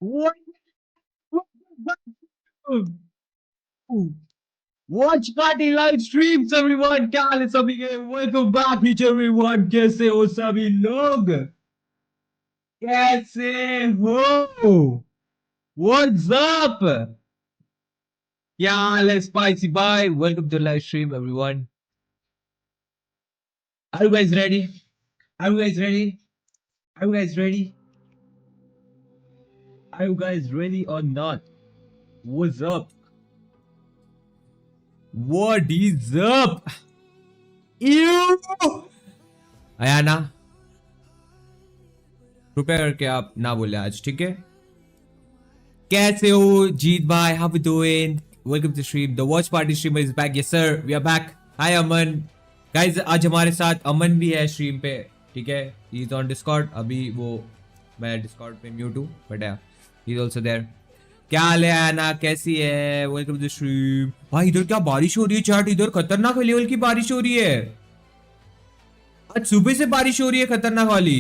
What? Watch party live streams everyone, क्या हाल है सभी के? Welcome back each everyone, कैसे हो सभी लोग? कैसे हो? What's up? क्या हाल है spicy bye? Welcome to live stream everyone. Are you guys ready? Are you guys ready? Are you guys ready? Are you guys ready or not? What's up? What is up? Ew! Ayana कृपया करके आप ना बोले आज, ठीक है? कैसे हो जीत भाई? How you doing? Welcome to stream. The watch party streamer is back. Yes sir, we are back. Hi Aman. Guys आज हमारे साथ अमन भी है स्ट्रीम पे, ठीक है? He is on discord. अभी वो मैं डिस्कॉर्ड पे म्यूट हूं, but he is also there. क्या हाल है आना, कैसी है? Welcome to stream. भाई इधर क्या बारिश हो रही है चैट. इधर खतरनाक लेवल की बारिश हो रही है. आज सुबह से बारिश हो रही है खतरनाक वाली.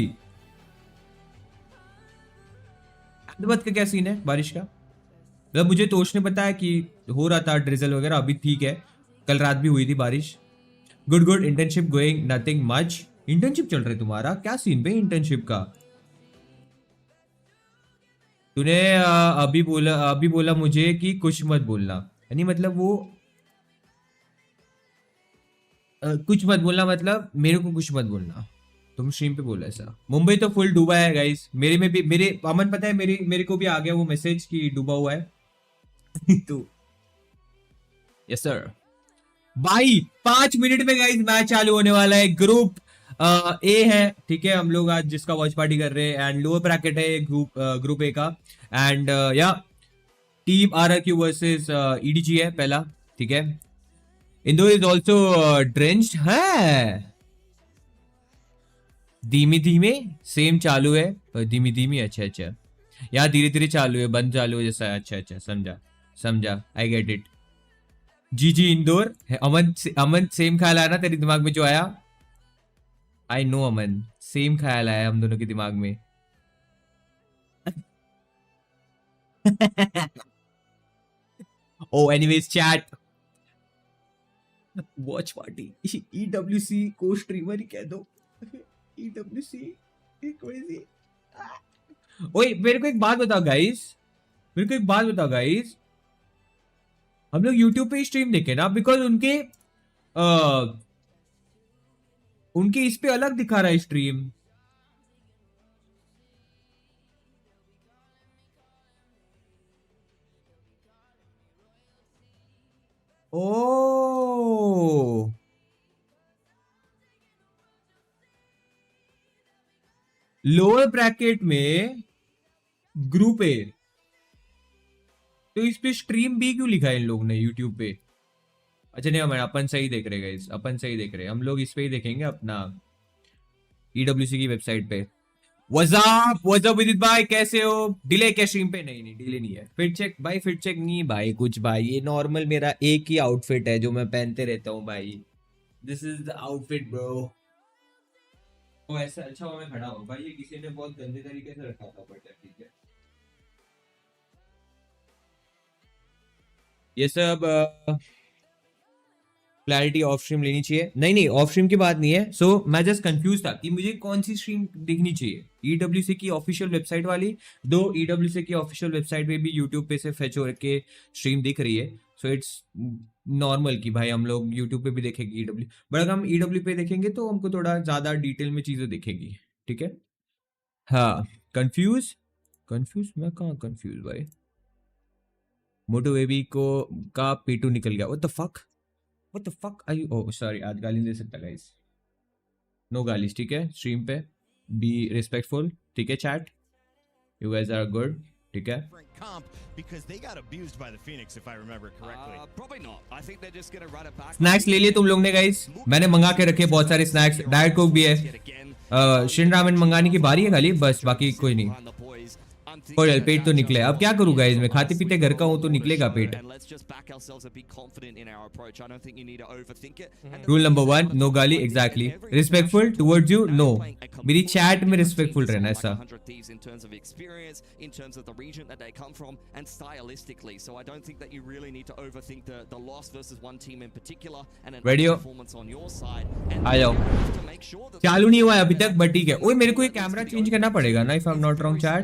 अहमदाबाद का क्या सीन है बारिश का? मतलब मुझे तोश ने बताया कि हो रहा था ड्रिजल वगैरह, अभी ठीक है. कल रात भी हुई थी बारिश. Good good. Internship going, nothing much. Internship चल रहा है तुम्हारा? क्या सीन पे इंटर्नशिप का? तूने अभी बोला मुझे कि कुछ मत बोलना, यानी मतलब वो कुछ मत बोलना मतलब मेरे को कुछ मत बोलना. तुम स्ट्रीम पे बोला ऐसा. मुंबई तो फुल डूबा है गाइस. मेरे में भी, मेरे अमन पता है, मेरे को भी आ गया वो मैसेज कि डूबा हुआ है. तो यस सर भाई 5 मिनट में गाइस मैच चालू होने वाला है. ग्रुप ए है, ठीक है? हम लोग आज जिसका वॉच पार्टी कर रहे हैं, एंड लोअर ब्रैकेट है ग्रुप ए का. एंड या टीम RRQ वर्सेस EDG है पहला, ठीक है? इंदौर इज ऑल्सो ड्रेंच्ड है. धीमे धीमे सेम चालू है, धीमी धीमी. अच्छा अच्छा, यहाँ धीरे धीरे चालू है, बंद चालू है जैसा. अच्छा अच्छा, समझा. I get it. जी इंदौर. अमन सेम ख्याल आया ना तेरे दिमाग में जो आया? आई नो अमन, सेम ख्याल आया हम दोनों के दिमाग में. Oh anyways chat, watch party EWC को स्ट्रीमर ही कह दो. EWC ओए मेरे को एक बात बताओ गाइस, हम लोग YouTube पे ही स्ट्रीम देखे ना, बिकॉज उनके इस पे अलग दिखा रहा है स्ट्रीम. ओ लोअर ब्रैकेट में ग्रुप ए, तो इस पे स्ट्रीम बी क्यों लिखा है इन लोग ने यूट्यूब पे? अच्छा नहीं, हमारे अपन सही देख रहे गाइस, अपन सही देख रहे. हम लोग इस पे ही देखेंगे अपना EWC की वेबसाइट पे. व्हाट्स अप विदित भाई, कैसे हो? डिले क्या स्ट्रीम पे? नहीं डिले नहीं है. फिट चेक भाई, फिट चेक नहीं भाई कुछ भाई. ये नॉर्मल मेरा एक ही आउटफिट है जो मैं पहनते रहता हूँ भाई. This is the outfit bro. Oh ऐसा अच्छा हुआ मैं खड़ा हूँ भाई. ये किसी ने बहुत गंदे तरीके से रखा था, बट ठीक है. ये सब क्लैरिटी ऑफ स्ट्रीम लेनी चाहिए. नहीं ऑफ स्ट्रीम की बात नहीं है. सो मैं जस्ट कंफ्यूज था कि मुझे कौन सी स्ट्रीम देखनी चाहिए. EWC की ऑफिशियल वेबसाइट वाली, दो EWC की ऑफिशियल वेबसाइट पे भी यूट्यूब पे से फेच हो के स्ट्रीम दिख रही है. सो इट्स नॉर्मल कि भाई हम लोग यूट्यूब पे भी देखेंगे EW, बट अगर हम EW पे देखेंगे तो हमको थोड़ा ज्यादा डिटेल में चीजें दिखेगी, ठीक है? हाँ. कंफ्यूज मैं कहाँ कंफ्यूज भाई? मोटो बेबी को का P2 निकल गया. What the fuck are you? Oh sorry, आज गाली दे सकता गाइस. नो गालिस, ठीक है? स्ट्रीम पे बी रिस्पेक्टफुल, ठीक है? Chat you guys are good, ठीक है? स्नैक्स ले लिए तुम लोग ने गाइस? मैंने मंगा के रखे बहुत सारे स्नैक्स. डाइट कोक भी है. शिन रामेन मंगाने की बारी है खाली, बस बाकी कोई नहीं. और यार पेट तो निकले, अब क्या करूँ गाइस, मैं खाते पीते घर का हूँ तो निकलेगा पेट। रूल नंबर 1, नो गाली, exactly, respectful towards you, no, मेरी चैट में रिस्पेक्टफुल रहना, ऐसा। रेडियो आ जाओ, चालू नहीं हुआ है अभी तक बट ठीक है। ओए मेरे को ये कैमरा चेंज करना पड़ेगा ना, if I am not wrong chat.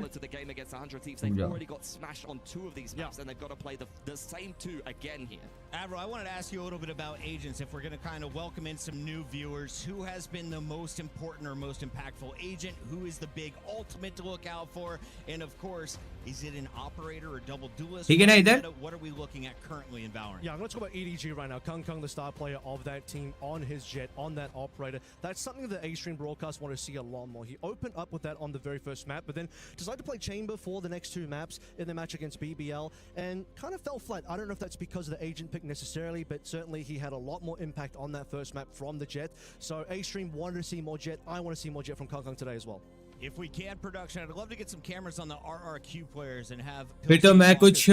Avro, I wanted to ask you a little bit about agents. If we're going to kind of welcome in some new viewers, who has been the most important or most impactful agent? Who is the big ultimate to look out for? And of course, is it an operator or double duelist? ठीक है ना इधर? What are we looking at currently in Valorant? Yeah, I'm going to talk about EDG right now. Kung, the star player of that team, on his jet, on that operator. That's something that A-Stream Broadcast want to see a lot more. He opened up with that on the very first map, but then decided to play Chamber for the next 2 maps in the match against BBL, and kind of fell flat. I don't know if that's because of the agent pick necessarily, but certainly he had a lot more impact on that first map from the jet. So A-Stream wanted to see more jet. I want to see more jet from Kung today as well. If we can, production, I'd love to get some cameras on the RRQ players and have. फिर तो मैं कुछ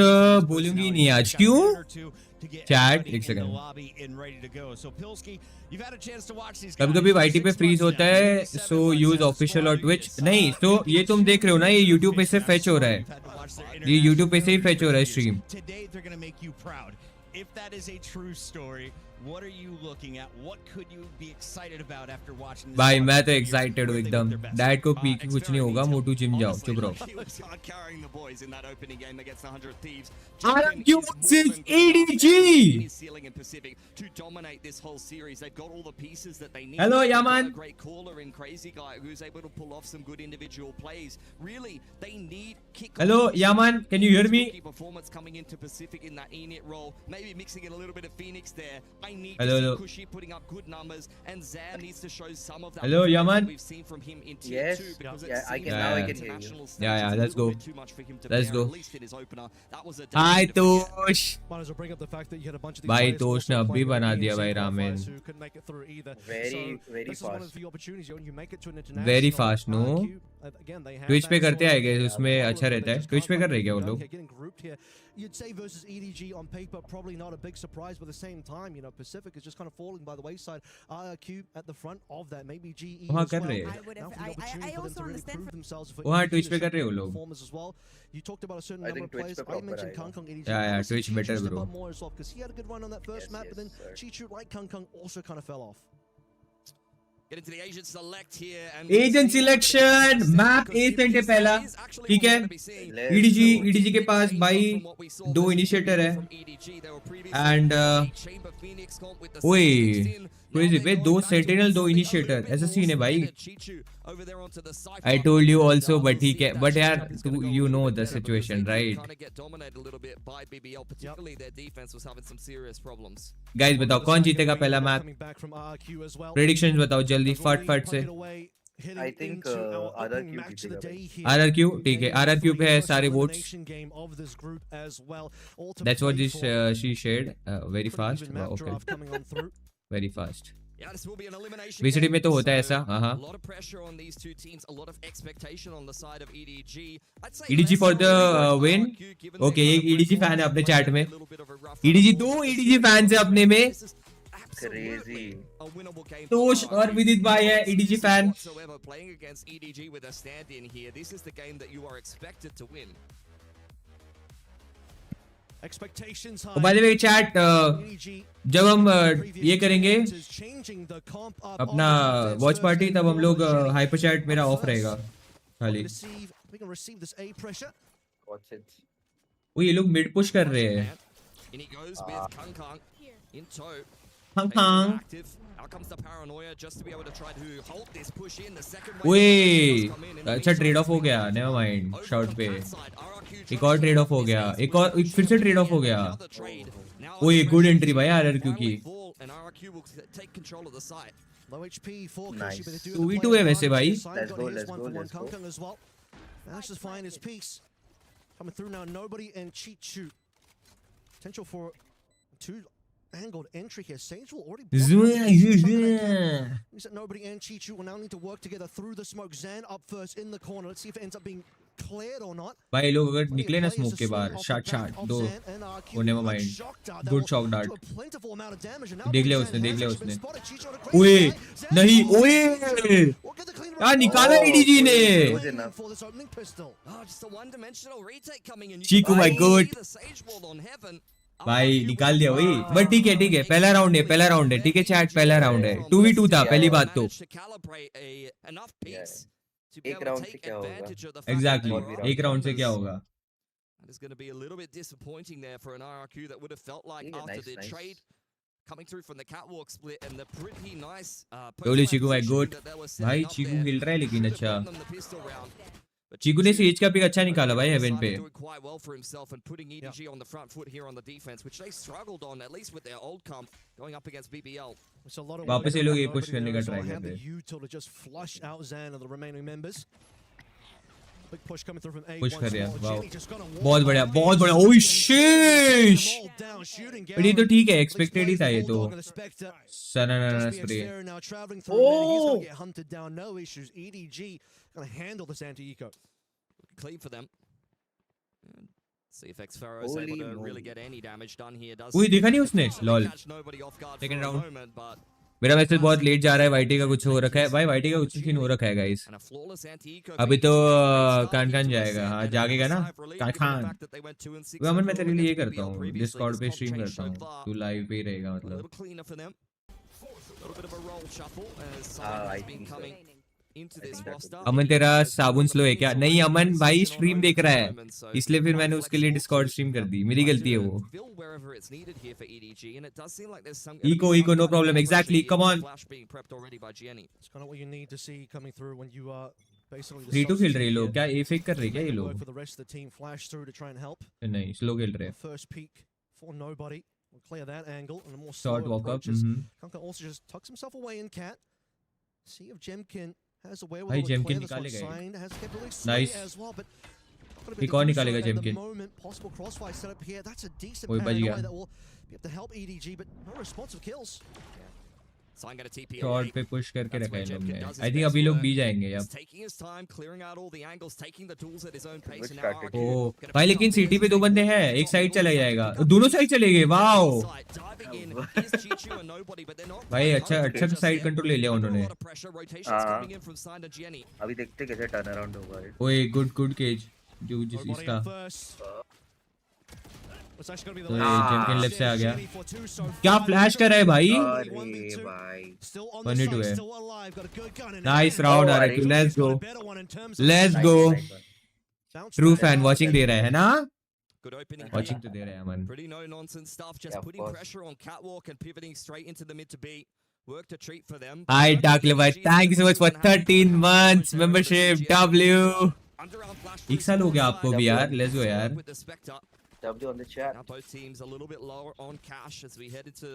बोलूंगी नहीं आज, क्यों? Chat एक second, कभी कभी वाईटी पे फ्रीज होता है, सो यूज ऑफिशियल और ट्विच नहीं। तो ये तुम देख रहे हो ना, ये यूट्यूब पे से फेच हो रहा है, ये यूट्यूब पे से ही फेच हो रहा है stream. If that is a true story, what are you looking at? What could you be excited about after watching this? भाई मैं तो एक्साइटेड हूँ एकदम, डैड को पी के कुछ नहीं होगा, मोटू जिम जाओ, चुप रहो। RRQ versus EDG. Hello Yaman. Hello Yaman, can you hear me? Maybe mixing in a little bit of Phoenix there. I need hello, to hello. see Kushi putting up good numbers, and Zam needs to show some of that. Hello, Yaman. We've seen from him in tier 2 because it seems now I like can international hear you. stage Yeah, is a let's little go. bit too much for him to Let's bear, go. at least in his opener. That was a Hi double to forget. Tosh. Might as well bring up the fact that you had a bunch of these भाई players तोश also ने अब भी playing बना with दिया EDC भाई ramen. qualifiers who couldn't make it through either. Very This is one of fast. the opportunities when you make it to an international. Very fast, no? Again, they have Twitch पे that करते sort of आएंगे, उसमें problem अच्छा that रहता they है। just Twitch पे can't कर रहे क्या वो find लोग? here, getting grouped here. You'd say versus EDG on paper, probably not a big surprise, but at the same time, you know, Pacific is just kind of falling by the wayside. RRQ at the front of that, maybe GE वहाँ as कर well. रहे हैं। Now for the opportunity for them to really prove themselves for वहाँ EDG Twitch to पे कर show रहे हो good लोग। performance as well. You talked about a certain I number think of Twitch players. पे I proper mentioned आएगा। Kung EDG. Yeah, I wanna see Twitch Chichu better, step bro. up more as well, because he had a good run on that first Yes, map, but then sir. Chichu, like Kung, also kind of fell off. Get into the agent select here and Agent selection, map A सेंट है पहला, ठीक है। EDG के पास भाई 2 initiator है, and ओए crazy पे 2 सेंटिनल 2 इनिशिएटर, ऐसा सीन है भाई। I told you also, but ठीक है, but यार you know the situation, right? Guys बताओ कौन जीतेगा पहला मैप? Predictions बताओ जल्दी फट से। I think RRQ जीतेगा भाई। RRQ ठीक है, RRQ पे है सारे votes. That's what this she shared, very fast, okay, very fast. VCD में तो होता है ऐसा, हाँ। EDG for the win, okay, एक EDG फैन है अपने चैट में, EDG 2 EDG फैंस है अपने में, Crazy. तोश और विदित भाई है EDG fan. By the way chat, जब हम ये करेंगे अपना वॉच पार्टी, तब हम लोग हाइपर चैट मेरा ऑफ रहेगा खाली। Watch it. वो ये लोग मिड पुश कर रहे हैं। ओए अच्छा ट्रेड ऑफ हो गया, नेवर माइंड, शॉट पे एक और ट्रेड ऑफ हो गया, एक और फिर से ट्रेड ऑफ हो गया। ओए गुड एंट्री भाई RRQ की। Nice. 2v2 है वैसे भाई। Let's go. Managed to find his piece. Coming through now, nobody and Chichu. Potential for 2 angled entry here. Sage will already block. Nobody and Chichu will now need to work together through the smoke. Zan up first in the corner. Let's see if it ends up being cleared or not. भाई लोग अगर निकले ना smoke के बाहर shot दो oh never mind good shot dart देख लिया उसने ओए नहीं ओए यार निकाला एडीजी ने चीकू माय गॉड भाई निकाल दिया वही बट ठीक है पहला राउंड है ठीक है चैट पहला राउंड है 2v2 था पहली बात तो एक राउंड से क्या होगा एग्जैक्टली एक राउंड से क्या होगा It's going to be a little bit disappointing there for an RRQ that would have felt like after nice, the nice. trade coming through from the catwalk split and the pretty nice Totally Chiku, my good. भाई चीकू हिल रहा है लेकिन अच्छा चीकू ने CH का pick अच्छा निकाला भाई हेवन पे quite well for himself and putting EDG on the front foot here on the defense, which they struggled on at least with their old comp going up against BBL. वापस ये लोग ये push करने का try कर रहे हैं push कर रहे हैं वाओ बहुत बढ़िया ओह शिश ये तो ठीक है एक्सपेक्टेड ही था ये तो सना spray Clean for them. See if Xferro is able to really get any damage done here. Does कोई देखा नहीं उसने लॉल सेकंड राउंड मेरा मैसेज बहुत लेट जा रहा है वाईटी का कुछ हो रखा है भाई वाईटी का कुछ सीन हो रखा है गाइस अभी तो कान जाएगा हाँ जागेगा ना कान अमन मैं तेरे लिए ये करता हूँ डिस्कॉर्ड पे स्ट्रीम करता हूँ तू लाइव पे ही रहेगा मतलब अमन तेरा साबुन स्लो है क्या नहीं अमन भाई स्ट्रीम देख रहा है इसलिए फिर मैंने उसके लिए डिस्कॉर्ड स्ट्रीम कर दी मेरी गलती है वो eco no problem exactly come on 3-2 खेल रहे लोग क्या ए फेक कर रहे क्या ये लोग नहीं स्लो खेल रहे शॉर्ट वॉक अप भाई जेमकिन निकालेगा नाइस एक और निकालेगा जेमकिन कोई बच गया शॉर्ट पे पुश करके रखा है लोग ने आई थिंक अभी लोग बी जाएंगे अब ओ भाई लेकिन सिटी पे दो बंदे हैं एक साइड चला जाएगा दोनों साइड चले गए वाओ भाई अच्छा साइड कंट्रोल ले लिया उन्होंने अभी देखते कैसे टर्न अराउंड होगा ओए गुड केज जो जिस इसका तो जेमकिन लेफ्ट से आ गया क्या फ्लैश कर रहा है भाई बनी टू है नाइस राउंड आ रहा है let's go true fan watching दे रहा है ना वाचिंग तो दे रहा है अमन pretty no nonsense stuff just putting pressure on catwalk and pivoting straight into the mid to B worked a treat for them hi Dhokla bhai thank you so much for 13 months membership W एक साल हो गया आपको भी यार let's go यार W on the chat. Now both teams a little bit lower on cash as we head into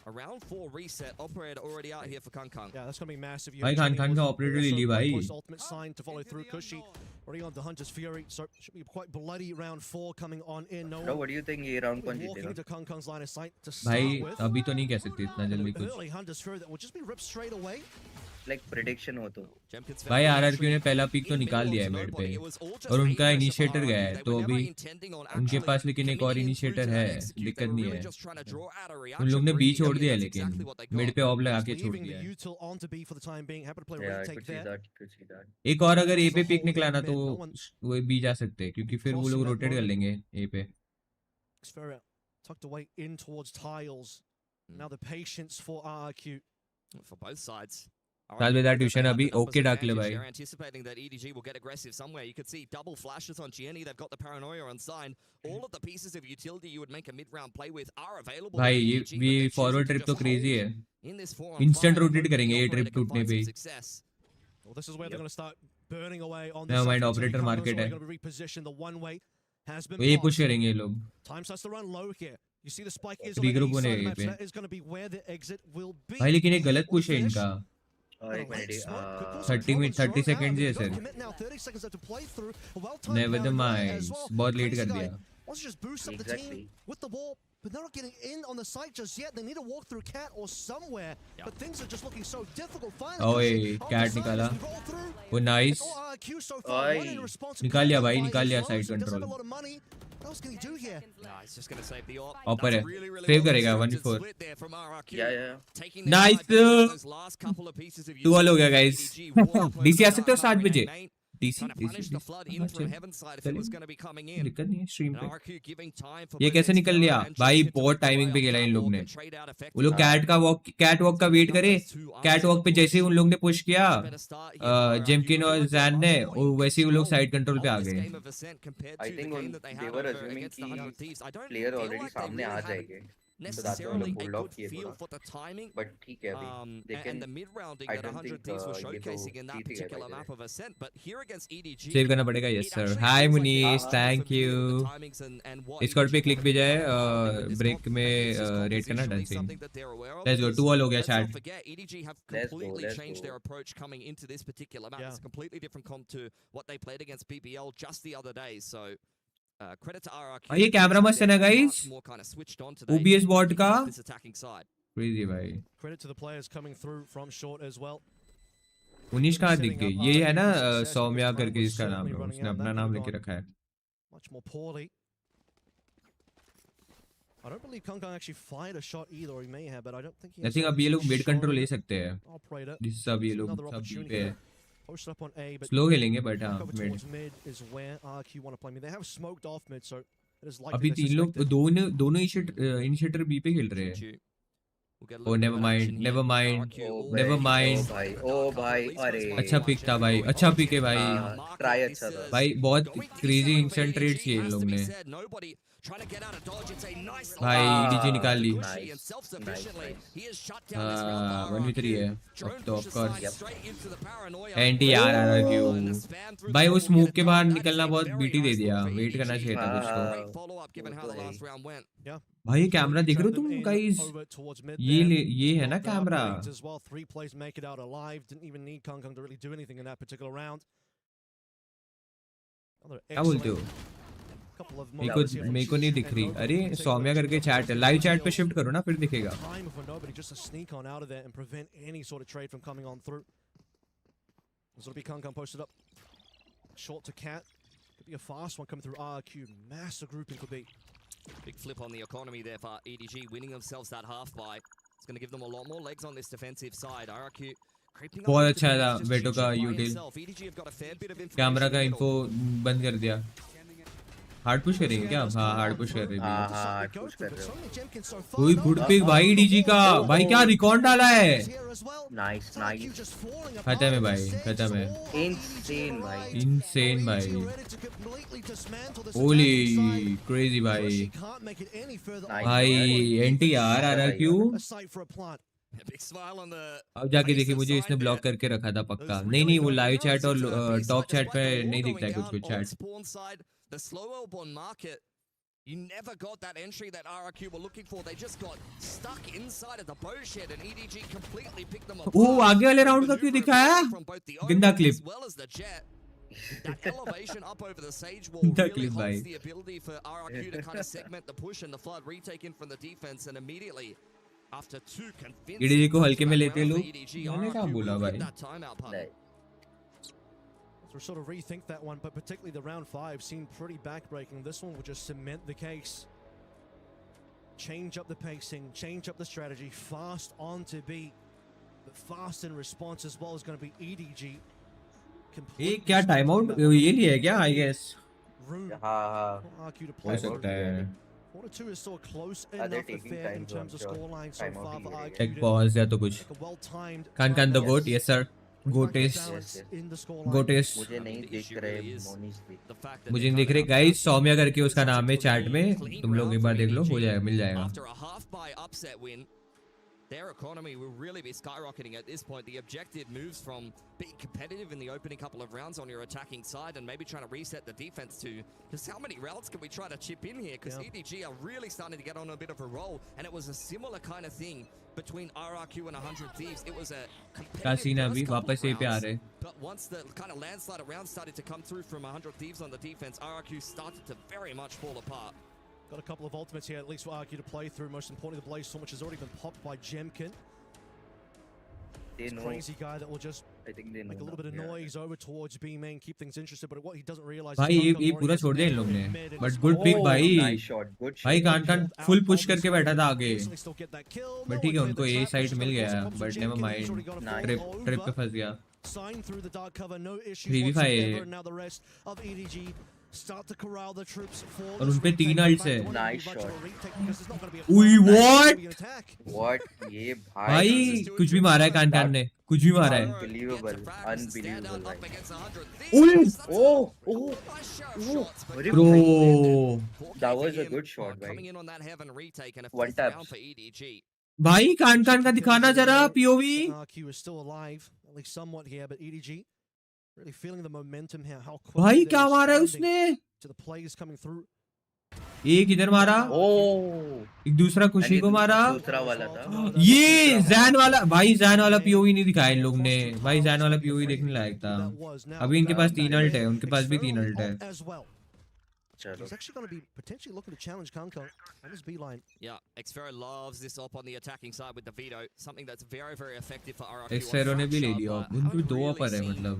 a round 4 reset. Operator already out here for Kang. Yeah, that's going to be massive. भाई खान का operator ले ली भाई. Ultimate sign to follow through. Kushi already on the Hunter's Fury. So should be quite bloody round 4 coming on in. No, what do you think ये round कौन जीतेगा? Walking into Kang's line of sight to start with. भाई अभी तो नहीं कह सकते इतना जल्दी कुछ. Early Hunter's Fury that will just be ripped straight away. Like prediction हो तो भाई आरआरक्यू ने पहला पिक तो निकाल दिया है मिड पे और उनका इनिशिएटर गया है तो अभी उनके पास लेकिन एक और इनिशिएटर है दिक्कत नहीं है उन लोग ने बी छोड़ दिया लेकिन मिड पे ऑफ लगा के छोड़ दिया है एक और अगर ए पे पिक निकला ना तो वो बी जा सकते हैं क्योंकि फिर वो लोग रोटेट कर लेंगे ए पे tucked away in towards tiles now the patience for RRQ for both sides I'll be that tuition abhi okay Dhokla bhai anticipating that EDG will get aggressive somewhere. You could see double flashes on Gianni. They've got the paranoia on sign. All of the pieces of utility you would make a mid-round play with are available. भाई ये forward trip तो crazy है. Instant rotate करेंगे ये trip टूटने पे. Well, this is where they're going to start burning away on the mind operator market है. Reposition the one way has been. ये push करेंगे ये लोग. Time starts to run low here. You see the spike is on the east side match. That is going to be where the exit will be. भाई लेकिन ये गलत push है इनका. 30 seconds है सर. Never the mind. बहुत late कर दिया. Let's just boost up the team with the ball. but they're not getting in on the site just yet. They need to walk through cat or somewhere, but things are just looking so difficult. ओए cat निकाला वो nice निकाल लिया भाई निकाल लिया side control ऑपर है save करेगा 1v4 नाइस 2-1 हो गया गाइस डीसी आ सकते हो 7 बजे डीसी दिक्कत नहीं है स्ट्रीम पे ये कैसे निकल लिया भाई बहुत टाइमिंग पे खेला इन लोग ने वो लोग कैट वॉक का वेट करे कैट वॉक पे जैसे ही उन लोग ने पुश किया जेमकिन और जैन ने वैसे ही वो लोग साइड कंट्रोल पे आ गए I think they were assuming कि प्लेयर ऑलरेडी सामने आ जाएंगे necessarily a good feel for the timing. But ठीक है अभी they can and the mid-round they got 100 thieves were showcasing in that particular map of Ascent, but here against EDG save करना पड़ेगा yes sir hi Munish thank you squad पे click भी जाए break में red करना डन सी लेट्स गो 2-1 हो गया chat EDG have completely changed their approach coming into this particular map. It's completely different comp to what they played against PPL just the other day, so credit to RRQ. ये camera मस्त है ना guys OBS bot का crazy भाई Credit to the players coming through from short as well. Munish कहाँ दिख गई ये है ना सौम्या करके इसका नाम है उसने अपना नाम लेके रखा है Much more poorly. I don't believe Kong Kong actually fired a shot either, or he may have, but I don't think he. I think अब ये लोग मिड कंट्रोल ले सकते हैं Operator. सब ये लोग सब बी पे Posted up on A, but slow खेलेंगे बट हाँ cover mid towards mid is where RQ want to play. I mean, they have smoked off mid, so it is likely अभी they तीन लोग suspected. दोनों initiator B पे खेल रहे हैं ओ नेवर माइंड ओ भाई अरे अच्छा पिक था भाई अच्छा पिक है भाई ट्राई अच्छा था भाई बहुत क्रेजी इंस्टेंट ट्रेड्स किए इन लोग ने भाई डीजे निकाल ली 1v3 है तो ऑफ कोर्स एंटी यार क्यों भाई वो स्मोक के बाहर निकलना बहुत बीटी दे दिया वेट करना चाहिए था उसको भाई ये कैमरा देख रहे हो तुम गाइस ये है ना camera As well, 3 plays make it out alive. Didn't even need Kong Kong to really do anything in that particular round. क्या बोलते हो मेरे को नहीं दिख रही अरे सौम्या करके चैट लाइव चैट पे शिफ्ट करो ना फिर दिखेगा Time for nobody just to sneak on out of there and prevent any sort of trade from coming on through. This will be Kong Kong posted up. Short to Cat. Could be a fast one coming through RQ. Massive grouping could be. Big flip on the economy there for EDG, winning themselves that half buy. It's going to give them a lot more legs on this defensive side. RRQ creeping up. बहुत अच्छा था बेटो का यूटिल EDG have got a fair bit of information. Camera का info बंद कर दिया hard push करेंगे क्या हाँ हार्ड पुश कर रहे हैं कोई गुड पिक भाई डीजी का भाई क्या रिकॉर्ड डाला है नाइस खत्म है भाई खत्म है इनसेन भाई ओली क्रेजी भाई एंटी यार RRQ अब जाके देखिए मुझे इसने ब्लॉक करके रखा था पक्का नहीं वो लाइव चैट और टॉप चैट पे नहीं दिखता है कुछ chat The slow airborne market, you never got that entry that RRQ were looking for. They just got stuck inside of the bow shed and EDG completely picked them apart. वो आगे वाले round का क्यों दिखाया गंदा clip as well as the jet. That elevation up over the sage wall really holds the ability for RRQ to kind of segment the push and the flood retake in from the defense and immediately after two convincing EDG को हल्के में लेते लोग मैंने क्या बोला भाई So sort of rethink that one, but particularly the round 5 seemed pretty backbreaking. This one would just cement the case. Change up the pacing, change up the strategy, fast on to B, but fast in response as well is going to be EDG. ये क्या time out ये लिया है क्या I guess हाँ हो सकता है 4-2 is still a close enough affair in terms of scoreline so far for RQ. एक पॉज या तो कुछ Khan the goat yes sir goatest मुझे नहीं दिख रहे मोनिस भी मुझे नहीं दिख रहे गाइस सौम्या करके उसका नाम है चैट में तुम लोग एक बार देख लो हो जाएगा मिल जाएगा Their economy will really be skyrocketing at this point. The objective moves from being competitive in the opening couple of rounds on your attacking side and maybe trying to reset the defense to just how many rounds can we try to chip in here? Because EDG are really starting to get on a bit of a roll, and it was a similar kind of thing between RRQ and 100 Thieves. It was a competitive वापस पे आ रहे but once the kind of landslide around started to come through from 100 Thieves on the defense, RRQ started to very much fall apart. Got a couple of ultimates here, at least for Arky to play through. Most importantly, the Blaze Storm, which has already been popped by Jemkin. They know. Crazy guy that will just I think they know. make a little bit of noise over towards B main, keep things interested. But what he doesn't realize. भाई ये पूरा छोड़ दिया इन लोग ने, but good pick भाई. Nice shot, good shot. भाई कान full push करके बैठा था आगे, बट ठीक है उनको ए साइड मिल गया, बट नेवर माइंड, ट्रिप पे फंस गया. 3v5 और उनपे 3 अल्ट्स है. Nice shot. उई व्हाट ये भाई कुछ भी मारा है कान ने, कुछ भी मारा है. Unbelievable. उई bro, That was a good shot, भाई. One tap. भाई कान का दिखाना जरा POV. RQ is still alive, at least somewhat here, but EDG really feeling the momentum here. How भाई क्या मारा है उसने. to the players coming through. एक इधर मारा, एक दूसरा खुशी को मारा. दूसरा वाला था ये जैन वाला, भाई जैन वाला पीओवी नहीं दिखाया इन लोग ने. भाई जैन वाला पीओवी देखने लायक था. अभी इनके पास 3 अल्ट है, उनके पास भी 3 अल्ट है. He's actually going to be potentially looking to challenge Kankang on his B line. Yeah, Xfero loves this op on the attacking side with the veto, something that's very, very effective for RRQ. एक्सफेरो ने भी ले लिया, उनके 2 अपर है मतलब.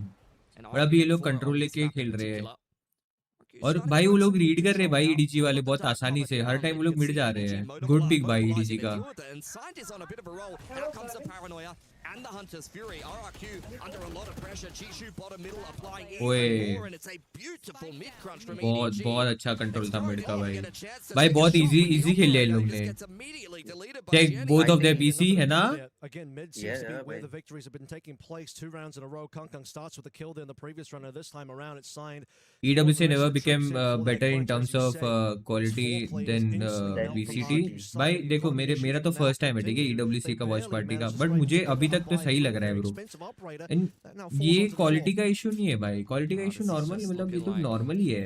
और अभी ये लोग कंट्रोल लेके खेल रहे हैं. और भाई वो लोग रीड कर रहे हैं भाई EDG वाले बहुत आसानी से. हर टाइम वो लोग मिड जा रहे हैं. गुड पिक भाई EDG का. And the Hunter's Fury, RRQ under a lot of pressure. Chishu bottom middle applying ओए, and it's a beautiful mid crunch from बहुत अच्छा कंट्रोल था मिड का भाई. भाई बहुत इजी खेल लिया इन लोग ने. Check both of their PC है ना. Again, mid seems to be where the victories have been taking place. 2 rounds in a row. Kankang starts with a kill there in the previous runner. This time around, it's signed. EWC never became better in terms of quality than VCT. भाई देखो मेरा तो first time है ठीक है EWC का watch party का, but मुझे अभी तक तो सही लग रहा है ब्रो. ये क्वालिटी का इशू नहीं है भाई, क्वालिटी का इशू नॉर्मल, मतलब ये तो नॉर्मल ही है.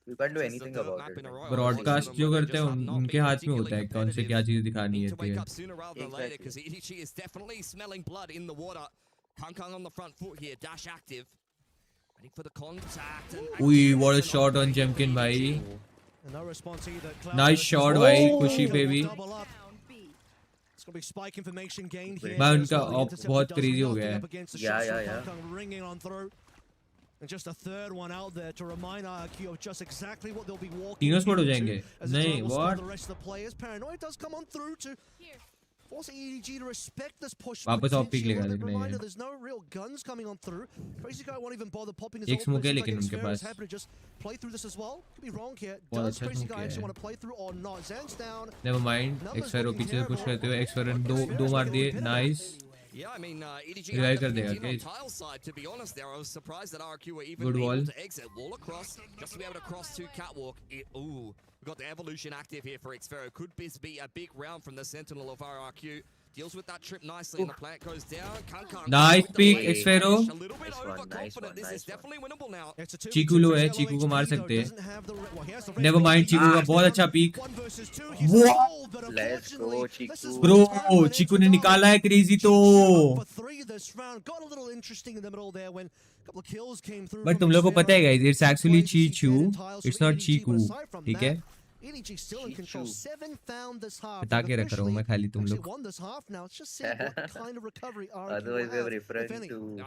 You can't do anything about it. Broadcast जो करते हैं उनके हाथ में होता है कौन से क्या चीज दिखानी है. उई व्हाट अ शॉट ऑन जेमकिन भाई. नाइस शॉट भाई खुशी पे भी. भाई उनका ऑप बहुत क्रेजी हो गया है. Yeah. And just a third one out there to remind RQ of just exactly what they'll be walking. तीनों स्पॉट हो जाएंगे. नहीं what? The rest of the players, Paranoia does come on through to force EDG to respect this push. वापस of pick लेगा देखने हैं. There's no real guns coming on through. Crazy guy won't even bother popping his एक smoke है लेकिन उनके पास. Happy to just play through this as well. Could be wrong here. Does Crazy guy actually want to play through or not? Zan's down. Never mind. एक्सफेरो पीछे से push करते हुए एक्सफेरो ने दो मार दिए. Nice. Yeah, I mean, EDG revive कर देगा on tile side. To be honest, there I was surprised that RQ were even Good able wall. to exit wall across just to be able to cross to catwalk. We've got the evolution active here for Xfero. Could this be a big round from the Sentinel of RRQ? Deals with that trip nicely, and the plant goes down. Nice pick, Xfero. A little bit overconfident. This is definitely winnable now. चीकू लो है, चीकू को मार सकते हैं. Never mind, चीकू का बहुत अच्छा pick. Let's go Chiku. Bro Chiku ने निकाला है क्रेजी तो. बट तुम लोगों को पता है guys, it's actually Chichu, it's not Chiku. ठीक है EDG still in control. 7 found this half. बता के रख रहा हूँ मैं खाली तुम लोग. Won this half now. It's just saying what kind of recovery are Otherwise they were referring to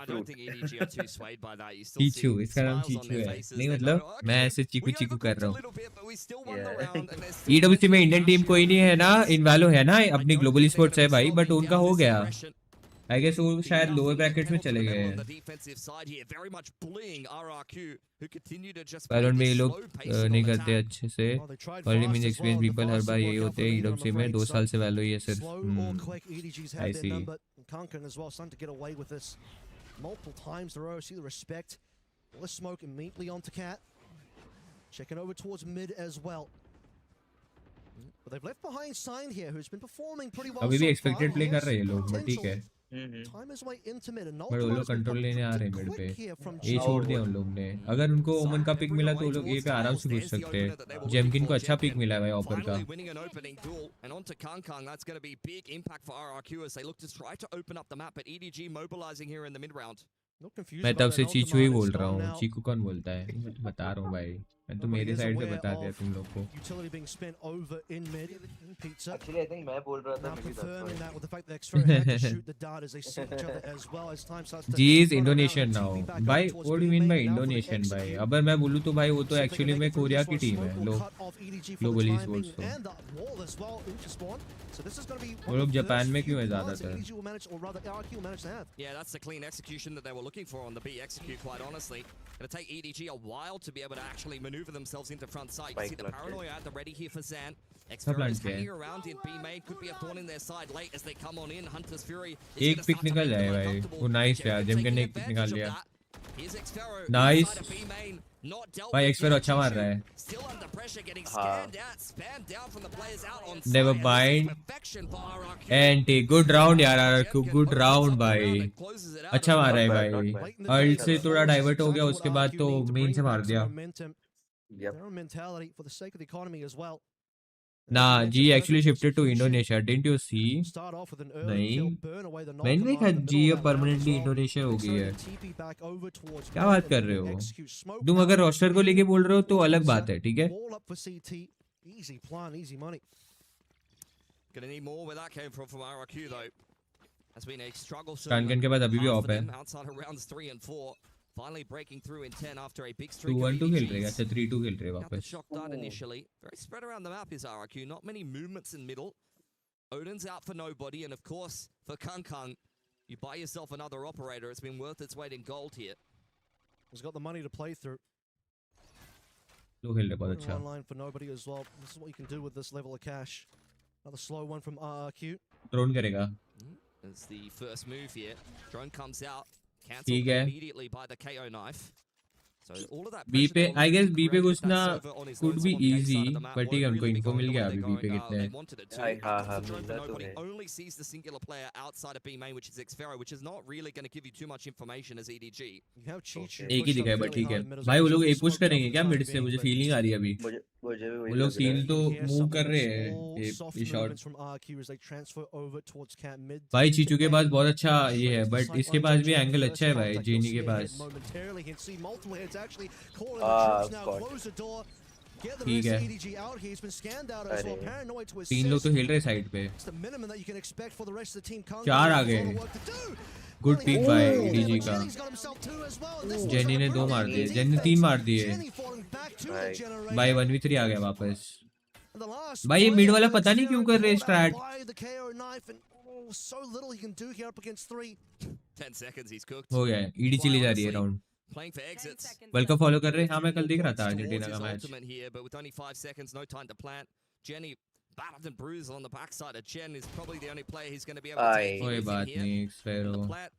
I don't think EDG are too swayed by that. You still चीचू, see इसका नाम smiles on चीचू their है. faces. नहीं They मतलब know, मैं okay, ऐसे चीकू we चीकू कर overcooked रहा a हूँ. little bit, but we still won the round, and there's still EWC में इंडियन टीम कोई नहीं है ना. इनवालो है ना अपनी ग्लोबल स्पोर्ट्स है भाई, बट उनका हो गया. आई गेस वो शायद लोअर ब्रैकेट्स में चले गए हैं. वैलोरेंट में ये लोग नहीं करते अच्छे से. ऑलरेडी मींस एक्सपीरियंस पीपल हर बार यही होते हैं EWC में. 2 साल से वैलो ही है सिर्फ. आई सी. Kankang as well, starting to get away with this multiple times in a row. See the respect. Let's smoke immediately onto Cat. Checking over towards mid as well. But they've left behind Sign here, who's been performing pretty well. अभी भी so expected far. Play He कर has रहे हैं लोग, but ठीक potential. है. Time his way into mid, and but वो लोग कंट्रोल लेने आ रहे हैं मिड पे. ए Chico. छोड़ दिया उन लोग ने. अगर उनको ओमन का पिक मिला तो वो लोग ए पे आराम से घुस सकते हैं. जेमकिन को अच्छा पिक मिला है भाई ऑपर का. Finally winning an opening duel, and onto Kankang. That's going to be big impact for RRQ as they look to try to open up the map. But EDG mobilizing here in the mid round. Not confused मैं about तब से that चीचू he ultimate बोल is रहा gone हूँ. now. चीकू कौन बोलता है बता रहा हूँ भाई. तो मेरी साइड से बता दिया तुम लोग को। Utility being spent over in mid in pizza. Actually, I think मैं बोल रहा था Now maybe that's confirming why. that with the fact that Xferro had to shoot the dart as they see each other as well as time starts to G is run around Indonesian and now. TP back भाई over towards what do you B mean by main now for the Indonesian भाई? execute. अगर मैं बोलूँ तो भाई वो तो See if they actually can में make it through Korea this की one. टीम है। Smoke low will cut off EDG for the globally timing sports तो। and the wall as well into spawn. So this is going to be वो one लोग of the Japan first में few क्यों है bloods that ज़्यादातर? EDG will manage, or rather RRQ will manage to have. Yeah, that's the clean execution that they were looking for on the B execute, quite honestly. Going to take EDG a while to be able to actually maneuver themselves into front side. You see the paranoia at the ready here for Zan. Xferro is hanging around in B main, could be a thorn in their side late as they come on in. Hunter's Fury is एक gonna pick start to निकल make them जाए भाई। uncomfortable. वो nice यार, Jacob gym के ने taking एक pick निकाल advantage of लिया। that. Here's Xferro Nice. inside of B main, not dealt भाई with एक्सपेरो yet. अच्छा मार रहा है। Still under pressure, getting हाँ। scanned out, spammed down from the players out on Never site, and this is bind. perfection for RRQ. Anti good round यार RRQ, good round भाई। अच्छा मार रहा है Not bad, भाई। not bad. अल्ट से थोड़ा डाइवर्ट हो गया, उसके बाद तो मेन से मार दिया। Yep. Their own mentality for the sake of the economy as well. Nah, G actually shifted to Indonesia. Didn't you see? Start off with an early नहीं। kill, burn away the मैंने knock देखा in the G middle अब of that round as permanently well. Indonesia हो गई है। TP back over towards क्या mid बात and कर then रहे हो? execute smoke तुम out. अगर रोस्टर को लेके बोल रहे हो तो अलग बात है, ठीक है? Wall up for CT. Easy plan, easy money. Gonna need more where that came from RRQ though. Has been a struggle Kankan के बाद अभी भी half ऑफ for है। them outside of rounds 3 and 4. Finally breaking through in 10 after a big streak 2-1-2 of खेल रहे हैं, EDGs. अच्छा 3-2 खेल रहे हैं Got the वापस। shock dart initially. Very spread around the map is RRQ. Not many movements in middle. Odin's out for nobody, and of course, for Kung, you buy yourself another operator. It's been worth its weight in gold here. He's got the money to play through. दो खेल रहे बहुत अच्छा। Online for nobody as well. This is what you can do with this level of cash. Another slow one from RRQ. Drone करेगा। That's the first move here. Drone comes out, ठीक cancelled है। immediately by the KO knife. So all of that B pressure पे they were I guess looking B to पे create with घुसना that server on his could lonesome be on the A easy, side of the map but won't ठीक है, really उनको be info going mill the गया way अभी they're B पे going. कितने They हैं। wanted it to. हाँ, हाँ, It's a drone मिला for तो nobody. है। Only sees the singular player outside of B main, which is Xferro, which is not really going to give you too much information as EDG. You have Chichu एक ही pushed दिखा है up but really ठीक है। hard mid as भाई well. वो लोग Chichu एक push smoked out करेंगे for क्या the मिड time से? मुझे being, but फीलिंग आ रही है अभी। मुझे भी वो वही लोग लग रहा सील है। तो Here's मूव some कर of रहे the हैं small, ये soft shot. movements from RRQ as they transfer over towards camp mid. भाई चीचू के पास बहुत अच्छा ये है, Straight to बट sight इसके lines पास and भी check एंगल first अच्छा है भाई contact. जेनी You'll के see a pass. head momentarily. You can see multiple heads actually calling the Ah, troops now. God. Close the door. Get the ठीक rest है। of EDG out here. He's been scanned out as well. अरे। Paranoid to तीन लोग तो assist. खेल रहे side पे। It's the minimum that you can expect for the rest of the team. Kung चार has आ a गए। lot of work to do. Good Well, he pick has भाई to do EDG it, but का। Jenny's got himself two as well, and this looks jenny like a ने दो pretty मार good दिए, defense. Jenny ने 3 मार दिए। Jenny falling back to the भाई। generator. भाई 1v3 आ गया वापस। And the last भाई ये player मिड वाला for पता नहीं क्यों कर रहे हैं Xferro caught straight. out by the KO knife, and so little he can do here up against 3. 10 seconds, he's cooked. हो गया है, EDG ले जा रही है round. Playing for exits. World cup follow कर रहे हैं। हाँ मैं कल देख रहा था Towards अर्जेंटीना का his match. ultimate here, but with only 5 seconds, no time to plant. Jenny battered and bruised on the backside of Jen is probably the only player he's going to be able to take कोई with him बात here. नहीं, And एक्सपेरो the plant,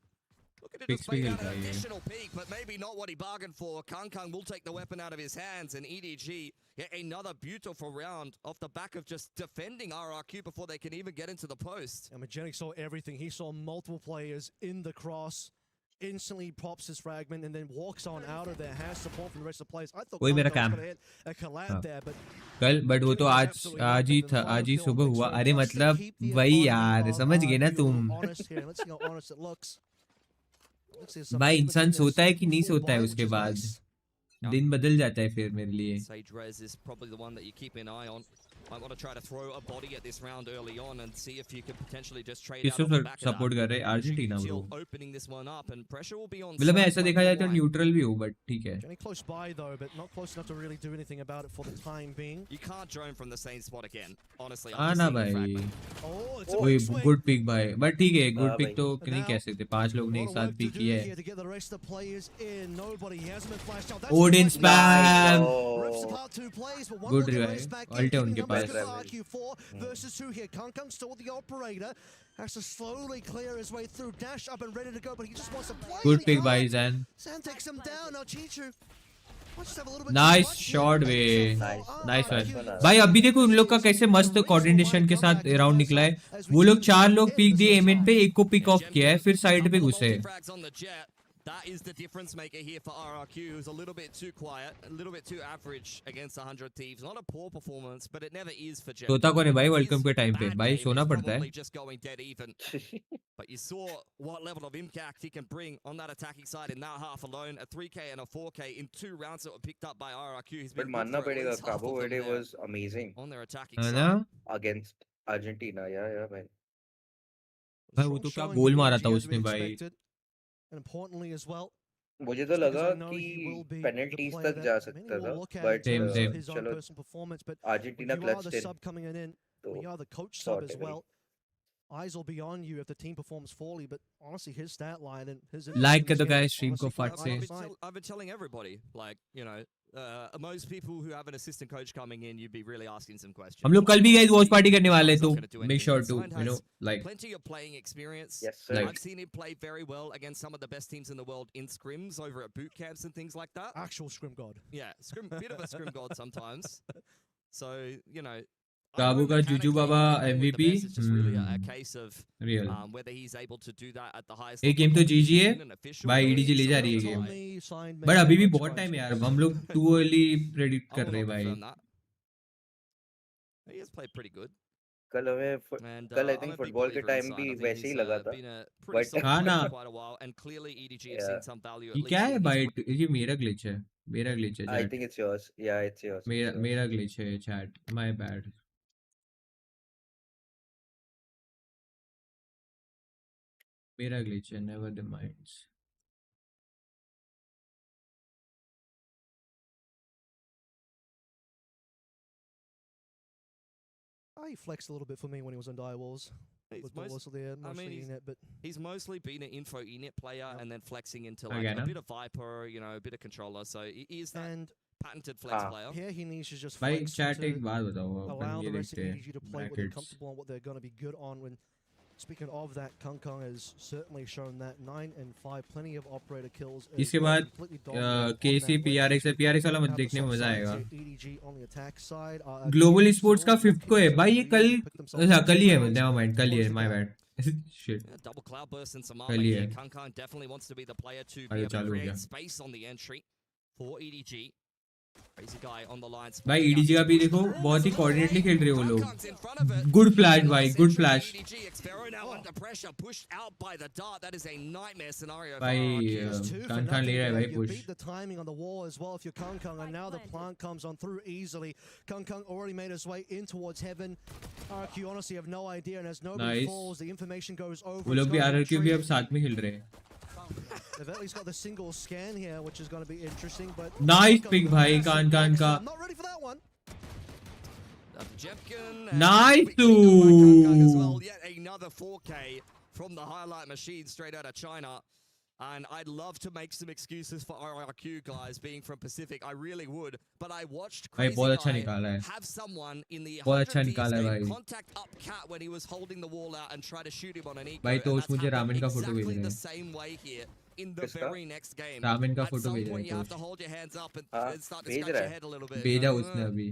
looking to Picks display भी out खेलता an है ये। additional peak, but maybe not what he bargained for. Kung will take the weapon out of his hands, and EDG yet another beautiful round off the back of just defending RRQ before they can even get into the post. I mean, Jenny saw everything. He saw multiple players in the cross. Instantly pops his fragment and then walks on out of there. Has support from the rest of the players. I thought वही मेरा Kung काम। was going to hit a collab हाँ। there, but कल but वो तो आज ही था, आज ही सुबह हुआ। अरे मतलब वही यार, समझ गए ना तुम। भाई इंसान सोता है कि नहीं सोता है उसके बाद दिन बदल जाता है फिर मेरे लिए। Sage Rez is probably the one that you keep an eye on. Might want to try to throw a body at this round early on and see if you can potentially just trade out किसको off the back of support that. कर रहे हैं? Argentina bro. Still opening this one up and pressure will be on. मतलब मैं side, ऐसा but देखा जाए तो not wide. न्यूट्रल भी हूँ, बट ठीक है। Jenny close by though, but not close enough to really do anything about it for the time being. You can't drone from the same spot again. Honestly, हाँ after ना seeing the भाई, fragment. Oh, it's a वही big swing. Good pick भाई, but ठीक है good हाँ pick भाई। तो नहीं कह सकते। 5 लोग ने एक A lot of साथ work to पिक do किया here है। to get the rest of the players in. Nobody, he hasn't been flashed out. Odin the question. spam! Rips apart 2 plays, but one Good will get revive. raised back in, Ult है keeping उनके numbers pass. good for RQ4 versus 2 here. Kung still with the operator. Has to slowly clear his way through. Dash up and ready to go, but he just wants to play. Good and he pick can't. भाई जैन। Zan takes him down. Now Chichu. Might just have a little bit nice too much shot here. Way, Nice. Nice RRQ one. is- भाई अभी देखो उन लोग का कैसे मस्त कोऑर्डिनेशन के साथ राउंड निकला है। वो लोग 4 लोग पिक दिए एमएन पे, एक को पिक ऑफ किया है, फिर साइड पे घुसे। That is the difference maker here for RRQ, who's a little bit too quiet, a little bit too average against 100 Thieves. Not a poor performance, but it never is for Jeff. सोता कौन है भाई world His cup के time पे bad भाई game सोना is पड़ता है probably just going dead even. But you saw what level of impact he can bring on that attacking side in that half alone. A 3K and a 4K in 2 rounds that were picked up by RRQ. He's But been मानना good for at पड़ेगा least half Cabo of them Verde there was amazing on their attacking है side. ना against Argentina. Yeah, man. भाई वो तो क्या गोल मारा था उसने भाई And importantly as well, मुझे तो just because लगा I know कि he will be the penalties player तक जा that many सकता will था look at but in terms same. of his own चलो personal performance, but Argentina when you are clutched the in sub coming in, तो when you are the coach sub as whatever. well, eyes will be on you if the team performs poorly, but honestly his stat line and his Like कर दो impact guys is stream को honestly फट quite से outside. I've been telling everybody, like, you know, most people who have an assistant coach coming in, you'd be really asking some questions. हम लोग कल भी guys watch party करने वाले हैं He's not तो gonna do make anything. Sure But to Signed you know has like plenty of playing experience. Yes, sir. I've seen him play very well against some of the best teams in the world in scrims over at boot camps and things like that. Actual scrim god. Yeah, bit of a scrim god sometimes. So, you know, काबू का जुजू बाबा MVP It's just really a case of real whether he's able to do that at the highest एक level game of तो जीजी है competition and official भाई play. EDG ले जा So रही है it's गेम like- बट अभी भी बहुत टाइम है यार हम लोग टू अर्ली प्रेडिक्ट I कर will रहे हैं not भाई confirm that. He has played pretty good. कल हमें And कल I I'm think a big football के believer in time Sign. भी I think वैसे ही he's, लगा था been a pretty but solid हाँ player ना for quite a while, and clearly EDG have yeah seen some value at ये least क्या in है his भाई work. ये मेरा ग्लिच है मेरा ग्लिच है I chat think it's yours. Yeah, it's yours. मेरा मेरा ग्लिच है चैट माय बैड मेरा ग्लिच है never the minds He flexed a little bit for me when he was on Dire Walls. He's With most- Wallace there, mostly he's- Enet, but He's mostly been an info Enet player and then flexing into like Again, a huh? bit of Viper, you know, a bit of controller. So he is that and patented flex Ah. player. here he needs to just भाई flex chat एक to बात बताओ अपन allow ये the rest of देखते हैं EDG to play what they're brackets comfortable on, what they're going to be good on. When speaking of that, Kung Kung has certainly shown that 9 and 5, plenty of operator kills. as इसके well, बाद completely dominant on KC that PRX है wave. PRX वाला मत Have the देखने में soft मजा side आएगा to EDG on the attack side. Global Again, sports का still 5th को है looking भाई ये to कल pick themselves अच्छा up कल ही है rounds, नेवर माइंड कल ही close है the my gap. Bad shit Yeah, double cloud burst and some कल armor ही here. है Kung Kung definitely wants to be the player to be अरे able to चालू हो create गया space on the entry for EDG. Crazy guy on the line. भाई splitting EDG up का भी his देखो push. बहुत ही कोऑर्डिनेटली खेल रहे हैं वो Kung लोग Kung's in front of it. Good flash Nice भाई good entry for flash EDG. Xfero now under pressure, pushed out by the dart. That is a nightmare scenario for भाई RRQ. Just two for कान nothing ले रहा है there. भाई You push beat the timing on the wall as well if you're Kung Kung, and now the plant comes on through easily. Kung Kung already made his way in towards heaven. RQ honestly have no idea, and as nobody Nice. falls, the information goes over. वो it's लोग भी going to RRQ भी अब retreat. साथ में खेल रहे हैं They've at least got the single scan here, which is going to be interesting. But nice Kung Kung pick भाई कान कान का I'm not ready for that one. Jepkin Nice quickly done by Kung Kung as too. well. Yet another 4K from the highlight machine straight out of China. And I'd love to make some excuses for RRQ guys being from Pacific. I really would. But I watched भाई Crazy बहुत अच्छा Guy निकाला है have someone in the बहुत 100 अच्छा Thieves निकाला है game भाई contact up cat when he was holding the wall out and try to shoot him on an eco. भाई And दोस्त that's मुझे happened रामेन का फोटो भेज exactly रहे the हैं same way here in the किसका? very next game. Ramen का At photo some भेज रहे point you हैं have to दोस्त hold your hands up and हाँ start to भेज scratch रहा your है head a little bit. भेजा उसने अभी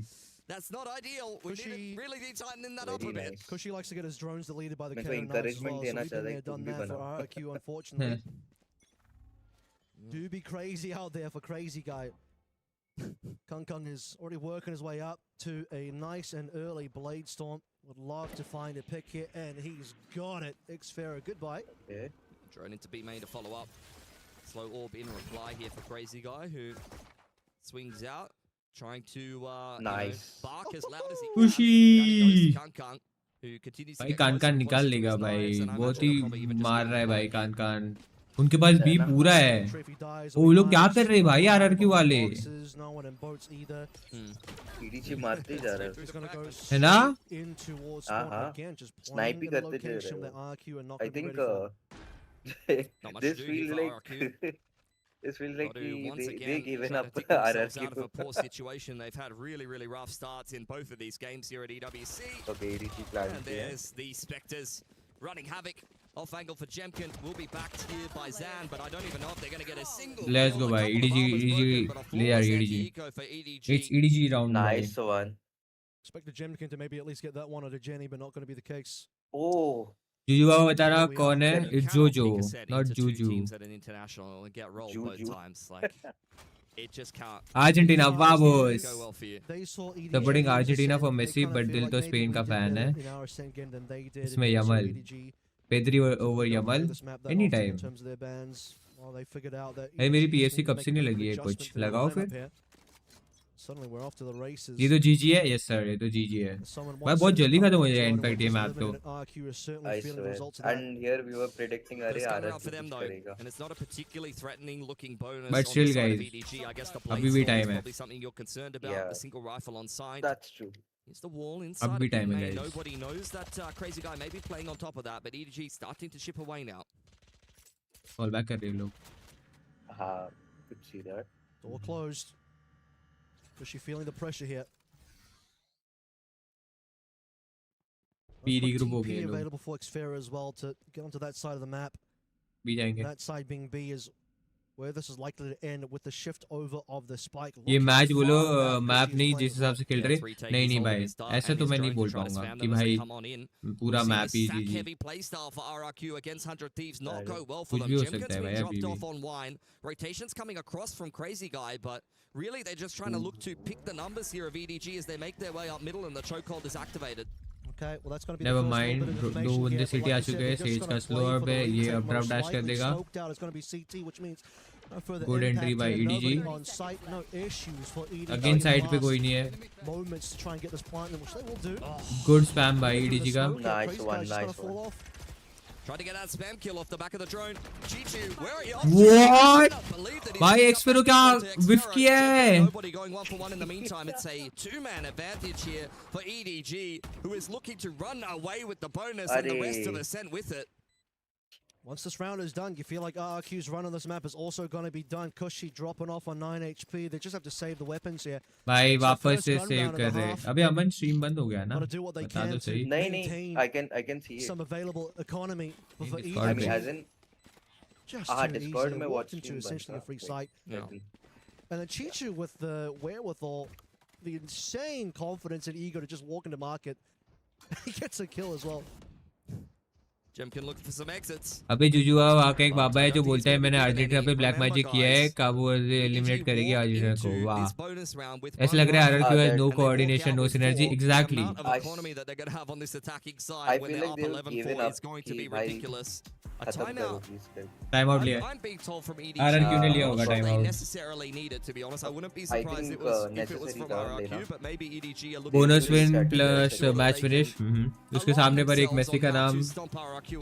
That's not ideal. We need Cushy. to really be tightening that up a very bit. nice Because she likes to get his drones deleted by the मेरे को Cannon Knights as encouragement well. So देना we've been चाहता है there, कि तुम done भी that for बनाओ RQ, unfortunately. Do be crazy out there for Crazy Guy. Kung Kung is already working his way up to a nice and early Blade Storm. Would love to find a pick here, and he's got it. Xfero, goodbye. okay. Drone into B main to follow up. Slow orb in reply here for Crazy Guy, who swings out, trying to Nice. bark as loud as he can. खुशी Down he goes to Kung Kung, who continues to भाई get can't closer can't and निकाल closer to लेगा his भाई knives, and I बहुत imagine ही they'll probably even just मार get रहा है him भाई back. कान कान उनके पास है भी ना? पूरा है Sure if he dies वो or he लोग क्या dies. कर रहे हैं भाई No one RRQ in वाले boxes, no one in boats either. EDG मारते ही जा रहा He's going to go है ना straight in towards हाँ, spawn हाँ. again, just Snipe playing he in a करते जा location रहे that हो RQ are not I going to be think ready for. Not much this to do here feels for like RRQ. this feels like Got to कि once they again given try up to dig themselves RRQ. out of a poor situation. They've had really, really rough starts in both of these games here at EWC. Okay, EDG plan And there's the Spectres running havoc. Off angle for Jemkin. Will be backed here by Zan, but I don't even know if they're going to get a single. Let's kill. go A भाई couple of EDG armors EDG broken, but a ले यार flawless EDG anti-eco for EDG. it's EDG round भाई Nice one. Expect the Jemkin to maybe at least get that one out of Jenny, but not going to be the case. Oh, जुजू बाबा बता रहा We कौन है? are- You It's cannot Jojo, pick a set not into two Juju. teams at an international and get rolled both Juju. times. Like, it just can't. Argentina, It's not gonna vamos. go well for you. They saw EDG Supporting lose a Argentina set, for they Messi, kinda but feel दिल like तो maybe Spain we का did fan better है. in our second game than they did. इसमें And also Yamal. EDG Pedri over don't Yamal. play this map that Any often time. in terms of their bans. Well, they figured out that अरे मेरी EDG PFC need to कब make से a नहीं bit of लगी है adjustment कुछ to the लगाओ lineup फिर. here. Suddenly we're off to the races. ये तो GG है. Yes sir, ये तो GG है. Someone भाई wants बहुत to जल्दी खत्म हो control जाएगा it, इनफैक्ट ये which is मैप तो. limited, and RQ is certainly I feeling the swear. results of that. And here we were predicting But अरे it's coming RS up for them कुछ though, करेगा. and it's not a particularly threatening looking bonus But on still, the side of guys, EDG. I guess the अभी blade भी storm time is है. probably something you're concerned about. Yeah. The single rifle on side. That's true. It's the wall inside अभी of time है B main. guys. Nobody knows that crazy guy may be playing on top of that, but EDG starting to chip away now. Fall back कर रहे हैं लोग. हाँ, could see that. Door closed. Was she feeling the pressure here? PD Let's group put हो TP गए लोग. available for Xfera as well to get onto that side of the map. भी जाएंगे. That side being B is where this is likely to end with the shift over of the spike. ये Looking match बोलो far back, map Pushy's नहीं playing जिस हिसाब से खेल Yeah, रहे. three take नहीं is नहीं holding भाई his dart ऐसे and तो his मैं नहीं drone बोल to try to पाऊंगा spam कि them as they भाई come on in. पूरा We've map seen he the sack GG. heavy playstyle for RRQ against 100 Thieves not अरे, go well for कुछ them. भी हो Jemkin's सकता है been भाई dropped अभी भी. off on wine. Rotations coming across from Crazy Guy, but really they're just trying to look to pick the numbers here of EDG as they make their way up middle and the chokehold is activated. Okay, well that's going to be Never the first mind, little bit of दो information बंदे here, city but आ like I said, चुके they're हैं. just sage gonna का play slower for पे the ये retake, अब drop most dash कर likely देगा. smoked out is going to be CT, which means no further Good entry impact by here, EDG. nobody on site, no issues for EDG. Again side पे Last कोई नहीं है. moments to try and get this platinum, which they will do. Good spam भाई Through the EDG का. smoke here, Nice Crazy one, Guy's just gonna nice fall one. off. Tried to get that spam kill off the back of the drone. Chichu, where are you? What? Believe that he's भाई picked up एक्सपेरो that क्या kill to whiff Xfera. किया है? Nobody going 1-for-1 in the meantime. It's a two-man advantage here for EDG, who is looking to run away with the bonus and the rest of Arey. us sent with it. Once this round is done, you feel like RRQ's run on this map is also going to be done. Cushy dropping off on 9 HP. They just have to save the weapons here. भाई It's the वापस first से gun save round कर and a रहे. half. अबे अमन stream बंद हो गया ना. Got to do what they बता can दो to सही. नहीं maintain नहीं, I can see it. some available economy for In EDG. Discord I mean, as in Just हाँ too easy Discord to में walk watch into stream essentially a बनता. free site. Yeah. And then Chichu with the wherewithal, the insane confidence and ego to just walk into market. He gets a kill as well. Jemkin looking for some exits. अबे जुजू वहाँ का एक बाबा है जो बोलता है मैंने अर्जेंटीना पे ब्लैक मैजिक किया है. कब वो एलिमिनेट करेगी अर्जेंटीना को. वाह. ऐसा लग रहा है RRQ has no coordination, no synergy. Exactly. Economy that they're going to have on this attacking side I when feel they're like up they've 11-4 given is up going to कि be भाई ridiculous. A खत्म करो timeout. please कर. Time out लिया. I'm being told from EDG. RRQ ने लिया I'm होगा not sure time they out. necessarily need it, to be honest. I wouldn't be I surprised think, if it was necessary from था RRQ, लेना. but maybe EDG are looking bonus to win strategy plus अच्छा match finish. उसके सामने पर एक Messi का नाम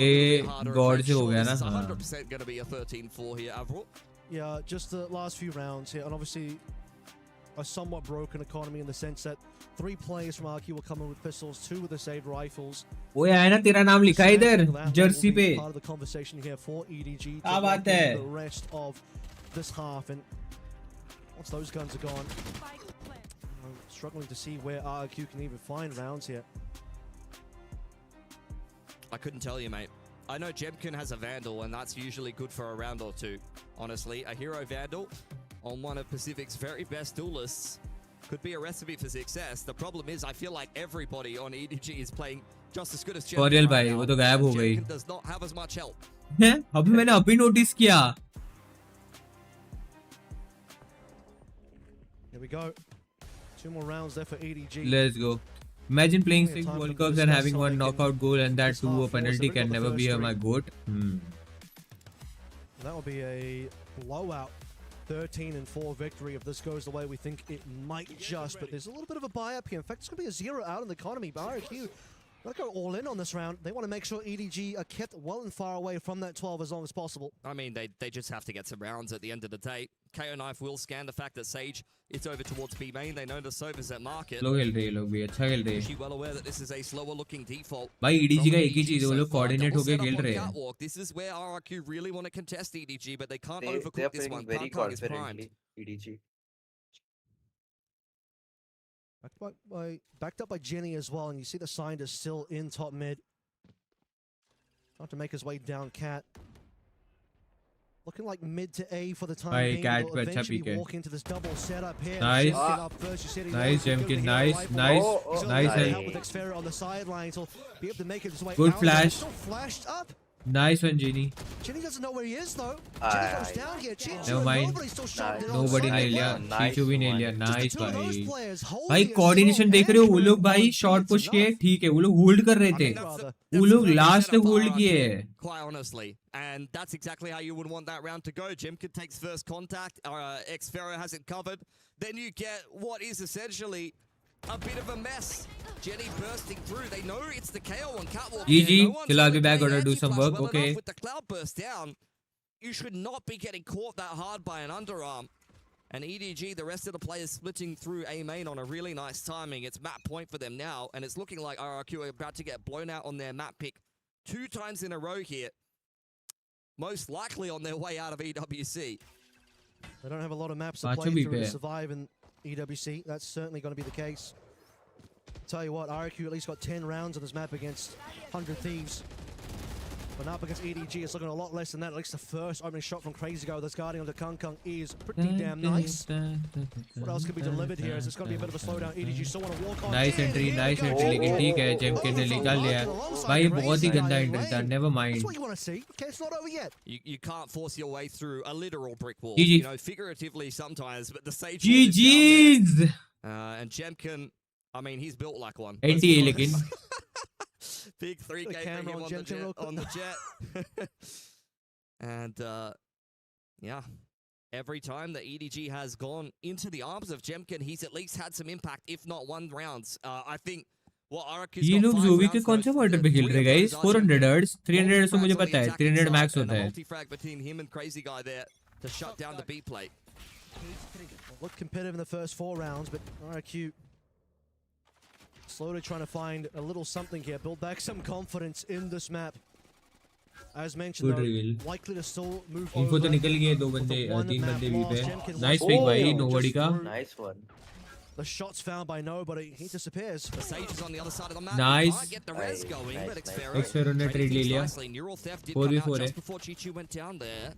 a god से हो गया ना. हाँ. 100% going to be a 13-4 here, Avril. Yeah, just the last few rounds here, and obviously a somewhat broken economy in the sense that 3 players from RQ will come in with pistols, 2 with the saved rifles. ओए आया ना तेरा नाम लिखा है इधर That will Jersey be पे. part of the conversation here for EDG to क्या बात lock in है? the rest of this half, and once those guns are gone, I'm struggling to see where RQ can even find rounds here. I couldn't tell you, mate. I know Jemkin has a Vandal, and that's usually good for a round or two. Honestly, a hero Vandal on one of Pacific's very best duelists could be a recipe for success. The problem is, I feel like everybody on EDG is playing just as good as Jemkin. For real right भाई, now, वो तो गायब हो and गई. Jemkin does not have as much help. हैं? अभी मैंने अभी नोटिस किया. Here we go. 2 more rounds there for EDG. Let's go. Imagine playing Plenty of 6 time World for them Cups to and discuss having how one they can knockout goal and that this too half a force. penalty They can got the never be first my goat. That will be a blowout 13-4 victory if this goes the way we think it might just, but there's a little bit of a buy up here. In fact, it's going to be a 0 out in the economy. But RQ got to go all in on this round. They want to make sure EDG are kept well and far away from that 12 as long as possible. I mean, they just have to get some rounds at the end of the day. KO Knife will scan the fact that Sage is over towards B main. They know the Sova's at market. Slow खेल रहे हैं ये लोग भी अच्छा खेल रहे हैं. She's well aware that this is a slower looking default. भाई EDG का एक ही EDG चीज है वो so लोग far. कोऑर्डिनेट Double होके setup खेल on रहे हैं. Catwalk. This is where RRQ really want to contest EDG, but they can't They are overcook this playing one. very Kang is primed. confidently. EDG. Backed up by Jenny as well, and you see the Scientist still in top mid. Trying to make his way down Cat. Looking like mid to A for the time Bhai, being. cat They'll को अच्छा eventually pick है. walk into this double setup here. Nice. Jemkin up first. You said he's Nice, also Jemkin, good with nice, the nice, rifle. He's nice, also nice. out with Xfero on the sidelines. He'll be able to make it his way Good out. flash. Still flashed up. Nice one, Genie. Chinny doesn't know where he is though. Chinny goes down here. Chichu Never and mind. nobody's still shot it on Nobody side. ले लिया. Nice चीचू भी नहीं one. लिया. Just the Nice two of those भाई. players holding भाई it coordination so देख रहे हो वो लोग accurate. भाई One शॉट beat's पुश किए enough. ठीक है वो लोग होल्ड कर रहे थे rather. वो लोग the लास्ट setup तक होल्ड for किए RRQ, quite honestly, and that's exactly how you would want that round to go. Jemkin takes first contact. Xfero has it covered. Then you get what is essentially a bit of a mess. Jenny bursting through. They know it's the KO on catwalk. GG. No one's Chill, I'll be really back. playing Gotta do some anti-flash work. well Okay. enough with the cloud burst down. You should not be getting caught that hard by an underarm. And EDG, the rest of the players splitting through A main on a really nice timing. It's map point for them now, and it's looking like RRQ are about to get blown out on their map pick 2 times in a row here. Most likely on their way out of EWC. They don't have a lot of maps to Pacho play bhi through pe to hai. survive in EWC. That's certainly going to be the case. Tell you what, RQ at least got 10 rounds on this map against 100 Thieves. But up against EDG, it's looking a lot less than that. At least the first opening shot from Crazy Go, this Guardian of the Kung Kung, is pretty damn nice. What else can be delivered here? Is it's going to be a bit of a slowdown. EDG still want to walk on. Nice entry nice entry लेकिन ठीक है जेमकिन ने निकाल लिया भाई बहुत ही गंदा entry था never That's mind what you want to see. Okay, it's not over yet. You can't force your way through a literal brick wall. GG. You know, figuratively sometimes, but the sage wall is down GG's there. And Jemkin, I mean, he's built like one. Anti है लेकिन Big 3K The camera him on on the Jemkin real jet. quick. On the jet. And yeah, every time that EDG has gone into the arms of Jemkin, he's at least had some impact, if not won rounds. I think what RRQ's ये got लोग 5 जोवी के rounds कौन से left. Model पे खेल रहे guys 400 hertz 300 hertz तो मुझे पता है 300 मैक्स होता है Multi-frag between him and Crazy Guy there to shut down the B plate. Looked competitive in the first 4 rounds, but RQ slowly trying to find a little something here, build back some confidence in this map. As mentioned, Good though, reveal. likely to still move इनको तो over. निकल गए दो बंदे तीन बंदे भी पे नाइस पिक भाई नोबडी का Nice one. The shots found by nobody. He disappears. The Sage is on the other side of the map. Nice. Might get the res going, Nice, but nice. Xfero Xfero ने trading trade ले things लिया nicely. Neural theft did 4v4 come out है just before Chichu went down there.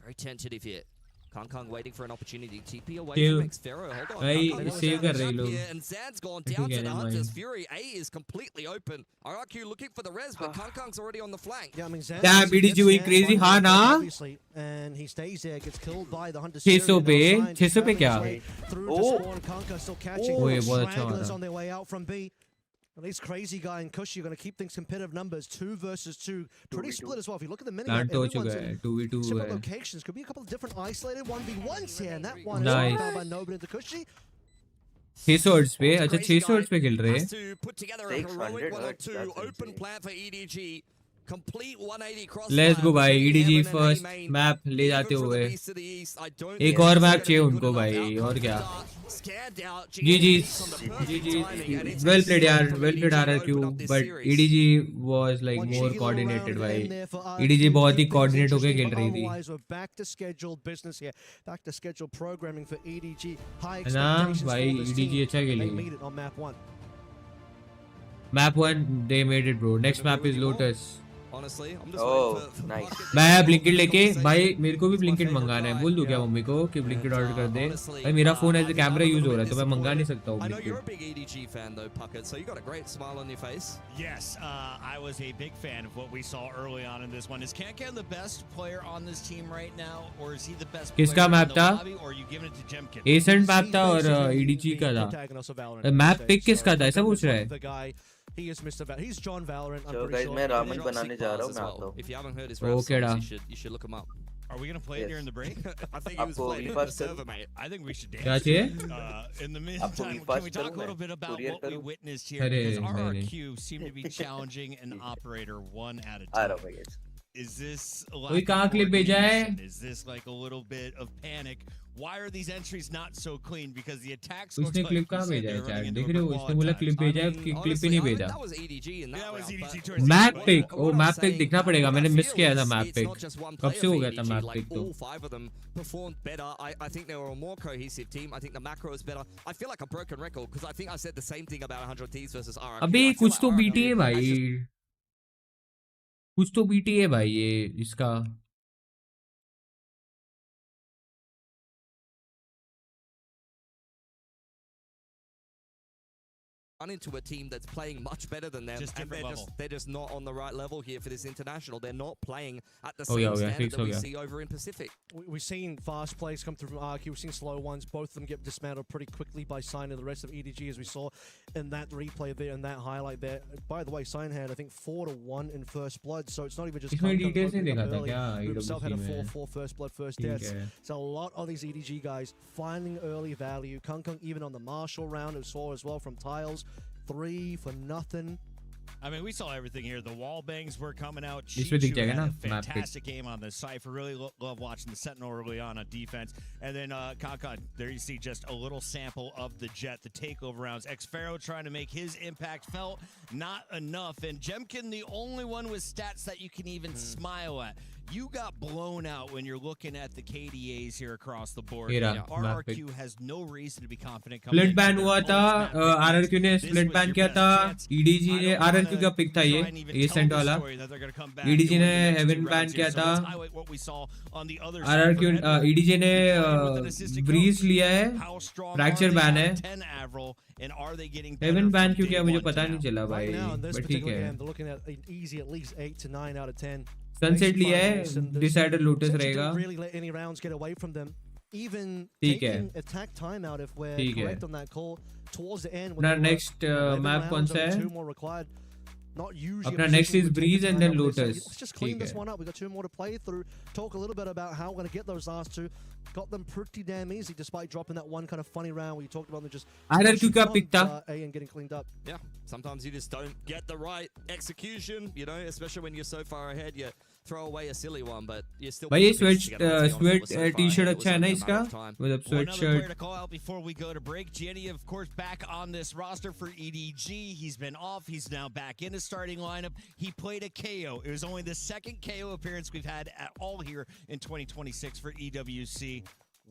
Very tentative here. Kung Kung waiting for an opportunity. TP away Save. from Xfero. Hold on. भाई Kung Kung save was कर down रहे the लोग shot here, and Zan's gone ठीक down है to the never Hunter's mind Fury. A is completely open. RRQ looking for the res, but Kung Kung's already on the flank. Yeah, I mean, Zan Damn, BDG going crazy, हाँ ना? obviously, and he stays there, gets killed by the Hunter's 600 पे Fury, now 600 पे क्या through to spawn. Kung still catching Oh, ये बहुत अच्छा stragglers मारा on their way out from B. At least Crazy Guy and Cushy are going to keep things competitive numbers. 2 versus 2. Pretty split as well. If you look at the minimap, plant हो चुका everyone's है in 2v2 different है locations. Could be a couple of different isolated 1v1s here, and that one Nice. is found by Nobody into Cushy. 600 hertz पे अच्छा Crazy 600 hertz पे खेल रहे has to put together a 600 heroic 1 or hertz, 2 that's open insane. plan for EDG. Complete 180 cross. Let's go भाई EDG first map ले जाते हुए एक और मैप चाहिए उनको भाई और क्या GG's well played यार well played RRQ but EDG was like more coordinated भाई EDG बहुत ही coordinate होके खेल रही थी Otherwise, we're back to scheduled business here. Back to scheduled programming for EDG. High है ना expectations भाई for this EDG team. अच्छा They खेली made it on map 1. map 1 they made it bro next map is Lotus Honestly, I'm just Oh, waiting for nice. मैं Blinkit लेके भाई मेरे को भी ब्लिंकिट मंगाना है बोल दूं क्या मम्मी को कि ब्लिंकिट ऑर्डर कर दे भाई मेरा phone as a camera use हो रहा है तो मैं मंगा नहीं सकता हूँ I know you're a Blinkit big EDG fan though, Puckett, so you got a great smile on your face. Yes, I was a big fan of what we saw early on in this one. Is Kankan the best player on this team right now, or is he the best player किसका in map the था lobby, or are you giving it to Jemkin? Ascent map था और EDG का था map pick किसका था ऐसा पूछ रहा है He is Mr. He's John Valorant. I'm So pretty guys, sure. मैं They रामन drop बनाने sick जा रहा bars हूँ as मैं well. आता हूँ. If you haven't heard his rap Okay, songs, da. you should look him up. Are we gonna play it Yes. during the break? I think he was आपको playing भी it on the pass server, mate. I think we should क्या dance. चाहिए In the आपको meantime, भी can pass we talk करूँ a little मैं? bit about Courier what we करूँ? witnessed here? अरे Because नहीं नहीं RRQ seemed to be challenging an operator one at a आ रहा time. हूँ guys. Is this कोई like कहाँ क्लिप भेजा है Is this like a little bit of panic? Why are these entries not so clean? Because the attacks उसने looked clip like कहाँ you said, भेजा है they're running चैट into देख a रहे हो brick उसने wall बोला at क्लिप times. भेजा है Honestly, क्लिप ही नहीं I mean, भेजा that was EDG in that That was round, EDG but- towards the map end, pick but ओ What I'm map pick saying, दिखना पड़ेगा what मैंने I मिस feel किया था is map it's pick not just one कब player से हो for गया था EDG, मैप like पिक तो all 5 of them performed better. I think they were a more cohesive team. I think the macro is better. I feel like a broken record because I think I said the same thing about 100 Thieves versus RRQ. अबे I feel कुछ तो like BT है RRQ भाई has just- कुछ तो BT है भाई ये इसका run into a team that's playing much better than them. Just and different level. they're just not on the right level here for this international. They're not playing at the Oh, yeah, same yeah, standard fix, that we yeah. see over in Pacific. We've seen fast plays come through from Arky. We've seen slow ones. Both of them get dismantled pretty quickly by Sign and the rest of EDG, as we saw in that replay there and that highlight there. By the way, Sign had, I think, 4-1 in first blood, so it's not even just इसमें Kung details नहीं opening up देखा था early, क्या who himself had a EWC में? 4-4 first blood, first ठीक deaths. है. So a lot of these EDG guys finding early value. Kung even on the Marshall round, we saw as well from Tiles, 3 for nothing. I mean, we saw everything here. The wall bangs were coming out. इसमें दिख Chichu जाएगा had ना a map पे. fantastic game on the Cypher. Really love watching the Sentinel early on defense. And then Kankan, there you see just a little sample of the Jet, the takeover rounds. X-Pharaoh trying to make his impact felt, not enough. And Jemkin, the only one with stats that you can even smile at. You got blown out when you're looking at the KDAs here across the board. Here, RRQ has no reason to be confident. Split ban हुआ था RRQ ने split ban किया था EDG ने RRQ का pick था ये Saint वाला ईडीजी ने हेवन बैन किया था आरआरक्यू ईडीजी ने ब्रीज लिया है फ्रैक्चर बैन है हेवन बैन क्यों किया मुझे पता नहीं चला भाई Right now, in this but ठीक particular है game, they're looking at an easy at least 8 to 9 out of 10. Sunset लिया है Essentially डिसाइडर लोटस didn't रहेगा really let any rounds get away from them. Even ठीक है. taking attack timeout if we're ठीक है. correct on that call towards the end. अपना next map कौन सा है? 2 more required. Not usually. अपना a next position is we Breeze take and to then find out this. Lotus. Let's just clean ठीक this है. one up. We've got 2 more to play through. Talk a little bit about how we're going to get those last 2. Got them pretty damn easy despite dropping that one kind of funny round where you talked about them just RRQ का pick था. A and getting cleaned up. Yeah, sometimes you just don't get the right execution, you know, especially when you're so far ahead. You throw away a silly one, but you're still. भाई ये pretty sweat pissed, you gotta be honest, it was so far t-shirt ahead, it was अच्छा है ना only a इसका matter of time. मतलब One other player sweatshirt to call out before we go to break. Jenny, of course, back on this roster for EDG. He's been off. He's now back in the starting lineup. He played a KO. It was only the second KO appearance we've had at all here in 2026 for EWC.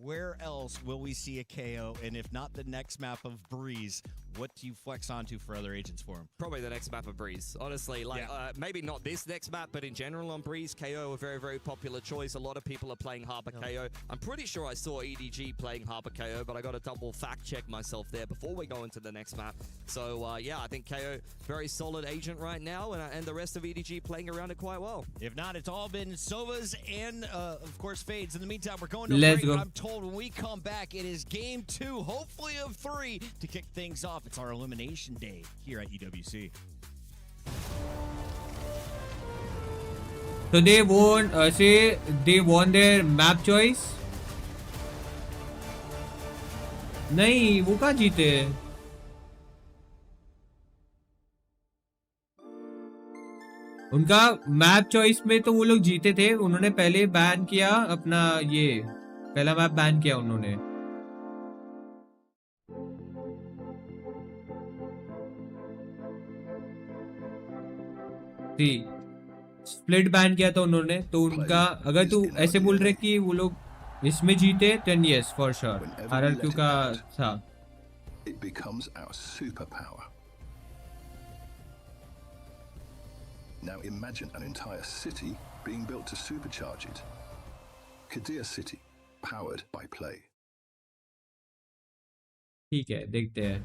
Where else will we see a KO? And if not the next map of Breeze, what do you flex onto for other agents for him? Probably the next map of Breeze. Honestly, like maybe not this next map, but in general on Breeze, KO a very, very popular choice. A lot of people are playing Harbor KO. I'm pretty sure I saw EDG playing Harbor KO, but I got to double fact check myself there before we go into the next map. So yeah, I think KO very solid agent right now, and the rest of EDG playing around it quite well. If not, it's all been Sovas and of course Fades. In the meantime, we're going to Let's break. go. I'm told when we come back, it is game 2, hopefully of 3, to kick things off. It's our elimination day here at EWC. so they won they won their map choice नहीं वो कहाँ जीते उनका map choice में तो वो लोग जीते थे उन्होंने पहले बैन किया अपना ये पहला मैप बैन किया उन्होंने स्प्लिट बैन किया था उन्होंने तो उनका अगर तू ऐसे बोल रहे कि वो लोग इसमें जीते then yes for sure RRQ का था It becomes our superpower. Now imagine an entire city being built to supercharge it. Kadir City, powered by Play. ठीक है देखते हैं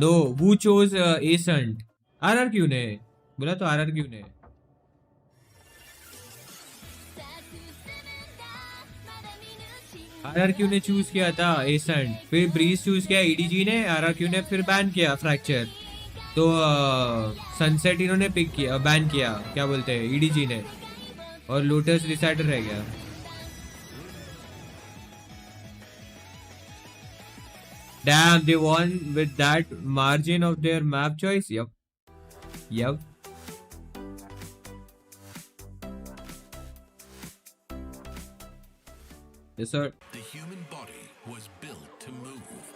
no who chose Ascent RRQ ने बोला तो आरआरक्यू ने आरआरक्यू ने चूज किया था एसेंट फिर ब्रीज चूज किया ईडीजी ने आरआरक्यू ने फिर बैन किया फ्रैक्चर तो सनसेट इन्होंने पिक किया बैन किया क्या बोलते हैं ईडीजी ने और लोटस डिसाइडर रह गया Damn, they won with that margin of their map choice. Yep. Yes, sir. The human body was built to move.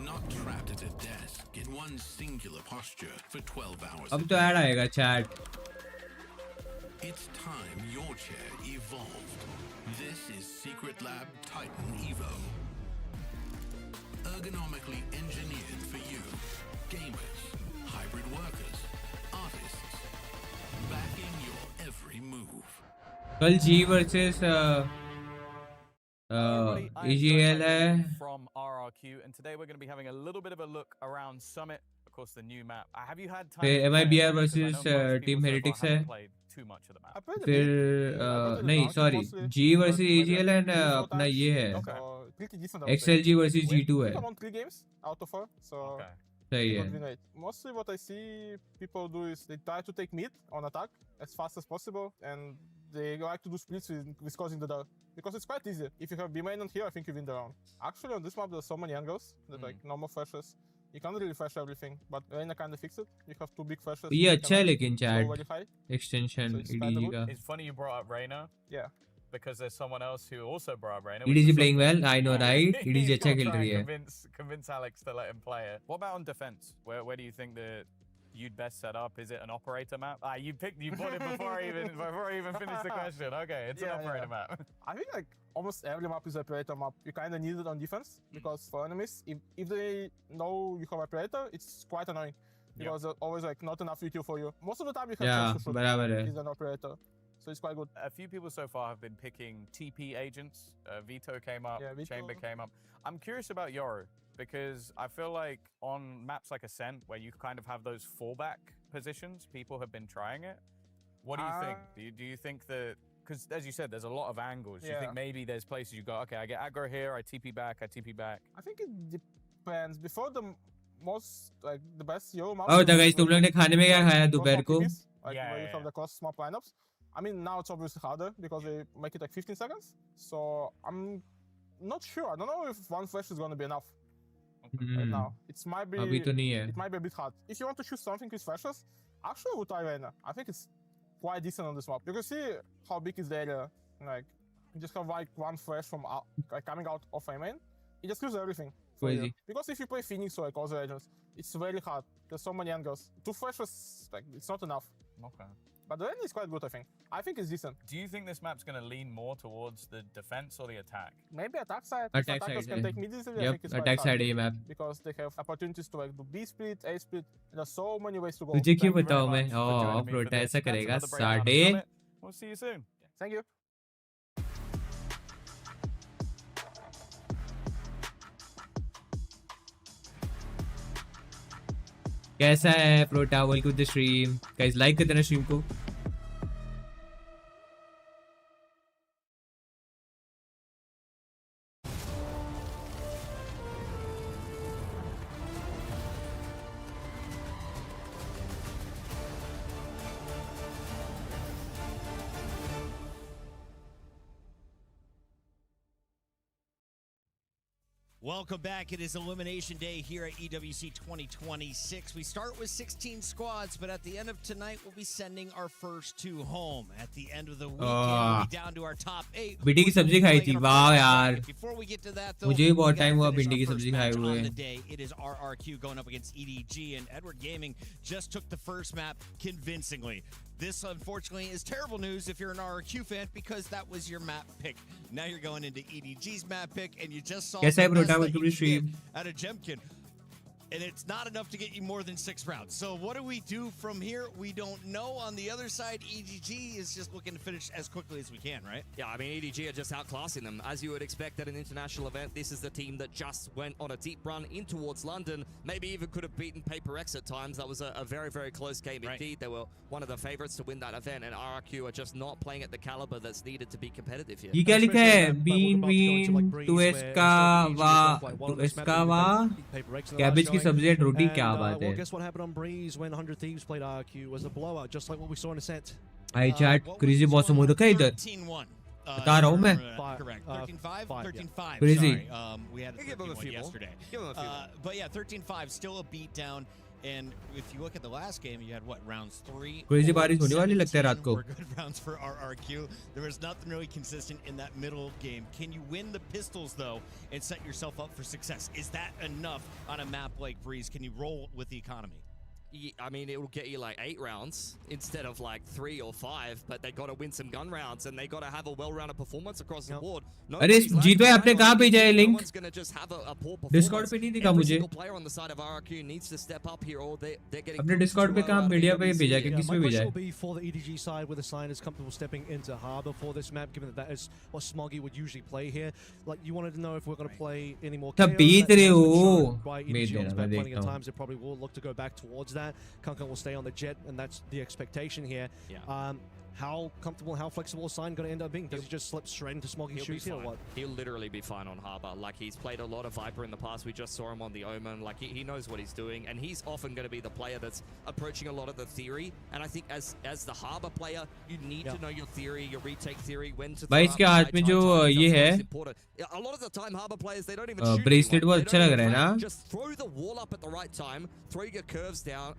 Not trapped at a desk in one singular posture for 12 hours. अब तो add आएगा chat. It's time your chair evolved. This is Secret Lab Titan Evo. Ergonomically engineered for you, gamers, hybrid workers, artists, backing your every move. कल G versus EGL है. From RRQ, and today we're going to be having a little bit of a look around Summit. Of course, the new map. Have you had time? फिर MIBR versus Team Heretics है. Too much of the map. फिर नहीं sorry G versus EGL and अपना ये है XLG versus G2 है. Around 3 games out of 4, so सही है. mostly what I see people do is they try to take mid on attack as fast as possible, and they like to do splits with causing the dark because it's quite easy. If you have B main on here, I think you win the round. Actually, on this map there's so many angles that like normal flashes. You can't really flash everything, but Reina kind of fixed it. You have 2 big flashes. ये अच्छा है लेकिन chat extension So it's EDG kinda का. It's funny you brought up Reina. Yeah. Because there's someone else who also brought up Reina. EDG playing well, I know right? EDG अच्छा खेल रही है. Convince Alex to let him play it. What about on defense? Where do you think that you'd best set up? Is it an operator map? You bought it before I even finished the question. Okay, it's an operator map. I think like almost every map is an operator map. You kind of need it on defense because for enemies, if they know you have operator, it's quite annoying because there's always like not enough util for you. Most of the time you have chance to shoot is an operator. So it's quite good. A few people so far have been picking TP agents. Vito came up, Chamber came up. I'm curious about Yoru because I feel like on maps like Ascent, where you kind of have those fallback positions, people have been trying it. What do you think? Do you think that, because as you said, there's a lot of angles. Do you think maybe there's places you go, okay, I get aggro here, I TP back. I think it depends. Before the best Yoru map. और तो guys तुम लोग ने खाने में क्या खाया दोपहर को? Like where you have the cross map lineups. I mean, now it's obviously harder because they make it like 15 seconds. So I'm not sure. I don't know if one flash is going to be enough right now. It might be a bit hard. If you want to choose something with flashes, actually I would try Reina. I think it's quite decent on this map. You can see how big is the area. Like, you just have like one flash from coming out of a main. It just kills everything. Crazy. Because if you play Phoenix or like other agents, it's very hard. There's so many angles. 2 flashes, like, it's not enough. Okay. But the end is quite good, I think. I think it's decent. Do you think this map's going to lean more towards the defense or the attack? Maybe attack side. Attack Attackers side, can take mid easily. Yep, I think it's attack side है ये map. Because they have opportunities to like do B split, A split. There's so many ways to go. तुझे क्यों बताऊँ मैं? प्रोटा ऐसा करेगा 7:30. We'll see you soon. Thank you. कैसा है प्रोटा? Welcome to the stream guys. Like कर देना स्ट्रीम को. Welcome back. It is Elimination Day here at EWC 2026. We start with 16 squads, but at the end of tonight, we'll be sending our first 2 home. At the end of the weekend, we'll be down to our top 8. भिंडी की सब्जी खाई थी. वाह यार. Before we get to that, though, मुझे भी बहुत टाइम हुआ भिंडी की सब्जी खाए हुए. It is RRQ going up against EDG, and Edward Gaming just took the first map convincingly. This, unfortunately, is terrible news if you're an RRQ fan because that was your map pick. Now you're going into EDG's map pick, and you just saw कैसा है the best प्रोटा? that welcome you to stream. get out of Jemkin. And it's not enough to get you more than 6 rounds. So what do we do from here? We don't know. On the other side, EDG is just looking to finish as quickly as we can, right? Yeah, I mean, EDG are just outclassing them. As you would expect at an international event, this is the team that just went on a deep run in towards London. Maybe even could have beaten PRX at times. That was a very, very close game indeed. They were one of the favorites to win that event, and RRQ are just not playing at the caliber that's needed to be competitive here. ये क्या लिखा है? Been to एस्कावा cabbage की सब्जी and रोटी. क्या बात है? Guess what happened on Breeze when 100 Thieves played RQ was a blowout, just like what we saw in Ascent. Hi chat. Crazy मौसम हो रखा है इधर. 13-1. बता रहा हूँ मैं. Correct. 13-5? 13-5. Crazy. Sorry. We had a 13-1 yesterday. But yeah, 13-5, still a beatdown. And if you look at the last game, you had what, rounds 3? Crazy बारिश होने वाली लगता है रात को. Were good rounds for RRQ. There was nothing really consistent in that middle game. Can you win the pistols though and set yourself up for success? Is that enough on a map like Breeze? Can you roll with the economy? I mean, it will get you like 8 rounds instead of like 3 or 5, but they got to win some gun rounds and they got to have a well-rounded performance across the board. अरे जीत भाई आपने कहाँ भेजा है link? Discord पे नहीं दिखा मुझे. अपने Discord पे कहाँ मीडिया पे भेजा है? किस पे भेजा है? My question will be for the EDG side, where the sign is comfortable stepping into Harbor for this map, given that that is what Smoggy would usually play here. Like, you wanted to know if we're going to play any more तब KOs. बीत रहे हो. By बीत EDG रहा on मैं plenty देखता of हूँ. times, they probably will look to go back towards that. Kankan will stay on the jet, and that's the expectation here. Yeah. How comfortable, how flexible is Sign going to end up being? Does he just slip straight into Smoggy's shoes here or what? He'll literally be fine on Harbor. Like, he's played a lot of Viper in the past. We just saw him on the Omen. Like, he knows what he's doing, and he's often going to be the player that's approaching a lot of the theory. And I think as the Harbor player, you need to know your theory, your retake theory, when to भाई इसके हाथ में जो ये है a lot of the time Harbor players, they don't even shoot bracelet बहुत अच्छा लग रहा है ना. Just throw the wall up at the right time, throw your coves down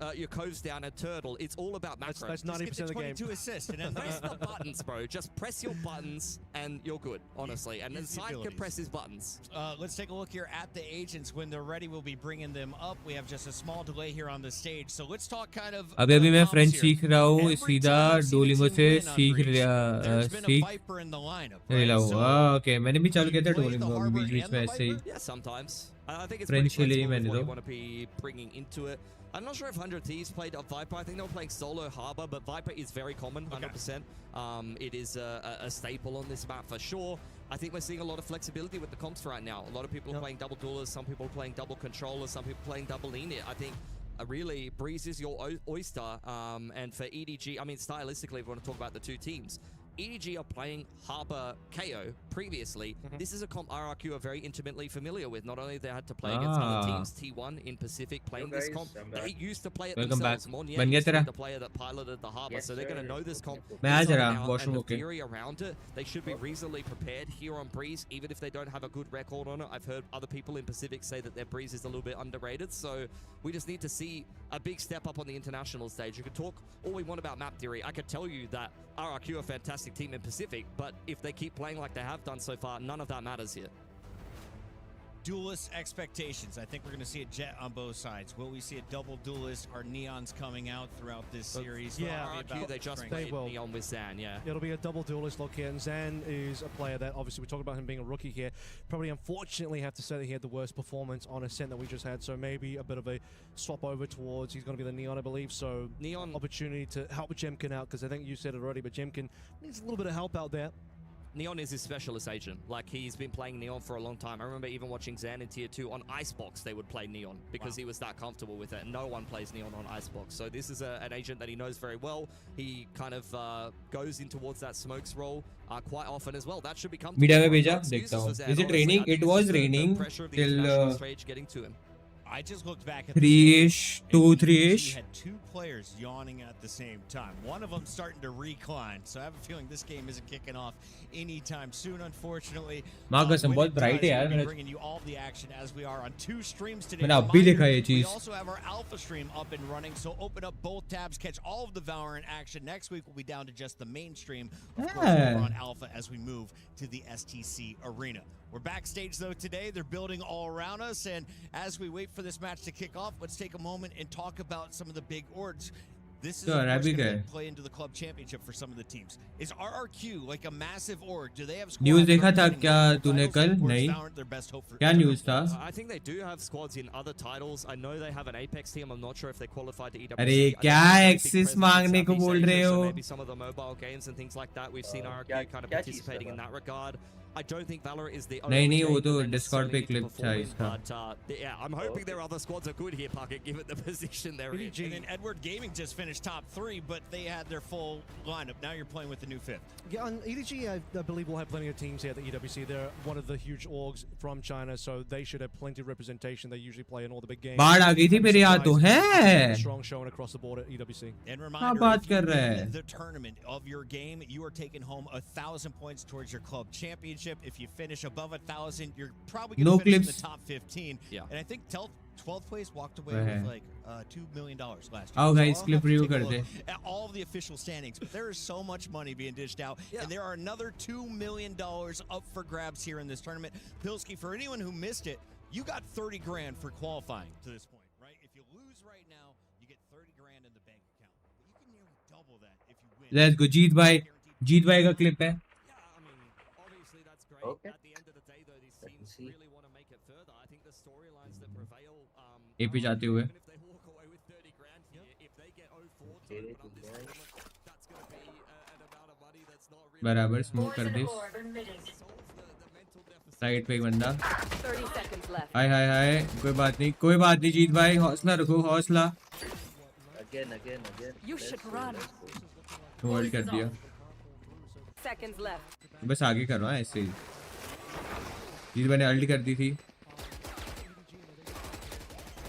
and turtle. It's all about macro. That's 90% of the game. 22 assists and then press the buttons, bro. Just press your buttons and you're good, honestly. And then Side can press his buttons. Let's take a look here at the agents. When they're ready, we'll be bringing them up. We have just a small delay here on the stage. So let's talk kind of अभी मैं French सीख रहा हूँ. सीधा डोलिंगो से सीख रहा हूँ. ओके मैंने भी चालू किया था डोलिंगो बीच में ऐसे ही. Yeah, sometimes. I think it's French pretty के लिए flexible मैंने what you तो. want to be bringing into it. I'm not sure if 100 Thieves played a Viper. I think they were playing solo Harbor, but Viper is very common, 100%. It is a staple on this map for sure. I think we're seeing a lot of flexibility with the comps right now. A lot of people are playing double duelers, some people are playing double controllers, some people playing double init. I think really Breeze is your oyster. And for EDG, I mean, stylistically, if we want to talk about the two teams, EDG are playing Harbor KO previously. This is a comp RRQ are very intimately familiar with. Not only they had to play against other teams, T1 in Pacific playing this comp, they used to play it themselves. Monia used to be the player that piloted the Harbor, so they're going to know this comp and the theory around it. They should be reasonably prepared here on Breeze, even if they don't have a good record on it. I've heard other people in Pacific say that their Breeze is a little bit underrated, so we just need to see a big step up on the international stage. You could talk all we want about map theory. I could tell you that RRQ are fantastic team in Pacific, but if they keep playing like they have done so far, none of that matters here. Duelist expectations. I think we're going to see a jet on both sides. Will we see a double duelist? Are Neons coming out throughout this series? Yeah, RRQ, they just played Neon with Zan, yeah. It'll be a double duelist look here, and Zan is a player that, obviously, we talked about him being a rookie here. Probably, unfortunately, have to say that he had the worst performance on Ascent that we just had, so maybe a bit of a swap over towards, he's going to be the Neon, I believe, so Neon opportunity to help Jemkin out, because I think you said it already, but Jemkin needs a little bit of help out there. Neon is his specialist agent. Like, he's been playing Neon for a long time. I remember even watching Zan in Tier 2 on Icebox, they would play Neon because he was that comfortable with it. No one plays Neon on Icebox. So this is an agent that he knows very well. He kind of goes in towards that smokes role quite often as well. That should become... Is it raining? It was raining till getting to him. I just looked back at 3-ish, 2-3-ish. He had two players yawning at the same time. One of them starting to recline, so I have a feeling this game isn't kicking off anytime soon, unfortunately. बहुत bright है यार. Bringing you all the action as we are on 2 streams today. मैंने अभी देखा ये We चीज. also have our Alpha stream up and running, so open up both tabs, catch all of the Valorant action. Next week we'll be down to just the main stream, of course, over on Alpha as we move to the STC arena. We're backstage though today. They're building all around us, and as we wait for this match to kick off, let's take a moment and talk about some of the big orgs. This is going to play into the club championship for some of the teams. Is RRQ like a massive org? Do they have squads? News देखा था क्या तूने कल? नहीं. क्या news था? I think they do have squads in other titles. I know they have an Apex team. I'm not sure if they qualified to EWC. अरे क्या एक्सेस मांगने को बोल रहे हो? Maybe some of the mobile games and things like that. We've seen RRQ kind of participating in that regard. I don't think Valorant is the only नहीं वो तो Discord पे clip था इसका. But yeah, I'm hoping their other squads are good here, Puckett, given the position they're in. And then Edward Gaming just finished top 3, but they had their full lineup. Now you're playing with the new 5th. Yeah, on EDG, I believe we'll have plenty of teams here at the EWC. They're one of the huge orgs from China, so they should have plenty of representation. They usually play in all the big games. बाढ़ आ गई थी मेरे यहाँ तो है. Strong showing across the board at EWC. And reminder, if you win the tournament of your game, you are taking home 1,000 points towards your club championship. If you finish above 1,000, you're probably going to finish in the top 15. Yeah. And I think 12th place walked away with like $2 million last year. आओ guys, clip review करते. At all of the official standings, but there is so much money being dished out, and there are another $2 million up for grabs here in this tournament. Pilsky, for anyone who missed it, you got 30 grand for qualifying to this point, right? If you lose lose right now, you get 30 grand in the bank account. But you can nearly double that if you win. Let's go Jeet भाई का clip है. Yeah, I mean, obviously that's great. Okay. At the end of the day, though, these teams see. really want to make it further. I think the storylines that prevail. AP जाते हुए. Even if they walk away with 30 grand here, if they get 0-4 to open up this tournament, that's going to be an amount of money that's not really. बराबर smoke कर दे. solves the mental deficit. Side पे एक बंदा. 30 seconds left. हाय कोई बात नहीं जीत भाई, हौसला रखो हौसला. Again. You should run. Hold कर दिया. Seconds left. बस आगे कर रहा हूँ ऐसे ही. जीत भाई ने अल्ट कर दी थी.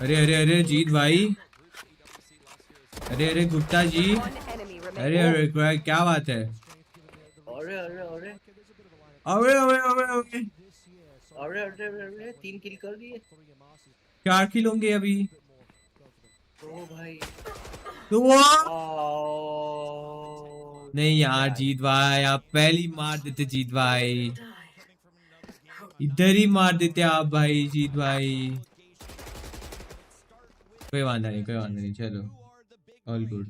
अरे जीत भाई. अरे Gupta ji. One enemy remaining. अरे क्या बात है. अरे 3 किल कर दिए. 4 किल होंगे अभी. तो भाई नहीं यार जीत भाई, आप पहली मार देते जीत भाई. इधर ही मार देते आप भाई जीत भाई. कोई वांदा नहीं चलो. All good.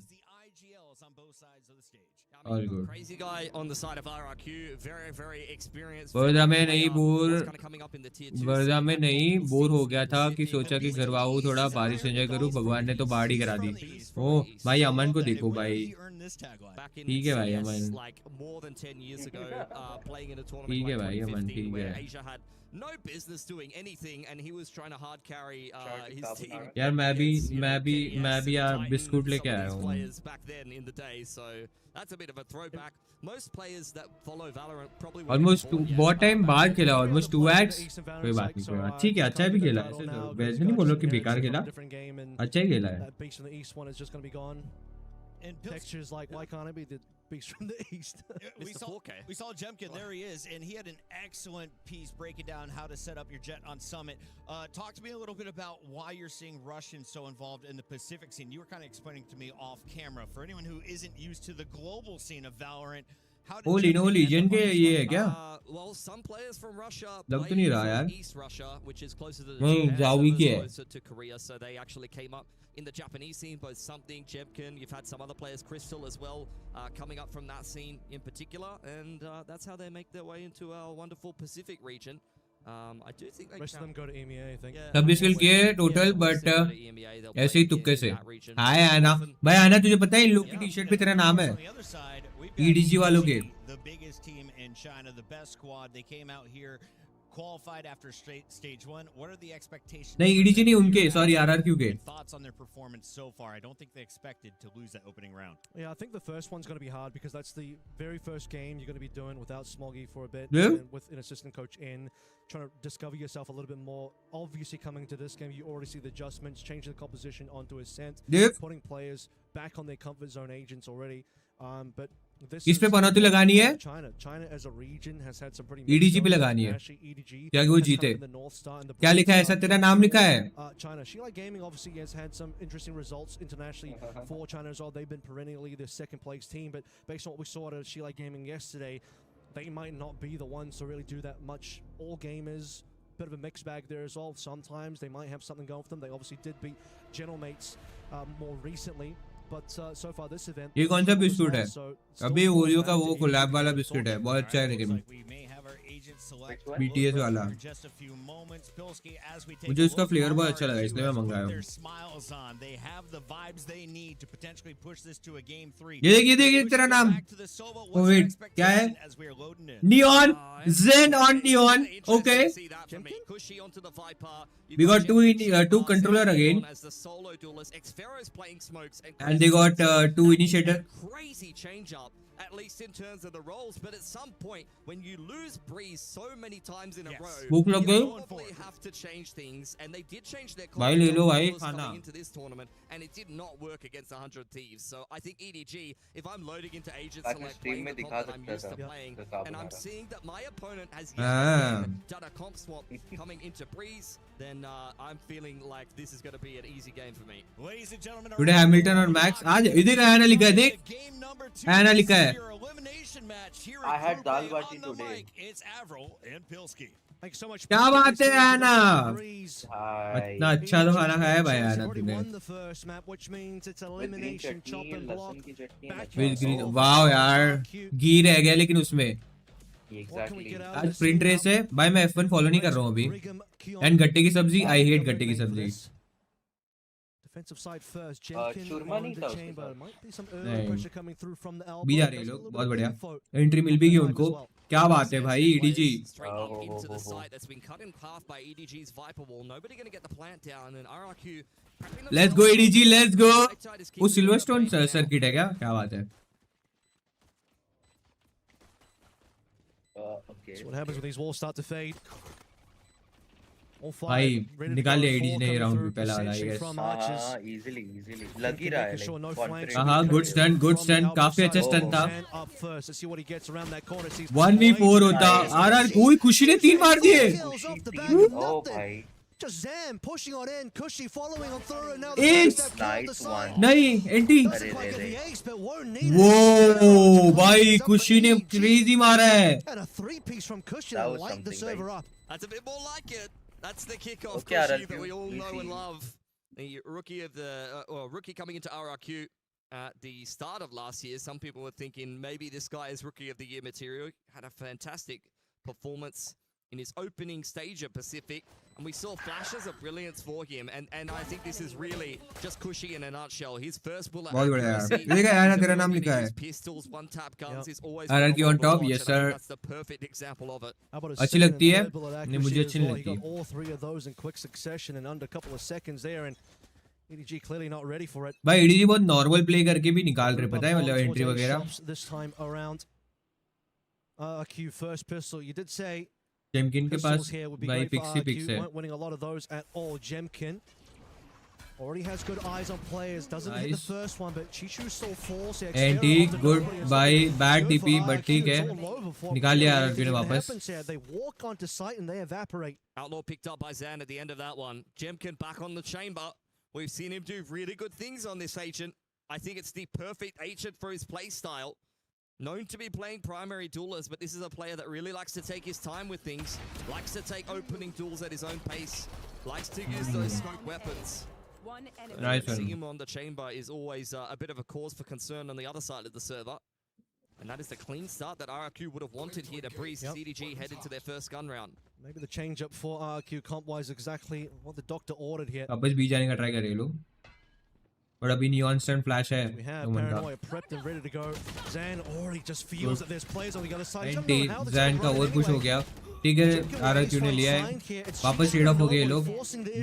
All good. Crazy guy on the side of RRQ, very, very experienced. Wardha में नहीं bore. That's kinda coming up in the tier 2 Wardha में scene. नहीं बोर हो गया था कि सोचा कि घर आओ थोड़ा बारिश एंजॉय करूं. भगवान ने तो बाढ़ ही करा दी. ओ भाई अमन को देखो भाई. Back in ठीक है भाई CS, Aman. like more than 10 years ago, playing in a tournament ठीक है like भाई अमन 2015, ठीक where है. Asia had no business doing anything, and he was trying to hard carry his team. यार मैं against, you know, भी KDS यार and biscuit Titan, लेके some of आया these हूँ. players back then in the day, so that's a bit of a throwback. Most players that follow Valorant probably won't almost be born yet, बहुत but time back बाद then, खेला. Almost 2x. कोई कोई बात नहीं. ठीक है अच्छा भी खेला. ऐसे तो वैसे नहीं बोलो कि बेकार खेला. अच्छा ही खेला है. That beast from the east one is just going to be gone. And Textures like, why can't it be the beast from the east? we saw Jemkin, there he is, and he had an excellent piece breaking down how to set up your jet on Summit. Talk to me a little bit about why you're seeing Russians so involved in the Pacific scene. You were kind of explaining to me off camera. For anyone who isn't used to the global scene of Valorant, how did Lino Jemkin Legion end up के on this ये है क्या? well, some players from Russia लग तो play नहीं रहा from यार. East Russia, which is closer to नहीं, Japan, जावी so की it's है. closer to Korea, so they actually came up in the Japanese scene, both something, Jemkin, you've had some other players, Crystal as well, coming up from that scene in particular, and that's how they make their way into our wonderful Pacific region. I do think they Rest of them go to EMEA, I think. Yeah, सब skill किए total but ऐसे ही तुक्के से. हाय आना भाई. आना तुझे पता है इन लोग की टी शर्ट पे तेरा नाम है. On the other side, we've got EDG वालों के. the biggest team in China, the best squad. They came out here, qualified after stage 1. What are the expectations? नहीं EDG नहीं उनके, सॉरी RRQ के. Thoughts on their performance so far? I don't think they expected to lose that opening round. Yeah, I think the first one's going to be hard because that's the very first game you're going to be doing without Smoggy for a bit. Yeah. And with an assistant coach in, trying to discover yourself a little bit more. Obviously, coming to this game, you already see the adjustments, changing the composition onto Ascent, Yeah. putting players back on their comfort zone agents already. But this किस पे is- पनौती लगानी है? China as a region has had some pretty EDG पे mixed लगानी है. Actually, EDG क्या कि वो has come जीते. in the North Star and the क्या Blue लिखा है Star. ऐसा तेरा नाम लिखा है? China. Sheila Gaming obviously has had some interesting results internationally for China as well. They've been perennially the second place team, but based on what we saw at Sheila Gaming yesterday, they might not be the ones to really do that much. All gamers, bit of a mixed bag there as well. Sometimes they might have something going for them. They obviously did beat General Mates more recently. But so far this event, ये कौन सा biscuit है? so अभी Oreo का वो collab वाला biscuit है. बहुत अच्छा है लेकिन. We may have our agent select BTS वाला. for just a few moments. Pilsky, as we take मुझे a उसका look, फ्लेवर बहुत अच्छा RRQ लगा इसलिए मैं has put मंगाया हूँ. their smiles on. They have the vibes they need to potentially push this to a game 3. ये देखिए तेरा नाम. Back to the solo. Oh, What's your wait, क्या है? expectation as we are loading in? Neon Zen on Neon. Okay. We got two controller again. As the solo duelist, Xfero's playing smokes And they got two initiator. crazy change up, at least in terms of the roles. But at some point, when you lose Breeze so many times in a Yes. row, भूख you लग गई? probably have to change things. And they did change their भाई ले लो भाई coming खाना. into this tournament, and it did not work against 100 Thieves. So I think EDG, if I'm loading into Agent आज Select, stream playing में the दिखा comp that I'm सकता used to था. playing, जैसा आप and बता I'm रहा. seeing that my opponent has Ah. yet again done a comp swap coming into Breeze, then I'm feeling like this is going to be an easy game for me. Ladies and gentlemen, Today Hamilton और Max आज इधर आया ना लिखा है देख. game number 2 आया ना this लिखा is है. your elimination match here I at had dal DorpPlays. bati On the today. mic, it's Avril and Pilsky. क्या बात है आना, भाई इतना अच्छा तो खाना खाया भाई आना तूने। लहसुन की चटनी विद ग्रीन, वाओ यार घी रह गया लेकिन उसमें। एग्जैक्टली। आज स्प्रिंट रेस है भाई, मैं F1 फॉलो नहीं कर रहा हूँ अभी। एंड गट्टे की सब्जी, आई हेट गट्टे की सब्जी। चूरमा नहीं था उसके साथ। नहीं भी जा रहे हैं लोग, बहुत बढ़िया एंट्री मिल भी गई उनको। क्या बात है भाई EDG। Let's go EDG, let's go. वो सिल्वरस्टोन सर्किट है क्या? क्या बात है। That's what happens when these walls start to fade. भाई निकाल लिया EDG ने राउंड में पहला वाला, आई गेस। हां इजीली लग ही रहा है कॉन्फिडेंस। हां गुड स्टंट, काफी अच्छा स्टंट था। 1v4 होता आरआर, कोई खुशी ने 3 मार दिए। ओ भाई Shazam pushing on in, Cushy following on through, and now nice one. नहीं एंटी, वो वो भाई खुशी ने क्रेजी मारा है। and a 3-piece from Cushy That to was light the something, server right? up. That's a bit more like it. That's the kickoff Okay, Cushy RRQ, that we all know easy. and love. The rookie of the rookie coming into RRQ at the start of last year. Some people were thinking maybe this guy is rookie of the year material. Had a fantastic performance in his opening stage of Pacific, and we saw flashes of brilliance for him, and I think this is really just Cushy in a nutshell. His first bullet बहुत बढ़िया यार। देखा यार तेरा नाम लिखा है। pistols, one tap guns is always RRQ on top, yes sir। that's the perfect example of it. अच्छी लगती है, नहीं मुझे अच्छी नहीं लगती। All 3 of those in quick succession and under a couple of seconds there, and EDG clearly not ready for it. भाई EDG बहुत नॉर्मल प्ले करके भी निकाल रहे, पता है मतलब एंट्री वगैरह। This time around, Q first pistol. You did say जेमकिन के पास भाई पिक्सी पिक्स है। winning a lot of those at all. Jemkin already has good eyes on players. Doesn't hit the first one, but Chichu still falls. Anti good by bad DP but ठीक है, निकाल लिया RRQ ने वापस। They walk onto site and they evaporate. Outlaw picked up by Zan at the end of that one. Jemkin back on the chamber. We've seen him do really good things on this agent. I think it's the perfect agent for his play style. Known to be playing primary duelers, but this is a player that really likes to take his time with things, likes to take opening duels at his own pace, likes to use those smoke weapons. Nice one. Seeing him on the chamber is always a bit of a cause for concern on the other side of the server. And that is the clean start that RRQ would have wanted here to breeze as EDG head into their first gun round. Maybe the change up for RRQ comp-wise exactly what the doctor ordered here. वापस B जाने का try कर रहे लोग, but अभी neon stun flash है। We have Paranoia prepped and ready to go. Zan already just feels that there's players on the other side. Anti Jain का और पुश हो गया, ठीक है RRQ ने लिया है, वापस शेड ऑफ हो गए लोग।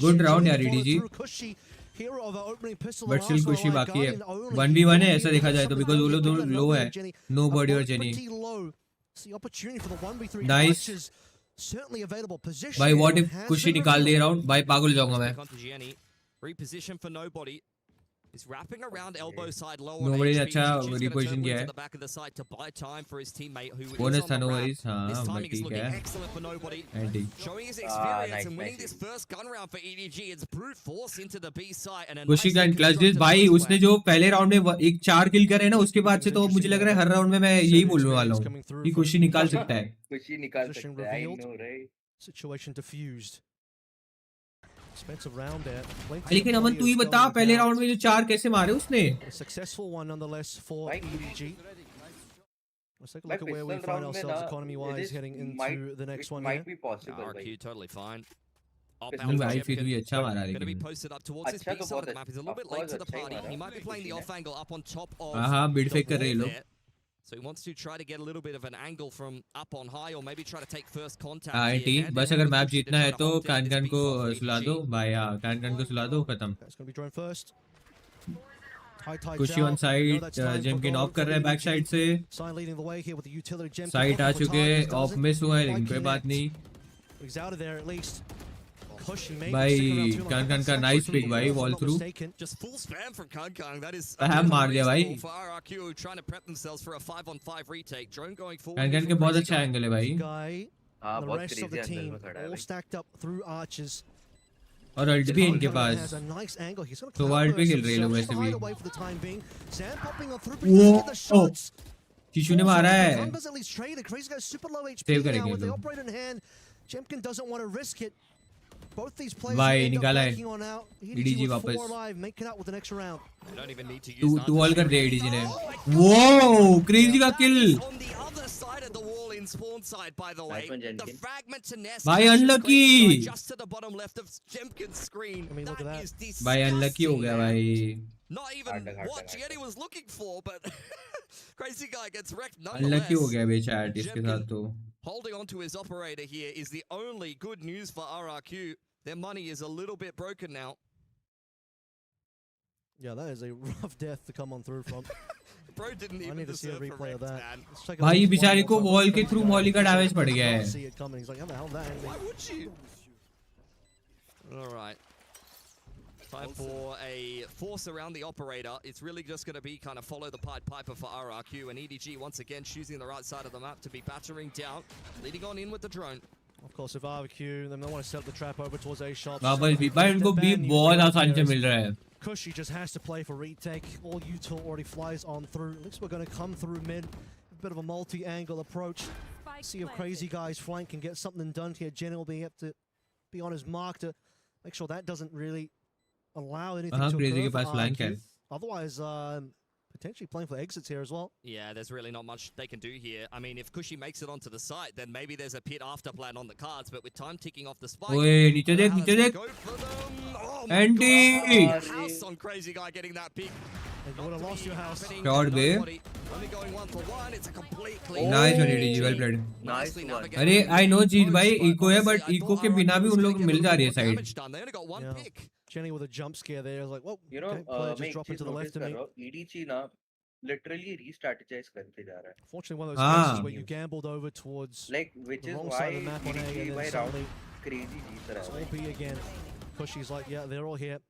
गुड राउंड यार EDG, बट स्टिल खुशी बाकी है। 1v1 है ऐसा देखा जाए तो, बिकॉज वो लोग लो है, नो बॉडी और जेनी। नाइस भाई, व्हाट इफ खुशी निकाल दे राउंड, भाई पागल हो जाऊंगा मैं। Reposition for nobody. He's wrapping around elbow side low. Nobody अच्छा reposition किया है। the back of the side to buy time for his teammate who Bonus is था on the nobody's, wrap. हाँ This but timing is ठीक looking है। excellent for nobody. Anti Showing his experience nice, and winning nice. this first gun round for EDG. It's brute force into the B side and a खुशी का nicely clutch constructed भाई, first उसने plan. जो पहले round में एक 4 किल करे ना, उसके बाद से तो मुझे लग रहा है हर राउंड में मैं यही बोलने वाला हूँ कि खुशी निकाल सकता है। खुशी निकाल सकता है, I know right? Situation diffused. Expensive round there. लेकिन अमन तू ही बता, पहले राउंड में जो 4 कैसे मारे उसने? A successful one nonetheless for Right. EDG. Let's take a look at where we find ourselves economy-wise heading into the next one might here. be possible RRQ भाई। totally fine. Pistol भाई फिर भी अच्छा मारा Going to be लेकिन। posted up towards this अच्छा B तो side of the बहुत map. He's a little of bit late course to the अच्छा ही party. मारा। He might be playing the off angle up on top of हाँ bid the fake कर रहे wall लोग। there. So he wants to try to get a little bit of an angle from up on high, or maybe try to take first contact. हाँ here. T, And बस then अगर look match to जीतना try है to तो hold down can this can B को far for सुला EDG. दो भाई, हाँ कैन कैन को सुला दो, खत्म। That's going to be drone first. High tide खुशी down. On No, side, that's time for जेमकिन goal of कर for रहा है बैक EDG. साइड से। Sign leading the way here with the utility Jemkin. Side आ looking for चुके, targets, off does it? Miss हुआ है लेकिन Quite कोई बात connect. नहीं। He's out of there at least. Cushy maybe भाई sticking around too long. Can can का That's नाइस actually पिक भाई, if I'm wall not through. mistaken. Just full spam from Kang. That is Spam मार दिया भाई। for RRQ trying to prep themselves for a 5-on-5 retake. Drone going forward. Can can के बहुत अच्छा angle है भाई, Guy, हाँ the बहुत rest of crazy the angle team में खड़ा है all भाई। stacked up through arches. और अल्ट भी इनके Has pass. a nice angle. He's gonna तो cover वाल्ट पे खेल रहे लोग himself, वैसे just भी। hide away for the time being. Sam popping on through, वो but the shots. शिशु ने मारा है। Numbers at least traded. Crazy guy's super low HP Save now करेंगे with the लोग। operator in hand. Jemkin doesn't want to risk it. Both these players Bye, end up निकाला है breaking on out. EDG with वापस 4 alive, making out with an extra round. They don't even need to use two all कर दिया EDG ने Oh, वो crazy का किल on the other side of the wall in spawn side, by the way. Nice one, Jenkin. The fragment to Nest. भाई unlucky Just to the bottom left of Jemkin's screen. I mean, look at that. Is भाई unlucky हो गया भाई Not even what Chaddi was looking for, but crazy guy gets wrecked unlucky हो nonetheless. गया बे chat इसके साथ तो Holding on to his operator here is the only good news for RRQ. Their money is a little bit broken now. Yeah, that is a rough death to come on through from. Bro didn't I even need to see a deserve replay of wrecked, that. man. Let's check it भाई out. बेचारे को wall के through Molly का damage पड़ गया Can't है see it coming. He's like, how the hell that hit me? Why would you? All right. Time for a force around the operator. It's really just going to be kind of follow the Pied Piper for RRQ. And EDG once again choosing the right side of the map to be battering down. Leading on in with the drone. Of course, if RRQ, then they want to set up the trap over towards A shops. वापस भी भाई उनको भी बहुत आसानी से मिल रहा है Cushy just has to play for retake. All util already flies on through. Looks we're going to come through mid. A bit of a multi-angle approach. See if crazy guys flank and get something done here. Jenny will be have to be on his mark to make sure that doesn't really allow anything to crazy occur के पास for flank RRQ. है Otherwise, potentially playing for exits here as well. Yeah, there's really not much they can do here. I mean, if Cushy makes it onto the site, then maybe there's a pit after plan on the cards. But with time ticking off the spike, ओए नीचे देख नीचे देख go for them. Oh my anti God. House on crazy guy getting that pick. And you would have lost your house. Shot बे Only going 1 for 1. It's a complete clean. Nice one EDG well played Nice one. अरे I know चीज भाई eco है but eco के बिना भी उन लोग मिल जा रही है side They only got 1 Yeah. pick. Jenny with a jump scare there. I was like, whoa, You know, okay, player मैं just एक dropping चीज to the notice left of कर me. रहा हूँ EDG ना literally re-strategize करते जा रहा है Fortunately, one of those Ah. cases where you gambled over towards like which the is wrong why side of the map on A, EDG and by then round suddenly crazy जीत रहा it's है all B again. Cushy's like, yeah, they're all here.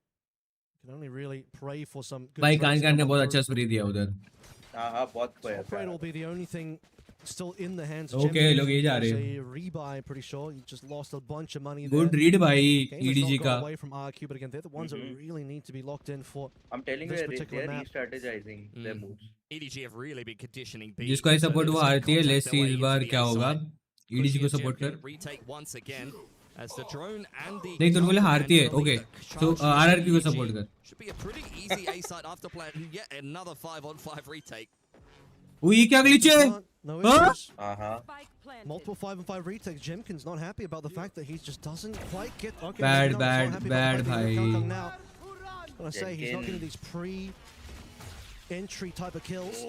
Can only really pray for some good भाई trades कान to कान come ने on बहुत through. अच्छा spray दिया उधर हाँ बहुत बढ़िया Operator will be the only thing still in the hands of Okay, Jemkin. लोग ये जा रहे There's हैं a rebuy, pretty sure. You just lost a bunch of money good there. Read भाई Game has EDG not का gone away from RQ, but again, they're the ones that really need to be locked in for I'm telling this you particular they're map. re-strategizing their moves EDG have really been conditioning B. जिसको ये support वो हारती है let's see their way इस into bar the क्या A होगा side. EDG को Cushy and support कर Jemkin retake once again as the drone and the नहीं तो उनको हारती है ओके सो RRQ को EDG सपोर्ट कर should be a pretty easy A side after plan. Yet another 5-on-5 retake. वो ये क्या ग्लिच है No हाँ issues. Spike planted. Multiple 5-on-5 retakes. Jemkin's not happy about the fact that he just doesn't quite get. Okay, Bad, maybe not bad, happy bad, about the fact that he's bhai. Kung now. I say he's not getting these pre-entry type of kills.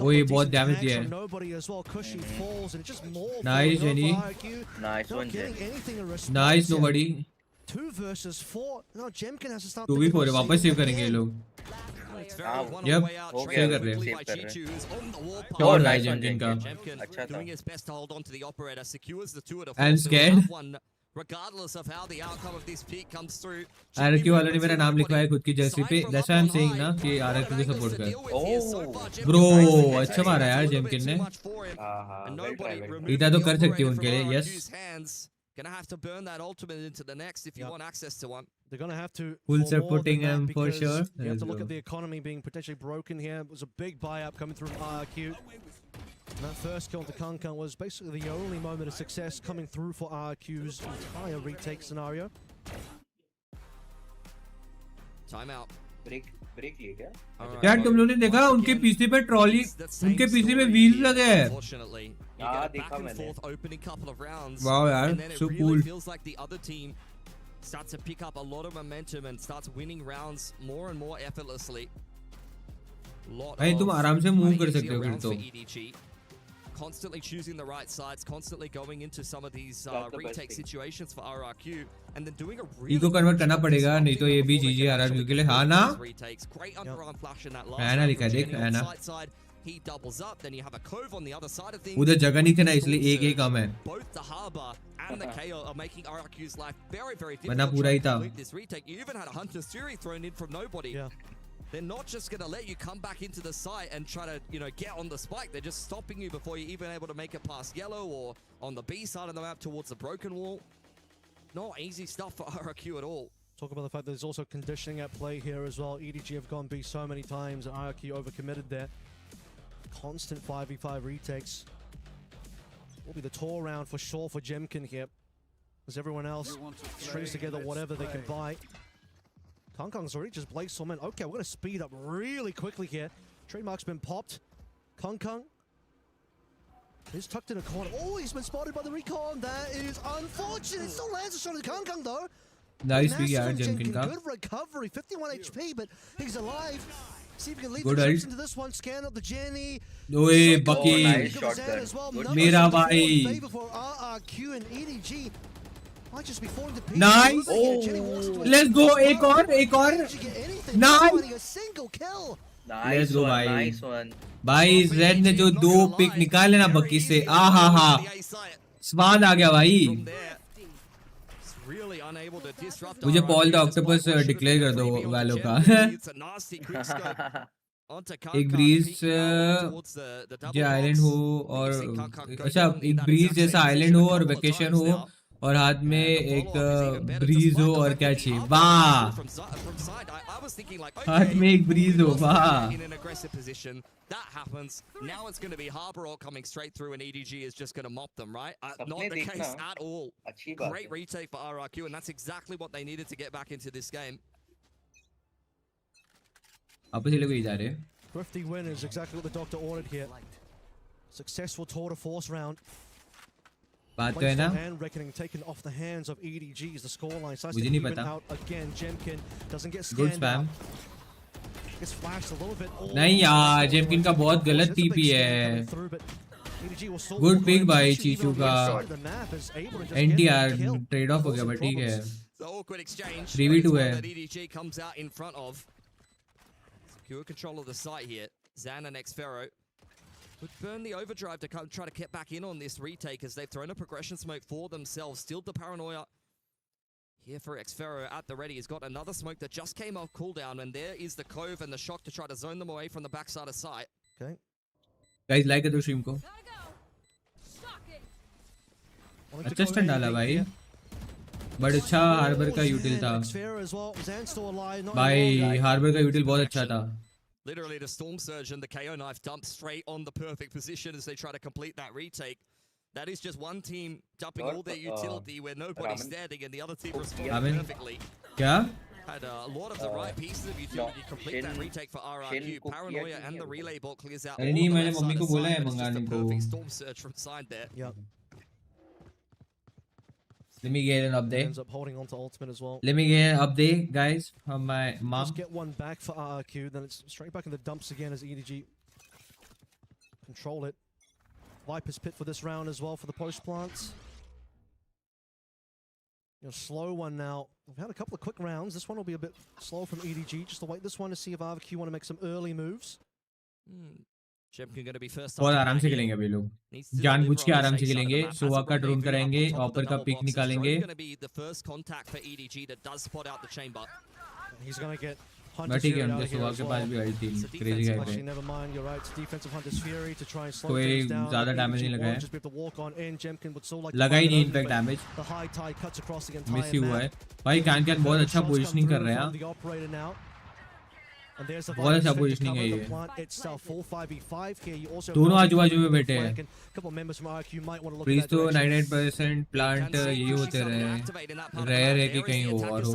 वो ये बहुत damage दिया है Nobody as well. Cushy falls and just more. Nice, falling Jenny. over IQ. nice Not one getting Jen anything in response nice yet. Nobody 2 versus 4. No, Jemkin has to start. 2v4 है वापस save thinking करेंगे ये लोग It's Player very हाँ, one on yep, the way out. हो Trained गया, कर रहे हैं, quickly save by कर रहे हैं। Chichu, who's on the wall क्या हो path. रहा है nice one, जेमकिन का Jemkin अच्छा था doing his best to hold on to the operator, secures the 2 at a And 4. So scared. we have one, regardless of how the outcome of this peak comes through. RRQ वालों ने मेरा नाम लिखवाया खुद की Jersey पे that's why I am saying ना कि RRQ को सपोर्ट कर ब्रो अच्छा मारा यार जेमकिन ने हाँ well tried, well tried. इतना तो कर सकती है उनके लिए yes Gonna have to burn that ultimate into the next if you want access to one. They're going to have to Full for more supporting than that him for because sure. You have Let's to look go. at the economy being potentially broken here. It was a big buy-up coming through from RRQ. And that first kill to Kung Kung was basically the only moment of success coming through for RRQ's entire retake scenario. Timeout. break लिए क्या यार तुम लोगों ने देखा उनके पीछे पे ट्रॉली उनके पीछे में व्हील्स लगे हैं Unfortunately, you हाँ, get a देखा back and मैंने। forth opening couple of rounds. Wow, यार, and then it so really cool. feels like the other team starts to pick up a lot of momentum and starts winning rounds more and more effortlessly. भाई तुम आराम से move कर easier सकते हो फिर rounds तो for EDG. Constantly choosing the right sides, constantly going into some of these That's the best retake thing. situations for RRQ, and then doing a really eco convert करना पड़ेगा नहीं तो ये भी जीजी RRQ के लिए हाँ ना retakes. Great underarm flash in that last है ना round लिखा है from देख Jenny है on ना side side. He doubles up, then you have a cove on the other side of things. उधर जगह नहीं थी ना इसलिए एक कम है Both the harbor and the KO are making RRQ's life very, very वरना difficult पूरा ही to था complete this retake. You even had a Hunter's Fury thrown in from nobody. Yeah. They're not just going to let you come back into the site and try to, get on the spike. They're just stopping you before you're even able to make it past yellow or on the B side of the map towards the broken wall. Not easy stuff for RRQ at all. Talk about the fact that there's also conditioning at play here as well. EDG have gone B so many times and IRQ overcommitted there. Constant 5v5 retakes. will be the tour round for sure for Jemkin here. As everyone else strings together whatever they can buy. Kongkong's already just blazed some in. Okay, we're going to speed up really quickly here. Trademark's been popped. Kongkong is tucked in a corner. Oh, he's been spotted by the recon. That is unfortunate. Still lands a shot at Kongkong though. Nice big yaar Jemkin ka. Good recovery. 51 HP, but he's alive. See if we can lead Good the troops ult. into this one. Scan up the Jenny. Oye Bucky. nice shotgun. Good Mera bhai. For RRQ and EDG. Might just be falling to pieces. Nice. Let's go. एक और. Nice. A single kill. Nice Let's go, one, bhai. nice one. भाई Zed ने जो 2 pick निकाले ना बक्की से आहा स्वाद आ गया भाई. मुझे पॉल द ऑक्टोपस डिक्लेयर कर दो वैलो का. एक ब्रीज जो आइलैंड हो और अच्छा एक ब्रीज जैसा आइलैंड हो और वेकेशन हो और हाथ में एक ब्रीज हो और क्या चाहिए. वाह हाथ में एक ब्रीज हो. वाह That happens. Now it's going to be Harbor All coming straight through and EDG is just going to mop them, right? Not the case at all. Great retake for RRQ and that's exactly what they needed to get back into this game. आपस ही लोग ही जा रहे हैं. Thrifty win is exactly what the doctor ordered here. Successful tour de force round. बात तो है ना. Hand reckoning taken off the hands of EDG as the scoreline starts मुझे to नहीं even पता. out again. Jemkin doesn't get Good scanned spam. out. Gets flashed a little bit. नहीं यार जेमकिन का बहुत गलत टीपी है. गुड पिक भाई चीचू का. NTR ट्रेड ऑफ हो गया बट ठीक है. 3v2 है. EDG comes out in front of. Secure control of the site here. Xana next Pharaoh. Would burn the overdrive to try to get back in on this retake as they've thrown a progression smoke for themselves. Still the paranoia here for Xfero at the ready. He's got another smoke that just came off cooldown, and there is the cove and the shock to try to zone them away from the backside of site. Okay. Guys like कर दो stream को. अच्छा stunt डाला भाई. But अच्छा harbour का यूटिल था. भाई हार्बर का यूटिल बहुत अच्छा था. Literally the Storm Surge and the KO knife dumped straight on the perfect position as they try to complete that retake. That is just one team dumping all their utility where nobody's standing and the other team responded perfectly. क्या? Had a lot of the right pieces of utility to complete that retake for RRQ. Paranoia and the relay bot clears out all नहीं the मैंने left mummy side को of बोला है side, but it's मंगाने just a को. perfect Storm Surge from side there. Yep. Let me get an update. Ends up holding on to ultimate as well. Let me get an update, guys, from my mom. Just get one back for RRQ, then it's straight back in the dumps again as EDG control it. Viper's pit for this round as well for the post plants. Slow one now. We've had a couple of quick rounds. This one will be a bit slow from EDG. Just to wait this one to see if RRQ want to make some early moves. Jemkin going to be first. बहुत आराम से खेलेंगे अभी लोग. जानबूझ के आराम से खेलेंगे. सोवा का ड्रोन कराएंगे. ऑपर का पिक निकालेंगे. He's going to get but ठीक है उनके सोवा के पास भी आई थी. क्रेजी गाय थे. Never mind, you're right. Defensive Hunter's Fury to try and slow कोई things down. ज़्यादा डैमेज नहीं लगा है. Just be able to walk on in. Jemkin would still like लगा ही नहीं in fact damage. The high tide cuts across the entire miss ही हुआ map. है. भाई कैन बहुत अच्छा पोजीशनिंग कर रहे हैं. The operator now. And there's the बहुत अच्छा Viper पोजीशनिंग है to ये. cover the plant itself. 4-5v5 here. You also दोनों have आजू बाजू में बैठे हैं. couple of members from RQ might want to look please at तो that direction. 98% प्लांट यही होते रहे. रेयर है कि कहीं हो और हो.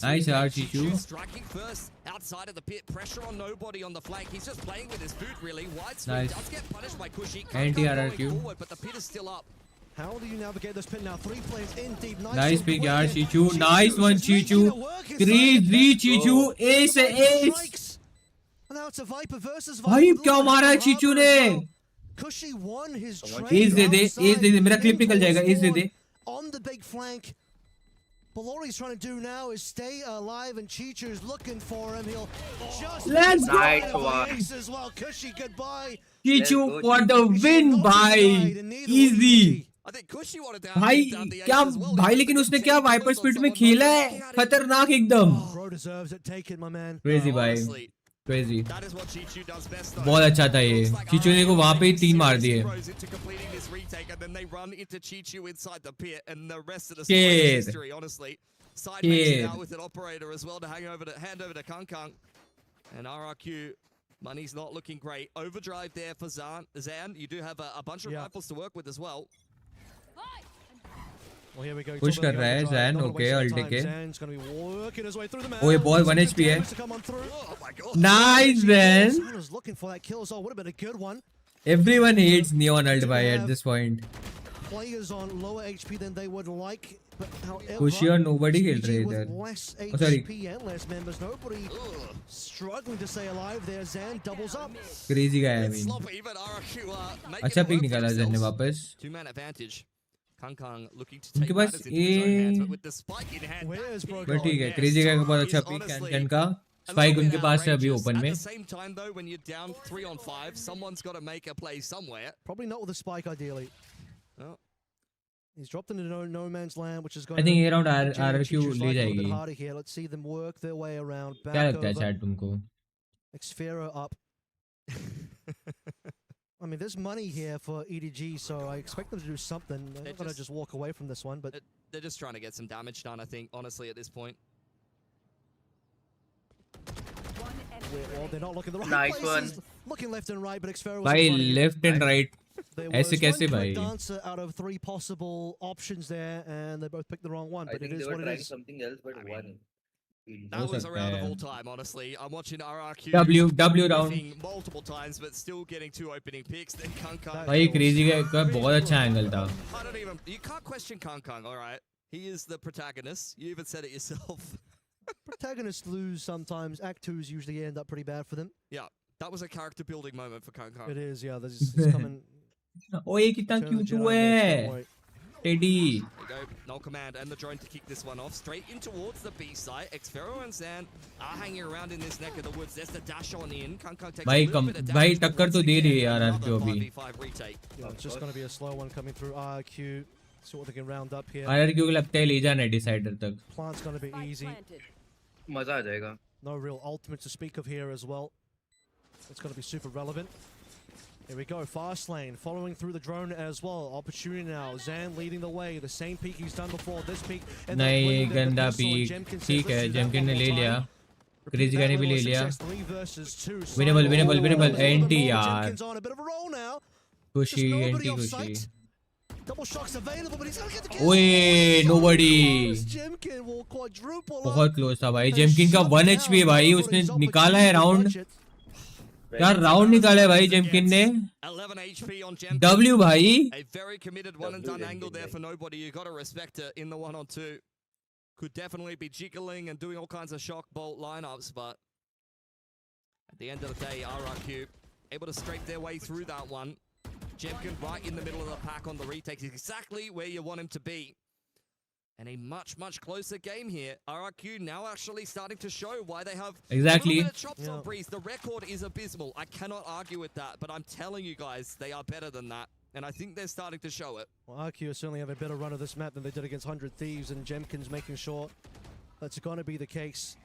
नाइस यार चीचू. Striking first outside of the pit, pressure on nobody on the flank. He's just playing with his boot really. Widespread Nice. does get punished by Kushi. Anti-RRQ. Forward, but the pit is still up. How do you navigate this pit now? 3 players in deep. Nice pick यार चीचू. Nice one चीचू. 3-3 चीचू. Ace है ace. Now it's a Viper versus Viper. भाई क्या मारा है चीचू ने. Kushi won his edge दे दे. Edge दे दे. मेरा क्लिप निकल जाएगा. एज दे दे. On the big flank. Balori's trying to do now is stay alive and Chichu's looking for him. He'll just Let's go. nice one. As well. Kushi goodbye. चीचू for the win भाई. Easy. I think Kushi wanted to भाई क्या भाई लेकिन उसने क्या wiper speed में खेला है. खतरनाक एकदम. Bro deserves it. Take it, my man. Crazy भाई. Crazy. That is what Chichu does best, though. बहुत अच्छा था ये. चीचू ने को वहाँ पे ही 3 मार दिए. Into completing this retake, and then they run into Chichu inside the pit, and the rest of the Kid. story is history, honestly. Side makes it out with an operator as well to hand over to Kang Kang. And RRQ Money's not looking great. Overdrive there for Zan. You do have a bunch of rifles to work with as well. Well, here we go. Push कर रहा है Zan, okay, ulti के. Zan's going to be working his way through the map. Oh, ये बहुत 1 HP है. Oh my god. Nice, Zan. Zan was looking for that kill, so would have been a good one. Everyone hates Neon ult by at this point. Players on lower HP than they would like, but however, खुशी और nobody खेल रहे with इधर. less Oh, sorry. HP and less members, nobody struggling to stay alive there. Zan doubles up. Crazy guy, I It's mean. sloppy, but RRQ making अच्छा it pick work for निकाला Zan ने themselves. वापस. 2-man advantage. Kang looking to उनके take पास matters into his own hands, ये but with the spike in hand, Where's that Bro pick but ठीक है. on Crazy guy का Nest बहुत अच्छा is pick honestly कैन का. a Spike little उनके bit पास है अभी outrageous. open में. At the same time, though, when you're down 3 on 5, someone's got to make a play somewhere. Probably not with a spike, ideally. Well, He's dropped into no man's land, which is going I think ये round RRQ ले जाएगी. harder here. Let's see them work their way around. क्या Back लगता है over. chat तुमको? Xfero up. I mean, there's money here for EDG, so I expect them to do something. They're not going to just walk away from this one, but they're just trying to get some damage done, I think, honestly, at this point. well, they're not looking the right Nice places. one. Looking left and right, but Xfero was भाई in front of him. left and right. There ऐसे was कैसे one भाई? quick answer out of 3 possible options there, and they both picked the wrong one. I But it think they is were what it trying is. something else, but one. That was a सकता round of है. all time, honestly. I'm watching RRQ W round. whiffing multiple times, but still getting 2 opening picks. Then Kang. भाई crazy guy का बहुत अच्छा angle था. I don't even. You can't question Kang. All right, he is the protagonist. You even said it yourself. Protagonists lose sometimes. Act 2s usually end up pretty bad for them. Yeah, that was a character building moment for Kang. It is, yeah. It's coming. ओ ये कितना turn the cute Jedi हुआ next, है. don't worry. Teddy. There you go. Null command and the drone to kick this one off. Straight in towards the B site. Xfero and Zan are hanging around in this neck of the woods. There's the dash on in. Kang takes भाई a little come bit of भाई damage, but टक्कर once तो दे again, रही है यार another RRQ अभी. 5v5 retake. Yeah, it's just going to be a slow one coming through RQ. See what they can round up here. RRQ को लगता है ले जाना है decider तक. Plant's going to be easy. मजा आ जाएगा. No real ultimate to speak of here as well. It's going to be super relevant. Here we go, fast lane, following through the drone as well. Opportunity now, Zan leading the way. The same peak he's done before, this peak. And नहीं गंदा peak. ठीक है जेमकिन ने ले लिया. Crazy guy ने भी ले लिया. Winnable NT यार. खुशी NT खुशी. Double shocks available, but he's gonna get the kill. ओए nobody. Jemkin will quadruple up. बहुत close था भाई. जेमकिन का 1 HP है भाई. उसने निकाला है round. यार राउंड निकाला है भाई जेमकिन ने. 11 HP on Jemkin. W भाई. A very committed one and done angle there for nobody. You got to respect it in the 1-on-2. Could definitely be jiggling and doing all kinds of shock bolt lineups, but at the end of the day, RRQ able to scrape their way through that one. Jemkin right in the middle of the pack on the retakes, exactly where you want him to be. And a much, much closer game here. RRQ now actually starting to show why they have Exactly. a little bit of chops on Breeze. The record is abysmal. I cannot argue with that, but I'm telling you guys, they are better than that. And I think they're starting to show it. Well, RQ certainly have a better run of this map than they did against 100 Thieves, and Jemkin's making sure that's going to be the case.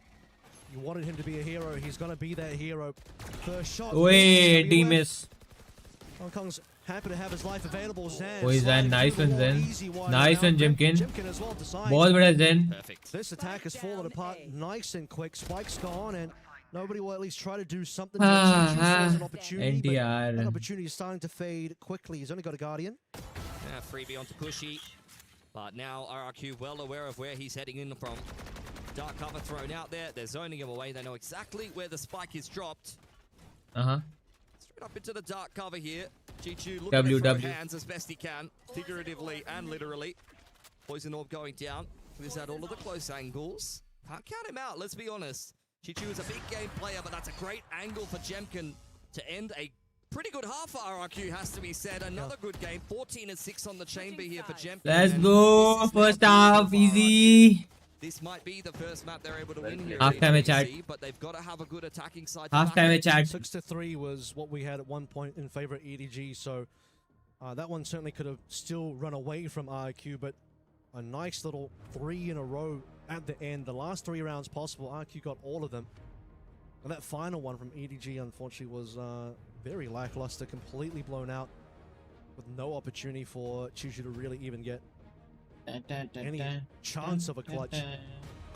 You wanted him to be a hero. He's going to be that hero. First shot. ओए D miss. Hong Kong's happy to have his life available. Zan. ओए Zan nice one Zan. Nice one Jemkin. Jemkin as well decides. बहुत बड़ा Zan. Perfect. This attack has fallen apart nice and quick. Spike's gone, and nobody will at least try to do something. An opportunity, but NTR. that opportunity is starting to fade quickly. He's only got a Guardian. Yeah, freebie onto Pushy. But now RRQ well aware of where he's heading in from. Dark cover thrown out there. They're zoning him away. They know exactly where the spike is dropped. Straight up into the dark cover here. Chichu looking to throw hands as best he can, figuratively and literally. Poison Orb going down. Clears out all of the close angles. Can't count him out, let's be honest. Chichu is a big game player, but that's a great angle for Jemkin to end a pretty good half for RRQ, has to be said. Another good game. 14-6 on the chamber here for Jemkin. Let's go. First half, easy. This might be the first map they're able to win here. Half time chat. But they've got to have a good attacking side. Half time chat. 6-3 was what we had at one point in favor of EDG, so that one certainly could have still run away from RQ, but a nice little 3 in a row at the end. The last 3 rounds possible, RQ got all of them. And that final one from EDG, unfortunately, was very lackluster, completely blown out, with no opportunity for Chichu to really even get any chance of a clutch.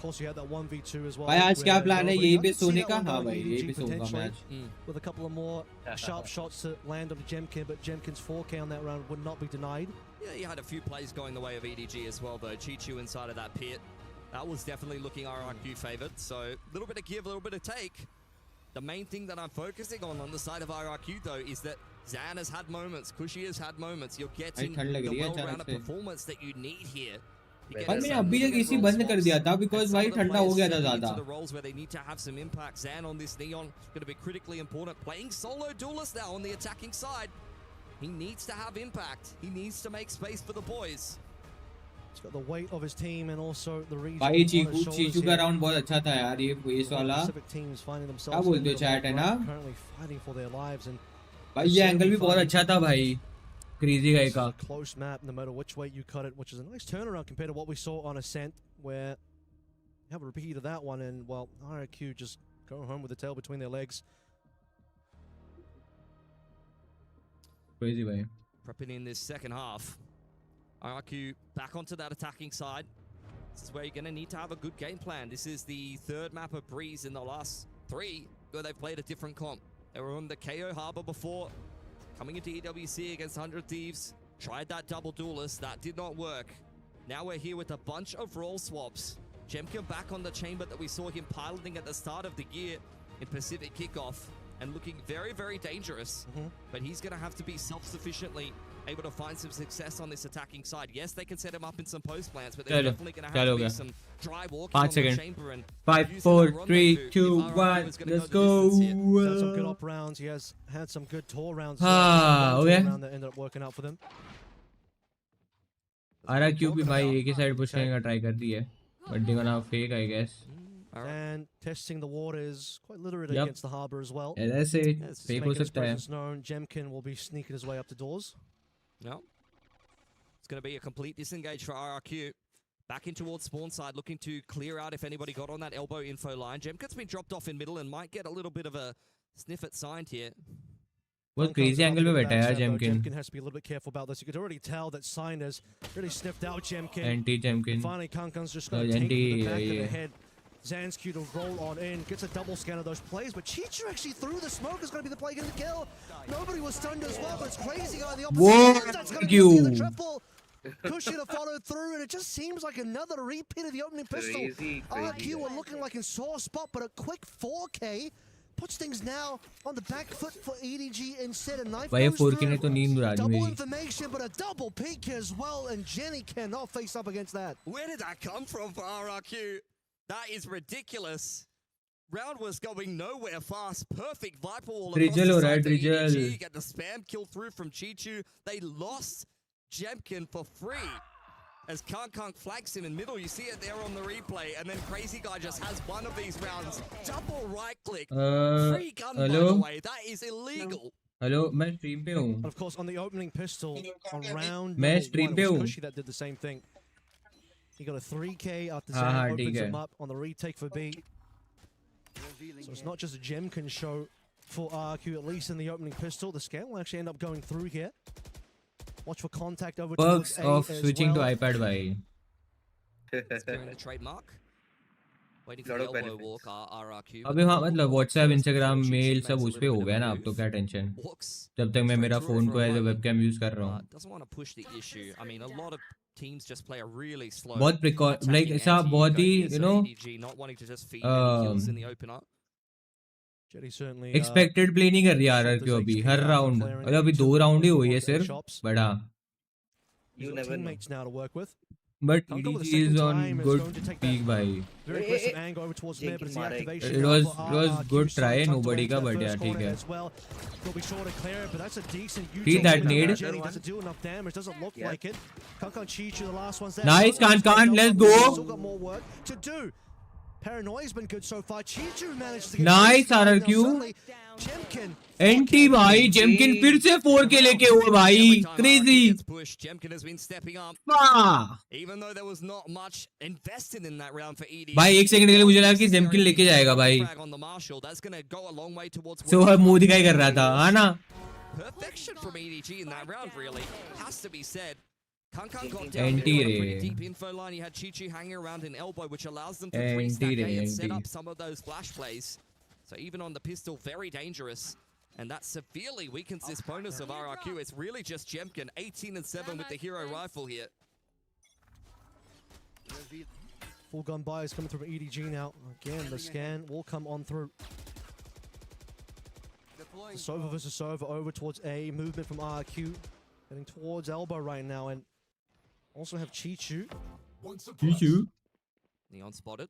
course, you had that 1v2 as well. भाई आज क्या where plan है? nobody- यहीं I पे can see सोने that का? one हाँ going भाई EDG यहीं पे सोऊंगा मैं potentially आज. with a couple of more sharp shots to land on Jemkin, but Jemkin's 4K on that round would not be denied. Yeah, he had a few plays going the way of EDG as well, though. Chichu inside of that pit. That was definitely looking RRQ favored. So a little bit of give, a little bit of take. The main thing that I'm focusing on the side of RRQ, though, is that Zan has had moments, Kushi has had moments. You're getting the well-rounded performance that you need here. भाई मैंने अभी तक इसी बंद कर दिया था because भाई ठंडा हो गया था ज़्यादा. The roles where they need to have some impact. Zan on this Neon going to be critically important. Playing solo duelist now on the attacking side. He needs to have impact. He needs to make space for the boys. He's got the weight of his team and also the region. भाई चीकू का round बहुत अच्छा था यार ये इस वाला. क्या बोलते हो चैट है ना? Currently fighting for their lives and भाई ये एंगल भी बहुत अच्छा था भाई. Crazy guy का. Close map, no matter which way you cut it, which is a nice turnaround compared to what we saw on Ascent, where you have a repeat of that one, and well, RRQ just go home with the tail between their legs. Crazy way. Prepping in this second half. RRQ back onto that attacking side. This is where you're going to need to have a good game plan. This is the third map of Breeze in the last 3 where they've played a different comp. They were on the KO Harbor before. Coming into EWC against 100 Thieves. Tried that double duelist. That did not work. Now we're here with a bunch of role swaps. Jemkin back on the chamber that we saw him piloting at the start of the year in Pacific Kickoff. And looking very, very dangerous. But he's going to have to be self-sufficiently able to find some success on this attacking side. Yes, they can set him up in some post plans, but they're definitely going to have to be some dry walking on the chamber. And 5, 4, 3, 2, 1, let's go. Had some good op rounds. He has had some good tour rounds. Okay. Round that ended up working out for them. RRQ भी भाई एक ही side push करने का try कर दी है. But they're gonna fake, I guess. And testing the waters, quite literate against the harbor as well. ऐसे fake हो सकता है. Known, Jemkin will be sneaking his way up the doors. No. It's going to be a complete disengage for RRQ. Back in towards spawn side, looking to clear out if anybody got on that elbow info line. Jemkin's been dropped off in middle and might get a little bit of a sniff at signed here. बहुत crazy angle पे बैठा है Jemkin. Jemkin has to be a little bit careful about this. You could already tell that Sign has really sniffed out Jemkin. Anti Jemkin. Finally, Kankan's just going to take the back of the head. Zansky to roll on in, gets a double scan of those plays, but Chichu actually through the smoke is going to be the play getting the kill. Nobody was stunned as well, but it's Crazy Guy on the opposite. That's going to be the triple. Kushi to follow through, and it just seems like another repeat of the opening pistol. RQ were looking like in sore spot, but a quick 4K puts things now on the back foot for EDG instead of knife. भाई 4K ने तो नींद उड़ा दी Double मेरी. information, but a double peak as well, and Jenny cannot face up against that. Where did that come from for RRQ? That is ridiculous. Round was going nowhere fast. Perfect Viper wall. Drizzle हो रहा है drizzle. Get the spam kill through from Chichu. They lost Jemkin for free. As Kank flags him in middle, you see it there on the replay, and then Crazy Guy just has one of these rounds. Double right click. Free gun, by the way. That is illegal. Hello मैं stream पे हूँ. Of course, on the opening pistol on round मैं number stream 1, पे it was हूँ. Kushi that did the same thing. He got a 3K after Zan opens him up on the retake for B. So it's not just a Jemkin show for RQ, at least in the opening pistol. The scan will actually end up going through here. Watch for contact over Perks towards A of switching well. to iPad भाई. Securing the trademark. Waiting for the elbow walk, RRQ. अबे हाँ मतलब WhatsApp, Instagram, mail सब उस पे हो गया ना अब तो क्या टेंशन. जब तक मैं मेरा फोन को एज अ वेबकैम यूज कर रहा हूँ. Doesn't want to push the issue. I mean, a lot of teams just play a really slow. बहुत like ऐसा बहुत ही you know. Not wanting to just feed kills in the opener. Expected play नहीं कर रही RRQ अभी हर round. और अभी 2 round ही हुई है सिर्फ. बड़ा. Teammates now to work with. But EDG is on good peak भाई. It was good try nobody का but yeah ठीक है. See that nade? Nice Kankan, let's go. Paranoia's been good so far. Chichu managed to get Nice RRQ. Anti भाई Jemkin फिर से 4K लेके हुए भाई. Crazy. Jemkin has been stepping up. Even though there was not much invested in that round for EDG. भाई 1 second के लिए मुझे लगा कि Jemkin लेके जाएगा भाई. That's going to go a long way towards. So अब मुंह दिखाई कर रहा था, हाँ ना? Perfection from EDG in that round really has to be said. Kankan got down there on a pretty deep info line. You had Chichu hanging around in elbow, which allows them to 3-stack A and set up some of those flash plays. So even on the pistol, very dangerous. And that severely weakens this bonus of RRQ. It's really just Jemkin, 18 and 7 with the hero rifle here. Full gun buyers coming through from EDG now. Again, the scan will come on through. Sova versus Sova over towards A. Movement from RRQ. Heading towards elbow right now. And also have Chichu. Neon spotted.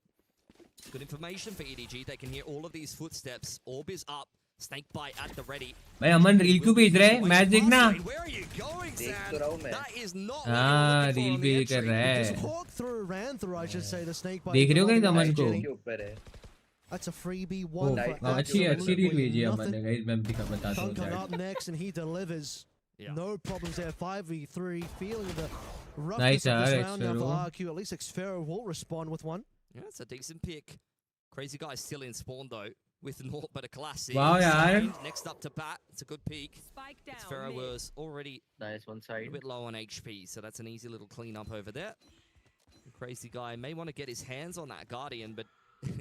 Good information for EDG. They can hear all of these footsteps. Orb is up. Snake bite at the ready. भाई अमन reel क्यों भेज रहा है? Match देखना. Where are you going, Zan? That is not हाँ reel पे कर रहा है. देख रहे हो क्या अमन को? That's a freebie one. अच्छी रील भेजी है अमन ने. गाइस मैं बताता हूँ. Kankan up next and he delivers. No problems there. 5v3. Feeling the roughness of this round now for RQ. At least Xfero will respond with one. Yeah, it's a decent pick. Crazy Guy's still in spawn though, with naught but a classic. Wow, yaar. Next up to bat, it's a good peek. Xfero was already a bit low on HP, so that's an easy little cleanup over there. Crazy Guy may want to get his hands on that Guardian, but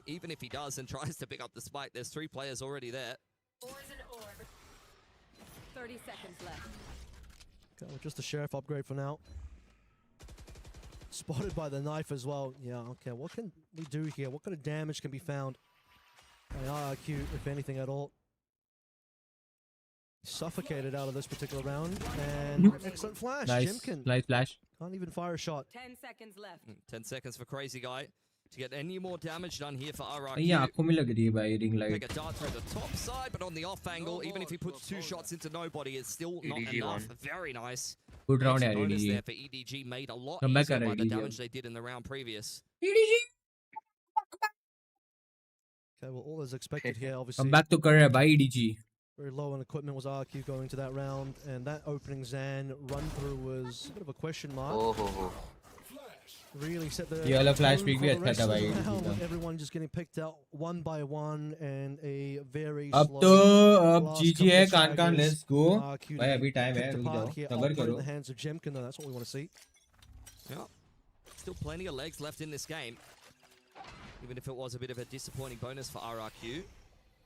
even if he does and tries to pick up the spike, there's 3 players already there. 30 seconds left. Okay, well, just the Sheriff upgrade for now. Spotted by the knife as well. Yeah, okay, what can we do here? What kind of damage can be found by RRQ, if anything at all? Suffocated out of this particular round. And excellent flash, Jimkin. Nice flash. Can't even fire a shot. 10 seconds left. 10 seconds for Crazy Guy to get any more damage done here for RRQ. ये आँखों में लग रही है भाई ring light. Take a dart through the top side, but on the off angle, even if he puts 2 shots into nobody, it's still not enough. Very nice. Good round यार EDG. there for EDG, made a lot easier by the damage they did in the round previous. EDG. Okay, well, all is expected here, obviously. Come back to career by EDG. Very low on equipment was RQ going to that round, and that opening Zan run through was a bit of a question mark. Really set the yellow flash tone peak for भी the अच्छा rest था of भाई. the round, with everyone just getting picked out one by one, and a very अब slow तो अब last GG है. couple can't staggers. let's go. RQ भाई अभी time है. picked रुक apart जाओ. here, सबर all put in करो. the hands of Jemkin, though. That's what we want to see. Yeah, still plenty of legs left in this game. Even if it was a bit of a disappointing bonus for RRQ.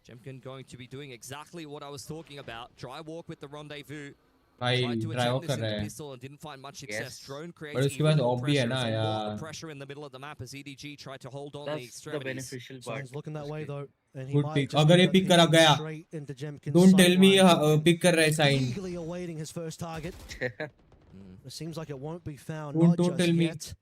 Jemkin going to be doing exactly what I was talking about. Dry walk with the rendezvous. भाई Tried to drive attempt कर this रहा into है. pistol and didn't find much success. Drone और creates उसके बाद even more of भी है pressure. ना There's a lot यार. of pressure in the middle of the map as EDG tried to hold on the That's the extremities. beneficial part. Sounds looking that way, though. And he Good might pick. just अगर end ये up pick करा hitting गया. straight into Jemkin's Don't tell me sideline. pick कर रहा है sign. Eagerly awaiting his first target. It seems like it won't be found. Don't Not just tell me. yet.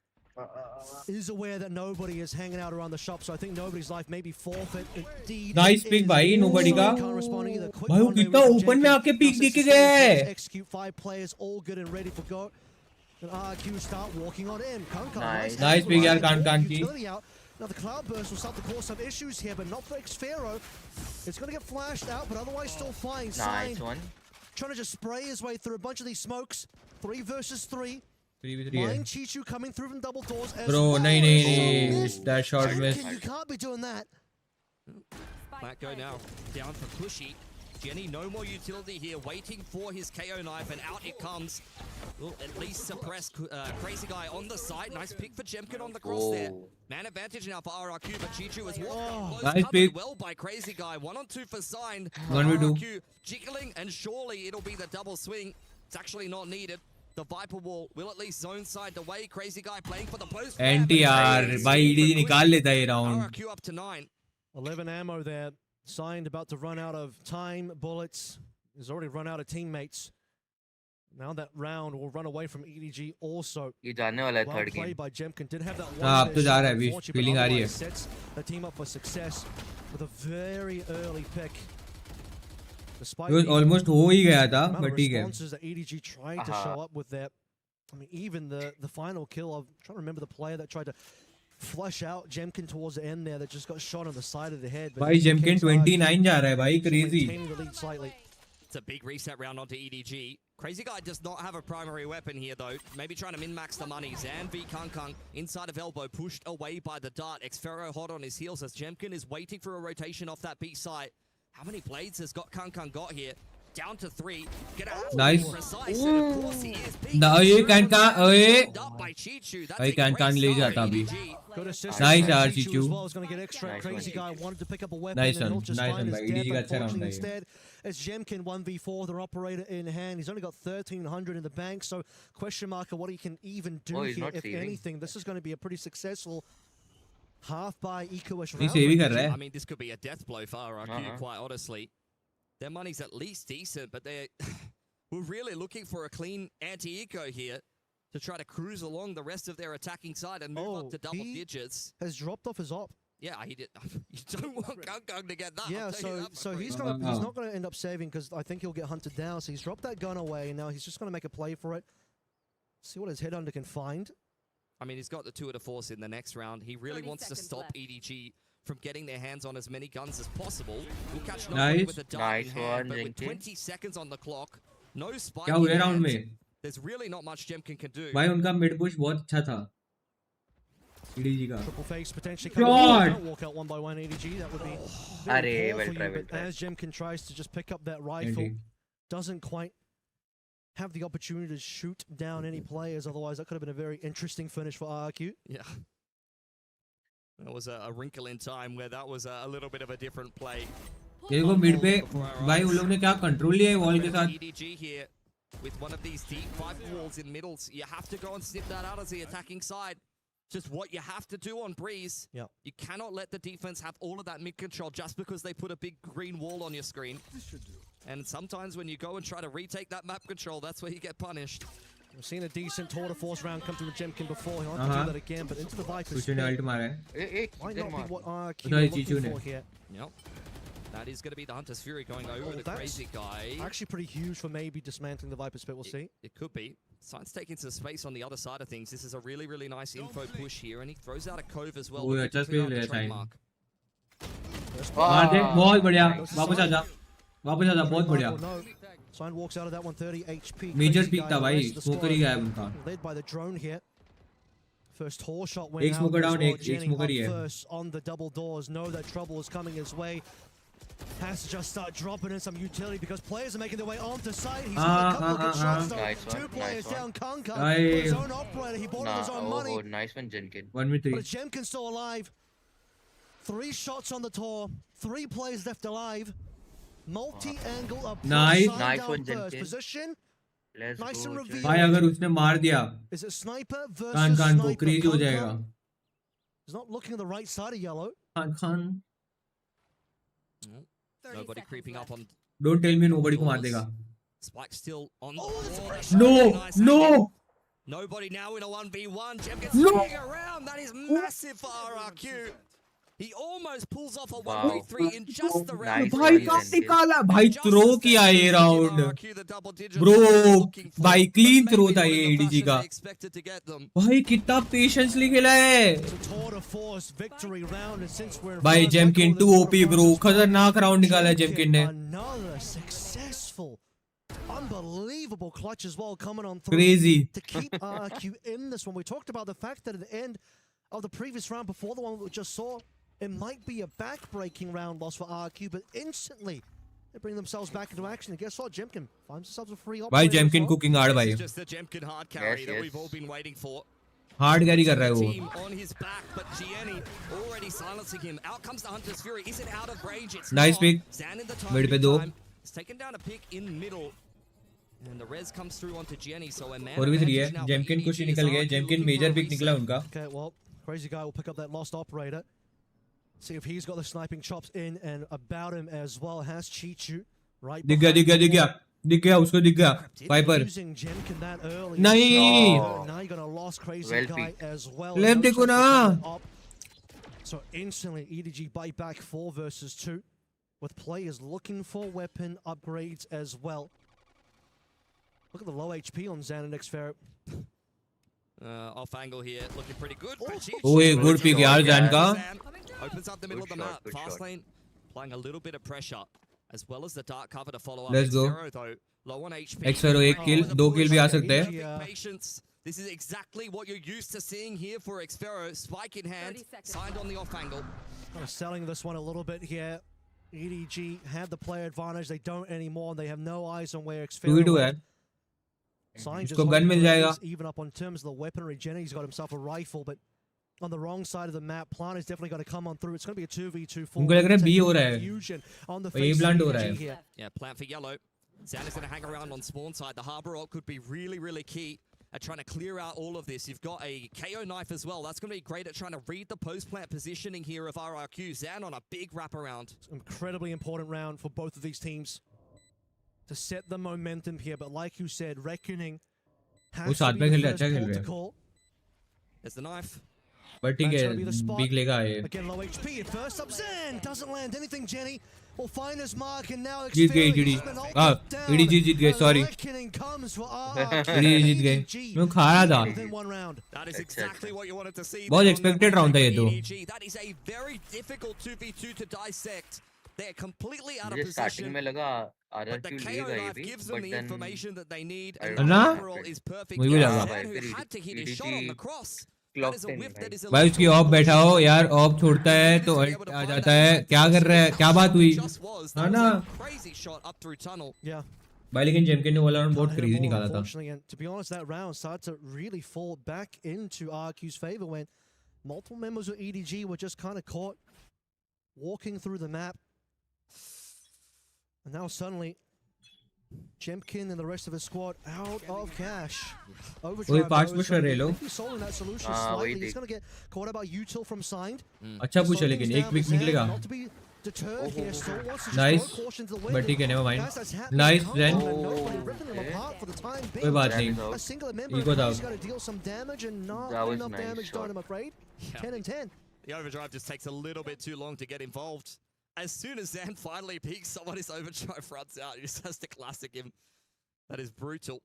Is aware that nobody is hanging out around the shop, so I think nobody's life may be forfeit. Indeed, Nice it pick is. भाई nobody का. Can't respond either. Quick भाई वो rendezvous कितना from open में Jemkin. आके pick Now दे के sets the गया stage to है. execute 5 players, all good and ready for go. And RQ start walking on in. Kankan, Nice pick यार कान की. Utility out. Now the cloudburst will start to cause some issues here, but not for Xfero. It's going to get flashed out, but otherwise still fine. Nice one. Trying to just spray his way through a bunch of these smokes. 3 versus 3. 3v3 है. Mind Chichu coming through from double doors as Bro, well. नहीं. That shot miss. You can't be doing that. Back go now. Down for Cushy. Jenny, no more utility here, waiting for his KO knife, and out it comes. Will at least suppress Crazy Guy on the side. Nice pick for Jemkin on the cross there. Man advantage now for RRQ, but Chichu is walking close, nice pick. well by Crazy Guy. 1-on-2 for Sign. 1v2. RRQ jiggling, and surely it'll be the double swing. It's actually not needed. The Viper Wall will at least zone side the way. Crazy Guy playing for the post. NTR भाई EDG निकाल लेता है ये round. RRQ up to 9. 11 ammo there. Signed about to run out of time, bullets. He's already run out of teammates. Now that round will run away from EDG also. ये जाने वाला है Well third played game. by Jemkin. Did have that one. हाँ अब तो जा रहा है अभी. unfortunate, Feeling but आ रही है. otherwise sets the team up for success with a very early pick. Despite It was almost हो ही गया था, amount of but ठीक है. responses that EDG tried to show up with that. I mean, even the final kill of, I'm trying to remember the player that tried to flush out Jemkin towards the end there that just got shot on the side of the head. But भाई Jemkin 29 जा रहा है भाई, crazy. Maintaining the lead slightly. It's a big reset round onto EDG. Crazy Guy does not have a primary weapon here though. Maybe trying to min-max the money. Zan v Kung inside of elbow, pushed away by the dart. Xfero hot on his heels as Jemkin is waiting for a rotation off that B site. How many blades has Kung got here? Down to 3. Gonna have to Nice. be precise. And of course he is being No, you can't picked up by Chichu. That's a can't great ले start जाता for अभी. EDG. Good assist. Nice, from Chichu. Chichu as well. Is going to get extra. Nice Crazy one. guy wanted to pick up a weapon. Nice and one. he'll just Nice find one, his भाई. EDG death. का अच्छा round Unfortunately, था ये. instead, it's Jemkin 1v4, their operator in hand. He's only got 1,300 in the bank, so question mark of what he can even do he's here, not if saving. anything. This is going to be a pretty successful half by EcoWest नहीं round. Save ही कर रहा I है. mean, this could be a death blow for RRQ, quite honestly. Their money's at least decent, but we're really looking for a clean anti-eco here to try to cruise along the rest of their attacking side and move up to double he digits. has dropped off his op. Yeah, he did. You don't want Gung to get that. Yeah, I'll tell you so that for he's free. not going to end up saving because I think he'll get hunted down. So he's dropped that gun away, and now he's just going to make a play for it. See what his headhunter can find. I mean, he's got the tour de force in the next round. He really 30 wants to seconds stop left. EDG from getting their hands on as many guns as possible. We'll catch Nice. Nobody with a dart Nice in hand, one, but with Jenkins. 20 seconds on the clock, no spike क्या हुआ in round hand, में? there's really not much Jemkin can do. भाई उनका mid push बहुत अच्छा था. EDG का. Triple face potentially God! coming out, walk out one by one EDG. That would be very Arey, poor well for you, tried, well but tried. as Jemkin tries to just pick up that rifle, Indeed. doesn't quite have the opportunity to shoot down any players. Otherwise, that could have been a very interesting finish for RRQ. Yeah. There was a wrinkle in time where that was a little bit of a different play. ये देखो mid पे भाई उन लोगों ने क्या control लिया है वॉल के साथ. EDG here with one of these deep 5 walls in middles. You have to go and snip that out as the attacking side. Just what you have to do on Breeze. Yep. You cannot let the defense have all of that mid control just because they put a big green wall on your screen. And sometimes when you go and try to retake that map control, that's where you get punished. We've seen a decent tour de force round come through with Jemkin before. He'll have to do that again, but into the Viper's कुछ ने pit alt मारा है. might not be what RRQ Sorry, are looking Chichu ne. for here. Yep. That is going to be the Hunter's Fury going over the that's crazy guy. Actually pretty huge for maybe dismantling the Viper's pit, we'll see. It could be. Science taking some space on the other side of things. This is a really, really nice info push here, and he throws out a cove as well. Oh, looking to अच्छा clear spin out the लिया Sign. trademark. मार दे बहुत बढ़िया. वापस आजा. वापस आजा बहुत बढ़िया. No. Sign walks out of that 130 HP. Major Crazy peak guy था भाई. arrests the smoker he squad. गायब उनका. Led by the drone here. First horse shot went एक out. smoker as down, well. एक Jenny smoker up ही है. first on the double doors. Know that trouble is coming his way. Has to just start dropping in some utility because players are making their way onto site. He's got a couple of good shots though. Nice one, Two players nice down. Kanka Aye. with his own operator. He bought it with his own money. Nice one, Jenkins. 1v3. But Jemkin's still alive. 3 shots on the tour. 3 players left alive. Multi-angle approach. Nice. Sign Nice down one, first. Jenkins. Position. Let's Nice go. and revealed. भाई अगर उसने मार दिया Is it sniper versus कान कान को sniper? Crazy हो Kanka जाएगा. is not looking at the right side of yellow. Khan Khan. 30 Nobody seconds creeping left. up on. Don't tell me nobody को मार देगा. Spike still on the Oh, floor. it's That's really No, nice. no. Nobody now in a 1v1. Jem gets No. swinging around. That is massive for RRQ. He almost pulls off a 1v3 in just the round. Nice भाई one, कब Jenkins. निकाला भाई Just throw as किया they ये give round. RRQ the double digits Bro, they're looking for, भाई but clean maybe throw था not ये in the EDG fashion का. they expected to get them. भाई कितना पेशेंसली खेला है. It's a tour de force victory round, and since we're in भाई front, I जेमकिन call 2 this OP tour de bro. force खतरनाक round निकाला है Jemkin, जेमकिन ने. Another successful, unbelievable clutch as well coming on through Crazy. to keep RRQ in this one. We talked about the fact that at the end of the previous round, before the one we just saw, it might be a back-breaking round loss for RRQ, but instantly they bring themselves back into action. And guess what? Jemkin finds themselves a free भाई operator as जेमकिन well. Cooking hard This भाई. is just the Jemkin hard carry Yes, that yes. we've all been waiting for. Hard carry कर रहा है वो. Team on his back, but Gianni already silencing him. Out comes the Hunter's Fury. Is it out of range? It's Nice not. pick. Stand in the time. Mid पे big दो. time. He's taken down a pick in middle. And the res comes through onto Gianni, so a man 4v3 advantage है. now for जेमकिन EDG कुछ ही as निकल गए. RRQ Jemkin looking major for a pick निकला reset. उनका. Okay, well, Crazy Guy will pick up that lost operator. See if he's got the sniping chops in and about him as well. Has Chichu right दिख गया behind दिख गया him. दिख गया उसको दिख गया. Wiper. Using Jemkin that early. नहीं. Now you're gonna lost Crazy Well Guy picked. as well. Left No देखो chance to ना. come up. So instantly EDG bite back 4 versus 2 with players looking for weapon upgrades as well. Look at the low HP on Xan and Xferret. Off angle here, looking pretty good. Oh. ओए good pick यार जैन का. Sam opens up the middle of the Good shot, map. good Fast shot. lane, applying a little bit of pressure, as well as the dark cover to follow up. Let's go. Xero, though, low on HP. Xero एक kill, With a 2 push, kill भी आ सकते हैं. perfect patience. This is exactly what you're used to seeing here for Xero. Spike in hand, 30 seconds signed on the off angle. Kind of selling this one a little bit here. EDG had the player advantage. They don't anymore. They have no eyes on where it's 2v2 है. उसको gun मिल जाएगा. Even up on terms of the weaponry. Jenny's got himself a rifle, but on the wrong side of the map, Plant is definitely going to come on through. It's going to be a 2v2. उनको लग रहा है B हो रहा है. ये plant हो रहा है. Yeah, plant for yellow. Zan is going to hang around on spawn side. The harbor ult could be really, really key at trying to clear out all of this. You've got a KO knife as well. That's going to be great at trying to read the post-plant positioning here of RRQ. Zan on a big wraparound. Incredibly important round for both of these teams to set the momentum here. But like you said, Reckoning has to be the first call to call. There's the knife. But ठीक है, big लेगा ये. Again, low HP. First up, Zan doesn't land anything. Jenny will find his mark and now जीत गई EDG. EDG जीत गए. Sorry. EDG जीत गए. मैं खा रहा था. That is exactly what you wanted to see. बहुत expected round था ये तो. That is a very difficult 2v2 to dissect. They're completely out of मुझे starting position. में लगा But the RRQ KO लेगा ये knife भी, gives them but the then information that they need. I And don't the know. overall is perfect. मुझे भी लगा. Zan, who had to hit his shot on the cross. That is a whiff that is भाई उसकी of बैठा हो यार, of छोड़ता है तो आ जाता है. क्या कर रहा है? क्या बात हुई? हाँ ना. Crazy shot up through tunnel. Yeah. भाई लेकिन जेमकिन ने वाला राउंड बहुत क्रेजी निकाला था. And to be honest, that round started to really fall back into RQ's favor when multiple members of EDG were just kind of caught walking through the map. And now suddenly, Jemkin and the rest of his squad out of cash. वही fast push कर रहे लोग. Solving that solution slightly. He's going to get caught about util from signed. अच्छा push है लेकिन एक quick निकलेगा. Nice. But ठीक है, never mind. Nice then. कोई बात नहीं. Ego था. That was nice shot. 10 and 10. The overdrive just takes a little bit too long to get involved. As soon as Zan finally peaks, someone is overdrive runs out. He just has to classic him. That is brutal.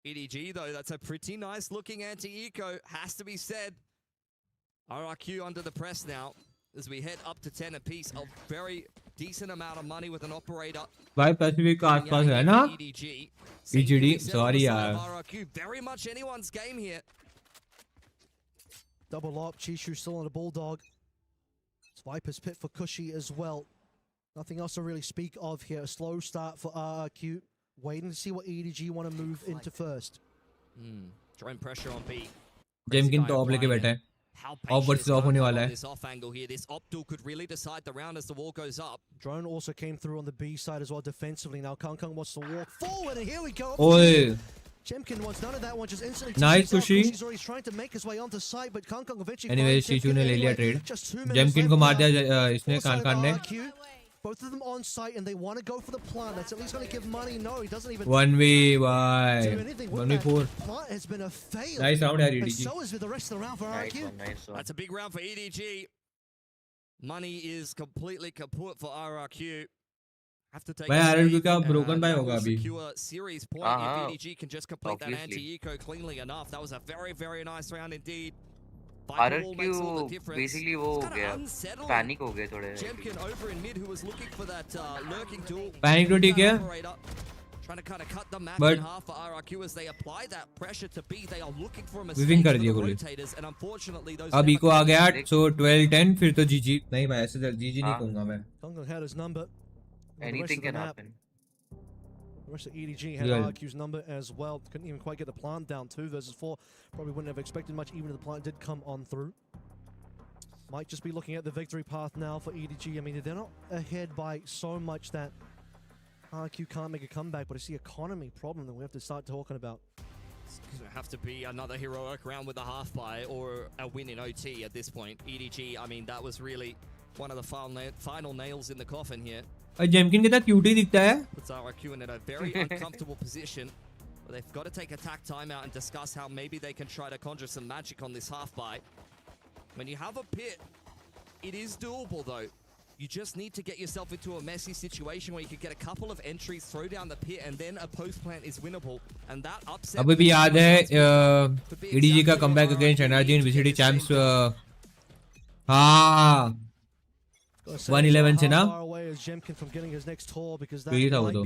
EDG though, that's a pretty nice looking anti-eco, has to be said. RRQ under the press now as we head up to 10 apiece. A very decent amount of money with an operator. भाई Pacific के आसपास है ना. EGD, sorry यार. RRQ, very much anyone's game here. Double up, Chishu still on a bulldog. Viper's pit for Cushy as well. Nothing else to really speak of here. A slow start for RRQ. Waiting to see what EDG want to move into first. Drone pressure on B. जेमकिन तो of लेके बैठा है. Off versus off होने वाला है. This off angle here, this op duel could really decide the round as the wall goes up. Drone also came through on the B side as well defensively. Now Kung wants to walk forward, and here we go. Oi. Jemkin wants none of that one, just instantly. Nice Kushi. He's already trying to make his way onto site, but Kung eventually. Anyway, Shishu ने ले लिया trade. जेमकिन को मार दिया इसने कान ने. Both of them on site, and they want to go for the plant. That's at least going to give money. No, he doesn't even. 1v1. 1v4. Plant has been a fail. Nice round यार And EDG. so is the rest of the round for RRQ. Nice one. That's a big round for EDG. Money is completely kaput for RRQ. Have to take. भाई RRQ का broken by होगा अभी. Secure series point if EDG can just complete that anti-eco cleanly enough. That was a very, very nice round indeed. RRQ basically वो हो गया, panic हो गए थोड़े. Jemkin over in mid who was looking for that lurking duel. Panic तो ठीक है. Trying to kind of cut the map in half for RRQ as they apply that pressure to B. They are looking for a mistake for the rotators, and unfortunately those. अब eco आ गया, so 12-10 फिर तो GG. नहीं भाई ऐसे GG नहीं कहूँगा मैं. Kung had his number. Anything can happen. The rest of EDG had RQ's number as well. Couldn't even quite get the plant down. 2 versus 4. Probably wouldn't have expected much even if the plant did come on through. Might just be looking at the victory path now for EDG. I mean, they're not ahead by so much that RQ can't make a comeback, but it's the economy problem that we have to start talking about. It's going to have to be another heroic round with a half buy or a win in OT at this point. EDG, I mean, that was really one of the final nails in the coffin here. जेमकिन कितना cute ही दिखता है. Puts RRQ in a very uncomfortable position. But they've got to take a tack timeout and discuss how maybe they can try to conjure some magic on this half buy. When you have a pit, it is doable though. You just need to get yourself into a messy situation where you could get a couple of entries, throw down the pit, and then a post plant is winnable. And that upset. अभी भी याद है EDG का comeback against NRG in VCT champs. हाँ. 111 से ना. Really था वो तो.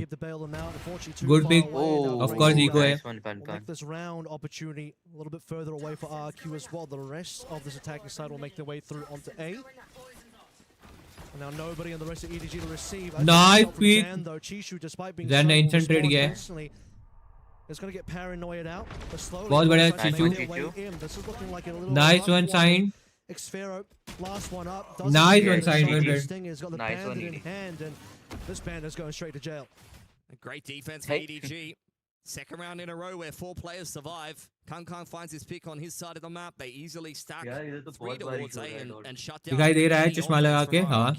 Good pick. Of course eco है. This round opportunity a little bit further away for RQ as well. The rest of this attacking side will make their way through onto A. And now nobody in the rest of EDG to receive. Nice pick. Though Chishu, despite being Zan so ने instant trade किया है. constantly, is going to get paranoid out. But slowly, बहुत बढ़िया looks like Chishu. they're way in. This is looking like a little Nice rough one signed. Xfero, last one up. Nice one signed. Sting has got the Nice one, bandit in hand, and this bandit's going straight to jail. A great defense for EDG. Second round in a row where 4 players survive. Kang finds his pick on his side of the map. They easily stack 3 towards A and shut down. दिखाई दे रहा है चश्मा लगा के. हाँ.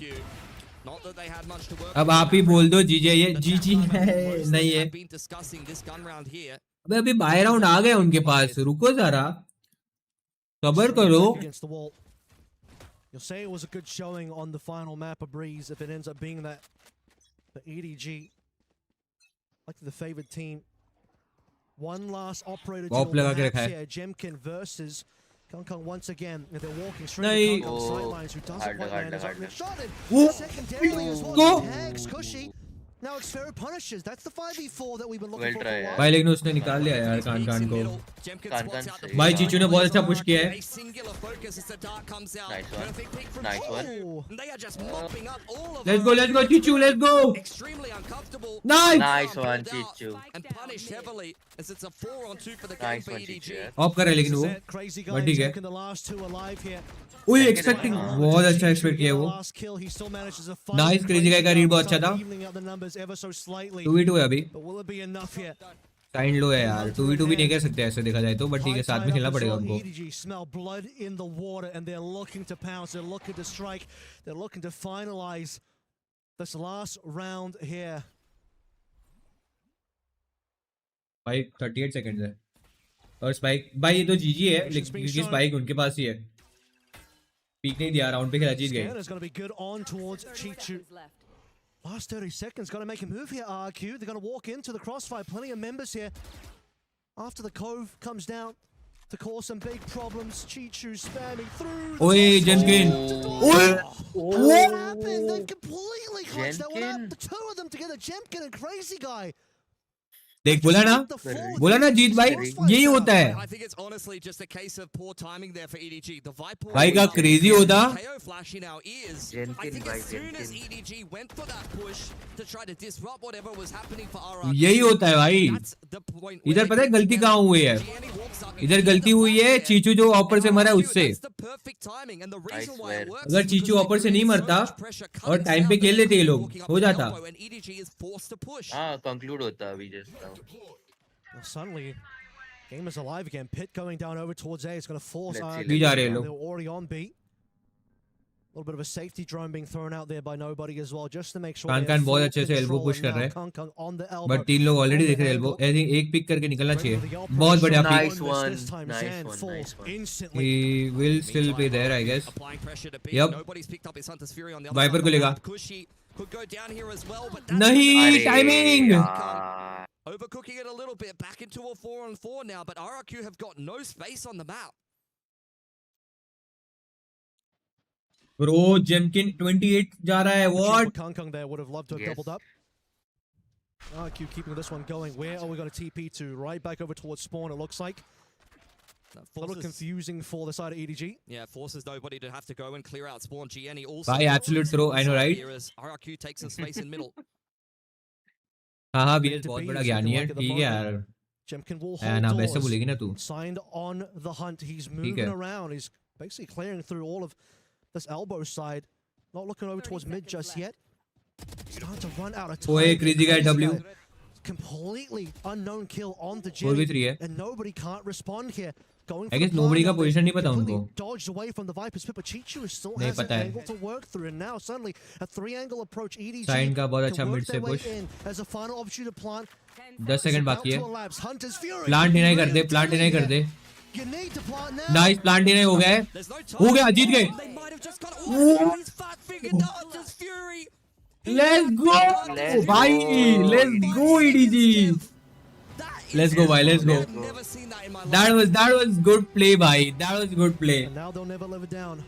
Not that they had much to work अब आप ही बोल दो जीजे ये जीजी है नहीं है. been discussing this gun round here. अबे अभी बाय राउंड आ गए उनके पास. रुको जरा. सबर करो. Against the wall. You'll say it was a good showing on the final map of Breeze if it ends up being that the EDG, like the favored team. One last operator duel here. Jemkin versus Kong once again. They're walking straight to Kong's sidelines, who doesn't quite land his opening shot. And secondarily as well, Hags, Cushy. Now Xfero punishes. That's the 5v4 that we've been looking for a while. भाई लेकिन उसने निकाल लिया यार कान को. भाई चीचू ने बहुत अच्छा पुश किया है. Nice one. Let's go चीचू, let's go. Nice. Nice one, Chichu. And punished heavily as it's a 4-on-2 for the game Nice for one, EDG. Chichu. Of कर है लेकिन वो. Crazy guy, बट ठीक है. Jemkin the last two alive here. ओए expecting बहुत अच्छा expect किया वो. नाइस क्रेजी गाय का रीड बहुत अच्छा था. 2v2 है अभी. साइन लो है यार. 2v2 भी नहीं कर सकते ऐसे देखा जाए तो, बट ठीक है साथ में खेलना पड़ेगा उनको. Smell blood in the water and they're looking to pounce, they're looking to strike, they're looking to finalize this last round here. भाई 38 सेकंड्स है. और स्पाइक भाई ये तो जीजी है लेकिन स्पाइक उनके पास ही है. पीक नहीं दिया, राउंड पे खेला, जीत गए. Last 30 seconds, got to make a move here, RQ. They're going to walk into the crossfire. Plenty of members here. After the Cove comes down to cause some big problems. Chichu spamming through. Oi, Jemkin. What happened? They've completely clutched that one up. The two of them together, Jemkin and Crazy Guy. देख बोला ना जीत भाई यही होता है. I think it's honestly just a case of poor timing there for EDG. The Viper भाई का crazy होता. KO flash in our ears. I think as soon as EDG went for that push to try to disrupt whatever was happening for RRQ. यही होता है भाई. इधर पता है गलती कहाँ हुई है. इधर गलती हुई है चीचू जो ऑपर से मरा उससे. अगर चीचू ऑपर से नहीं मरता और टाइम पे खेल लेते ये लोग हो जाता. हाँ कंक्लूड होता अभी just. Well, suddenly, game is alive again. Pit going down over towards A. It's going to force RRQ. They're already on B. A little bit of a safety drone being thrown out there by nobody as well, just to make sure. कान बहुत अच्छे से elbow push कर रहे हैं. But 3 लोग already देख रहे हैं एल्बो. आई थिंक एक पिक करके निकलना चाहिए. बहुत बढ़िया pick. Nice one. He will still be there, I guess. Yep. Viper को लेगा. नहीं timing. Overcooking it a little bit, back into a 4-on-4 now, but RRQ have got no space on the map. Bro, Jemkin 28 जा रहा है. What? Kong there would have loved to have doubled up. RRQ keeping this one going. Where are we going to TP to? Right back over towards spawn, it looks like. A little confusing for the side of EDG. Yeah, forces nobody to have to go and clear out spawn. GNE also. By absolute throw, I know, right? RRQ takes some space in middle. हाँ BS बहुत बड़ा ज्ञानी है. ठीक है यार. Jemkin will ना hold वैसे बोलेगी ना तू. Signed on the hunt. He's moving around. He's basically clearing through all of this elbow side. Not looking over towards mid just yet. Starting to run out of time. ओए crazy guy W. Completely unknown kill on the jet. 4v3 है. And nobody can't respond here. I guess nobody का position नहीं पता उनको. Dodged away from the Viper's pit, but Chichu still नहीं has an पता है. angle to work through, and now suddenly a 3-angle approach. EDG साइन का बहुत अच्छा can work मिड से their way push. in as a final opportunity to plant. 10 second बाकी है. Hunter's Fury. प्लांट डिनाई कर दे. प्लांट डिनाई कर दे. You need to plant now. Nice plant deny हो गया है. हो गया जीत गए. Let's go भाई. Let's go EDG. Let's go bhai, let's go. That was good play bhai. That was good play. And now they'll never live it down.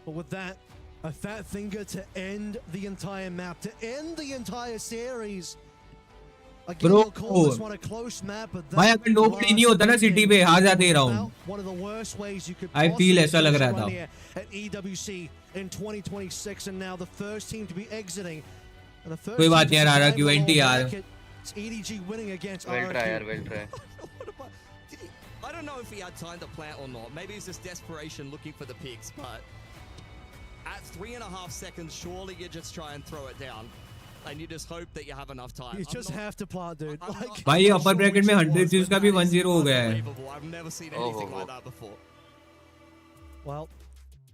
But with that, a fat finger to end the entire map, to end the entire series. Again, Bro, you'll call this one a close map, but भाई that अगर no play नहीं होता ना city पे हार जाते round. one of the worst ways you could I feel possibly ऐसा लग रहा finish था. one here at EWC in 2026, and now the first team to be exiting. And the first कोई बात team नहीं to यार, survive the RRQ lower यार. bracket. It's EDG winning against Well try, RRQ. yaar, well try. I don't know if he had time to plant or not. Maybe it's just desperation looking for the picks, but at 3.5 seconds, surely you just try and throw it down. And you just hope that you have enough time. You just have to plant, dude. Like, भाई ये अपर bracket में 100 थी उसका भी 1-0 हो गया है. Unbelievable. I've never seen anything like that before. well,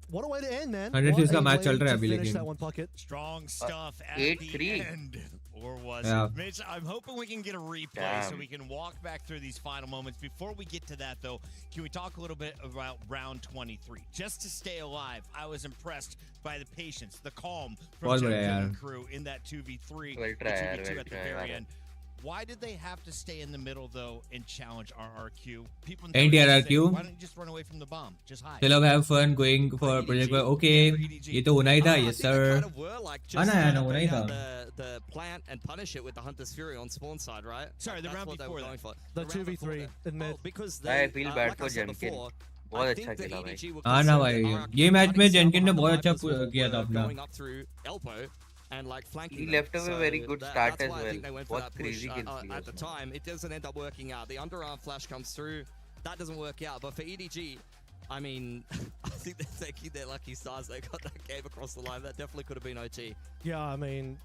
what a way to end, man. 100 What इसका a मैच way चल रहा है to अभी finish लेकिन. that one, Puckett. Strong stuff at 8-3. the end. Or was Yeah. it? Mitch, I'm hoping we can get a replay so we can walk back through these final moments. Before we get to that, though, can we talk a little bit about round 23? Just to stay alive, I was impressed by the patience, the calm from बहुत Jim बढ़िया यार. and crew in that 2v3, Well the try, 2v2 well at the try, very yaar. end. Why did they have to stay in the middle, though, and challenge RRQ? People in Ain't the audience RRQ? say, why don't you just run away from the bomb? Just hide. चलो have fun going for project. Okay, ये तो होना ही था. Yes sir. आना है, आना होना ही था. The plant and punish it with the Hunter's Fury on spawn side, right? Sorry, the That's round what they before were that. going for. The round 2v3 before in mid. because I they, feel bad like for I said Jemkin. before, बहुत I अच्छा think the खेला भाई. EDG were हाँ ना concerned भाई, that RRQ ये match में running जेनकिन ने south बहुत on अच्छा the किया था were अपना. going up through elbow and like flanking He them. left away So very good start that's as why I well. think they went for What that push. crazy kills he At the was. time, it doesn't end up working out. The underarm flash comes through. That doesn't work out. But for EDG, I mean, I think they're taking their lucky stars. They got that game across the line. That definitely could have been OT. Yeah, I mean,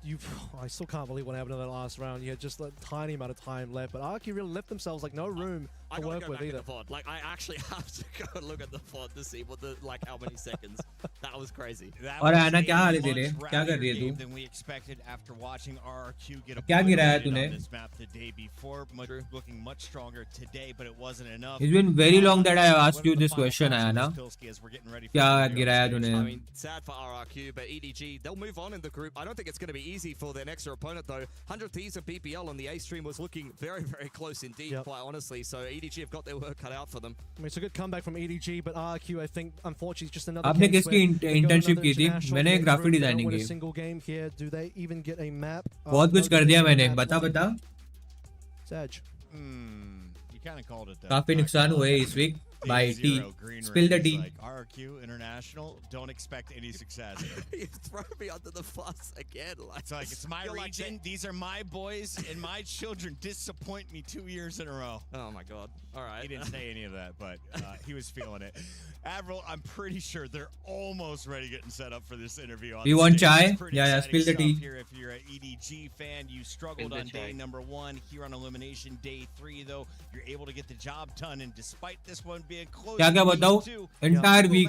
I still can't believe what happened in that last round. You had just a tiny amount of time left, but RRQ really left themselves like no room I to gotta work go with back either. at the VOD. Like, I actually have to go and look at the VOD to see what the how many seconds. That was crazy. That और was आना a क्या हाल है much तेरे? क्या कर रही है rowdier तू? game than we expected after watching RRQ get क्या गिरा है obliterated तूने? on this map the day before. Looking much stronger today, but it wasn't enough. It's been very long that I asked you What are the this final question, thoughts on Ayana. this Pilsky as we're getting ready for क्या the review गिराया on stage? तूने? I mean, sad for RRQ, but EDG, they'll move on in the group. I don't think it's going to be easy for their next opponent, though. 100 Thieves and BPL on the A stream was looking very, very close indeed, quite honestly. So EDG have got their work cut out for them. I mean, it's a good comeback from EDG, but RRQ, I think, unfortunately, is just another आपने case किसकी where they go internship another की थी? international, मैंने get graphic through, they don't designing win a की. single game here. Do they even get a map? बहुत कुछ कर दिया मैंने. बता Sag. बता. You kind of called it that. काफी नुकसान हुए इस week. By T. Spill the tea. Like RRQ International, don't expect any success. You throw me under the bus again. Like, It's my region. These are my boys and my children. Disappoint me 2 years in a row. Oh my god. All right. He didn't say any of that, but he was feeling it. Admiral, I'm pretty sure they're almost ready getting set up for this interview. On You the want stage. chai? It's pretty Yeah, exciting spill the stuff tea. Here, if you're an EDG fan, you struggled Spill the on day chai. number 1. Here on Elimination Day 3, though, you're able to get the job done. And despite this one being close, क्या बताऊं? Entire week.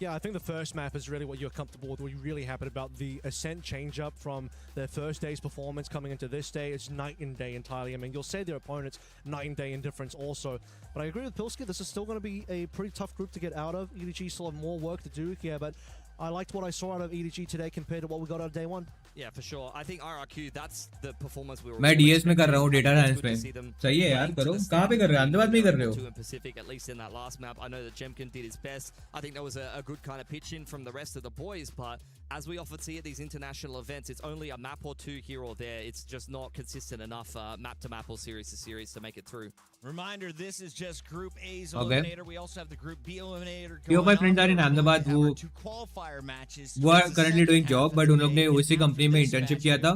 Yeah, I think the first map is really what you're comfortable with. What you're really happy about. The Ascent change up from their first day's performance coming into this day is night and day entirely. I mean, you'll say their opponents night and day in difference also. But I agree with Pilsky. This is still going to be a pretty tough group to get out of. EDG still have more work to do here, but I liked what I saw out of EDG today compared to what we got out of day 1. Yeah, for sure. I think RRQ, that's the performance we were. मैं DS में कर रहा हूँ data science में. सही है यार, करो. कहाँ पे कर रहे हो? अहमदाबाद में ही कर रहे हो? Pacific, at least in that last map. I know that Jemkin did his best. I think there was a good kind of pitch in from the rest of the boys, but as we often see at these international events, it's only a map or two here or there. It's just not consistent enough map to map or series to series to make it through. Reminder, this is just Group A's Okay. eliminator. We also have the Group B eliminator. Few of my friends are in Ahmedabad who two qualifier matches. are currently doing job, but उन लोग ने उसी company में internship किया था.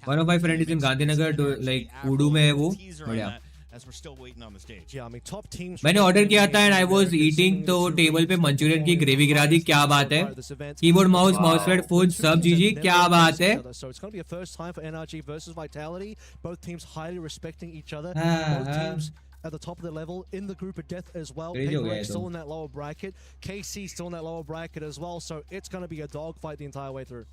One of my friends is in Gandhinagar, like Udu में है वो. बढ़िया. As we're still waiting on the stage. Yeah, I mean, top teams. मैंने ऑर्डर किया था and I was eating तो टेबल पे मंचूरियन की ग्रेवी गिरा दी. क्या बात है? कीबोर्ड माउस पैड फोन सब जीजी. क्या बात है? So it's going to be a first time for NRG versus Vitality. Both teams highly respecting each other. Both teams at the top of their level in the group of death as well. PRX still in that lower bracket. KC still in that lower bracket as well. So it's going to be a dogfight the entire way through.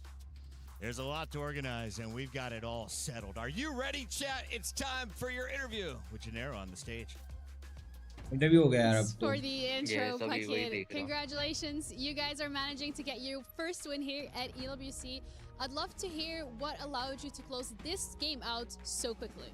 There's a lot to organize, and we've got it all settled. Are you ready, chat? It's time for your interview with Gennaro on the stage. Interview हो गया यार अब तो. For the intro, Yes, अभी वही Puckett, देख रहा हूँ. congratulations. You guys are managing to get your first win here at EWC. I'd love to hear what allowed you to close this game out so quickly.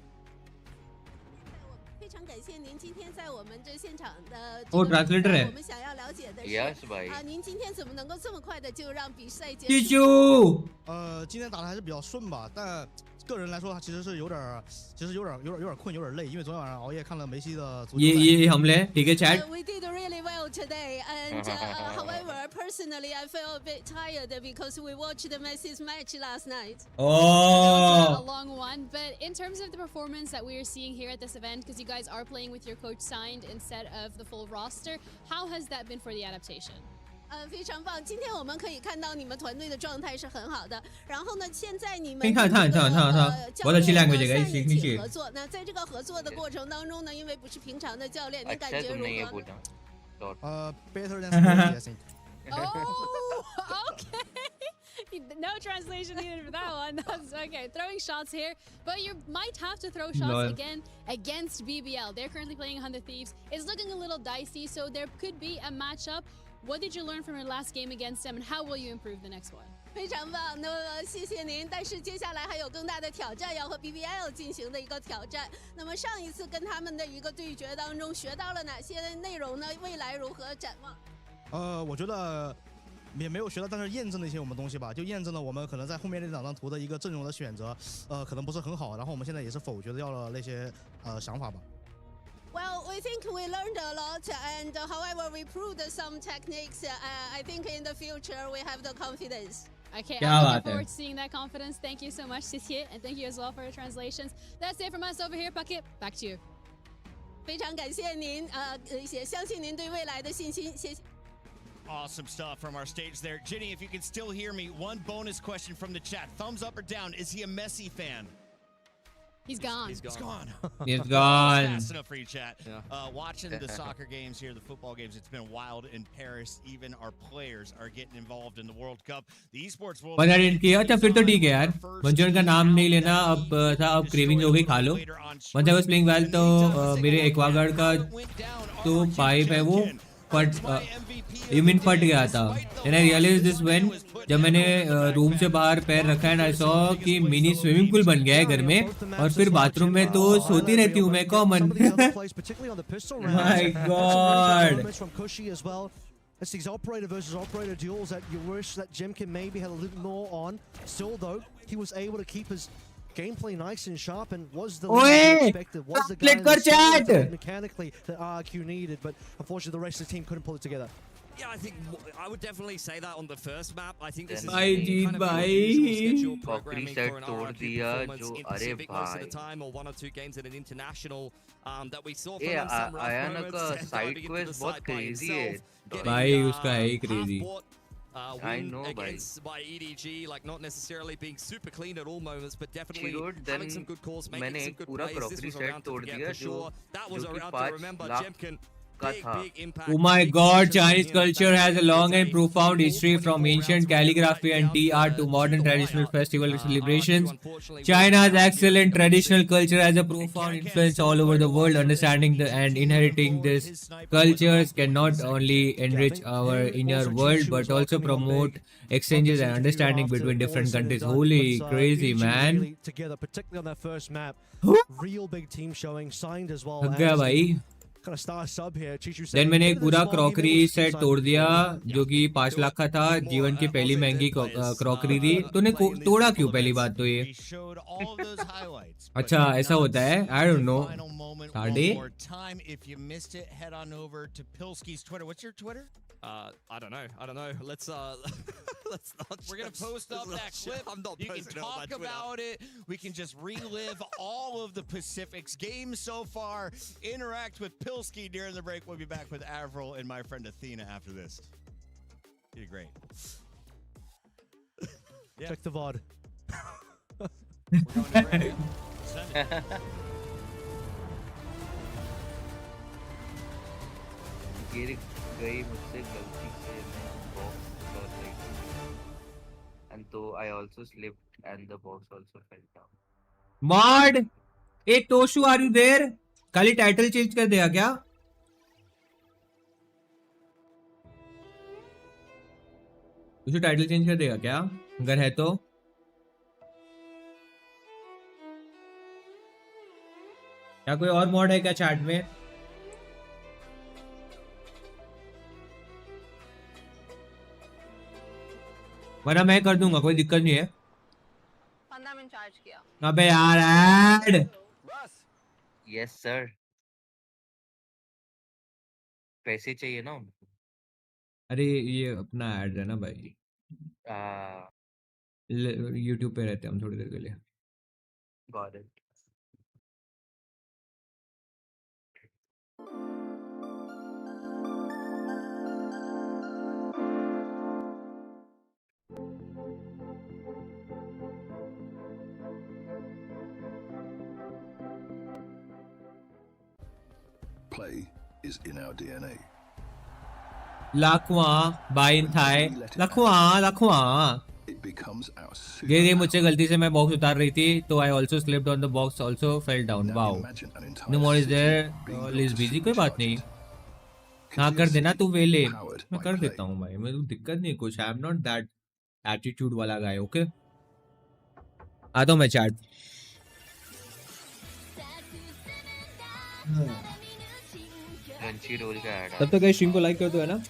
非常感谢您今天在我们这现场的 translator है. 我们想要了解的是 Yes, भाई. 您今天怎么能够这么快的就让比赛结束？ जीजू. 今天打的还是比较顺吧，但个人来说，其实是有点困，有点累，因为昨天晚上熬夜看了梅西的足球。ये हमले ठीक है chat. We did really well today, and however, personally, I feel a bit tired because we watched the Messi's match last night. Oh. A long one, but in terms of the performance that we are seeing here at this event, because you guys are playing with your coach signed instead of the full roster, how has that been for the adaptation? 非常棒！今天我们可以看到你们团队的状态是很好的。然后呢，现在你们看教练language在一起合作。那在这个合作的过程当中呢，因为不是平常的教练，你感觉如何？Better than Sporty, I think. Oh, okay. No translation needed for that one. That's okay. Throwing shots here, but you might have to throw shots again against BBL. They're currently playing 100 Thieves. It's looking a little dicey, so there could be a matchup. What did you learn from your last game against them, and how will you improve the next one? 非常棒，那么谢谢您。但是接下来还有更大的挑战要和 BBL 进行的一个挑战。那么上一次跟他们的一个对决当中学到了哪些内容呢？未来如何展望？我觉得也没有学到，但是验证了一些我们东西吧，就验证了我们可能在后面那两张图的一个阵容的选择，可能不是很好。然后我们现在也是否决掉了那些想法吧。Well, we think we learned a lot, and however, we proved some techniques. I think in the future we have the confidence. Okay, I'm looking forward to seeing that confidence. Thank you so much, Sisye, and thank you as well for your translations. That's it from us over here, Bucket. Back to you. 非常感谢您，也相信您对未来的信心，谢谢。 Awesome stuff from our stage there. Ginny, if you can still hear me, one bonus question from the chat. Thumbs up or down, is he a Messi fan? He's gone. He's gone. He's gone. Fast enough for you, chat. Watching the soccer games here, the football games, it's been wild in Paris. Even our players are getting involved in the World Cup. The esports world. पता नहीं किया अच्छा फिर तो ठीक है यार मंजूर का नाम नहीं लेना अब था अब क्रेविंग हो गई खा लो once I was playing well तो मेरे एक्वागार्ड का तो पाइप है वो फट गया था and I realized this when जब मैंने रूम से बाहर पैर रखा एंड आई सॉ कि मिनी स्विमिंग पूल बन गया है घर में और फिर बाथरूम में तो सोती रहती हूँ मैं common my God It's these operator versus operator duels that you wish that Jemkin maybe had a little more on. Still though, he was able to keep his gameplay nice and sharp and was the lead expected. Was the guy mechanically that RQ needed, but unfortunately the rest of the team couldn't pull it together. Yeah, I think I would definitely say that on the first map. I think this is kind of schedule programming for an RQ performance in Pacific most of the time, or 1 or 2 games at an international that we saw from them some rough moments. Side quest बहुत crazy है. भाई उसका है ही crazy. I know, against by EDG, like not necessarily being super clean at all moments, but definitely having some good calls, making some good plays. This was a round to forget for sure. That was a round to remember. Jemkin. Oh my god, Chinese culture has a long and profound history from ancient calligraphy and tea art to modern traditional festival celebrations. China's excellent traditional culture has a profound influence all over the world. Understanding and inheriting these cultures can not only enrich our inner world but also promote exchanges and understanding between different countries. Holy crazy, man. Together, particularly on that first map. Real big team showing, signed as well. Then मैंने एक पूरा crockery set तोड़ दिया जो कि 5 लाख का था जीवन की पहली महंगी क्रॉकरी थी तूने तोड़ा क्यों पहली बात तो ये अच्छा ऐसा होता है I don't know I don't know. Let's not. We're gonna post up that clip. I'm not. You can talk about it. We can just relive all of the Pacific's games so far. Interact with Pilski during the break. We'll be back with Avril and my friend Athena after this. You did great. Check the VOD. We're going to break. Send it. गई मुझसे गलती से मैं box कर रही थी and so I also slipped and the box also fell down. Mod, hey Toshu, are you there? कल ही title change कर दिया क्या? तुझे टाइटल चेंज कर देगा क्या? अगर है तो क्या कोई और मॉड है क्या चैट में? वरना मैं कर दूंगा कोई दिक्कत नहीं है अबे यार ऐड यस सर, पैसे चाहिए ना उनको। अरे ये अपना ऐड है ना भाई, यूट्यूब पे रहते हैं हम थोड़ी देर के लिए। Got it. Play is in our DNA. लाखवा बाइन थाई लाखवा It becomes our ये मुझसे गलती से मैं बॉक्स उतार रही थी तो I also slipped on the box, also fell down. Wow, no more is there Liz busy, कोई बात नहीं। हाँ कर देना तू वेले, मैं कर देता हूँ भाई, मेरे को दिक्कत नहीं कुछ। I am not that attitude वाला गाय। ओके आता हूँ मैं चैट। क्रंची रोल का ऐड। तब तक स्ट्रीम को लाइक कर दो है ना।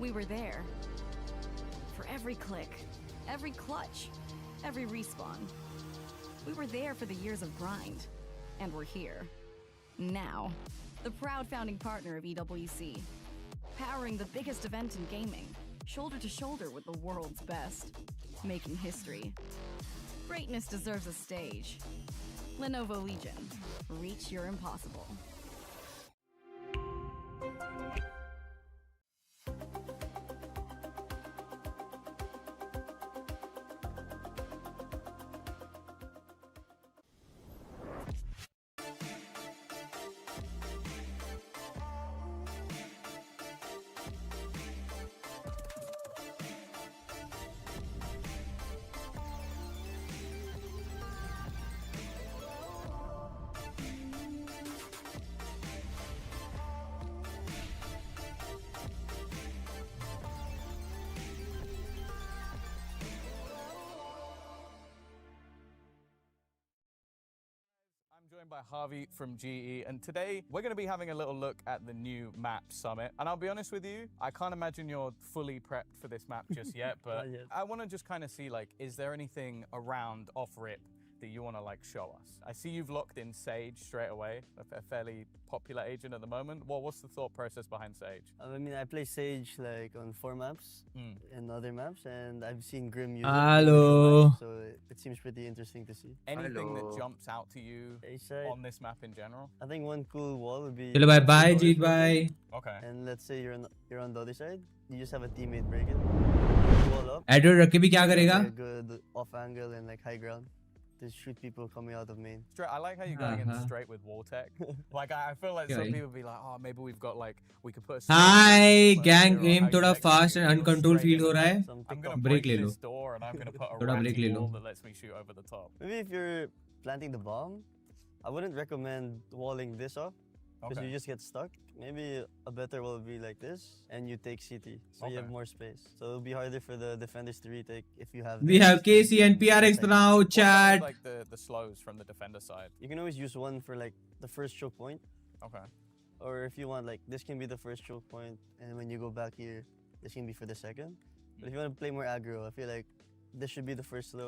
We were there. For every click, every clutch, every respawn. We were there for the years of grind. And we're here. Now. The proud founding partner of EWC. Powering the biggest event in gaming. Shoulder to shoulder with the world's best. Making history. Greatness deserves a stage. Lenovo Legion. Reach your impossible. Joined by Harvey from GE, and today we're going to be having a little look at the new map Summit. And I'll be honest with you, I can't imagine you're fully prepped for this map just yet, but I want to just kind of see, like, is there anything around off-rip that you want to, like, show us? I see you've locked in Sage straight away, a fairly popular agent at the moment. Well, what's the thought process behind Sage? I mean, I play Sage like on 4 maps and other maps, and I've seen Grim use Hello. it, so it seems pretty interesting to see. Anything that jumps out to you on this map in general? I think one cool wall would be. Hello, bye bye, Jeet bye. Okay. And let's say you're on the other side, you just have a teammate break it. Wall up. Edward रख के भी क्या करेगा? Good off angle and like high ground to shoot people coming out of main. I like how you're going in straight with wall tech. Like I feel like some people be like, oh, maybe we've got like we could put. Hi, gang aim थोड़ा fast and uncontrolled feel हो रहा है. I'm gonna break ले लो. this door and I'm gonna put a थोड़ा break ले लो. wall that lets me shoot over the top. Maybe if you're planting the bomb, I wouldn't recommend walling this off because you just get stuck. Maybe a better wall would be like this, and you take CT, so you have more space. So it'll be harder for the defenders to retake if you have. We have KC and PRX now, chat. Like the slows from the defender side. You can always use one for like the first choke point. Okay. Or if you want, like this can be the first choke point, and when you go back here, this can be for the second. But if you want to play more aggro, I feel like this should be the first slow.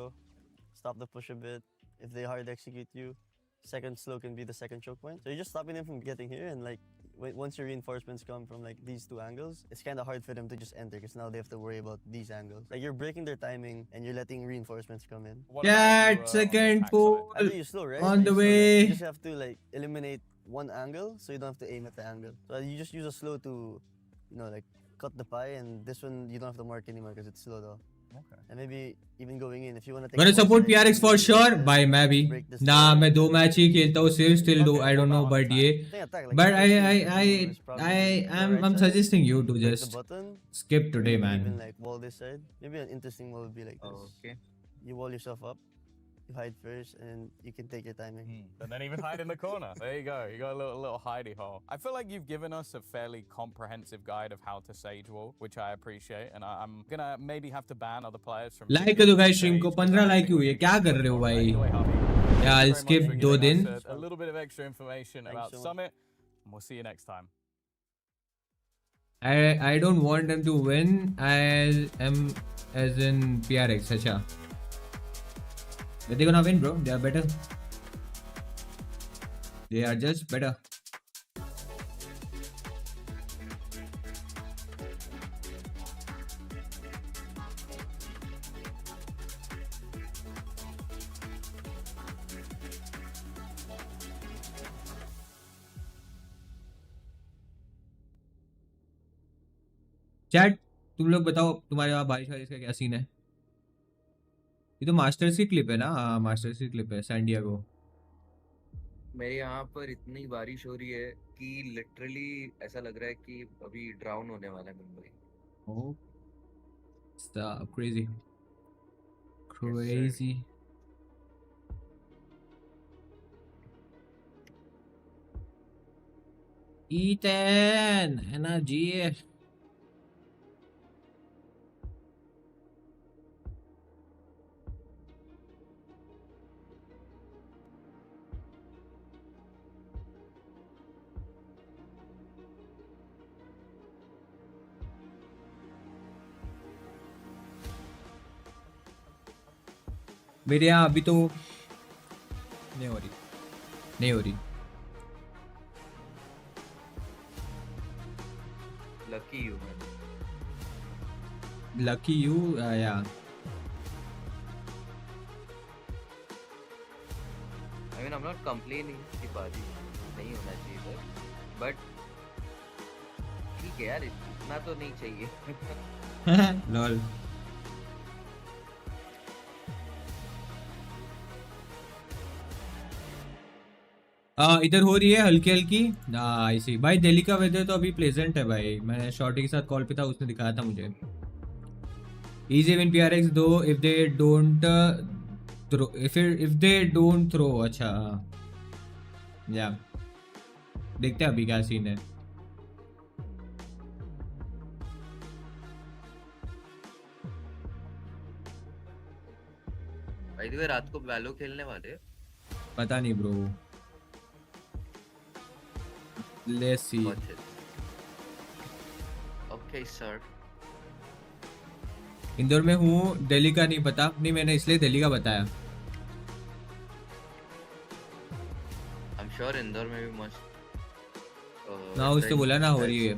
Stop the push a bit. If they hard execute you, second slow can be the second choke point. So you're just stopping them from getting here, and like once your reinforcements come from like these 2 angles, it's kind of hard for them to just enter because now they have to worry about these angles. Like you're breaking their timing and you're letting reinforcements come in. Chat, second pool You slow, right? on the way. You just have to like eliminate one angle, so you don't have to aim at the angle. So you just use a slow to, like cut the pie, and this one you don't have to mark anymore because it's slow though. Okay. And maybe even going in if you want to. Gonna support PRX for sure. Bye, maybe. Nah, मैं 2 match ही खेलता हूँ सिर्फ. Still do I don't know, but ये. But I'm suggesting you to just skip today, man. Even like wall this side. Maybe an interesting wall would be like this. Okay. You wall yourself up. You hide first, and you can take your timing. And then even hide in the corner. There you go. You got a little hidey hole. I feel like you've given us a fairly comprehensive guide of how to sage wall, which I appreciate. And I'm gonna maybe have to ban other players from. Like कर दो guys stream को 15 like हुई है क्या कर रहे हो भाई Yeah, I'll skip 2 दिन A little bit of extra information about so much. Summit. And we'll see you next time. I don't want them to win as in PRX अच्छा But they're gonna win bro they are better They are just better chat तुम लोग बताओ तुम्हारे वहाँ बारिश वारिश का क्या सीन है ये तो मास्टर्स की क्लिप है ना हाँ मास्टर्स की क्लिप है सैन डिएगो मेरे यहाँ पर इतनी बारिश हो रही है कि लिटरली ऐसा लग रहा है कि अभी ड्राउन होने वाला है मुंबई ओह stop crazy crazy Ethan energy मेरे यहाँ अभी तो नहीं हो रही lucky you yeah I mean I'm not complaining कि बारिश नहीं होना चाहिए बट ठीक है यार इतना तो नहीं चाहिए lol इधर हो रही है हल्की हल्की ऐसी भाई दिल्ली का वेदर तो अभी प्लेजेंट है भाई मैं शॉर्टी के साथ कॉल पे था उसने दिखाया था मुझे इजी विन PRX दो if they don't throw if they don't throw अच्छा या देखते हैं अभी क्या सीन है भाई तो रात को वैलो खेलने वाले पता नहीं bro Let's see. Okay, sir. Indore में हूँ दिल्ली का नहीं पता नहीं मैंने इसलिए दिल्ली का बताया I'm sure इंदौर में भी मस्त ना उसने बोला ना हो रही है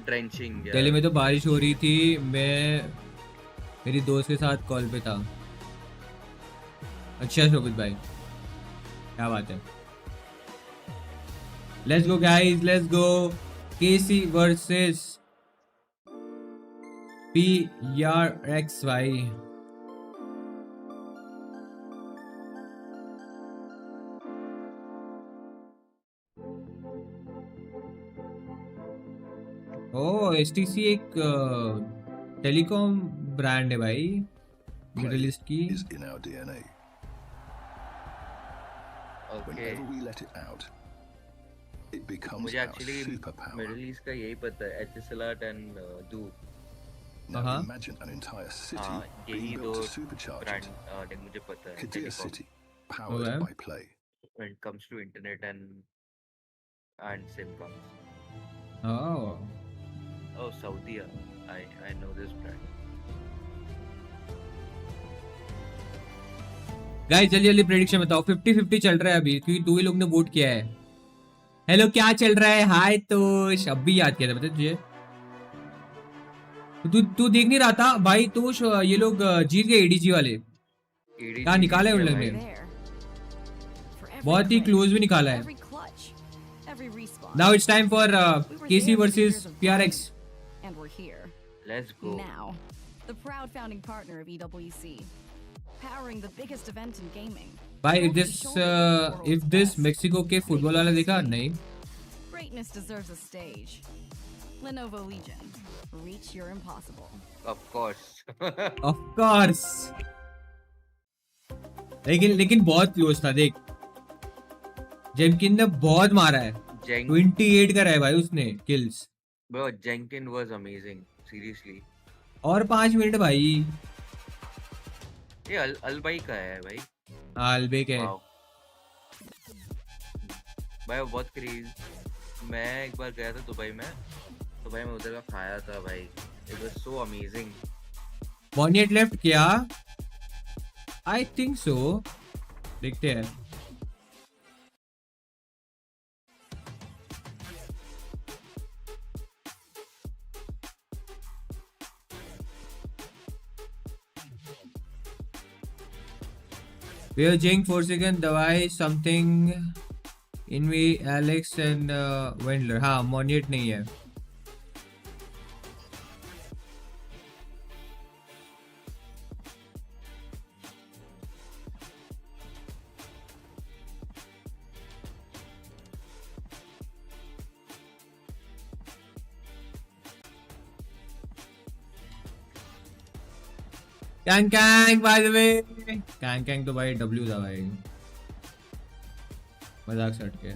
ड्रेंचिंग दिल्ली में तो बारिश हो रही थी मैं मेरी दोस्त के साथ कॉल पे था अच्छा शोभित भाई क्या बात है Let's go guys, let's go. KC versus PRX भाई. Oh, STC एक टेलीकॉम ब्रांड है भाई मिडिल ईस्ट की. Is in our DNA. Whenever we let it out, it becomes मुझे our actually superpower. Middle east का यही पता है एचएसएलआर्ट एंड धूप Now imagine an entire city यही being दो built to supercharge it. Brand मुझे पता है Qiddiya City, powered by Play. when it comes to internet and sim cards. Oh, Saudi. I know this brand. Guys जल्दी जल्दी prediction बताओ 50-50 चल रहा है अभी क्योंकि दो ही लोग ने वोट किया है. हेलो क्या चल रहा है हाय तो अब भी याद किया था बता तुझे तू देख नहीं रहा था भाई तो ये लोग जीत गए एडीजी वाले क्या निकाला है उन लोगों ने बहुत ही क्लोज भी निकाला है. Now it's time for KC versus PRX. And we're here. Let's go. Now, the proud founding partner of EWC, powering the biggest event in gaming. भाई if this मेक्सिको के फुटबॉल वाला देखा नहीं. Greatness deserves a stage. Lenovo Legion, reach your impossible. Of course. Of course. लेकिन बहुत close था देख, Jenkins ने बहुत मारा है, 28 करा है भाई उसने kills. Bro, Jenkin was amazing, seriously. और 5 मिनट भाई। ये अलबाई का है भाई। अलबेक है। Wow. भाई वो बहुत क्रेज। मैं एक बार गया था दुबई में, तो भाई मैं उधर का खाया था भाई, it was so amazing. मोनियट लेफ्ट क्या? आई थिंक सो, देखते हैं। We are Jing Forsaken, Dawai, something in me, Alex and Wendler. हाँ, मोनियट नहीं है। Kang by the way, Kang तो भाई डब्ल्यू था भाई, मजाक से हटके।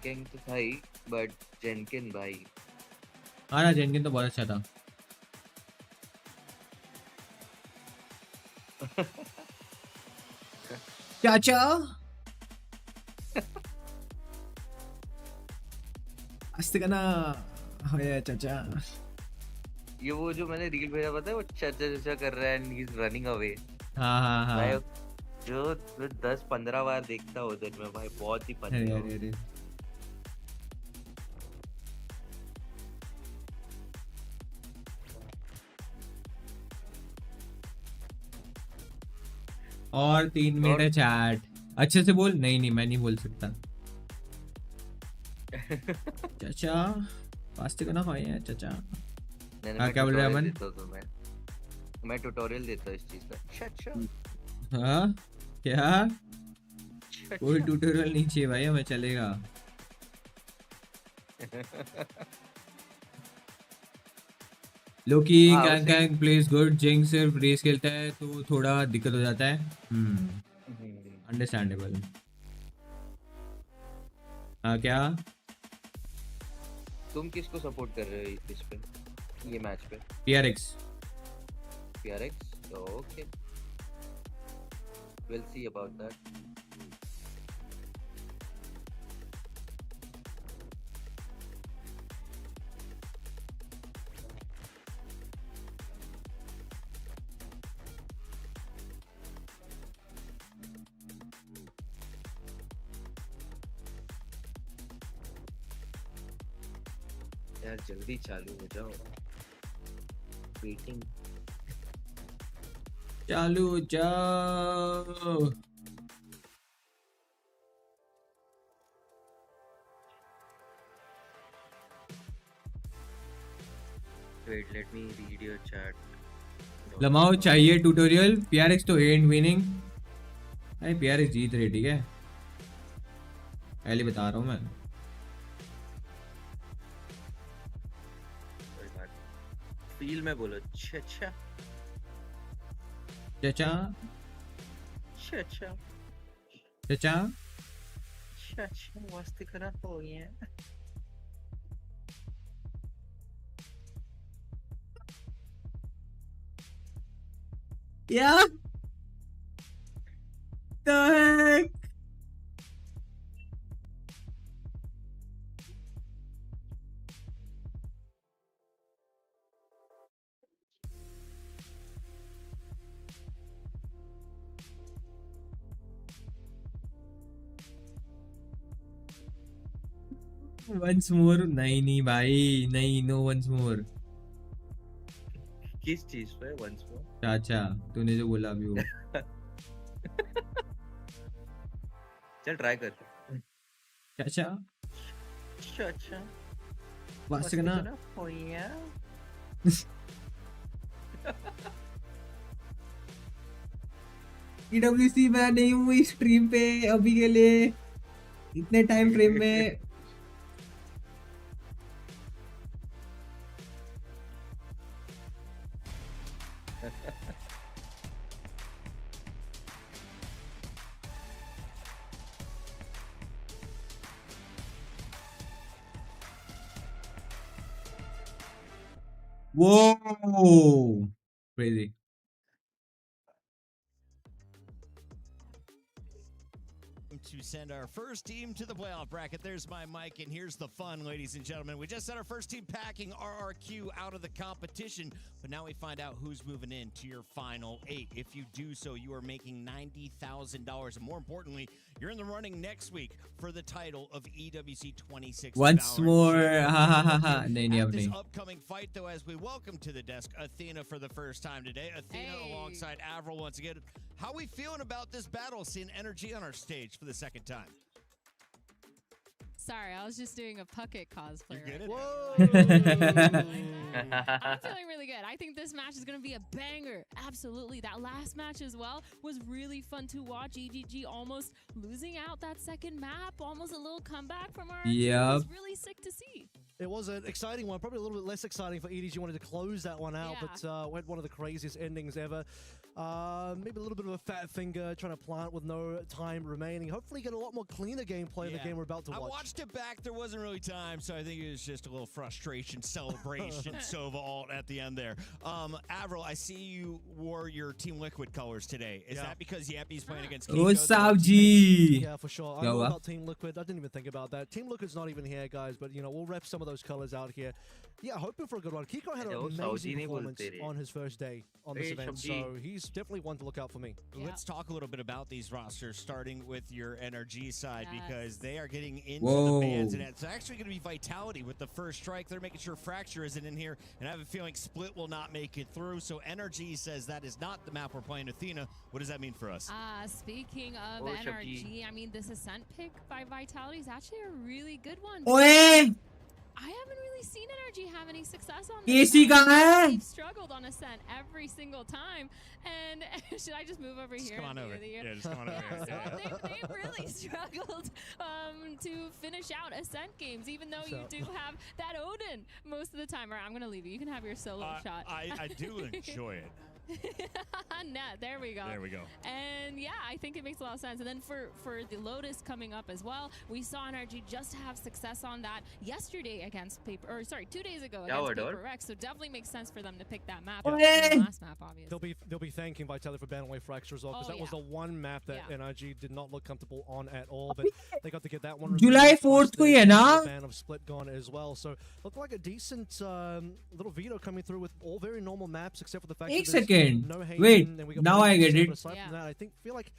कैंग तो था ही, बट जेनकिन भाई। हाँ ना, जेनकिन तो बहुत अच्छा था। चाचा अस्ते का ना है चाचा। ये वो जो मैंने रील भेजा पता है, वो चाचा कर रहा है and he is running away. हाँ भाई जो 10-15 बार देखता हो दिन में भाई, बहुत ही फनी है। अरे और 3 मिनट है चैट, अच्छे से बोल। नहीं मैं नहीं बोल सकता। चाचा पास्ते का ना खाए हैं चाचा। हाँ क्या बोल रहे हैं अमन? मैं ट्यूटोरियल देता हूँ इस चीज का। चाचा हाँ क्या? कोई ट्यूटोरियल नहीं चाहिए भाई हमें, चलेगा। लोकी कैंग प्लेस गुड, जिंग सिर्फ रेस खेलता है तो थोड़ा दिक्कत हो जाता है। अंडरस्टैंडेबल। हाँ क्या? तुम किसको सपोर्ट कर रहे हो इस पे, ये मैच पे? PRX। Okay, we'll see about that. यार जल्दी चालू हो जाओ, वेटिंग चालू हो जाओ। Wait, let me read your chat. लमाओ चाहिए ट्यूटोरियल। PRX तो एंड विनिंग। अरे PRX जीत रहे, ठीक है, पहले बता रहा हूँ मैं। फील में बोलो चाचा चाचा चाचा चाचा चाचा मस्ती करा हो गया। Yeah. The heck? Once more? नहीं भाई, नहीं, no once more। किस चीज पे once more? चाचा तूने जो बोला अभी वो। चल ट्राई कर। चाचा चाचा बस करना हो गया। EWC मैं नहीं हूँ इस स्ट्रीम पे अभी के लिए इतने टाइम फ्रेम में। Whoa, crazy. To send our first team to the playoff bracket. There's my mic, and here's the fun, ladies and gentlemen. We just sent our first team packing RRQ out of the competition, but now we find out who's moving in to your final 8. If you do so, you are making $90,000, and more importantly, you're in the running next week for the title of EWC 26. Once more, At नहीं this upcoming fight, though, as we welcome to the desk Athena for the first time today. Athena alongside Avril once again. How are we feeling about this battle, seeing energy on our stage for the second time? Sorry, I was just doing a Puckett cosplay. You get it? Whoa! I'm feeling really good. I think this match is going to be a banger. Absolutely. That last match as well was really fun to watch. EGG almost losing out that second map. Almost a little comeback from our team. It was really sick to see. It was an exciting one, probably a little bit less exciting for EDG. Wanted to close that one out, but went one of the craziest endings ever. Maybe a little bit of a fat finger trying to plant with no time remaining. Hopefully get a lot more cleaner gameplay in the game we're about to watch. I watched it back. There wasn't really time, so I think it was just a little frustration, celebration, Sova alt at the end there. Avril, I see you wore your Team Liquid colors today. Is that because Yappy's playing against Kiko? What's up, G? Yeah, for sure. I know about Team Liquid. I didn't even think about that. Team Liquid's not even here, guys, but you know, we'll rep some of those colors out here. Yeah, hoping for a good one. Kiko had an amazing performance on his first day on this event, so he's definitely one to look out for me. Let's talk a little bit about these rosters, starting with your NRG side, because they are getting into the bans, and it's actually going to be Vitality with the first strike. They're making sure Fracture isn't in here, and I have a feeling Split will not make it through, so NRG says that is not the map we're playing. Athena, what does that mean for us? Speaking of NRG, I mean, this Ascent pick by Vitality is actually a really good one. I haven't really seen NRG have any success on this. They've struggled on Ascent every single time. And should I just move over here? Come on over. Yeah, just come on over here. They've really struggled to finish out Ascent games, even though you do have that Odin most of the time. All right, I'm going to leave you. You can have your solo shot. I do enjoy it. There we go. There we go. And yeah, I think it makes a lot of sense. And then for the Lotus coming up as well, we saw NRG just have success on that yesterday against 2 days ago against PRX. So definitely makes sense for them to pick that map. Last map, obviously. They'll be thanking Vitality for banning away Fracture as well, because that was the one map that NRG did not look comfortable on at all. But they got to get that one. July 4th ko hi hai na? Ban of Split gone as well. So looked like a decent little veto coming through with all very normal maps, except for the fact that no wait, now I get it. Aside from that, I feel like,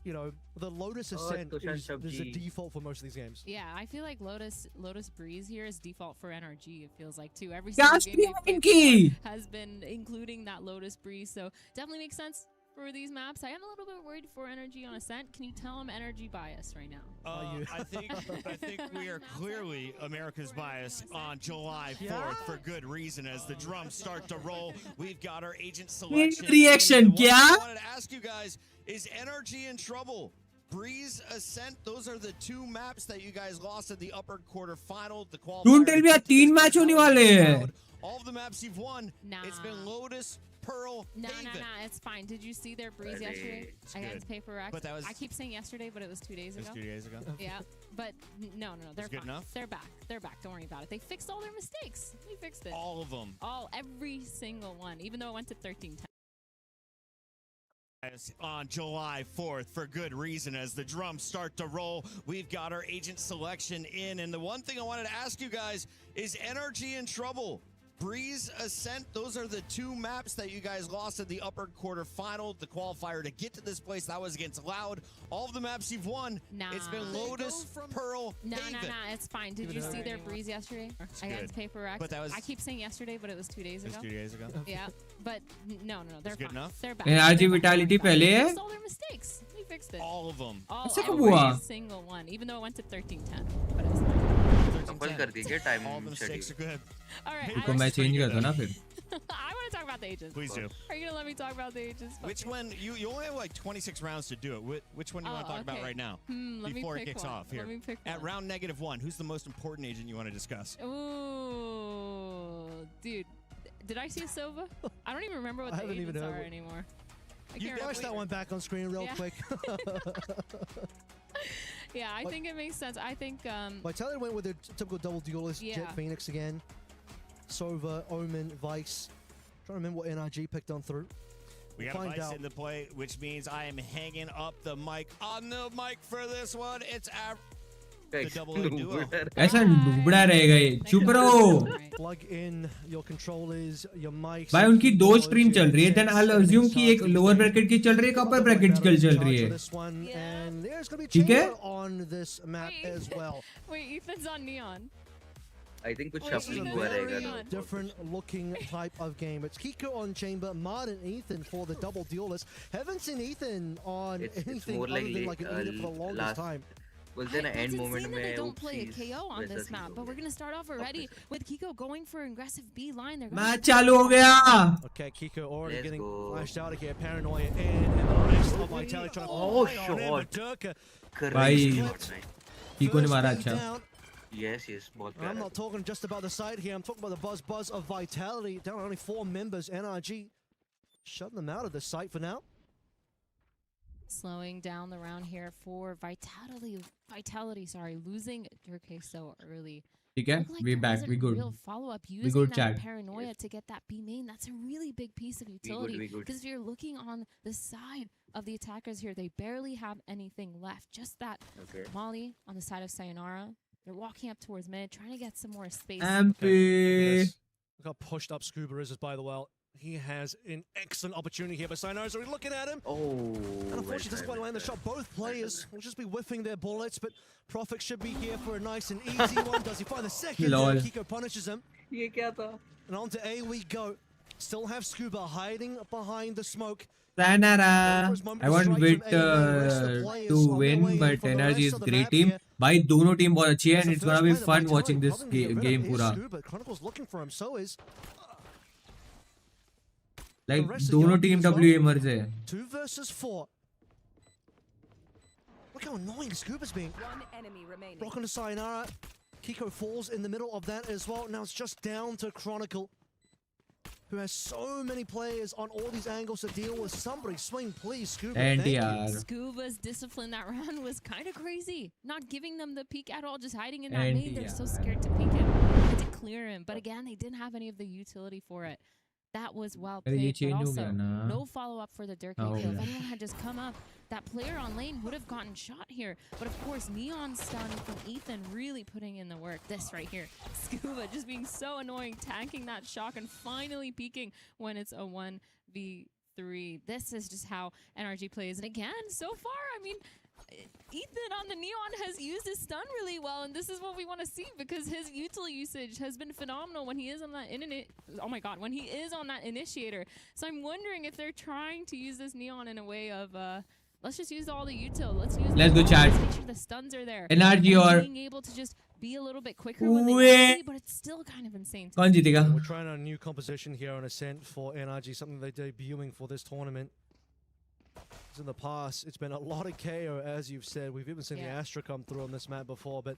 you know, the Lotus Ascent is the default for most of these games. Yeah, I feel like Lotus Breeze here is default for NRG. It feels like too. Every single game has been including that Lotus Breeze, so definitely makes sense for these maps. I am a little bit worried for NRG on Ascent. Can you tell them NRG bias right now? I think we are clearly America's bias on July 4th for good reason. As the drums start to roll, we've got our agent selection. Reaction, kya? I wanted to ask you guys, is NRG in trouble? Breeze, Ascent, those are the 2 maps that you guys lost in the upper quarterfinal. The qualifier. Don't tell me 3 match hone wale hain. All of the maps you've won, it's been Lotus, Pearl, No, it's fine. Did you see their Breeze yesterday against PRX? But that was, I keep saying yesterday, but it was 2 days ago. It was 2 days ago? Yeah, but no, they're good fine. enough? They're back. They're back. Don't worry about it. They fixed all their mistakes. They fixed it. All of them. Every single one, even though it went to 13-10. On July 4th for good reason. As the drums start to roll, we've got our agent selection in. And the one thing I wanted to ask you guys, is NRG in trouble? Breeze, Ascent, those are the 2 maps that you guys lost in the upper quarterfinal, the qualifier to get to this place. That was against Loud. All of the maps you've won, it's been Lotus, Pearl, Haven. It's fine. Did you see their Breeze yesterday against PRX? But that was, I keep saying yesterday, but it was 2 days ago. It was 2 days ago? Yeah, but no, they're good fine. enough? They're back. NRG Vitality pehle They hai. fixed all their mistakes. They fixed it. All of them. Every single one, even though it went to 13-10. But it was fine. कर दी क्या time All the mistakes are good. All right. तो मैं change करता ना फिर. I want to talk about about the agents? Please do. Are you gonna let me talk about the agents? Which one? You only have like 26 rounds to do it. Which one do you want to talk about right now? Let before me it pick kicks one. off here. Let me pick At one. round -1, who's the most important agent you want to discuss? Ooh, dude. Did I see a Sova? I don't even remember what I the haven't even agents heard are what- anymore. I You can't flash remember. that one back on screen real Yeah. quick. Yeah, I think it makes sense. I think Vitality went with their typical double duelist, Yeah. Jet Phoenix again. Sova, Omen, Vice. Trying to remember what NRG picked on through. We got Find Vice out. in the play, which means I am hanging up the mic on the mic for this one. It's the double A duo. ऐसा डूबड़ा रहेगा ये चुप रहो Plug in your controllers, your mics. भाई उनकी 2 stream चल रही है देन आई अज्यूम कि एक लोअर ब्रैकेट की चल रही है एक अपर ब्रैकेट की चल रही है This one, and there's going to be ठीक है Chamber on this map as well. Wait, Ethan's on Neon. I think कुछ Wait, shuffling Ethan's हुआ on रहेगा Neon. ना. Different looking type of game. It's Kiko on Chamber, Mard and Ethan for the double duelist. Haven't seen Ethan on It's anything more other like than like an Edith for the longest time. बोलते हैं ना That's end moment insane that they में don't play a oopsies KO on वैसा this scene map, हो but we're गया. gonna start off already with Kiko going for an aggressive B line. They're match चालू हो गया Okay, Kiko already Let's getting go. flashed out of here. Paranoia in, and the rest of Vitality trying to Oh, fight on him, but shot. Durka भाई Correct. कीको ने first मारा beat अच्छा down. Yes, बहुत And I'm प्यारा. not talking just about the side here. I'm talking about the buzz of Vitality. Down to only 4 members. NRG shutting them out of the site for now. slowing down the round here for Vitality, sorry, losing Durk so early. ठीक है Looked like we there back wasn't we good real follow-up we using good that chat paranoia to get that B main. That's a really big piece of utility. we good. Because if you're looking on the side of the attackers here, they barely have anything left. Just that Okay. Molly on the side of Sayonara. They're walking up towards mid, trying to get some more space. MP Look how pushed up Scuba is by the well. He has an excellent opportunity here, but Sayonara's already looking at him. Oh. And unfortunately, doesn't quite land the shot. Both players will just be whiffing their bullets, but Profix should be here for a nice and easy one. Does he find the second? Lol. Kiko punishes him. ये क्या था? And on to A we go. Still have Scuba hiding behind the smoke. Sayonara I want Wit to win but energy is great team भाई दोनों team बहुत अच्छी है and it's gonna be fun watching this game पूरा Scuba. Chronicle's looking for him, so is like rest of दोनों y'all team as well. WMers है 2 versus 4. Look how annoying Scuba's being. One enemy remaining. Rock onto Sayonara. Kiko falls in the middle of that as well. Now it's just down to Chronicle, who has so many players on all these angles to deal with. Somebody swing, please, Scuba. Thank you. NTR Scuba's discipline that round was kind of crazy. Not giving them the peek at all, just hiding in that main. They're so scared to peek him and to clear him. But again, they didn't have any of the utility for it. That was well अरे ये played, but change हो also गया ना no follow-up for the Dirk हाँ, हो kill. If गया anyone had just come up, that player on lane would have gotten shot here. But of course, Neon stun from Ethan really putting in the work. This right here, Scuba just being so annoying, tanking that shock and finally peeking when it's a 1v3. This is just how NRG plays. And again, so far, I mean, Ethan on the Neon has used his stun really well, and this is what we want to see because his util usage has been phenomenal when he is on that when he is on that initiator. So I'm wondering if they're trying to use this Neon in a way of let's just use all the util. Let's go chat Let's make sure the stuns are there. NRG and और being able to just be a little bit quicker when they want to be, but it's still kind of insane. कौन जीतेगा We're trying a new composition here on Ascent for NRG, something they're debuting for this tournament. In the past, it's been a lot of KO, as you've said. We've even seen the Astra come through on this map before, but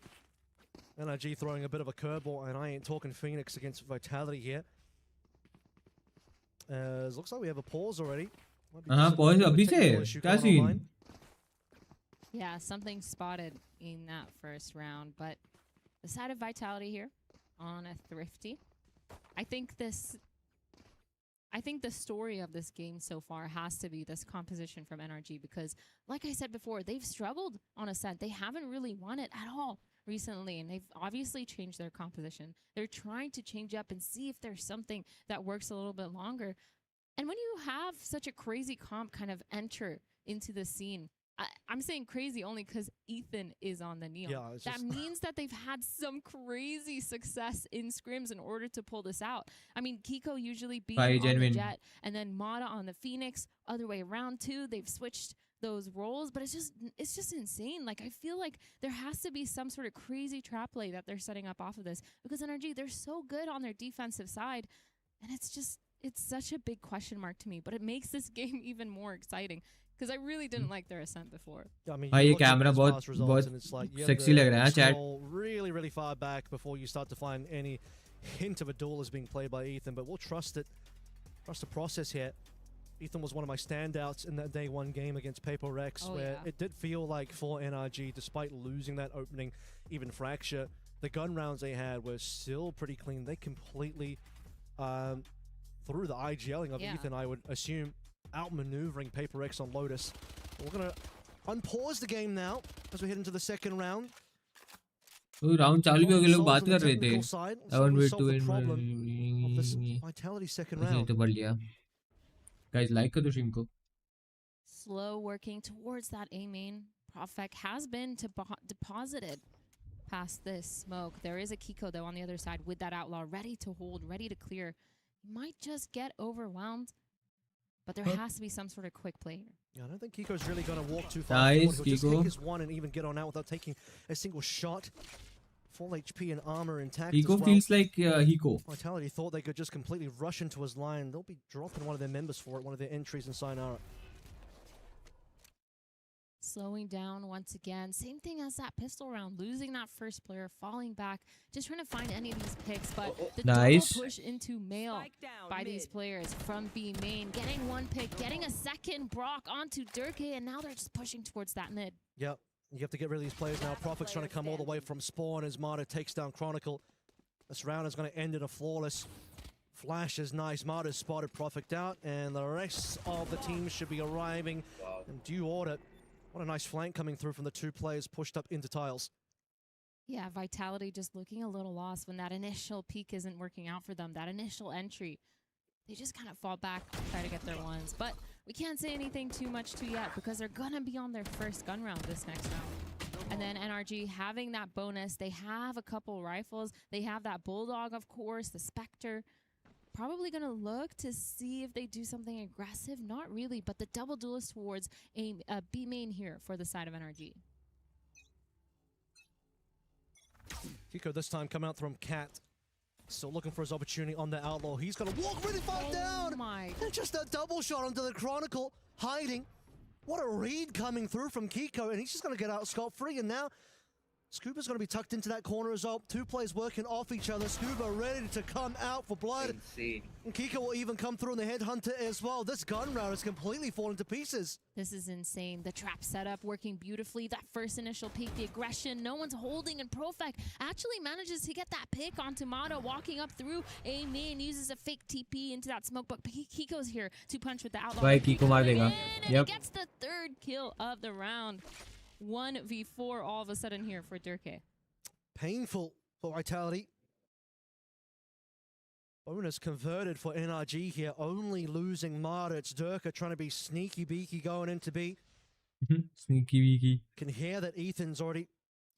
NRG throwing a bit of a curveball, and I ain't talking Phoenix against Vitality here. Looks like we have a pause already. हाँ pause अभी से क्या scene Yeah, something spotted in that first round, but the side of Vitality here on a Thrifty. I think the story of this game so far has to be this composition from NRG because, like I said before, they've struggled on Ascent. They haven't really won it at all recently, and they've obviously changed their composition. They're trying to change up and see if there's something that works a little bit longer. And when you have such a crazy comp kind of enter into the scene, I'm saying crazy only because Ethan is on the Neon. Yeah, that means that they've had some crazy success in scrims in order to pull this out. I mean, Kiko usually beat on the Jet, and then Mada on the Phoenix. Other way around too. They've switched those roles, but it's just insane. Like I feel like there has to be some sort of crazy trap play that they're setting up off of this because NRG, they're so good on their defensive side, and it's just it's such a big question mark to me, but it makes this game even more exciting because I really didn't like their ascent before. I mean, हाँ you ये look at camera those बहुत past results बहुत and it's like you have sexy to लग रहा है chat. scroll really, really far back before you start to find any hint of a duel is being played by Ethan, but we'll trust it. Trust the process here. Ethan was one of my standouts in that day one game against PRX, where it did feel like for NRG, despite losing that opening, even fracture, the gun rounds they had were still pretty clean. They completely through the IGLing of Ethan, I would assume, outmaneuvering PRX on Lotus. We're gonna unpause the game now as we head into the second round. तो round चालू भी हो गए लोग बात कर रहे थे. I want wait to win. Vitality second round. तो बढ़ लिया. Guys like कर दो stream को. Slow working towards that A main. Profek has been deposited past this smoke. There is a Kiko though on the other side with that outlaw ready to hold, ready to clear. He might just get overwhelmed, but there has to be some sort of quick play here. Yeah, I don't think Kiko's really going to walk too far. Nice, He'll just take Kiko. his one and even get on out without taking a single shot. Full HP and armor intact. Hiko as well. feels like Hiko. Vitality thought they could just completely rush into his line. They'll be dropping one of their members for it, one of their entries in Sayonara. Slowing down once again. Same thing as that pistol round. Losing that first player, falling back, just trying to find any of these picks. But the Nice. double push into male by these players from B main. Getting one pick, getting a second Brock onto Durkee, and now they're just pushing towards that mid. Yep. You have to get rid of these players now. Profit's trying to come all the way from spawn as Marta takes down Chronicle. This round is going to end in a flawless. Flash is nice. Marta's spotted Profit out, and the rest of the team should be arriving in due order. What a nice flank coming through from the two players pushed up into tiles. Yeah, Vitality just looking a little lost when that initial peak isn't working out for them. That initial entry, they just kind of fall back, try to get their ones. But we can't say anything too much too yet because they're going to be on their first gun round this next round. And then NRG having that bonus, they have a couple rifles. They have that Bulldog, of course, the Spectre. Probably going to look to see if they do something aggressive. Not really, but the double duelist towards a B main here for the side of NRG. Kiko this time coming out from Cat. Still looking for his opportunity on the Outlaw. He's going to walk really far down. And just a double shot onto the Chronicle, hiding. What a read coming through from Kiko, and he's just going to get out scot-free. And now Scuba's going to be tucked into that corner as well. Two players working off each other. Scuba ready to come out for blood. Insane. And Kiko will even come through in the Headhunter as well. This gun round is completely falling to pieces. This is insane. The trap setup working beautifully. That first initial peek, the aggression. No one's holding, and Profek actually manages to get that pick onto Mata, walking up through A main, uses a fake TP into that smoke, but Kiko's here to punch with the outlaw. Bhai, Kiko maar dega. And he gets the third kill of the round. 1v4 all of a sudden here for Durkee. Painful for Vitality. Bonus converted for NRG here, only losing Marta. It's Durka trying to be sneaky beaky going into B. Sneaky beaky. Can hear that Ethan's already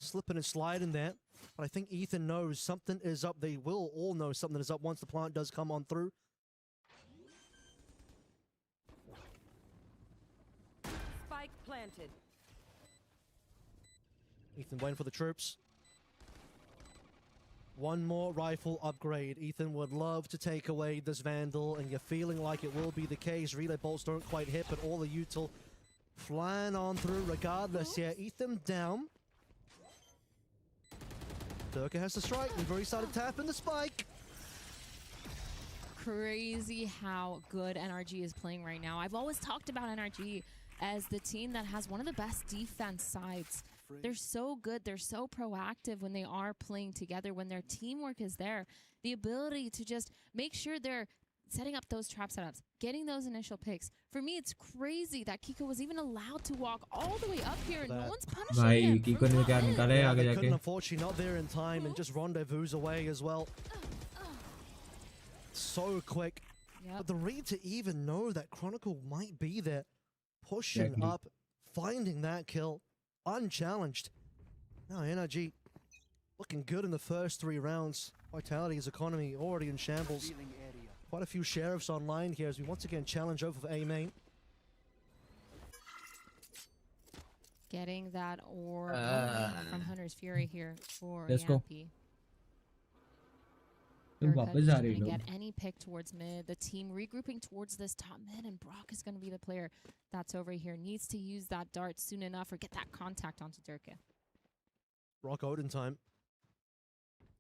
slipping and sliding there. But I think Ethan knows something is up. They will all know something is up once the plant does come on through. Spike planted. Ethan waiting for the troops. One more rifle upgrade. Ethan would love to take away this Vandal, and you're feeling like it will be the case. Relay bolts don't quite hit, but all the util flying on through regardless. Yeah, Ethan down. Durka has the strike. We've already started tapping the spike. Crazy how good NRG is playing right now. I've always talked about NRG as the team that has one of the best defense sides. They're so good. They're so proactive when they are playing together, when their teamwork is there. The ability to just make sure they're setting up those trap setups, getting those initial picks. For me, it's crazy that Kiko was even allowed to walk all the way up here and no one's punishing him. Kiko ने क्या निकाला है आगे Couldn't जाके. unfortunately not there in time and just rendezvous away as well. So quick. But the read to even know that Chronicle might be there, pushing up, finding that kill. Unchallenged. Now NRG looking good in the first 3 rounds. Vitality's economy already in shambles. Quite a few sheriffs online here as we once again challenge over for A main. Getting that orb from Hunter's Fury here for Let's go. Yappy. तुम वापस जा रहे Trying to हो get any pick towards mid. The team regrouping towards this top mid, and Brock is going to be the player that's over here. Needs to use that dart soon enough or get that contact onto Durka. Brock Odin time.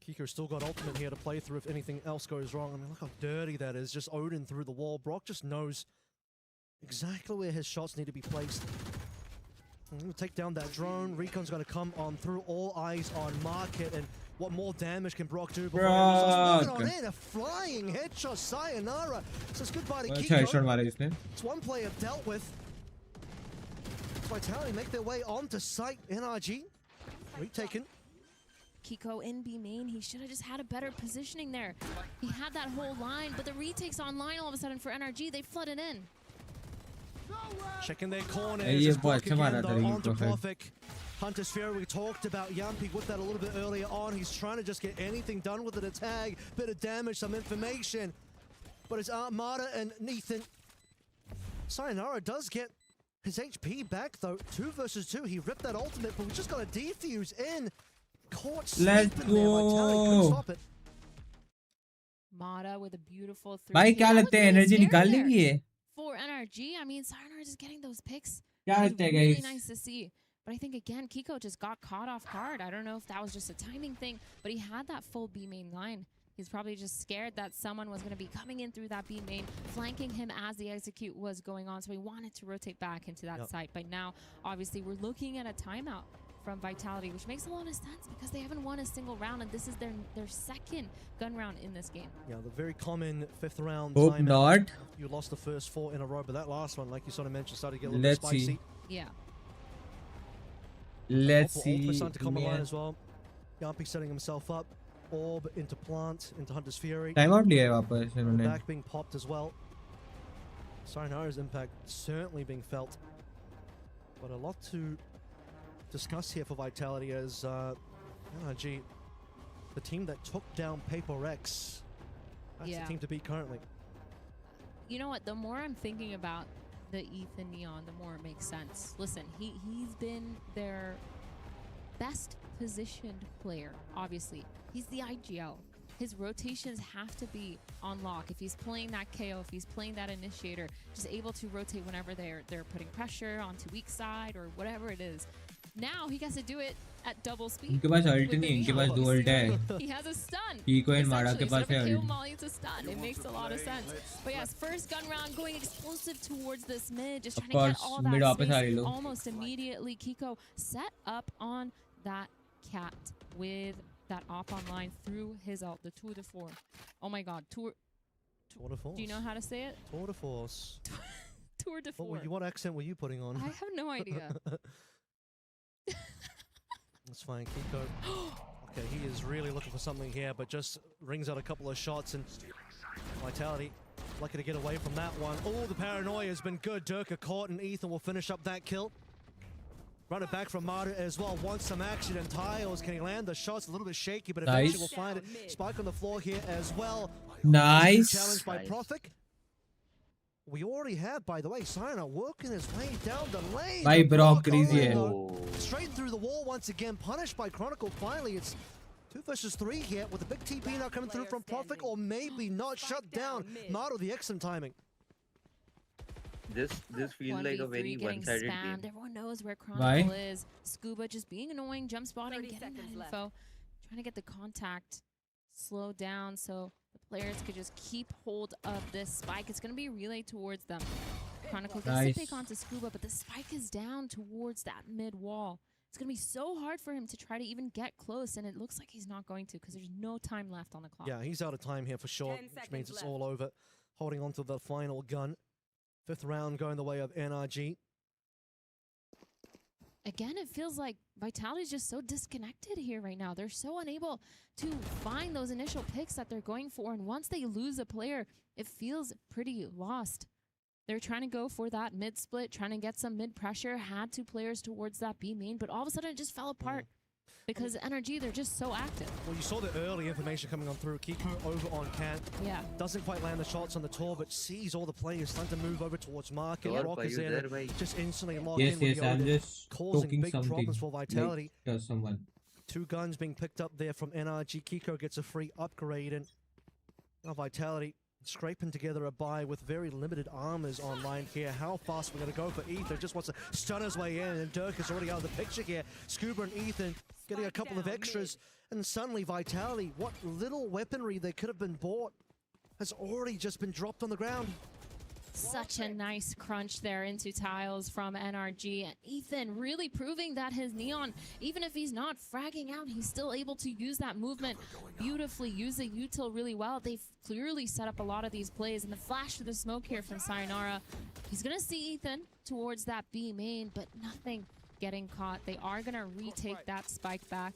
Kiko's still got ultimate here to play through if anything else goes wrong. I mean, look how dirty that is. Just Odin through the wall. Brock just knows exactly where his shots need to be placed. I'm going to take down that drone. Recon's going to come on through. All eyes on Market. And what more damage can Brock do before he starts walking on in? A flying headshot. Sayonara. Says goodbye to Kiko. It's one player dealt with. Vitality make their way onto site. NRG retaken. Kiko in B main, he should have just had a better positioning there. He had that whole line, but the retake's online all of a sudden for NRG. They flooded in. Checking their corners. Onto Profik. Hunter's Fury, we talked about Yampi with that a little bit earlier on. He's trying to just get anything done with it, a tag, bit of damage, some information. But it's Armada and Nathan. Sayonara does get his HP back though. 2 versus 2. He ripped that ultimate, but we just got a defuse in. Caught sleeping there. Vitality couldn't stop it. Mata with a beautiful 3. भाई क्या लगता है energy निकाल लेंगी ये? For NRG, I mean, Sayonara just getting those picks. क्या लगता है really guys? nice to see. But I think again, Kiko just got caught off guard. I don't know if that was just a timing thing, but he had that full B main line. He's probably just scared that someone was going to be coming in through that B main, flanking him as the execute was going on. So he wanted to rotate back into that site. But now, obviously, we're looking at a timeout from Vitality, which makes a lot of sense because they haven't won a single round, and this is their second gun round in this game. Yeah, the very common 5th round Hope timeout. not. You lost the first 4 in a row, but that last one, like you sort of mentioned, started to get a little bit spicy. See. Yeah. Let's see. Starting to come online as well. Yampi setting himself up. Orb into Plant, into Hunter's Fury. Time out लिया है वापस इन्होंने. Back being popped as well. Sayonara's impact certainly being felt. But a lot to discuss here for Vitality as NRG, the team that took down PRX. That's the team to beat currently. You know what? The more I'm thinking about the Ethan Neon, the more it makes sense. Listen, he's been their best positioned player, obviously. He's the IGL. His rotations have to be on lock. If he's playing that KO, if he's playing that initiator, just able to rotate whenever they're putting pressure onto weak side or whatever it is. Now he gets to do it at double speed. इनके पास ult नहीं, इनके पास 2 ult है. He has a stun. Kiko and Mada के पास है kill ult. Molly to stun. It makes a lot of sense. But yes, first gun round going explosive towards this mid, just trying to get all that space almost immediately. Kiko set up on that cat with that op online through his ult, the tour de force. Oh my god, tour de force. Do you know how to say it? Tour de force. Tour de force. What accent were you putting on? I have no idea. That's fine, Kiko. Okay, he is really looking for something here, but just rings out a couple of shots, and Vitality lucky to get away from that one. Oh, the paranoia has been good. Durka caught, and Ethan will finish up that kill. Run it back from Mata as well. Wants some action, and Tiles can he land the shots? A little bit shaky, but eventually we'll find it. Spike on the floor here as well. Nice. Challenged by Profik. We already have, by the way, Sayonara working his way down the lane. Bhai Brock crazy hai. Straight through the wall once again, punished by Chronicle. Finally, it's 2 versus 3 here with a big TP now coming through from Profik, or maybe not shut down. Mado the excellent timing. This feels like a very one-sided game. Everyone knows where Chronicle is. Scuba just being annoying, jump spotting, getting that info, trying to get the contact slowed down so the players could just keep hold of this spike. It's going to be relayed towards them. Chronicle gets to pick onto Scuba, but the spike is down towards that mid wall. It's going to be so hard for him to try to even get close, and it looks like he's not going to because there's no time left on the clock. Yeah, he's out of time here for sure, which means it's all over. Holding on to the final gun. 5th round going the way of NRG. Again, it feels like Vitality is just so disconnected here right now. They're so unable to find those initial picks that they're going for, and once they lose a player, it feels pretty lost. They're trying to go for that mid split, trying to get some mid pressure, had 2 players towards that B main, but all of a sudden it just fell apart. Because NRG, they're just so active. Well, you saw the early information coming on through. Kiko over on Cat. Yeah. Doesn't quite land the shots on the tour, but sees all the players starting to move over towards Market. Rock is there, just instantly locked in. Yes, I'm just causing big something. problems for Vitality. Like, someone. 2 guns being picked up there from NRG. Kiko gets a free upgrade, and Now Vitality scraping together a buy with very limited armors online here. How fast we're going to go for Ethan? Just wants to stun his way in, and Dirk is already out of the picture here. Scuba and Ethan getting a couple of extras, and suddenly Vitality, what little weaponry they could have been bought, has already just been dropped on the ground. Such a nice crunch there into tiles from NRG. And Ethan really proving that his Neon, even if he's not fragging out, he's still able to use that movement beautifully, use the util really well. They've clearly set up a lot of these plays. And the flash to the smoke here from Sayonara. He's going to see Ethan towards that B main, but nothing getting caught. They are going to retake that spike back.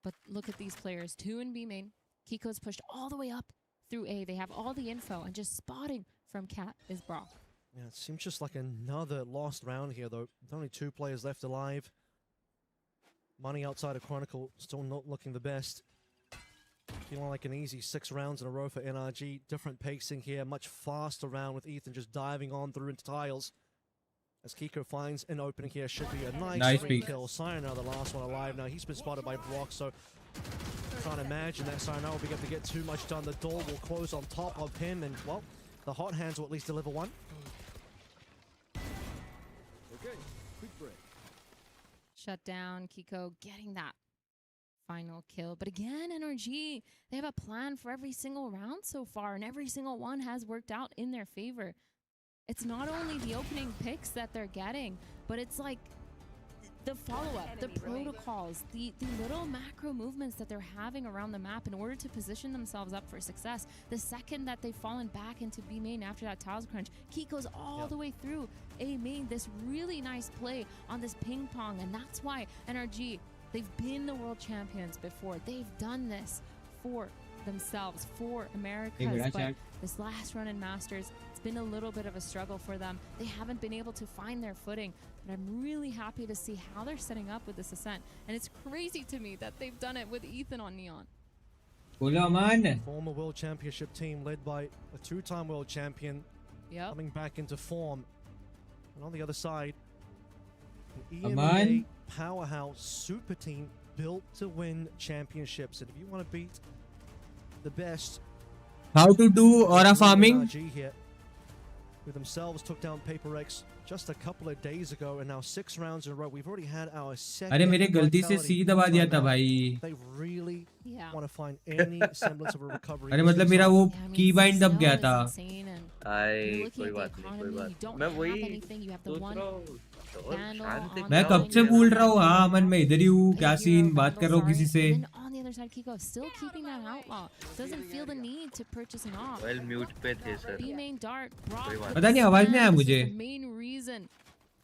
But look at these players. 2 in B main. Kiko's pushed all the way up through A. They have all the info, and just spotting from Cat is Brock. Yeah, it seems just like another lost round here, though. With only 2 players left alive. Money outside of Chronicle still not looking the best. Feeling like an easy 6 rounds in a row for NRG. Different pacing here, much faster round with Ethan just diving on through into tiles. As Kiko finds an opening here, should be a nice peek. kill. Sayonara, the last one alive now. He's been spotted by Brock, so can't imagine that Sayonara will be able to get too much done. The door will close on top of him, and well, the hot hands will at least deliver one. Okay, quick break. Shut down, Kiko getting that final kill. But again, NRG, they have a plan for every single round so far, and every single one has worked out in their favor. It's not only the opening picks that they're getting, but it's like the follow-up, the protocols, the little macro movements that they're having around the map in order to position themselves up for success. The second that they've fallen back into B main after that tiles crunch, Kiko's all the way through A main. This really nice play on this ping pong, and that's why NRG, they've been the world champions before. They've done this for themselves, for Americas, but this last run in Masters, it's been a little bit of a struggle for them. They haven't been able to find their footing, but I'm really happy to see how they're setting up with this ascent. And it's crazy to me that they've done it with Ethan on Neon. Former world championship team led by a 2-time world champion coming back into form. And on the other side, an EMEA powerhouse super team built to win championships. And if you want to beat the best, how to do aura farming? Here, who themselves took down PRX just a couple of days ago, and now 6 rounds in a row. We've already had our second. अरे मेरे गलती से C दबा दिया था भाई. They really want to find any semblance of a recovery. अरे मतलब मेरा वो keybind दब गया था. कोई बात नहीं. मैं वही सोच रहा हूँ. मैं कब से बोल रहा हूँ हाँ अमन मैं इधर ही हूँ. क्या सीन? बात कर रहा हूँ किसी से. On the other side, Kiko still keeping that outlaw. Doesn't feel the need to purchase an off. Well, mute पे थे सर. B main dart. पता नहीं आवाज नहीं आया मुझे. Main reason.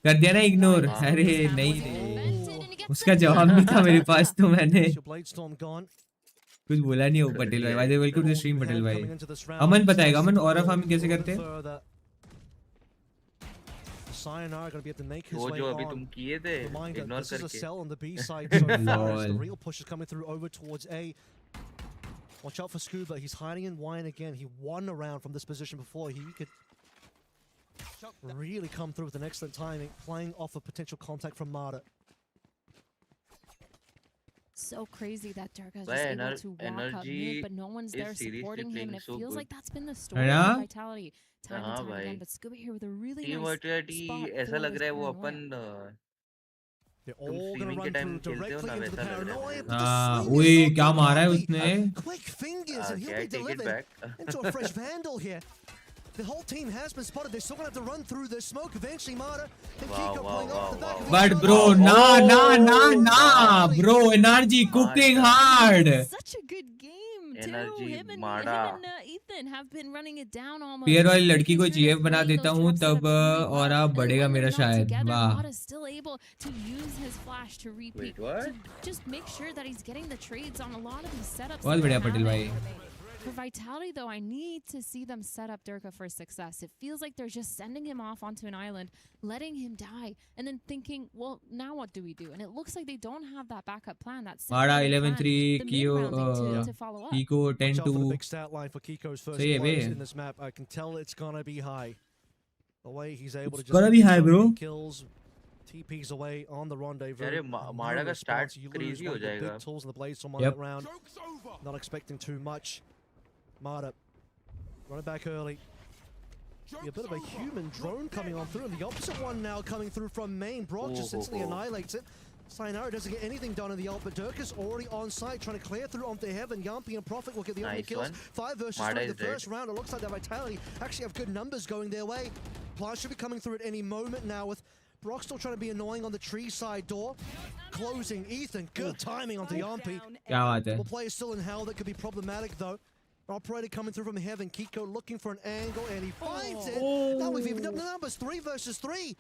कर दिया ना इग्नोर. अरे नहीं रे. उसका जवाब नहीं था मेरे पास तो मैंने कुछ बोला नहीं हो. पटेल भाई. वादे वेलकम टू स्ट्रीम पटेल भाई. अमन बताएगा अमन ऑरा फार्मिंग कैसे करते हैं. Sayonara going to be able to make his way जो अभी तुम on. किए थे Reminder, this is a करके. cell on the B side so far as the real push is coming through over towards A. Watch out for Scuba. He's hiding in wine again. He won a round from this position before. He could really come through with an excellent timing, playing off a potential contact from Mada. So crazy that Dirk is just able to walk up mid, but no one's there supporting him, and it feels like that's been the story of Vitality time and time again. But Scuba here with a really nice spot ऐसा लग रहा है वो अपन They're all going to run through directly into the paranoia. ओए क्या मारा है उसने. Quick fingers, and he'll be delivered into a fresh vandal here. The whole team has been spotted. They're still going to have to run through the smoke eventually. Mada and Kiko pulling off the back of the But bro, nah, bro. NRG cooking hard. Such a good game too. NRG Him and Ethan have been running it down almost. पियर वाली लड़की को GF बना देता हूँ तब और आप बढ़ेगा मेरा शायद. वाह. Mada still able to use his flash to repeat. To just make sure that he's getting the trades on a lot of these setups. बहुत बढ़िया पटेल भाई. For Vitality, though, I need to see them set up Durka for success. It feels like they're just sending him off onto an island, letting him die, and then thinking, well, now what do we do? And it looks like they don't have that backup plan. That's Mada 11-3, Kiko 10-2. Big stat line for Kiko's first plays in this map. I can tell it's gonna be high. The way he's able to just gonna be high, bro. Kills, TPs away on the rendezvous. अरे माड़ा का start crazy हो जाएगा. Big tools in the blades from that round. Not expecting too much. Mada Run it back early. A bit of a human drone coming on through, and the opposite one now coming through from main. Brock just instantly annihilates it. Sayonara doesn't get anything done in the ult, but Dirkus already on site trying to clear through onto Heaven. Yampi and Prophet will get the only kills. 5 versus 3 the first round. It looks like their Vitality actually have good numbers going their way. Plant should be coming through at any moment now, with Brock still trying to be annoying on the tree side door. Closing Ethan. Good timing onto Yampi. Well, players still in hell that could be problematic though. Operator coming through from Heaven. Kiko looking for an angle, and he finds it. Now we've evened up the numbers. 3 versus 3.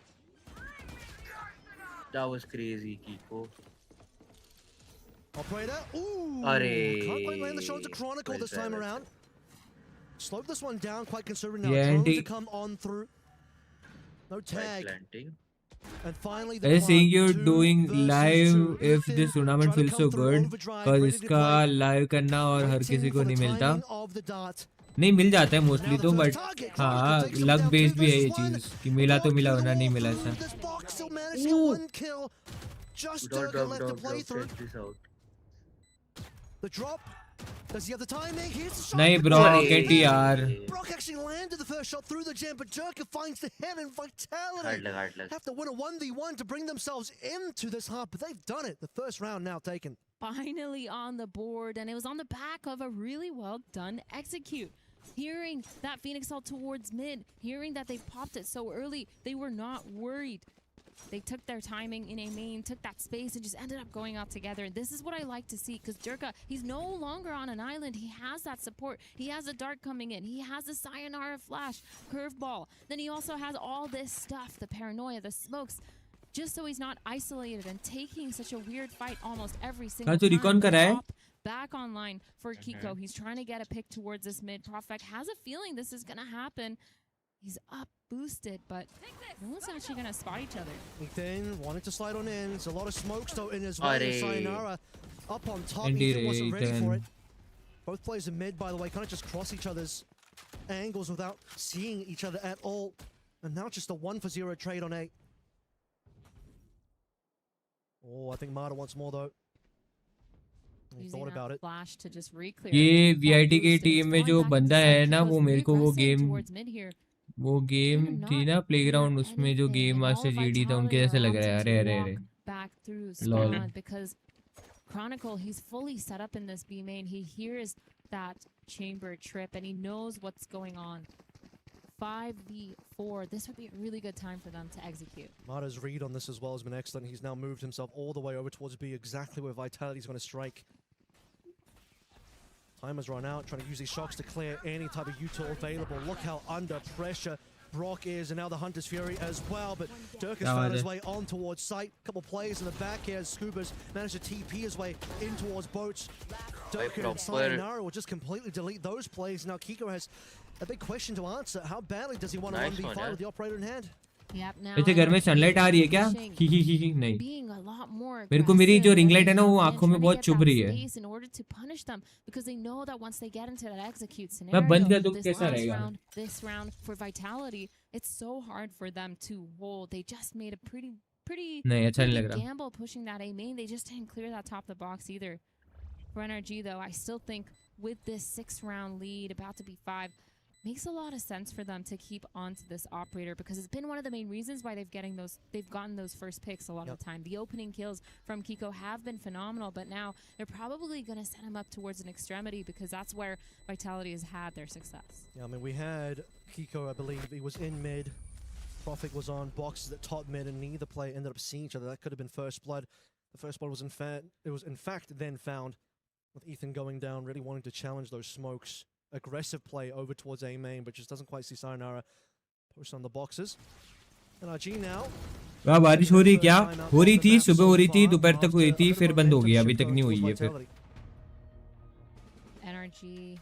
That was crazy, Kiko. Operator. Ooh. Can't quite land the shot to Chronicle this time around. Slowed this one down quite considerably now. Drones to come on through. No tag. And finally, I was saying you're doing live if this tournament feels so good, because इसका live करना और हर किसी को नहीं मिलता. नहीं मिल जाता है mostly तो, but हाँ luck based भी है ये चीज कि मिला तो मिला वरना नहीं मिला ऐसा. The drop. Does he have the timing? Here's the shot. नहीं bro, get यार. Brock actually landed the first shot through the jam, but Durka finds the head and Vitality. Have to win a 1v1 to bring themselves into this hub, but they've done it. The first round now taken. Finally on the board, and it was on the back of a really well done execute. Hearing that Phoenix ult towards mid, hearing that they popped it so early, they were not worried. They took their timing in a main, took that space, and just ended up going out together. And this is what I like to see, because Durka, he's no longer on an island. He has that support. He has a dart coming in. He has a Sayonara flash, curveball. Then he also has all this stuff, the paranoia, the smokes, just so he's not isolated and taking such a weird fight almost every single time. Back online for Kiko. He's trying to get a pick towards this mid. Prophet has a feeling this is going to happen. He's up boosted, but no one's actually going to spot each other. Ethan wanted to slide on in. There's a lot of smokes though in as well. Sayonara up on top. Ethan wasn't ready for it. Both players in mid, by the way, kind of just cross each other's angles without seeing each other at all. And now just a 1-for-0 trade on A. Oh, I think Mada wants more though. He thought about it. Flash to just re-clear. ये VIT की team में जो बंदा है ना, वो मेरे को वो गेम थी ना प्लेग्राउंड, उसमें जो गेम मास्टर जीडी था उनके जैसे लग रहा है. अरे अरे अरे back through spawn, because Chronicle, he's fully set up in this B main. He hears that chamber trip and he knows what's going on. 5v4, this would be a really good time for them to execute. Mada's read on this as well has been excellent. He's now moved himself all the way over towards B, exactly where Vitality's going to strike. Time has run out, trying to use these shocks to clear any type of util available. Look how under pressure Brock is, and now the Hunter's Fury as well. But Dirk has found his way on towards site. Couple plays in the back here as Scuba's managed to TP his way in towards boats. Dirk and Sayonara will just completely delete those plays. Now Kiko has a big question to answer. How badly does he want to 1v5 with the operator in hand? Yep, now वैसे घर में sunlight आ रही है क्या? ही नहीं. मेरे को मेरी जो रिंग लाइट है ना वो आंखों में बहुत चुभ रही है. मैं बंद कर दूं कैसा रहेगा? This round for Vitality, it's so hard for them to hold. They just made a pretty gamble pushing that A main. They just didn't clear that top of the box either. For NRG though, I still think with this 6-round lead about to be 5. Makes a lot of sense for them to keep on to this operator, because it's been one of the main reasons why they've gotten those first picks a lot of the time. The opening kills from Kiko have been phenomenal, but now they're probably going to set him up towards an extremity, because that's where Vitality has had their success. Yeah, I mean, we had Kiko, I believe, he was in mid. Prophet was on boxes at top mid, and neither player ended up seeing each other. That could have been first blood. The first blood was in fact then found, with Ethan going down, really wanting to challenge those smokes. Aggressive play over towards A main, but just doesn't quite see Sayonara post on the boxes. And RG now. वाह बारिश हो रही क्या? हो रही थी, सुबह हो रही थी, दोपहर तक हुई थी, फिर बंद हो गई, अभी तक नहीं हुई है फिर. NRG,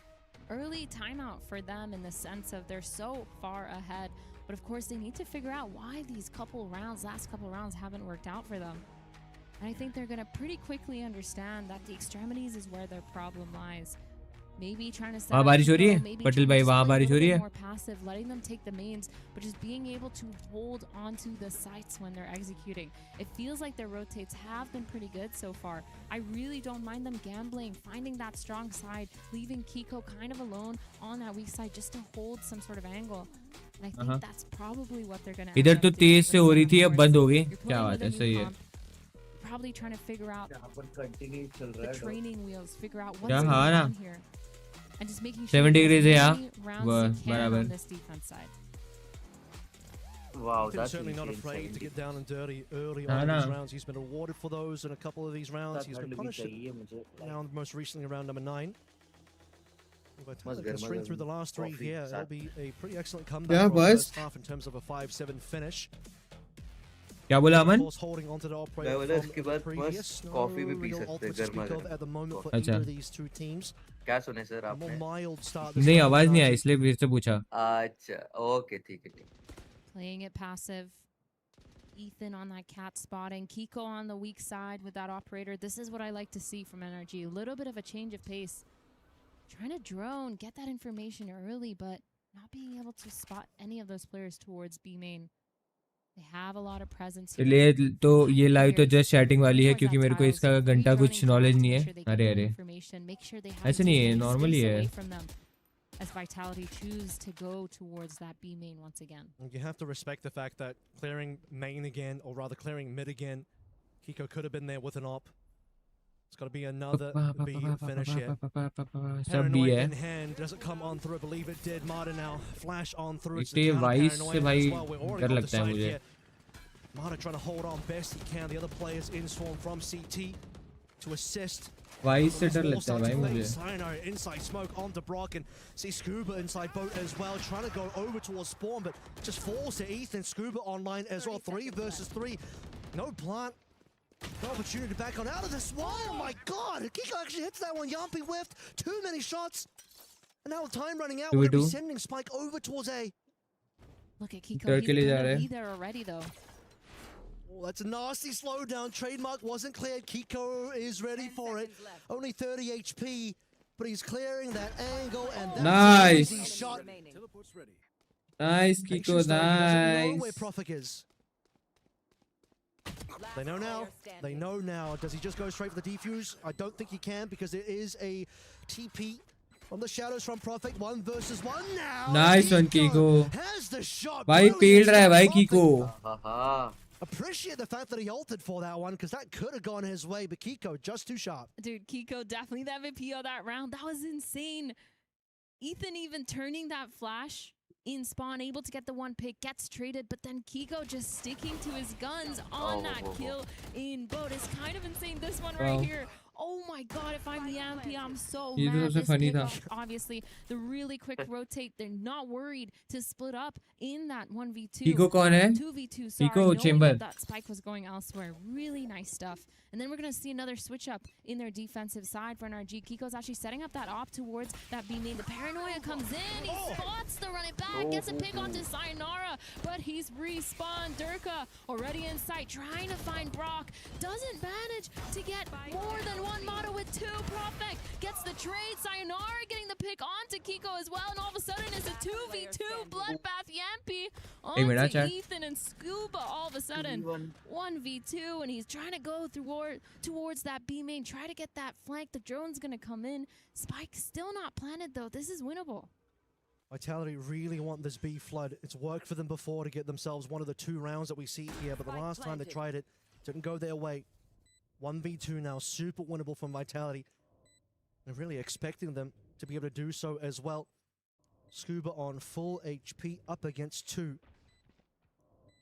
early timeout for them in the sense of they're so far ahead, but of course they need to figure out why these last couple rounds haven't worked out for them. And I think they're going to pretty quickly understand that the extremities is where their problem lies. Maybe trying to set वहाँ up बारिश हो रही Kiko, है maybe Patel trying भाई to वहाँ just play a बारिश हो little रही bit है more passive, letting them take the mains, but just being able to hold onto the sights when they're executing. It feels like their rotates have been pretty good so far. I really don't mind them gambling, finding that strong side, leaving Kiko kind of alone on that weak side just to hold some sort of angle. And I think that's probably what they're going to इधर तो तेज से हो रही थी अब बंद हो गई क्या बात है सही है probably trying to figure out the training wheels, figure out what's क्या going हाँ ना on here. And just making 7 sure degrees है as यहाँ many rounds as you can बराबर on this defense side. Wow, He's that's certainly not insane, afraid to 70. get down and dirty early हाँ on in ना these rounds. He's been awarded for those in a couple of these rounds. He's been punished now most recently around number 9. But can string through the last 3 here. It'll be a pretty excellent comeback Yeah, from the boys. first half in terms of a 5-7 finish. क्या बोला अमन Of course, holding onto the operator मैं बोला from इसके the बाद previous. बस No coffee भी P real सकते हैं ultimate to गर्मा speak of गर्म at the moment for अच्छा either of these two teams. क्या सुने सर A more आपने mild start this नहीं round आवाज for नहीं आई Archie. इसलिए फिर से पूछा अच्छा ओके ठीक है Playing it passive. Ethan on that cat spotting. Kiko on the weak side with that operator. This is what I like to see from NRG. A little bit of a change of pace. Trying to drone, get that information early, but not being able to spot any of those players towards B main. They have a lot of presence here. इसलिए तो ये live तो just chatting वाली है क्योंकि मेरे को इसका घंटा कुछ नॉलेज नहीं है अरे अरे ऐसे नहीं है नॉर्मल ही है As Vitality choose to go towards that B main once again. You have to respect the fact that clearing main again, or rather clearing mid again, Kiko could have been there with an op. It's got to be another B finish here. सब भी है in hand. Does it come on through? I believe it did. Mada now flash on through. It's इसलिए vice से भाई डर लगता है मुझे Mada trying to hold on best he can. The other players in swarm from CT to assist. Vice से डर लगता है भाई मुझे Sayonara inside smoke onto Brock and see Scuba inside boat as well, trying to go over towards spawn, but just falls to Ethan. Scuba online as well, 3 versus 3. No plant. No opportunity to back on out of this wall. Oh my god! Kiko actually hits that one. Yampi whiffed. Too many shots. And now with time running out, we're going to be sending Spike over towards A. Look at Kiko. He's going to be there already, though. Oh, that's a nasty slowdown. Trademark wasn't cleared. Kiko is ready for it. Only 30 HP, but he's clearing that angle, and that's nice. an easy shot. Nice, Kiko, nice. Where Profik is. They know now. They know now. Does he just go straight for the defuse? I don't think he can because there is a TP from the shadows from Profik. 1 versus 1 now. Nice one, Kiko. Has the shot. भाई पेल रहा है भाई Kiko. Appreciate the fact that he ulted for that one because that could have gone his way, but Kiko just too sharp. Dude, Kiko definitely the MVP of that round. That was insane. Ethan even turning that flash in spawn, able to get the 1 pick, gets traded, but then Kiko just sticking to his guns on that kill in boat. It's kind of insane, this one right here. Oh my god, if I'm the MP, I'm so mad. This pickoff, obviously, the really quick rotate, they're not worried to split up in that 1v2. Kiko कौन है? 2v2, sorry. Kiko Chamber. That spike was going elsewhere. Really nice stuff. And then we're going to see another switch up in their defensive side for NRG. Kiko's actually setting up that op towards that B main. The paranoia comes in. He spots the run it back. Gets a pick onto Sayonara. But he's respawned. Durka already in sight. Trying to find Brock. Doesn't manage to get more than 1 motto with 2. Profek gets the trade. Sayonara getting the pick onto Kiko as well. And all of a sudden it's a 2v2 bloodbath Yampi onto Ethan and Scuba all of a sudden. 1v2 and he's trying to go towards that B main. Try to get that flank. The drone's going to come in. Spike still not planted though. This is winnable. Vitality really want this B flood. It's worked for them before to get themselves one of the 2 rounds that we see here, but the last time they tried it, didn't go their way. 1v2 now, super winnable from Vitality. They're really expecting them to be able to do so as well. Scuba on full HP, up against 2.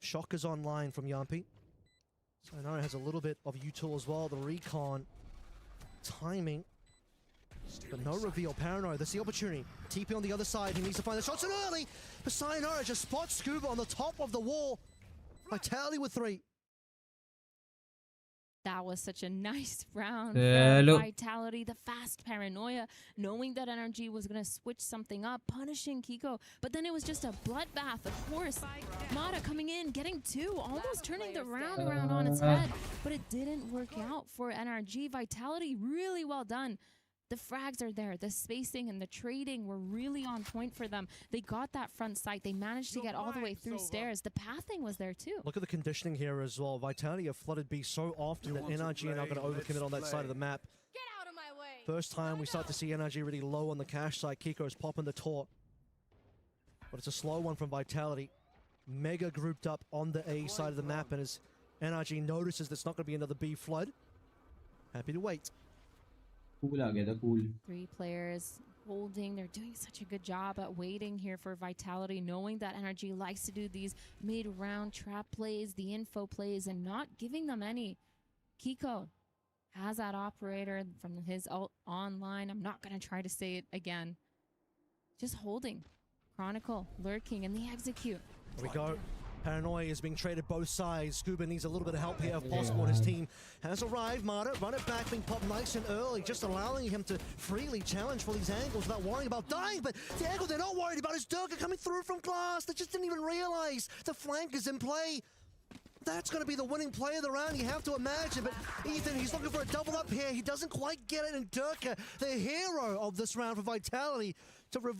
Shockers online from Yampi. Sayonara has a little bit of util as well. The recon, timing, but no reveal. Paranoia, that's the opportunity. TP on the other side, he needs to find the shots in early, but Sayonara just spots Scuba on the top of the wall. Vitality with 3. That was such a nice round for Vitality. The fast paranoia, knowing that NRG was going to switch something up, punishing Kiko. But then it was just a bloodbath, of course. Mada coming in, getting 2, almost turning the round around on its head. But it didn't work out for NRG. Vitality, really well done. The frags are there. The spacing and the trading were really on point for them. They got that front sight. They managed to get all the way through stairs. The pathing was there too. Look at the conditioning here as well. Vitality have flooded B so often that NRG are now going to overcommit on that side of the map. Get out of my way. First time we start to see NRG really low on the cash side. Kiko is popping the taunt. But it's a slow one from Vitality. Mega grouped up on the A side of the map, and as NRG notices there's not going to be another B flood, happy to wait. Cool aa gaya tha, cool. 3 players holding. They're doing such a good job at waiting here for Vitality, knowing that NRG likes to do these mid-round trap plays, the info plays, and not giving them any. Kiko has that operator from his ult online. I'm not going to try to say it again. Just holding. Chronicle lurking in the execute. Here we go. Paranoia is being traded both sides. Scuba needs a little bit of help here if possible. His team has arrived. Mata, run it back, being popped nice and early, just allowing him to freely challenge for these angles without worrying about dying. But the angle they're not worried about is Durka coming through from glass. They just didn't even realize the flank is in play. That's going to be the winning play of the round, you have to imagine. But Ethan, he's looking for a double up here. He doesn't quite get it. And Durka, the hero of this round for Vitality, to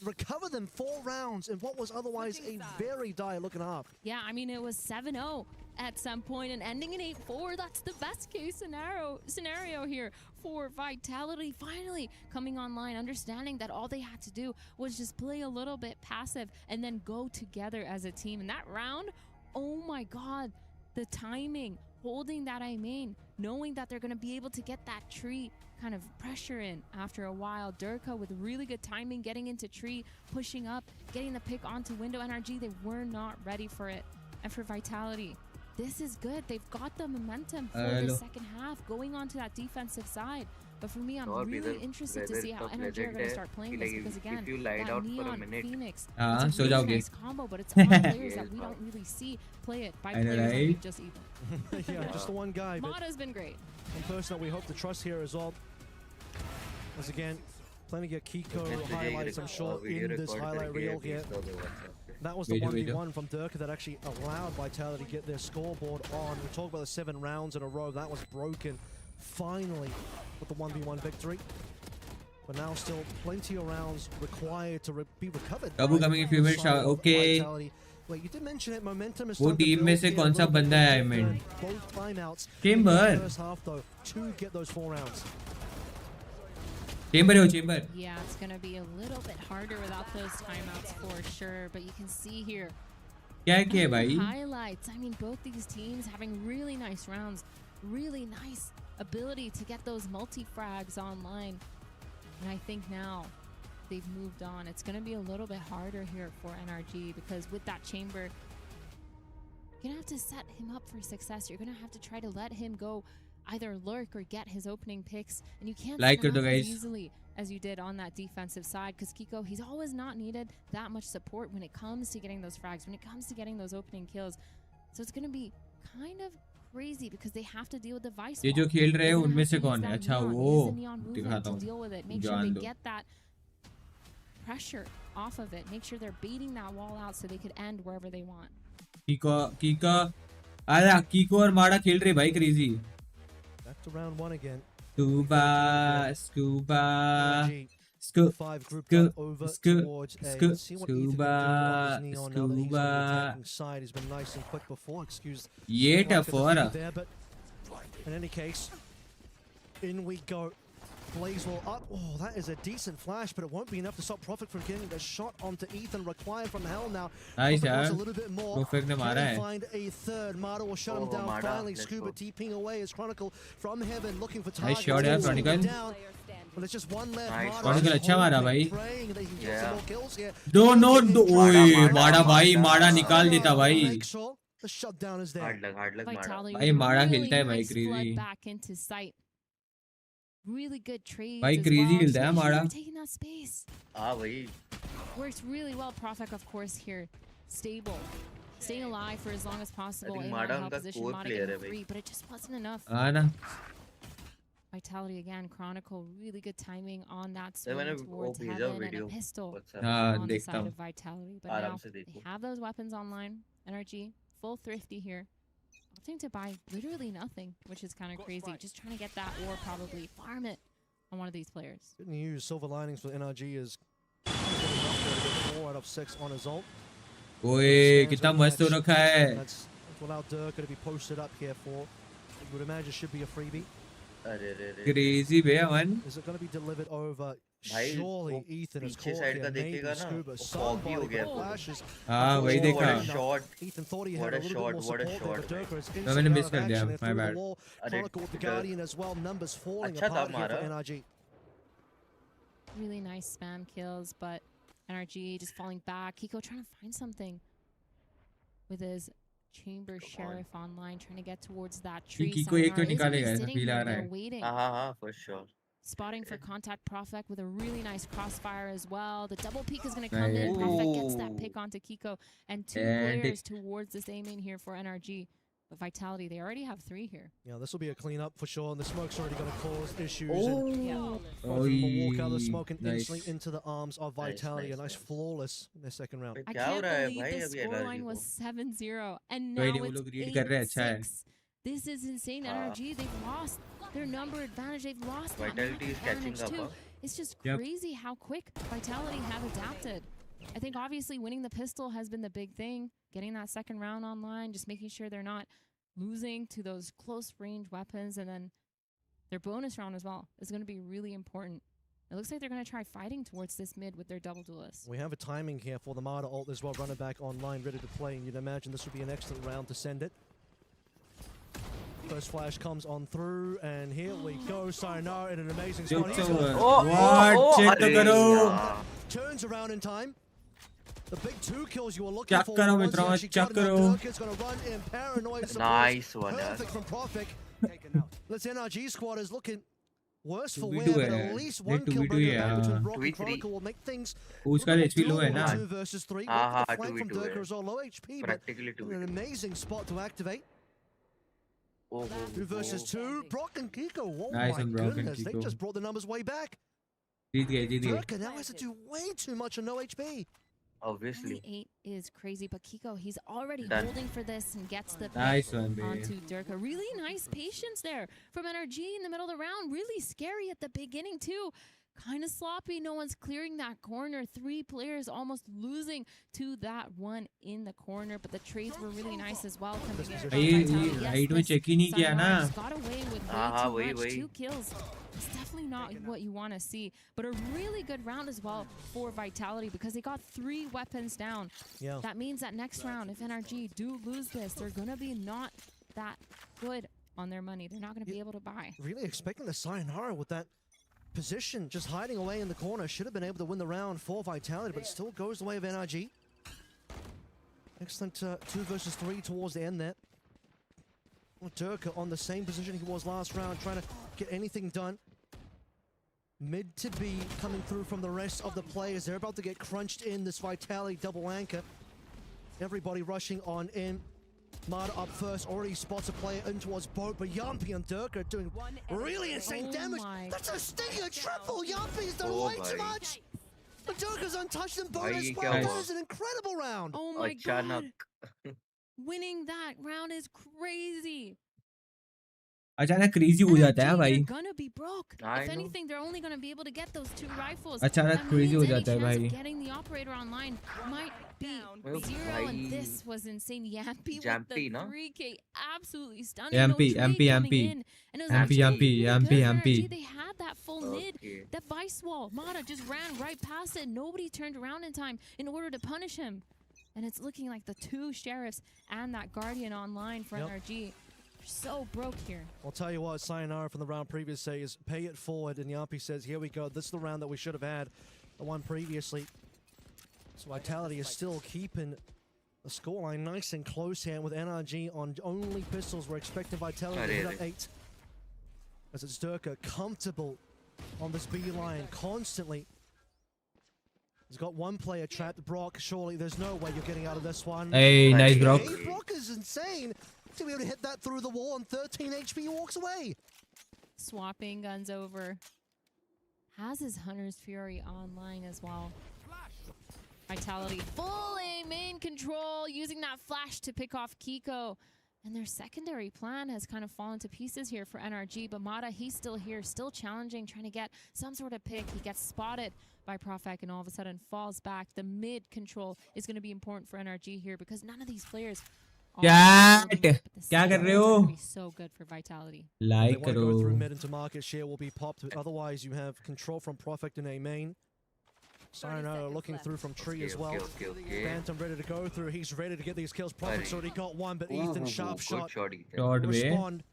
recover them 4 rounds in what was otherwise a very dire looking up. Yeah, I mean, it was 7-0 at some point and ending in 8-4. That's the best case scenario here for Vitality. Finally coming online, understanding that all they had to do was just play a little bit passive and then go together as a team. And that round, oh my God, the timing, holding that I main, knowing that they're going to be able to get that tree kind of pressure in after a while. Durka with really good timing, getting into tree, pushing up, getting the pick onto window. NRG, they were not ready for it. And for Vitality, this is good. They've got the momentum for the second half, going onto that defensive side. But for me, I'm really interested to see how NRG are going to start playing this, because again, that Neon Phoenix, it's a really nice combo, but it's on players that we don't really see play it by players that we just even. Yeah, just the one guy. Mata's been great. One person that we hope to trust here as well. As again, plenty of Kiko highlights, I'm sure, in this highlight reel here. That was the 1v1 from Durka that actually allowed Vitality to get their scoreboard on. We talk about the 7 rounds in a row. That was broken, finally, with the 1v1 victory. But now still plenty of rounds required to be recovered. Kabu coming in a few minutes. Okay. Wait, you did mention it. Momentum is वो team में से कौन सा बंदा है I mean? Chamber. First half though, to get those 4 rounds. Chamber. Yeah, it's going to be a little bit harder without those timeouts for sure. But you can see here. क्या है भाई? Highlights. I mean, both these teams having really nice rounds, really nice ability to get those multi-frags online. And I think now they've moved on. It's going to be a little bit harder here for NRG, because with that chamber, you're going to have to set him up for success. You're going to have to try to let him go either lurk or get his opening picks, and you can't set him up as easily as you did on that defensive side, because Kiko, he's always not needed that much support when it comes to getting those frags, when it comes to getting those opening kills. So it's going to be kind of crazy because they have to deal with the vice. ये जो खेल रहे हैं उनमें से कौन है? अच्छा वो दिखाता हूँ. Deal with it. Make sure they get that pressure off of it. Make sure they're baiting that wall out so they could end wherever they want. Kiko और माड़ा खेल रहे भाई crazy. Back to round 1 again. Scuba. 5 grouped up over towards A. See what Ethan can do on his Neon now that he's on the attacking side. He's been nice and quick before. Excuse ये tough हो रहा. There, but in any case, in we go. Blaze wall up. Oh, that is a decent flash, but it won't be enough to stop Prophet from getting the shot onto Ethan required from Hell now. Nice, a little bit more. Prophet ने मारा है. Find a third. Mata will shut him down. Finally, Scuba TPing away as Chronicle from heaven looking for targets. Nice shot है Chronicle. Well, there's just one left. Nice. Chronicle अच्छा मारा भाई. Yeah. दो ओए माड़ा भाई माड़ा निकाल देता भाई. The shutdown is there. Hard luck भाई माड़ा खेलता है भाई crazy. Back into sight. Really good trades. भाई crazy खेलता है माड़ा. Taking that space. भाई. Works really well. Prophet, of course, here stable, staying alive for as long as possible. In that help position, Mata getting free, but it just wasn't enough. ना. Vitality again. Chronicle, really good timing on that swing towards heaven and a pistol on the side of Vitality. But now they have those weapons online. NRG, full thrifty here. Opting to buy literally nothing, which is kind of crazy. Just trying to get that ore, probably farm it on one of these players. Good news. Silver linings for NRG is enough to get 4 out of 6 on his ult. ओए कितना मस्त हो रखा है. That's without Dirk going to be posted up here for. I would imagine should be a freebie. Crazy भैया man. Is it going to be delivered over? भाई Surely Ethan is पीछे caught side here. का Maybe देखेगा ना Scuba. foggy हो गया पूरा. Flashes. हाँ वही देखा. What a shot. Ethan thought he had What a a little bit more shot. What a support there, shot. but Dirk is No, मैंने instantly miss out कर of दिया. action and My through the bad. wall. अरे Chronicle with the Guardian as well. Numbers falling अच्छा था apart here for हमारा. NRG. Really nice spam kills, but NRG just falling back. Kiko trying to find something with his Chamber Sheriff online, trying to get towards that tree. Kiko एक तो Sayonara isn't निकालेगा, just ऐसा sitting feel uh here, रहा they're है. waiting. हाँ for sure. Spotting for contact Profek with a really nice crossfire as well. The double peek is going to come in. Profek gets that pick onto Kiko, and 2 players towards this aim in here for NRG. But Vitality, they already have 3 here. Yeah, this will be a cleanup for sure, and the smoke's already going to cause issues. Oh. And Oh, will walk out of the smoke and nice. instantly into the arms of Vitality. Nice, a nice flawless in their second round. I क्या हो can't रहा है believe भाई the अभी scoreline NRG was को? 7-0, and कोई now नहीं, वो it's लोग रीड कर रहे हैं, अच्छा है. 8-6. This is insane. NRG, they've lost their number advantage. They've lost that Vitality map is catching advantage up, too. huh? It's just Yep. crazy how quick Vitality have adapted. I think obviously winning the pistol has been the big thing. Getting that second round online, just making sure they're not losing to those close range weapons, and then their bonus round as well is going to be really important. It looks like they're going to try fighting towards this mid with their double duelists. We have a timing here for the Marta ult as well, running back online, ready to play, and you'd imagine this would be an excellent round to send it. First flash comes on through, and here we go. Sayonara in an amazing spot. What? He's Check करो. turns around in time. The big 2 kills you were looking Check for. करो once he मित्रों, actually check got it out, करो. Dirk is going to run in paranoid support. Nice one, yaar. Perfect from Profik. Let's NRG squad is looking worse for 2v2 wear, but है. at least ये one kill 2v2 bringing he it back है, between हाँ. Brock and 2v3. Chronicle will make things उसका HP low है ना. 2 versus 3. हाँ, The flank from 2v2 Dirk है. is all low HP, but Practically in an 2v2. amazing spot to activate. Oh, 2 versus 2. Brock and Kiko. Oh Nice my on Brock and goodness, they Kiko. just brought the numbers way back. जीत गए. Dirk now has to do way too much on no HP. Obviously. 8 is crazy, but Kiko, he's already Done. holding for this and gets the Nice pick one, baby. onto Durka. Really nice patience there from NRG in the middle of the round. Really scary at the beginning too. Kind of sloppy. No one's clearing that corner. 3 players almost losing to that one in the corner, but the trades were really nice as well. Coming in from ये Vitality. Yes, right में this check ही नहीं किया ना. Sayonara just got away with way हाँ, too वही, much. वही. 2 kills. It's definitely not what you want to see, but a really good round as well for Vitality because they got 3 weapons down. Yeah. That means that next round, if NRG do lose this, they're going to be not that good on their money. They're not going to be able to buy. Really expecting the Sayonara with that position, just hiding away in the corner. Should have been able to win the round for Vitality, but still goes the way of NRG. Excellent 2 versus 3 towards the end there. Durka on the same position he was last round, trying to get anything done. Mid to B coming through from the rest of the players. They're about to get crunched in this Vitality double anchor. Everybody rushing on in. Marta up first, already spots a player in towards boat, but Yampi and Durka doing really insane damage. That's a stinger triple! Yampi's done way too much! But Durka's untouched and boat as well. That is an incredible round! Oh my god! Winning that round is crazy! अचानक crazy हो जाता है भाई. They're gonna be broke. I If know. anything, they're only gonna be able to get those 2 rifles. अचानक That crazy हो means any जाता है chance of भाई. Getting the operator online might be Oh, 0, भाई. and this was insane. Yampi with Jampy, the ना? 3K, absolutely stunning. Yampi, no trade Yampi, coming Yampi. in, and it was Yampi, actually Yampi, really Yampi, good for Yampi. NRG. They had that full mid, that vice wall. Mata just ran right past it. Nobody turned around in time in order to punish him. And it's looking like the 2 sheriffs and that guardian online for NRG. They're so broke here. I'll tell you what, Sayonara from the round previous says, pay it forward, and Yampi says, here we go, this is the round that we should have had, the one previously. So Vitality is still keeping the scoreline nice and close here with NRG on only pistols. We're expecting Vitality to hit up 8. As it's Durka comfortable on this B line constantly. He's got one player trapped, Brock. Surely there's no way you're getting out of this one. Hey, nice Brock. Hey, Brock is insane. To be able to hit that through the wall on 13 HP, he walks away. Swapping guns over. Has his Hunter's Fury online as well. Vitality full aim in control, using that flash to pick off Kiko. And their secondary plan has kind of fallen to pieces here for NRG. But Maja, he's still here, still challenging, trying to get some sort of pick. He gets spotted by Profek and all of a sudden falls back. The mid control is going to be important for NRG here because none of these players Chat, क्या कर रहे हो? So good for Vitality. Like they want to go through करो. mid into market share will be popped. Otherwise, you have control from Profect in a main. Sayonara looking through from tree as well. Phantom ready to go through. He's ready to get these kills. Profect's already got one, but Ethan sharp shot. Short Respond.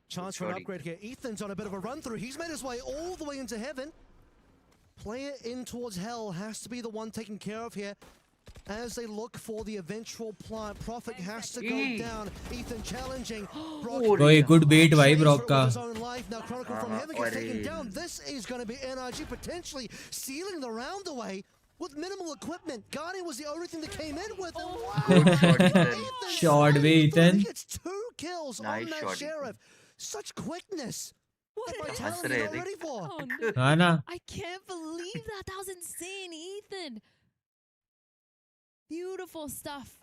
Chance for an upgrade here. Ethan's on a bit of a run through. He's made his way all the way into heaven. Player in towards hell has to be the one taken care of here. As they look for the eventual plant, Prophet has to go down. Ethan challenging. Boy, good bait भाई Brock का. Now Chronicle from heaven gets taken down. This is going to be NRG potentially sealing the round away with minimal equipment. Guardian was the only thing that came in with him. Wow. Short way, Ethan. He gets 2 kills on that Sheriff. Such quickness. What Vitality not ready for. Oh, no. Anna. I can't believe that. That was insane, Ethan. Beautiful stuff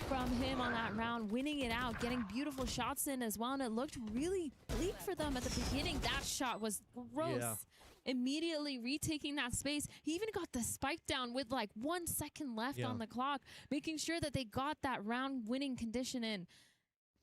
from him on that round, winning it out, getting beautiful shots in as well, and it looked really bleak for them at the beginning. That shot was gross. Yeah. Immediately retaking that space. He even got the spike down with like 1 second left on the clock, making sure that they got that round winning condition in.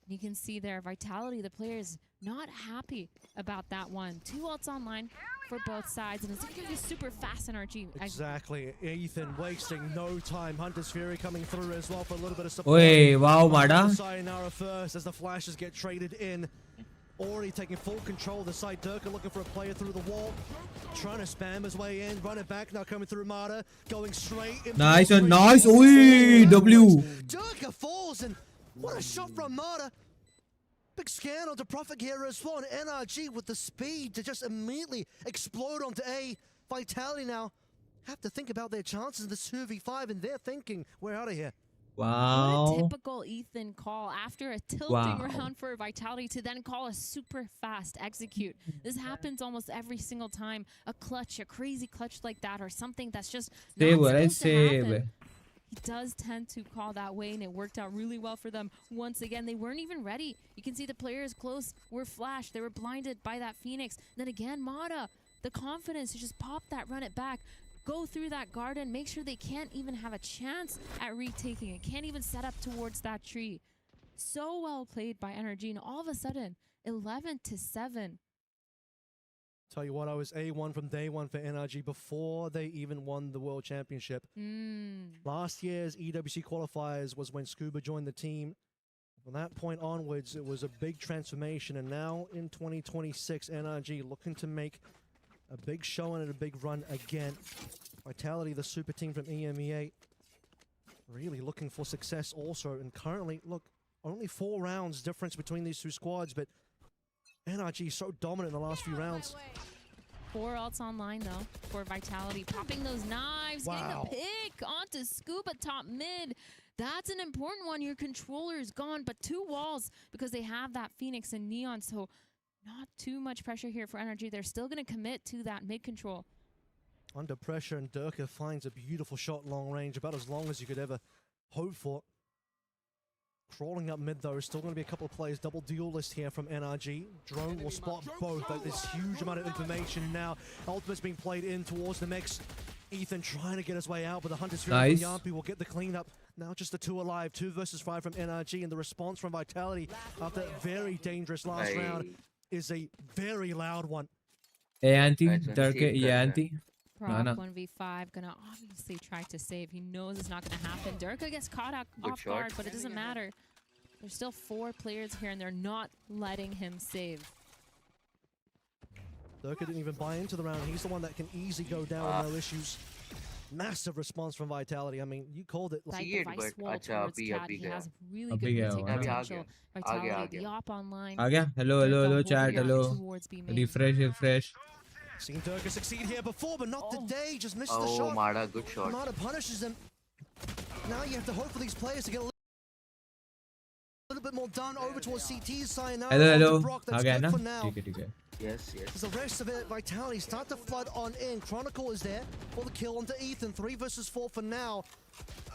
And you can see there, Vitality, the players not happy about that one. 2 ults online for both sides, and it's going to be super fast NRG. Exactly. Ethan wasting no time. Hunter's Fury coming through as well for a little bit of support. Oi, wow, Maja. Sayonara first as the flashes get traded in. Already taking full control of the side. Durka looking for a player through the wall. Trying to spam his way in. Run it back. Now coming through Maja. Going straight. Nice and nice. Oi, W. Durka falls, and what a shot from Maja. Big scan onto Prophet here as well, and NRG with the speed to just immediately explode onto A. Vitality now have to think about their chances in the 2v5, and they're thinking, we're out of here. Wow. What a typical Ethan call after a tilting round for Vitality to then call a super fast execute. This happens almost every single time. A clutch, a crazy clutch like that, or something that's just not supposed to happen. He does tend to call that way, and it worked out really well for them. Once again, they weren't even ready. You can see the players close were flashed. They were blinded by that Phoenix. Then again, Maja, the confidence to just pop that, run it back, go through that garden, make sure they can't even have a chance at retaking it, can't even set up towards that tree. So well played by NRG, and all of a sudden, 11-7. Tell you what, I was A1 from day one for NRG before they even won the World Championship. Last year's EWC qualifiers was when Scuba joined the team. From that point onwards, it was a big transformation, and now in 2026, NRG looking to make a big show and a big run again. Vitality, the super team from EMEA, really looking for success also, and currently, look, only 4 rounds difference between these 2 squads, but NRG so dominant in the last few rounds. 4 ults online though for Vitality, popping those knives, getting the pick onto Scuba top mid. That's an important one. Your controller is gone, but 2 walls because they have that Phoenix and Neon, so not too much pressure here for NRG. They're still going to commit to that mid control. Under pressure, and Durka finds a beautiful shot long range, about as long as you could ever hope for. Crawling up mid though, still going to be a couple of players. Double duelist here from NRG. Drone will spot both, like this huge amount of information now. Ultimate's being played in towards the mix. Ethan trying to get his way out, but the Hunter's Fury from Yampi will get the cleanup. Now just the 2 alive, 2 versus 5 from NRG, and the response from Vitality after that very dangerous last round is a very loud one. Auntie, Auntie. Prop 1v5, gonna obviously try to save. He knows it's not gonna happen. Durka gets caught off guard, but it doesn't matter. There's still 4 players here, and they're not letting him save. Durka didn't even buy into the round. He's the one that can easily go down with no issues. Massive response from Vitality. I mean, you called it. Like the vice wall towards chaddi. He has really good retake potential. Vitality, the op online. Hello, chat, hello. Refresh. Seen Durka succeed here before, but not today. Just missed the shot. Maja, good shot. Maja punishes him. Now you have to hope for these players to get a little bit more done over towards CT's side now. Hello. That's good for now. Yes. As the rest of it, Vitality start to flood on in. Chronicle is there for the kill onto Ethan. 3 versus 4 for now.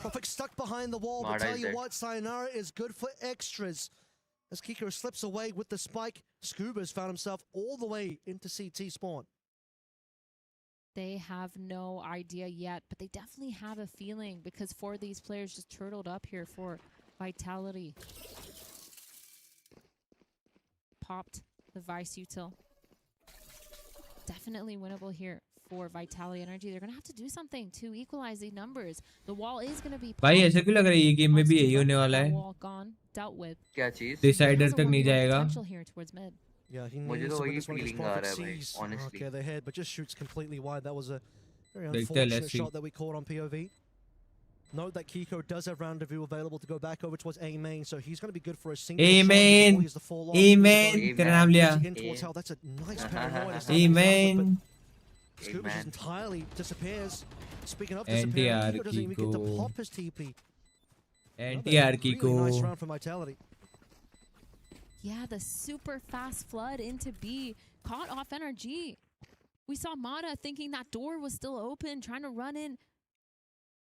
Prophet stuck behind the wall, but tell you what, Sayonara is good for extras. As Kiko slips away with the spike, Scuba's found himself all the way into CT spawn. They have no idea yet, but they definitely have a feeling because 4 of these players just turtled up here for Vitality. Popped the Vice util. Definitely winnable here for Vitality Energy. They're going to have to do something to equalize the numbers. The wall is going to be भाई ऐसा क्यों लग रहा है ये game में भी यही होने वाला है? wall gone, dealt with. क्या चीज? डिसाइडर तक नहीं जाएगा. Potential here towards mid. Yeah, he मुझे needs तो to win वही this one against feeling uh Prophet रहा है भाई, Seas. honestly. Okay, the head, but just shoots completely wide. That was a very Let's unfortunate see. shot that we caught on POV. Note that Kiko does have Rendezvous available to go back over towards A main, so he's going to be good for a single shot Amen. before he has to fall off. Amen. तेरा नाम लिया. In towards hell. That's a nice paranoia. Amen. Scuba just entirely disappears. Speaking of NTR disappearing, Kiko doesn't even get to Kiko. pop his TP. NTR Kiko. Really nice round for Vitality. Yeah, the super fast flood into B caught off NRG. We saw Mata thinking that door was still open, trying to run in,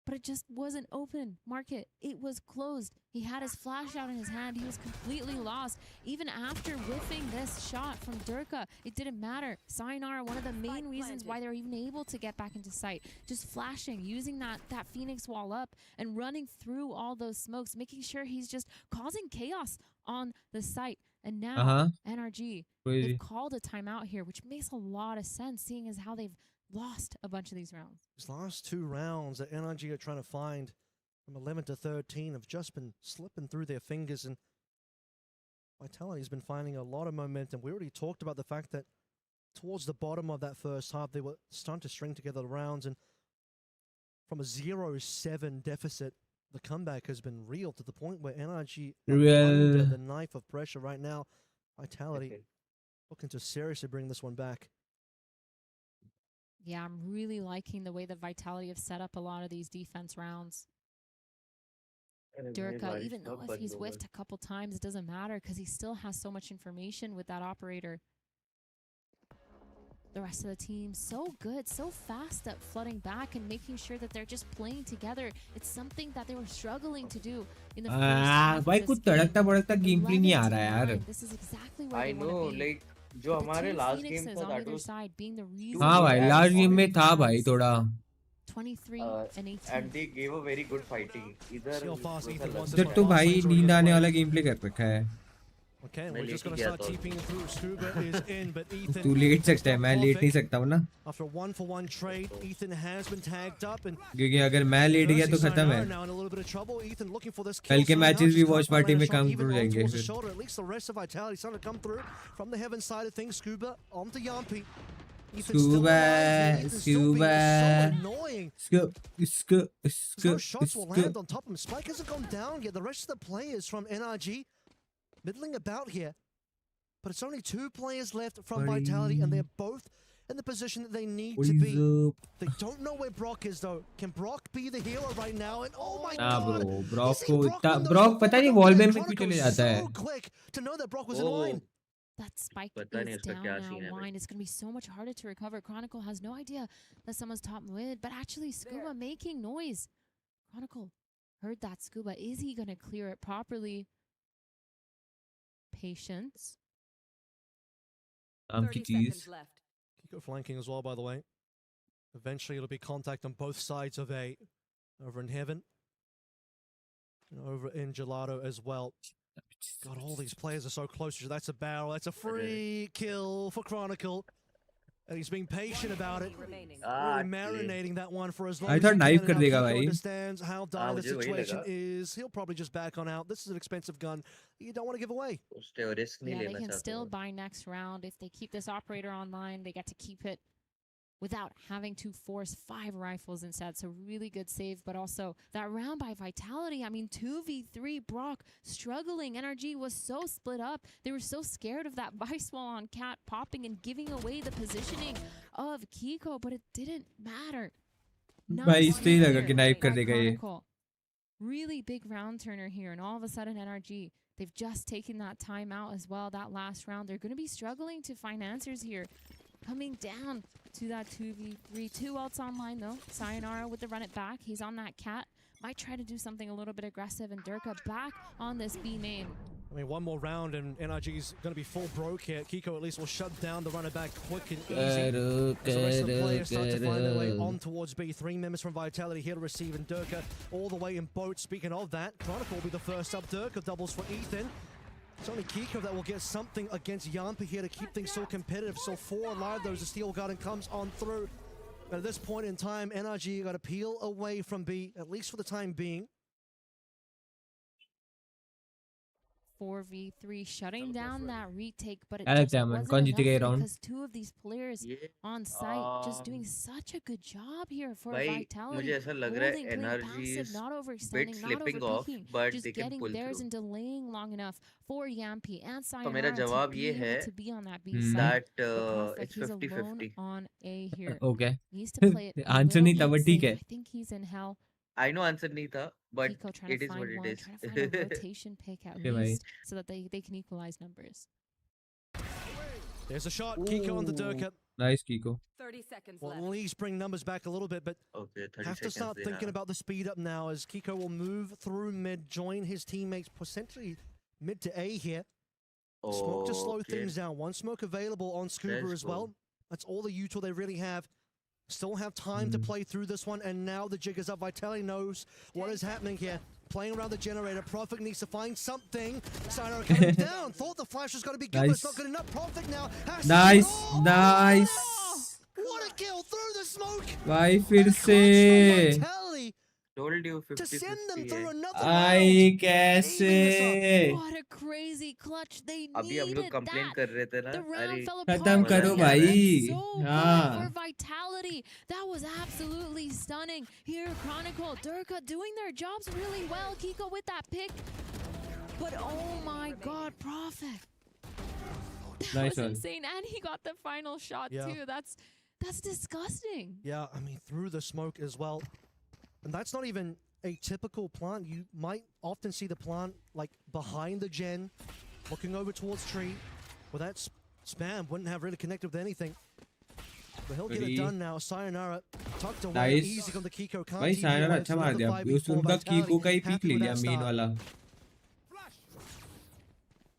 but it just wasn't open. Market, it was closed. He had his flash out in his hand. He was completely lost. Even after whiffing this shot from Durka, it didn't matter. Sayonara, one of the main reasons why they were even able to get back into sight. Just flashing, using that Phoenix wall up and running through all those smokes, making sure he's just causing chaos on the site. And now NRG, they've called a timeout here, which makes a lot of sense, seeing as how they've lost a bunch of these rounds. These last 2 rounds that NRG are trying to find from 11 to 13 have just been slipping through their fingers, and Vitality's been finding a lot of momentum. We already talked about the fact that towards the bottom of that first half, they were starting to string together the rounds, and from a 0-7 deficit, the comeback has been real to the point where NRG are under the knife of pressure right now. Vitality looking to seriously bring this one back. Yeah, I'm really liking the way that Vitality have set up a lot of these defense rounds. Durka, even though if he's whiffed a couple times, it doesn't matter because he still has so much information with that operator. The rest of the team, so good, so fast at flooding back and making sure that they're just playing together. It's something that they were struggling to do in the first half of भाई this कुछ game. तड़कता भड़कता game play नहीं आ रहा है यार. This is exactly where I they want know, to be. like जो हमारे last game था that was हाँ भाई लास्ट गेम में था भाई थोड़ा. 23 and 18. and they gave a very good fighting. जब तो भाई नींद आने वाला गेम प्ले कर रखा है. Okay, we're just going to start TPing through. Scuba is in, but Ethan... तू लेट सकता है, मैं लेट नहीं सकता हूँ ना. After a 1-for-1 trade, Ethan has been tagged up and... क्योंकि अगर मैं लेट गया तो खत्म है. कल के मैचेस भी वॉच पार्टी में काम कर जाएंगे फिर. At least the rest of Vitality starting to come through from the heaven side of things. Scuba onto Yampi. No shots will land on top of him. Spike hasn't gone down yet. The rest of the players from NRG middling about here. But it's only 2 players left from Vitality, and they're both in the position that they need to be. They don't know where Brock is, though. Can Brock be the hero right now? And oh my god! Brock पता नहीं wall में क्यों चले जाता है. So quick to know that Brock was in line. That spike is down now. Wine is going to be so much harder to recover. Chronicle has no idea that someone's top mid, but actually Scuba making noise. Chronicle heard that Scuba. Is he going to clear it properly? Patience. 30 seconds left. Kiko flanking as well, by the way. Eventually it'll be contact on both sides of A. Over in Heaven. And over in Gelato as well. God, all these players are so close. That's a barrel. That's a free kill for Chronicle. And he's being patient about it. Really marinating that one for as long I as thought he knife can. कर And देगा now Kiko भाई. understands how dire the situation is. He'll probably just back on out. This is an expensive gun you don't want to give away. Yeah, they can still buy next round. If they keep this operator online, they get to keep it without having to force 5 rifles instead. So really good save, but also that round by Vitality. I mean, 2v3 Brock struggling. NRG was so split up. They were so scared of that vice wall on Cat popping and giving away the positioning of Kiko, but it didn't matter. भाई इससे लगा कि knife कर देगा ये. Really big round turner here, and all of a sudden NRG, they've just taken that time out as well. That last round, they're going to be struggling to find answers here. Coming down to that 2v3. 2 ults online though. Sayonara with the run it back. He's on that Cat. Might try to do something a little bit aggressive, and Durka back on this B main. I mean, one more round and NRG is going to be full broke here. Kiko at least will shut down the runner back quick and easy. As the rest of the players start to find their way on towards B. 3 members from Vitality here to receive, and Durka all the way in boat. Speaking of that, Chronicle will be the first up. Durka doubles for Ethan. It's only Kiko that will get something against Yampi here to keep things so competitive. So 4 alive, though, as the Steel Garden comes on through. But at this point in time, NRG got to peel away from B, at least for the time being. 4v3, shutting down that retake, but it I like just that, man. wasn't कौन जीतेगा ये enough round? because 2 of these players on site just doing such a good job here for भाई Vitality. मुझे ऐसा लग रहा है Holding, playing energy passive, is not bit overextending, not slipping off, overpeaking, but just they can getting pull theirs through. and delaying long enough for Yampi and तो मेरा Sayonara to जवाब be ये able है to be on that B side. that But it's he's alone 50-50. on A here. Okay. Needs to play it a Answer little नहीं था, bit but ठीक safe. है. I think he's in hell. I know answer नहीं था, but Kiko trying it to is what find it one, is. trying to find a rotation pick at Okay, bhai. least, so that they can equalize numbers. There's a shot. Kiko on the Durka. Nice, Kiko. 30 seconds Will left. at least bring numbers back a little bit, but Okay, 30 have to start seconds thinking about the speed up now as Kiko will move through mid, join his teammates, potentially mid to A here. Smoke to slow things down. One smoke available on Scuba Let's as well. go. That's all the util they really have. Still have time to play through this one, and now the jig is up. Vitality knows what is happening here. Playing around the generator. Prophet needs to find something. Sayonara coming down. Thought the flash was going to be good, but it's not good enough. Prophet now has to Nice, oh, nice. what a kill through the smoke. भाई फिर से Vitality told you to send them 50-50 through है. another आई कैसे What a crazy clutch. They अभी हम लोग needed complain that. कर रहे थे ना. The round अरे fell apart. खत्म करो but भाई. that was so good हाँ. for Vitality. That was absolutely stunning. Here, Chronicle, Durka doing their jobs really well. Kiko with that pick. But oh my god, Prophet. That Nice was one. insane. And he got the final shot Yeah. too. That's disgusting. Yeah, I mean, through the smoke as well. And that's not even a typical plant. You might often see the plant like behind the gen, looking over towards tree, where that spam wouldn't have really connected with anything. But he'll get it done now. Sayonara tucked away, Nice. easy on the Kiko. Can't भाई DP सायनरा away, अच्छा so मार another दिया. 5v4 उनका Vitality. कीको का ही peak Happy ले with लिया that main start. वाला.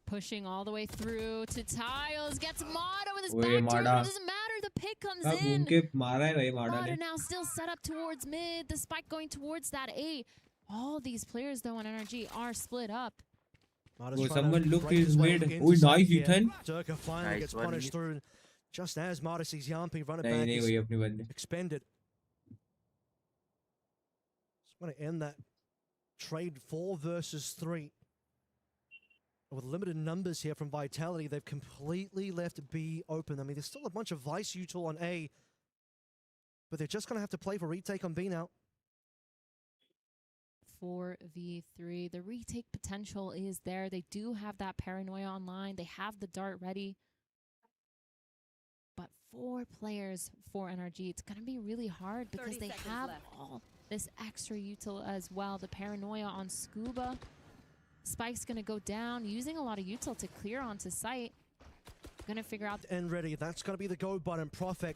Pushing all the way through to Tiles. Gets Mada with his Oye, back turn. Mada. It doesn't matter. The pick comes अब घूम in. के मारा है भाई माडा Mada ने. now still set up towards mid. The spike going towards that A. All these players though on NRG are split up. Mada's Oh, trying to someone look break his his way mid. into Oh, nice, side here. Ethan. Durka finally Nice gets one, punished Ethan. through. Just as Mada sees Yampi run it नहीं back, नहीं is वही अपनी बंदे. expended. Just want to end that trade 4 versus 3. With limited numbers here from Vitality, they've completely left B open. I mean, there's still a bunch of Vice util on A, but they're just going to have to play for retake on B now. 4v3. The retake potential is there. They do have that paranoia online. They have the dart ready. But 4 players for NRG, it's going to be really hard because 30 they seconds have left. all this extra util as well. The paranoia on Scuba. Spike's going to go down, using a lot of util to clear onto site. Going to figure out... And ready. That's going to be the go button. Profek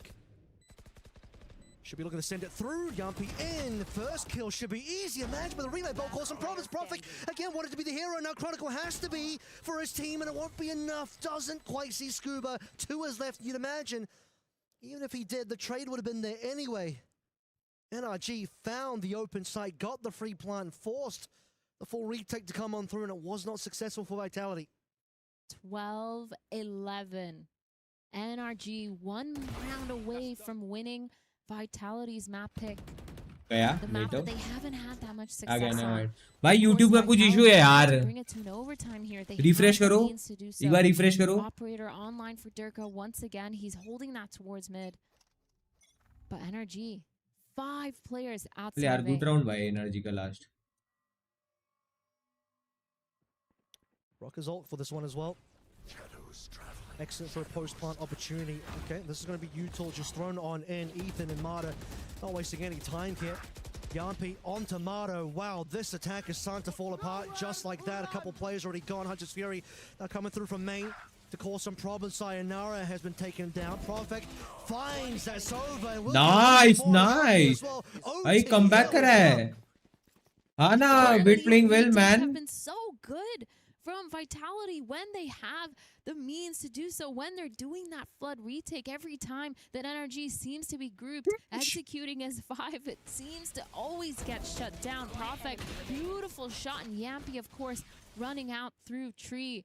should be looking to send it through. Yampi in. First kill should be easy. Imagine with a relay bolt calls some problems. Profek again wanted to be the hero. Now Chronicle has to be for his team, and it won't be enough. Doesn't quite see Scuba. 2 is left. You'd imagine, even if he did, the trade would have been there anyway. NRG found the open site, got the free plant, and forced the full retake to come on through, and it was not successful for Vitality. 12-11. NRG 1 round away from winning Vitality's map pick. गया The map नहीं तो that they haven't had that much uh success गया ना on. भाई. भाई YouTube का कुछ issue है यार. Bring it to an overtime here. They Refresh have the करो. means to do एक बार so. refresh करो. Operator online for Durka once again. He's holding that towards mid. But NRG, 5 players outside यार of good A. round भाई energy का last. Rocker's ult for this one as well. Excellent for a post-plant opportunity. Okay, this is going to be util just thrown on in. Ethan and Mada not wasting any time here. Yampi on Tomato. Wow, this attack is starting to fall apart just like that. A couple players already gone. Hunter's Fury now coming through from main to cause some problems. Sayonara has been taken down. Profek finds that Sova. Nice, nice. भाई comeback करा है. हाँ ना, bit playing well, Have man. been so good from Vitality when they have the means to do so, when they're doing that flood retake every time that NRG seems to be grouped, executing as 5, it seems to always get shut down. Perfect, beautiful shot, and Yampy, of course, running out through tree.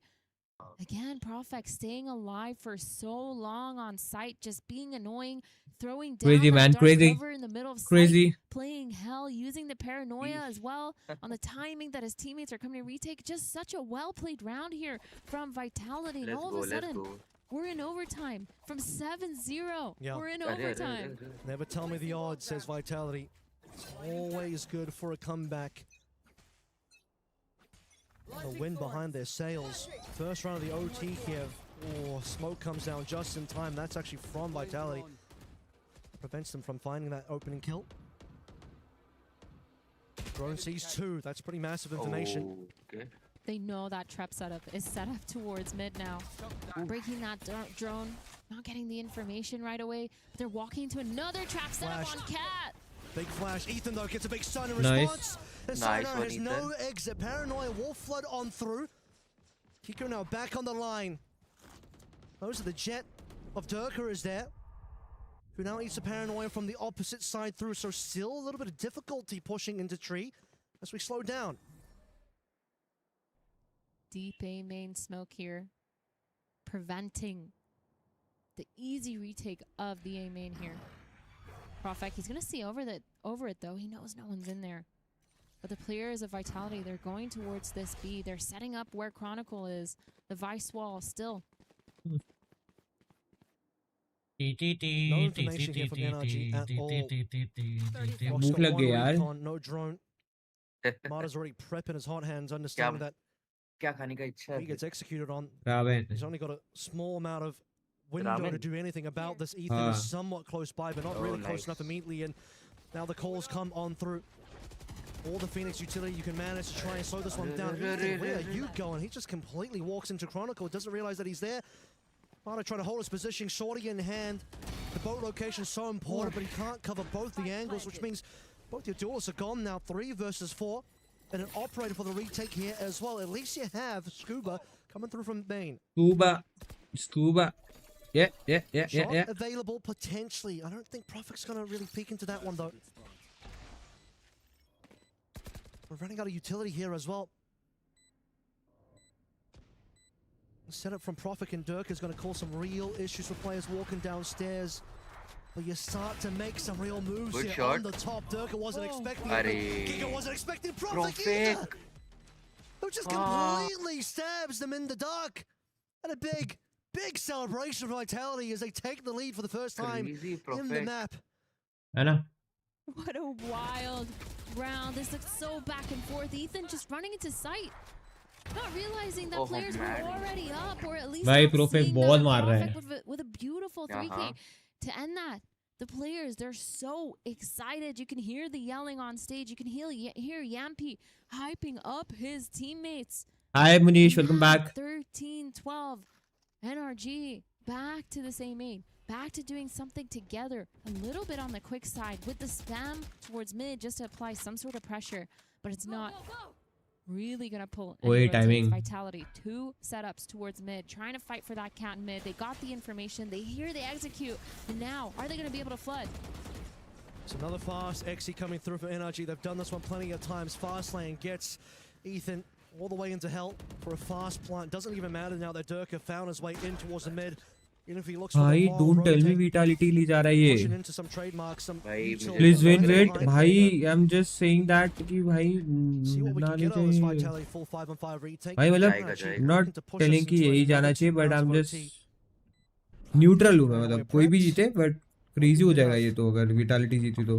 Again, Profek staying alive for so long on site, just being annoying, throwing down Crazy, that man, dark crazy. cover in the middle of Crazy. sight, playing hell, using the paranoia as well on the timing that his teammates are coming to retake. Just such a well-played round here from Vitality. And all of a sudden, we're in overtime from 7-0. Yeah. We're in overtime. Never tell me the odds, says Vitality. It's always good for a comeback. A win behind their sails. First round of the OT here. Oh, smoke comes down just in time. That's actually from Vitality. Prevents them from finding that opening kill. Drone sees 2. That's pretty massive information. Okay. They know that trap setup is set up towards mid now. Breaking that drone, not getting the information right away. But they're walking to another trap setup on Cat. Big flash. Ethan, though, gets a big stun in Nice. response. And Nice Sayonara one, has Ethan. no exit. Paranoia will flood on through. Kiko now back on the line. Those are the jet of Durka is there, who now eats a Paranoia from the opposite side through. So still a little bit of difficulty pushing into tree as we slow down. Deep A main smoke here, preventing the easy retake of the A main here. Profek, he's gonna see over it though. He knows no one's in there. But the players of Vitality, they're going towards this B. They're setting up where Chronicle is. The Vice wall still. No information here from NRG at all. भूख लग गई यार. Recon, no drone. Mada's already prepping his hot hands, understanding that क्या खाने का इच्छा he है? gets executed on. Ramen. He's only got a small amount of window to Ramen. do anything about this. Ethan is somewhat close by, but not really close enough immediately. And now the calls come on through. All the Phoenix utility you can manage to try and slow this one down. Ethan, where are you going? He just completely walks into Chronicle, doesn't realize that he's there. Mada trying to hold his position, shorty in hand. The boat location is so important, but he can't cover both the angles, which means both your duelists are gone now. 3 versus 4. And an operator for the retake here as well. At least you have Scuba coming through from main. Scuba. Yeah. Shot available potentially. I don't think Profit's going to really peek into that one though. We're running out of utility here as well. The setup from Profit and Dirk is going to cause some real issues for players walking downstairs. But you start to make some real moves Good here shot. on the top. Dirk wasn't expecting it. Giga wasn't expecting Profit Profit. either. Who just completely stabs them in the dark. And a big celebration of Vitality as they take the lead for the first time Crazy in the map. Anna. What a wild round. This looks so back and forth. Ethan just running into sight. Not realizing that players were already up, or at least भाई not Profek seeing बहुत that मार रहा है. with a beautiful 3K to end that. The players, they're so excited. You can hear the yelling on stage. You can hear Yampy hyping up his teammates. Hi Munish, welcome back. 13-12. NRG back to the same main. Back to doing something together. A little bit on the quick side with the spam towards mid just to apply some sort of pressure. But it's not really going to pull any timing. Vitality. 2 setups towards mid. Trying to fight for that cat in mid. They got the information. They hear they execute. And now, are they going to be able to flood? It's another fast Exy coming through for NRG. They've done this one plenty of times. Fast lane gets Ethan all the way into hell for a fast plant. Doesn't even matter now that Durka found his way in towards the mid. Even if he looks for भाई the don't tell me vitality ले जा रहा है ये. into some trademarks, some Please wait. भाई I'm just saying that कि भाई ना ले जाइए. भाई मतलब not telling कि यही जाना चाहिए, but I'm just neutral हूँ मैं, मतलब कोई भी जीते but crazy हो जाएगा ये तो अगर vitality जीती तो.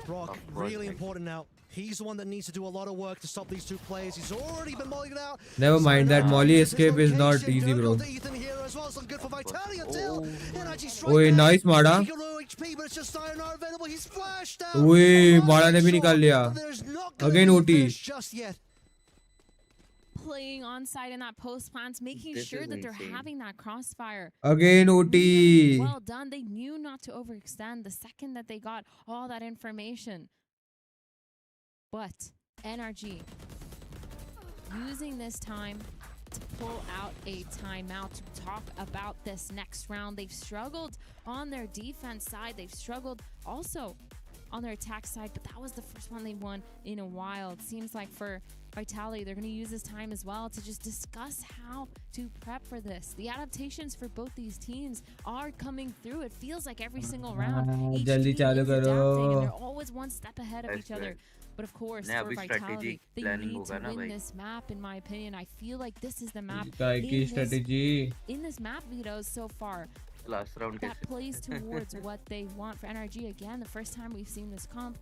Brock, really important now. He's the one that needs to do a lot of work to stop these 2 players. He's already been mollied out. Never mind, that molly escape is not easy, bro. ओए nice मारा. ओए मारा ने भी निकाल लिया. Again OT. Playing on side in that post plants, making sure that they're having that crossfire. Again OT. Well done. They knew not to overextend the second that they got all that information. But NRG using this time to pull out a timeout to talk about this next round. They've struggled on their defense side. They've struggled also on their attack side, but that was the first one they won in a while. It seems like for Vitality, they're going to use this time as well to just discuss how to prep for this. The adaptations for both these teams are coming through. It feels like every single round, each team is adapting, and they're always one step ahead of each other. But of course, for Vitality, they need to win this map, in my opinion. I feel like this is the map in this map vetoes so far that plays towards what they want for NRG. Again, the first time we've seen this comp,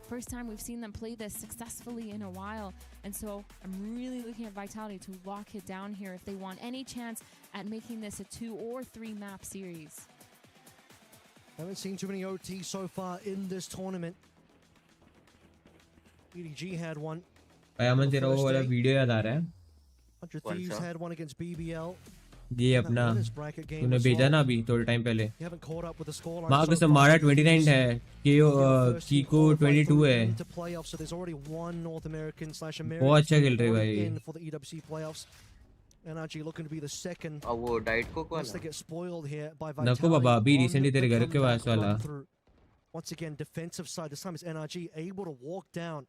first time we've seen them play this successfully in a while. And so I'm really looking at Vitality to lock it down here if they want any chance at making this a 2 or 3 map series. Haven't seen too many OT so far in this tournament. EDG had one. अमन तेरा वो वाला video याद आ रहा है? 100 Thieves had one against BBL. ये अपना तूने भेजा ना अभी थोड़े टाइम पहले. माँ कसम मारा 29 है, कीको 22 है. बहुत अच्छा खेल रहे भाई. NRG looking to be the second. वो डाइट को कौन? They get spoiled here by Vitality. नको बाबा अभी रिसेंटली तेरे घर के पास वाला. Once again, defensive side. This time it's NRG able to walk down.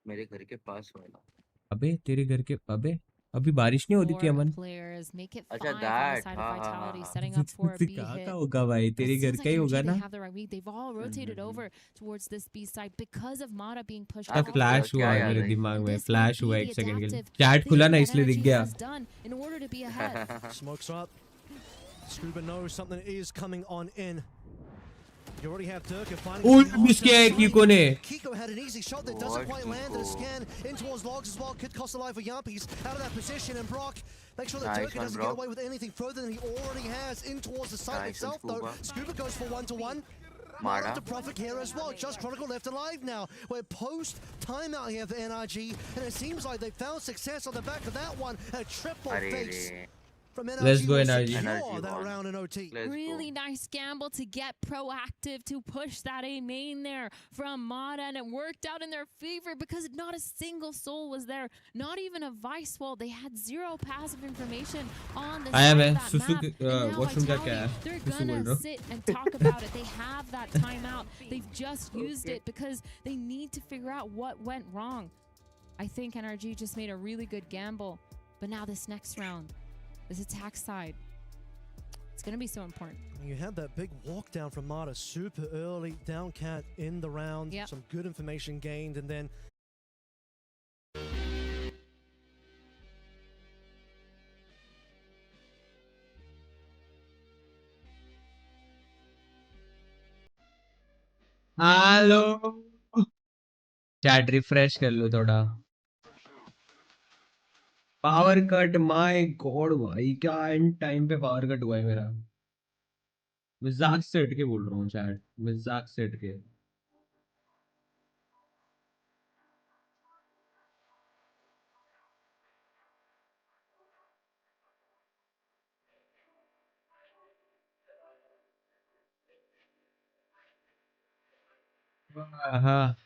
मेरे घर के पास वाला. अबे तेरे घर के अभी बारिश नहीं होती थी अमन. अच्छा दैट कहाँ होगा भाई, तेरे घर का ही होगा ना. They've all rotated over towards this B side because of Maja being pushed. Flash हुआ मेरे दिमाग में, फ्लैश हुआ 1 सेकंड के लिए. चैट खुला ना इसलिए दिख गया. In order to be ahead. Smokes up. Scuba knows something is coming on in. You already have Durka finding. Miss किया है कीको ने. Kiko had an easy shot that doesn't quite land, and a scan in towards logs as well could cost a life for Yampies out of that position. And Brock, make sure that Durka doesn't get away with anything further than he already has in towards the site itself. Though Scuba goes for 1-to-1. Mara to profit here as well. Just Chronicle left alive now. We're post timeout here for NRG, and it seems like they found success on the back of that one. A triple face. Let's go NRG. That round in OT. Really nice gamble to get proactive to push that A main there from Maja, and it worked out in their favor because not a single soul was there, not even a vice wall. They had 0 passive information on the side of that map. And now they're gonna sit and talk about it. They have that timeout. They've just used it because they need to figure out what went wrong. I think NRG just made a really good gamble, but now this next round, this attack side, it's going to be so important. You had that big walk down from Maja super early, down cat in the round. Yep. Some good information gained, and then hello chat refresh कर लो थोड़ा. Power cut, my God भाई क्या and time पे power cut हुआ है मेरा. मजाक से हट के बोल रहा हूँ चैट, मजाक से हट के. हाँ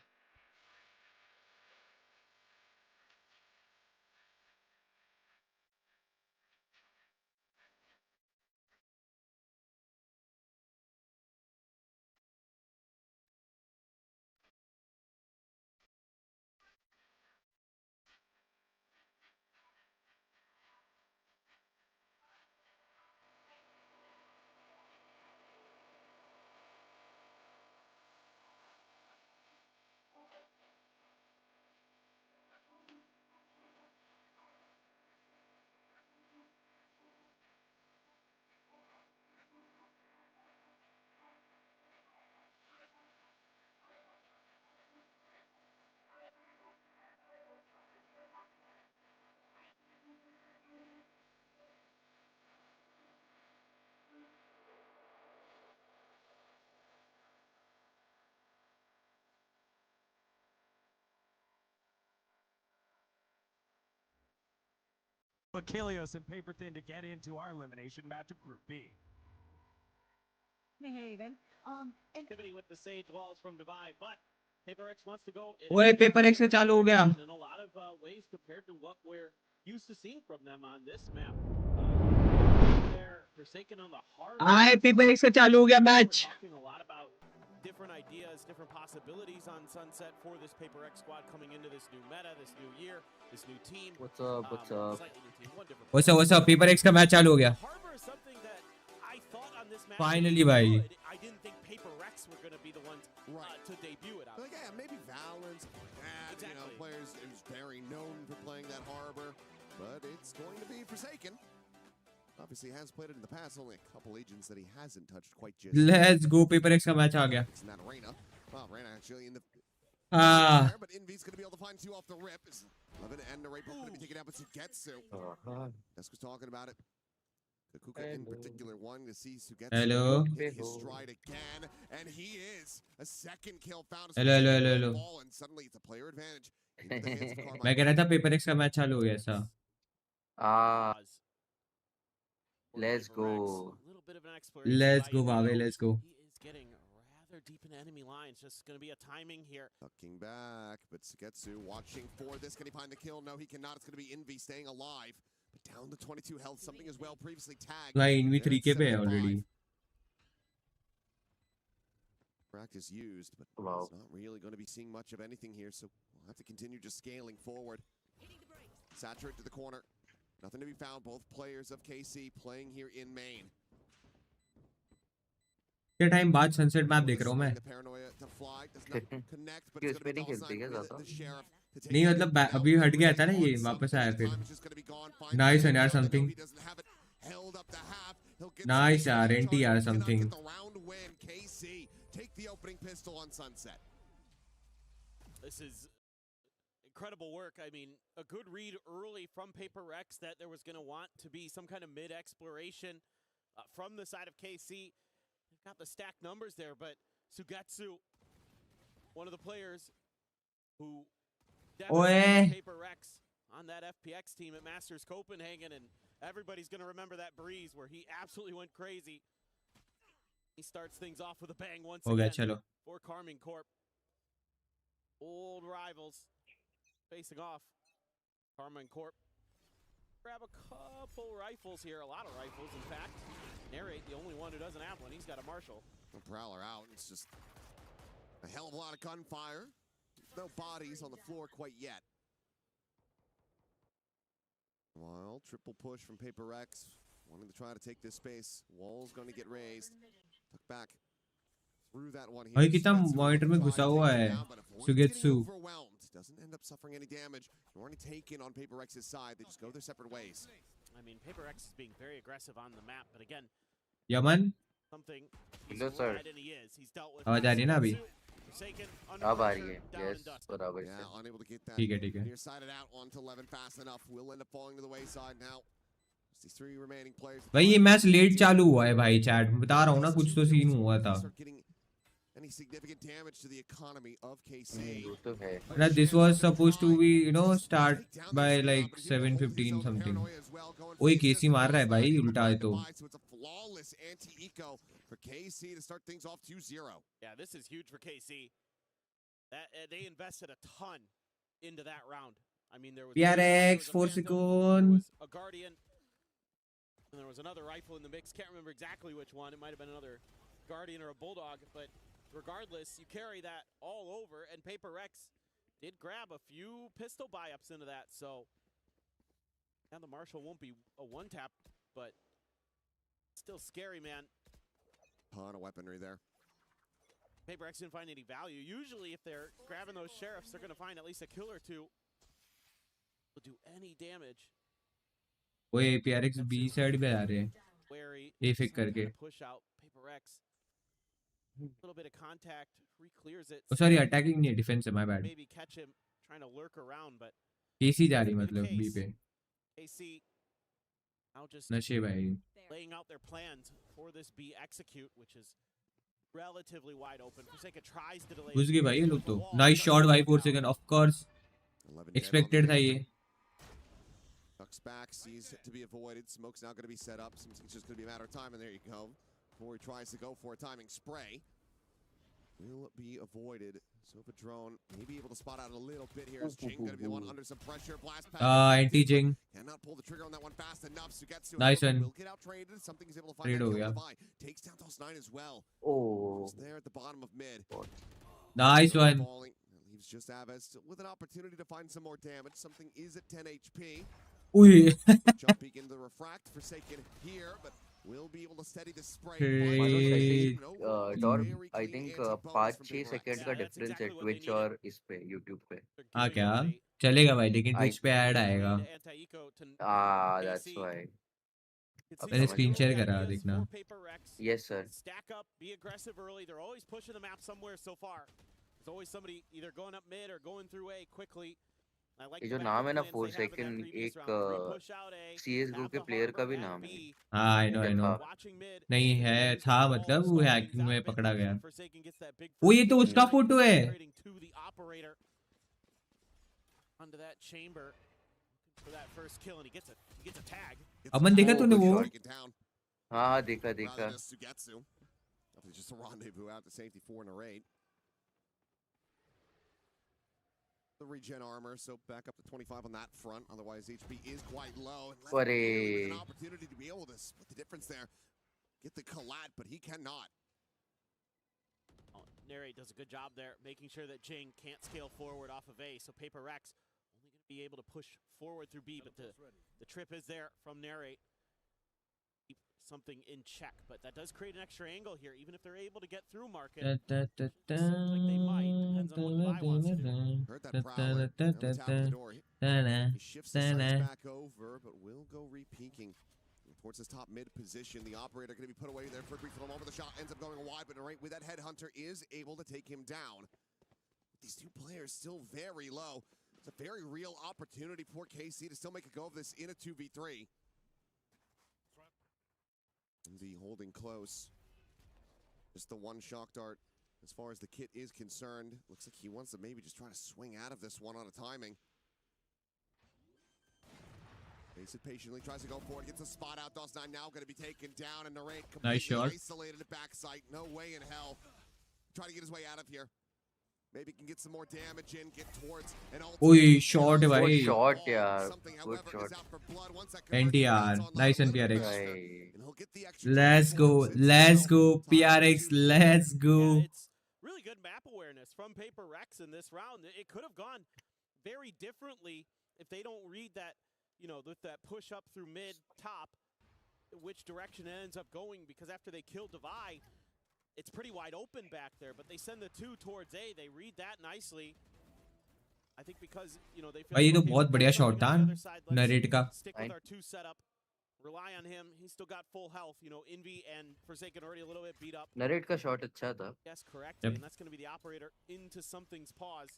But Kalios and Paper Thin to get into our elimination matchup Group B. Hey then, Activity with the Sage Walls from Dubai, but PRX wants to go. ओए पेपर एक्स से चालू हो गया. In a lot of ways compared to what we're used to seeing from them on this map. They're Forsaken on the hard. आए PRX का चालू हो गया match. Talking a lot about different ideas, different possibilities on Sunset for this Paper X squad coming into this new meta, this new year, this new team. What's up? What's up? Slightly new team, one different What's up PRX का match चालू हो गया. Harbor is something that I thought on this map. Finally भाई. I didn't think Paper X were going to be the ones to debut it. Like, yeah, maybe Valorant, exactly. You know, players who's very known for playing that Harbor, but it's going to be Forsaken. Obviously, he has played it in the past. Only a couple agents that he hasn't touched quite just. Let's go PRX का match आ गया. It's not Arena. Well, Arena actually in the. But Envy's going to be able to find two off the rip. 11 and the rape going to be taken out, but Sugetsu. Desk was talking about it. Kuka in particular wanting to see Sugetsu hit his stride again, and he is a second kill found. Hello. And suddenly it's a player advantage. Into the hands of Carmine. मैं कह रहा था PRX का match चालू हो गया ऐसा. Let's go. Let's go, Vawe. Let's go. He is getting rather deep in enemy lines. Just going to be a timing here. Tucking back, but Sugetsu watching for this. Can he find the kill? No, he cannot. It's going to be Envy staying alive. But down to 22 health. Something as well previously tagged. भाई Envy 3K पे है already. Practice used, but it's not really going to be seeing much of anything here. So we'll have to continue just scaling forward. Saturate to the corner. Nothing to be found. Both players of KC playing here in main. क्या time बाद sunset map देख रहा हूँ मैं. कि उस पे नहीं खेलते क्या ज़्यादा? नहीं मतलब अभी हट गया था ना ये वापस आया फिर. नाइस यार समथिंग. नाइस यार एंटी यार something. Take the opening pistol on Sunset. This is incredible work. I mean, a good read early from Paper X that there was going to want to be some kind of mid-exploration from the side of KC. They've got the stacked numbers there, but Sugetsu, one of the players who definitely Paper X on that FPX team at Masters Copenhagen, and everybody's going to remember that breeze where he absolutely went crazy. He starts things off with a bang once again for Carmine Corp. Old rivals facing off. Carmine Corp. Grab a couple rifles here, a lot of rifles in fact. Narrate, the only one who doesn't have one, he's got a Marshall. A Prowler out, it's just a hell of a lot of gunfire. No bodies on the floor quite yet. Well, triple push from Paper X. Wanting to try to take this space. Wall's going to get raised. Tuck back through that one here. भाई कितना monitor में घुसा हुआ है Sugetsu. Doesn't end up suffering any damage. You're already taken on Paper X's side. They just go their separate ways. I mean, Paper X is being very aggressive on the map, but again, Yaman. Something. Hello sir. He's dealt with. आवाज आ रही है ना अभी? अब आ रही है. Yes, बराबर से. Yeah, unable to get that. ठीक है. Nearsighted out onto 11 fast enough. Will end up falling to the wayside now. These three remaining players. भाई ये मैच लेट चालू हुआ है भाई चैट बता रहा हूँ ना कुछ तो सीन हुआ था. Any significant damage to the economy of KC? That this was supposed to be start by like 7:15 something. ओए KC मार रहा है भाई उल्टा है तो. So it's a flawless anti-eco for KC to start things off 2-0. Yeah, this is huge for KC. They invested a ton into that round. I mean, there was PRX 4 seconds. A Guardian. And there was another rifle in the mix. Can't remember exactly which one. It might have been another Guardian or a Bulldog. But regardless, you carry that all over. And Paper X did grab a few pistol buy-ups into that. So now the Marshall won't be a one-tap, but still scary, man. Ton of weaponry there. Paper X didn't find any value. Usually if they're grabbing those sheriffs, they're going to find at least a kill or two. Will do any damage. ओए PRX B side पे आ रहे हैं ए fake करके. ओ sorry attacking नहीं defence है my bad. KC जा रही मतलब B पे. नशे भाई. Laying out their plans for this B execute, which is relatively wide open. Forsaken tries to delay. घुस गए भाई ये लोग तो. नाइस शॉट भाई 4 सेकंड ऑफ कोर्स एक्सपेक्टेड था ये. Ducks back, sees it to be avoided. Smoke's now going to be set up. Seems like it's just going to be a matter of time, and there you go. Before he tries to go for a timing spray. will be avoided. So if a drone may be able to spot out a little bit here, is Jing going to be the one under some pressure? Blast pack. Anti-Jing. Cannot pull the trigger on that one fast enough. Sugetsu Nice one. will get out traded. Something he's able to find. Trade ho gaya. Takes down Dos9 as well. Oh. Just there at the bottom of mid. Nice one. Falling. Leaves just Aves with an opportunity to find some more damage. Something is at 10 HP. Ui. Jump peek into the refract. Forsaken here, but will be able to steady the spray. Dorp, I think 5-6 second का difference है Twitch और इस पे YouTube पे. हाँ क्या चलेगा भाई, लेकिन ट्विच पे ऐड आएगा. That's why. मैंने स्क्रीन शेयर करा, देखना. Yes sir. Stack up, be aggressive early. They're always pushing the map somewhere so far. There's always somebody either going up mid or going through A quickly. ये जो नाम है ना 4 second, एक CS:GO के player का भी नाम है. हाँ आई नो नहीं है, था मतलब वो हैकिंग में पकड़ा गया. वो ये तो उसका फोटो है. Under that chamber for that first kill and he gets a tag. अमन देखा तूने वो? हाँ देखा. Just a rendezvous out to safety 4 and a raid. The regen armor, so back up to 25 on that front. Otherwise, HP is quite low. And an opportunity to be able to split the difference there. Get the collat, but he cannot. Neri does a good job there, making sure that Jing can't scale forward off of A. So Paper Rex only going to be able to push forward through B, but the trip is there from Neri. Keep something in check, but that does create an extra angle here, even if they're able to get through market. Seems like they might. Depends on what the buy wants to do. Heard that prowler. Tapping the door. He shifts the sights back over, but will go re-peeking towards his top mid position. The operator going to be put away there for a brief moment. The shot ends up going wide, but right with that headhunter is able to take him down. These two players still very low. It's a very real opportunity for KC to still make a go of this in a 2v3. The holding close. Just the one shock dart as far as the kit is concerned. Looks like he wants to maybe just try to swing out of this one on a timing. Face it patiently, tries to go for it, gets a spot out. Dos9 now going to be taken down, and Narrate completely isolated at backside. No way in hell. Trying to get his way out of here. Maybe can get some more damage in, get towards an ult. Ui, short bhai. Good shot yaar. Good shot. NTR, nice and PRX. Let's go, PRX, let's go. Yeah, it's really good map awareness from Paper Rex in this round. It could have gone very differently if they don't read that, you know, with that push up through mid top, which direction it ends up going, because after they kill Divide, it's pretty wide open back there, but they send the two towards A. They read that nicely. I think because, you know, they feel भाई ये तो okay, बहुत बढ़िया shot था narrate का. stick with our two setup. Rely on him. He's still got full health. You know, Envy and Forsaken already a little bit beat up. Narrate का shot अच्छा था. Yes, correct. Yep. And that's going to be the operator into something's paws.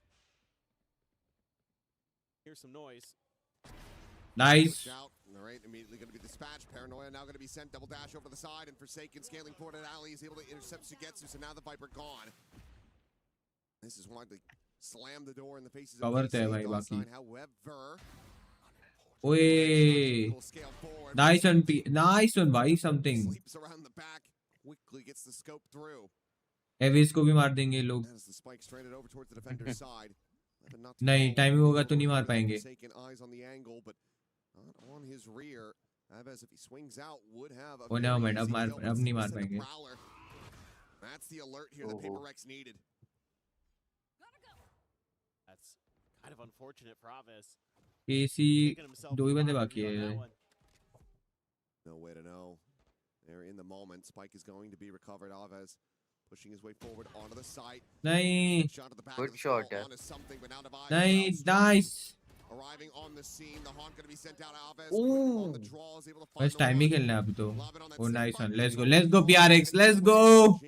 Here's some noise. Nice. Narrate immediately going to be dispatched. Paranoia now going to be sent. Double dash over to the side, and Forsaken scaling forward at alley is able to intercept Sugetsu. So now the Viper gone. This is why they slam the door in the faces of Dos9. However, Oi, nice one, nice one, भाई something. Sleeps around the back, quickly gets the scope through. Aves को भी मार देंगे लोग. As the spike stranded over towards the defender's side. नहीं, timing होगा तो नहीं मार पाएंगे. Forsaken eyes on the angle, but not on his rear. Aves, if he swings out, would have a Oh no, man, अब नहीं मार पाएंगे. That's the alert here that Paper Rex needed. That's kind of unfortunate for Aves. KC दो ही बंदे बाकी है. No way to know. They're in the moment. Spike is going to be recovered. Aves pushing his way forward onto the site. नहीं. Good shot. Nice, nice. Arriving on the scene, the Haunt going to be sent out. Aves Ooh. on the draw is able to find बस time ही खेलना है अभी तो. Oh nice one. Let's go PRX. Let's go.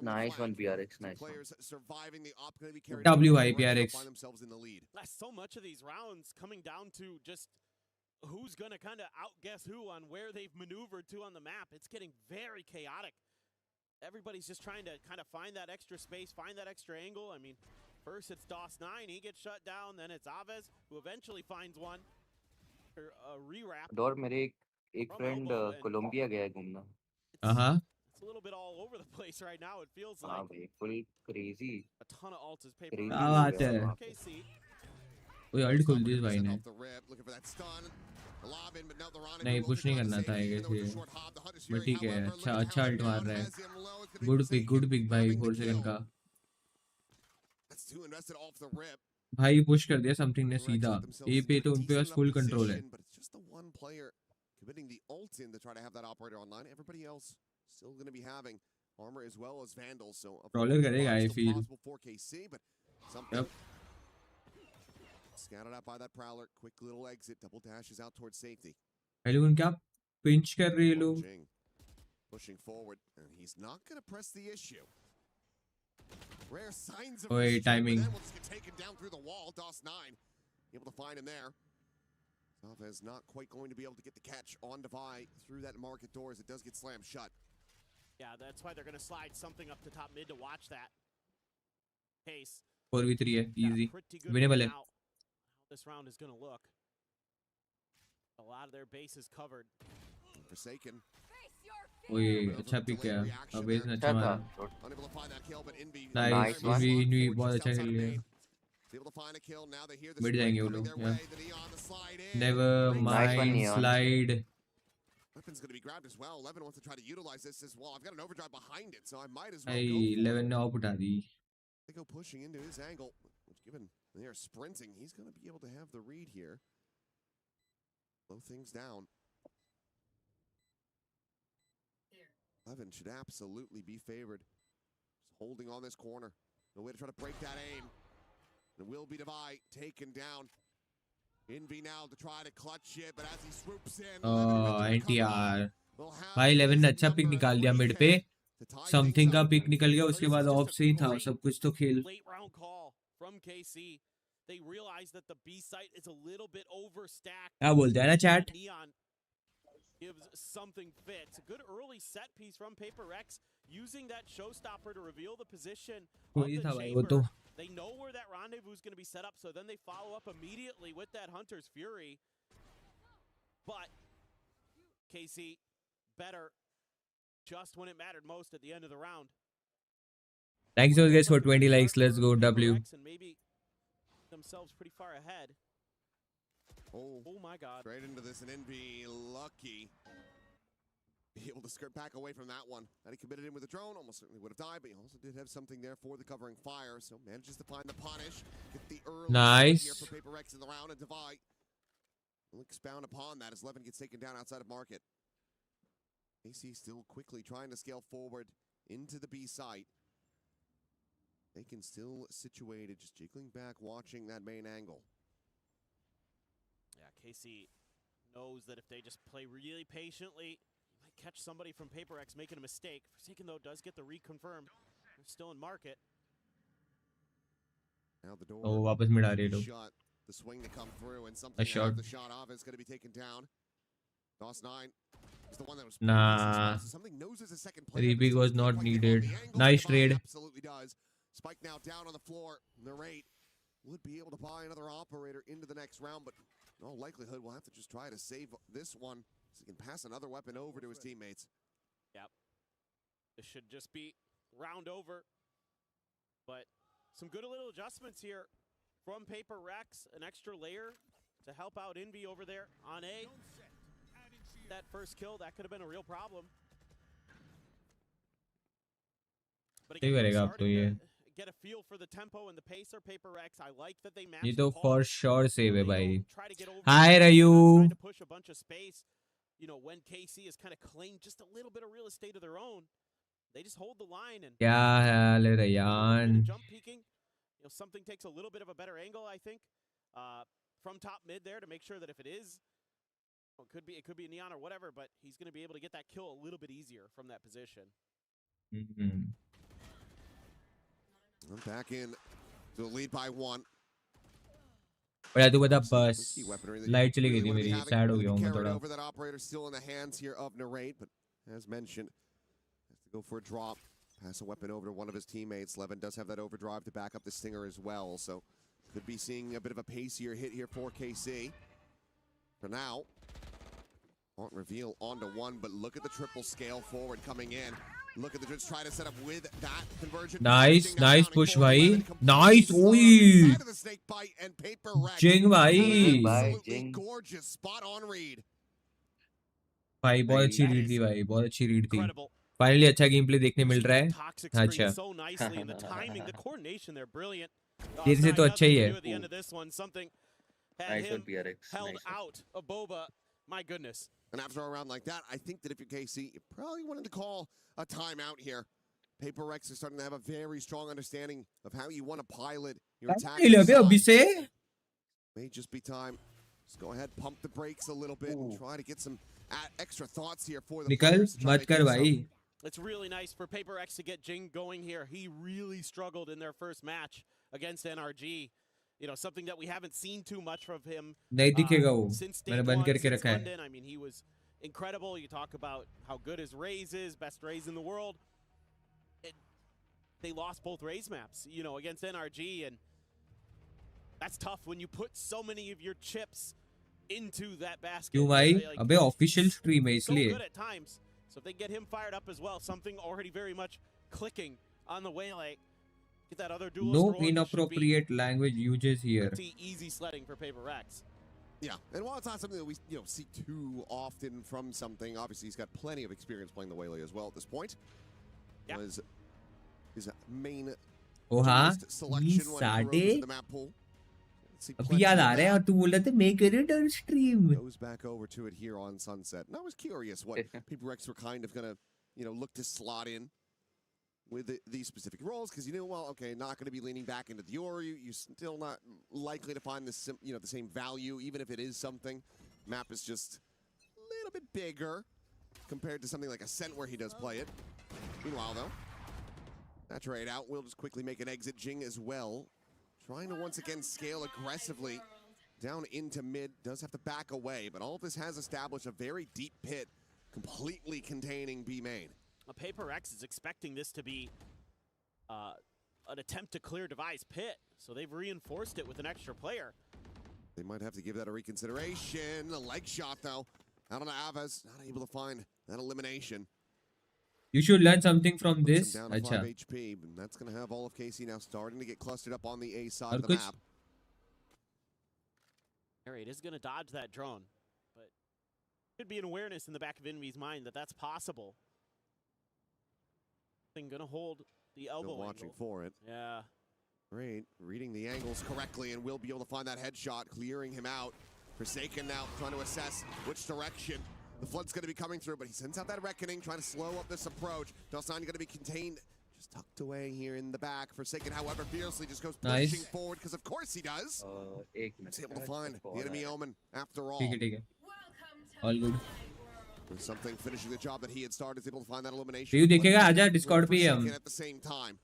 Nice one PRX. Nice one. Players surviving the op going to be carried WI PRX. find themselves in the lead. So much of these rounds coming down to just who's going to kind of outguess who on where they've maneuvered to on the map. It's getting very chaotic. Everybody's just trying to kind of find that extra space, find that extra angle. I mean, first it's Dos9, he gets shut down. Then it's Aves, who eventually finds one. A re-wrap. Dorp मेरे एक friend Colombia गया है घूमना. हाँ. a little bit all over the place right now. It feels हाँ like भाई full crazy a ton of ults as Paper crazy क्या हो बात गया है वहाँ पे KC. ओए अल्ट खोल दी इस भाई ने Looking for that stun. Lobbing, but now the Ronnie नहीं will पुश नहीं करना था ये कैसे बट ठीक है अच्छा अच्छा अल्ट मार रहा है गुड पिक भाई 4 सेकंड का That's too invested off the rip. भाई पुश कर दिया समथिंग ने सीधा ए पे तो उन पे बस फुल कंट्रोल है But it's just the one player committing the ult in to try to have that operator online. Everybody else still going to be having armor as well as vandals. So Brawler करेगा I feel possible for KC, but something scattered out by that prowler. Quick little exit, double dashes out towards safety. भाई लोग क्या pinch कर रहे हैं लोग Pushing forward, and he's not going to press the issue. Rare signs of Wait, timing. Then we'll just get taken down through the wall. DOS9 able to find him there. Salvez not quite going to be able to get the catch on Devi through that market door as it does get slammed shut. Yeah, that's why they're going to slide something up to top mid to watch that. Case. 4v3 है easy Pretty good winnable है how this round is going to look. A lot of their base is covered. Forsaken. ओए अच्छा pick किया अब इसने अच्छा मारा Unable to find that kill, but Envy nice env बहुत अच्छा खेल लिया able to find a kill. Now they hear the मिट जाएंगे वो coming लोग their way. The Neon, the slide in. Never mind slide Weapon's going to be grabbed as well. 11 wants to try to utilize this as well. I've got an overdrive behind it, so I might as well भाई go for 11 ने of उठा दी They go pushing into his angle, which given they are sprinting, he's going to be able to have the read here. Slow things down. 11 should absolutely be favored. Just holding on this corner. No way to try to break that aim. It will be Devi taken down. Envy now to try to clutch it, but as he swoops in, NTR भाई 11 ने अच्छा pick निकाल दिया mid पे something का pick निकल गया उसके बाद ऑफ से ही था सब कुछ तो खेल Late round call from KC. They realize that the B site is a little bit overstacked. क्या बोलते हैं ना chat Neon gives something fit. It's a good early set piece from Paper X, using that showstopper to reveal the position of the chamber. They know where that rendezvous is going to be set up, so then they follow up immediately with that Hunter's Fury. But KC better just when it mattered most at the end of the round. Thanks so guys for 20 likes. Let's go W. And maybe themselves pretty far ahead. Oh my God. Straight into this, and Envy lucky. Be able to skirt back away from that one. Had he committed him with a drone, almost certainly would have died, but he also did have something there for the covering fire, so manages to find the punish. Get the early nice here for Paper X in the round, and Devi will expound upon that as Levin gets taken down outside of market. AC still quickly trying to scale forward into the B site. They can still situate it, just jiggling back, watching that main angle. Yeah, KC knows that if they just play really patiently, might catch somebody from Paper X making a mistake. Forsaken, though, does get the reconfirmed. They're still in market. Now the door. Oh, वापस मिला रहे लोग. Shot. The swing to come through, and something out the shot off is going to be taken down. DOS9 is the one that was. Nah. Something knows as a second player. Repeat was not needed. Nice trade. Absolutely does. Spike now down on the floor. Narrate would be able to buy another operator into the next round, but in all likelihood, we'll have to just try to save this one so he can pass another weapon over to his teammates. Yep. This should just be round over. But some good little adjustments here from Paper Rex. An extra layer to help out Envy over there on A. That first kill, that could have been a real problem. But again, get a feel for the tempo and the pace of Paper Rex. I like that they match. ये तो for sure save है भाई. Hi Rayu. To push a bunch of space. You know, when KC is kind of claimed just a little bit of real estate of their own, they just hold the line and क्या हाल है Ryan? jump peeking. You know, something takes a little bit of a better angle, I think, from top mid there to make sure that if it is, well, it could be a Neon or whatever, but he's going to be able to get that kill a little bit easier from that position. Back in to the lead by 1. बड़ा तू बता बस light चली गई थी मेरी sad हो गया हूँ मैं थोड़ा. Over that operator still in the hands here of Narrate, but as mentioned, has to go for a drop. Pass a weapon over to one of his teammates. Levin does have that overdrive to back up the Stinger as well, so could be seeing a bit of a pacier hit here for KC. For now, won't reveal onto 1, but look at the triple scale forward coming in. Look at the Dritz try to set up with that conversion. Nice, nice push भाई. Nice, ओए. जिंग भाई. Absolutely gorgeous, spot on read. भाई बहुत अच्छी read थी भाई, बहुत अच्छी रीड थी. फाइनली अच्छा गेम प्ले देखने मिल रहा है. अच्छा. so nicely, and the timing, the coordination there, brilliant. देर से तो अच्छा ही है. At the end of this one, something had Nice him one, PRX. held Nice one. out of Boba. My goodness. And after a round like that, I think that if you're KC, you probably wanted to call a timeout here. Paper Rex is starting to have a very strong understanding of how you want to pilot your attack. May just be time. Just go ahead, pump the brakes a little bit, and try to get some extra thoughts here for the निकल मत कर भाई. It's really nice for Paper X to get Jing going here. He really struggled in their first match against NRG. You know, something that we haven't seen too much from him नहीं दिखेगा वो. since मैंने day बंद one, करके since रखा है. London. I mean, he was incredible. You talk about how good his raise is, best raise in the world. They lost both raise maps, you know, against NRG, and that's tough when you put so many of your chips into that basket. क्यों भाई? Like, अबे official stream है so इसलिए. good at times. So if they get him fired up as well, something already very much clicking on the way, like get that other duelist No rolling, inappropriate language uses here. pretty easy sledding for Paper X. Yeah, and while it's not something that we see too often from something, obviously he's got plenty of experience playing the Waylay as well at this point. Yeah. Was his main हाँ, selection when he rose to the map pool. अभी याद आ रहा है और तू बोल रहा था मैं करूँ stream. Goes back over to it here on Sunset. And I was curious what Paper X were kind of gonna, look to slot in with these specific roles, because well, okay, not going to be leaning back into the Ori. You're still not likely to find the same value, even if it is something. Map is just a little bit bigger compared to something like Ascent where he does play it. Meanwhile, though, that trade out will just quickly make an exit. Jing as well, trying to once again scale aggressively down into mid. Does have to back away, but all of this has established a very deep pit, completely containing B main. Paper X is expecting this to be an attempt to clear Device pit, so they've reinforced it with an extra player. They might have to give that a reconsideration. A leg shot, though, out on Avaz, not able to find that elimination. You should learn something from this. Down to 5 अच्छा. HP, and that's going to have all of KC now starting to get clustered up on the A side of the map. Harry is going to dodge that drone, but should be an awareness in the back of Envy's mind that that's possible. Going to hold the elbow. Still watching angle. for it. Yeah. Great, reading the angles correctly, and will be able to find that headshot, clearing him out. Forsaken now, trying to assess which direction the flood's going to be coming through, but he sends out that Reckoning, trying to slow up this approach. Dalsan going to be contained, just tucked away here in the back. Forsaken, however, fiercely just goes pushing forward, because of course he does. He's able to find the enemy Omen after all. ठीक है. All good. Something finishing the job that he had started, is able to find that elimination. तो you देखेगा आजा Discord पे हम. At the same time,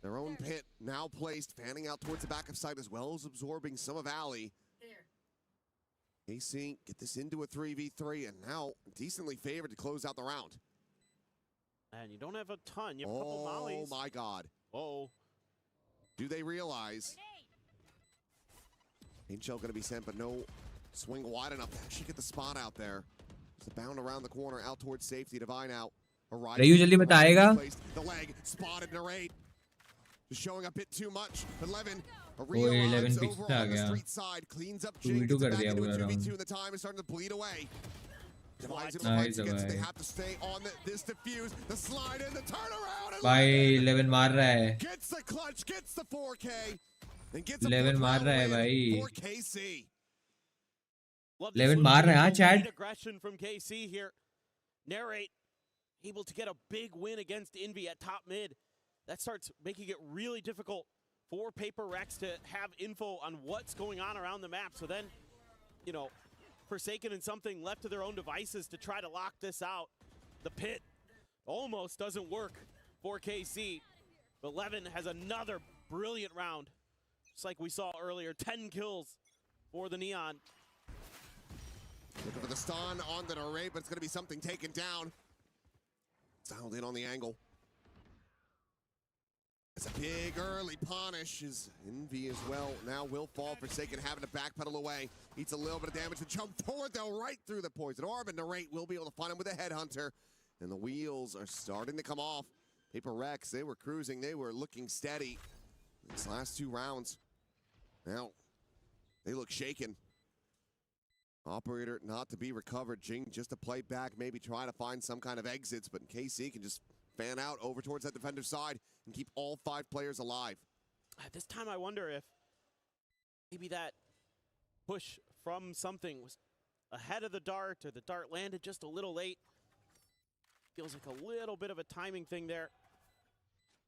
their own pit now placed, fanning out towards the back of site as well as absorbing some of Alley. AC get this into a 3v3, and now decently favored to close out the round. And you don't have a ton. You have a couple mollies. Oh my God. Oh. Do they realize? Paint shell going to be sent, but no swing wide enough to actually get the spot out there. It's a bound around the corner out towards safety. Divine out. रयू जल्दी बताएगा. The leg spotted narrate. Just showing a bit too much. 11. ओए 11 pics आ गया. Cleans up 2v2 कर दिया पूरा round. The time is starting to bleed away. Nice भाई. They have to stay on this defuse. The slide in, the turnaround. भाई 11 मार रहा है. Gets the clutch, gets the 4K. And gets 11 मार रहा है भाई. 4KC. 11 मार रहा है chat. Aggression from KC here. Narrate able to get a big win against Envy at top mid. That starts making it really difficult for Paper Rex to have info on what's going on around the map. So then, Forsaken and something left to their own devices to try to lock this out. The pit almost doesn't work for KC. But Levin has another brilliant round. Just like we saw earlier, 10 kills for the Neon. Looking for the stun on the array, but it's going to be something taken down. Dialed in on the angle. It's a big early punish. Is Envy as well. Now will fall. Forsaken having to backpedal away. Eats a little bit of damage to jump forward, though, right through the poison orb. And Narrate will be able to find him with a headhunter. and the wheels are starting to come off. PRX, they were cruising, they were looking steady. These last 2 rounds, now they look shaken. Operator not to be recovered. Jing just to play back, maybe try to find some kind of exits, but KC can just fan out over towards that defender side and keep all 5 players alive. At this time, I wonder if maybe that push from something was ahead of the dart, or the dart landed just a little late. Feels like a little bit of a timing thing there.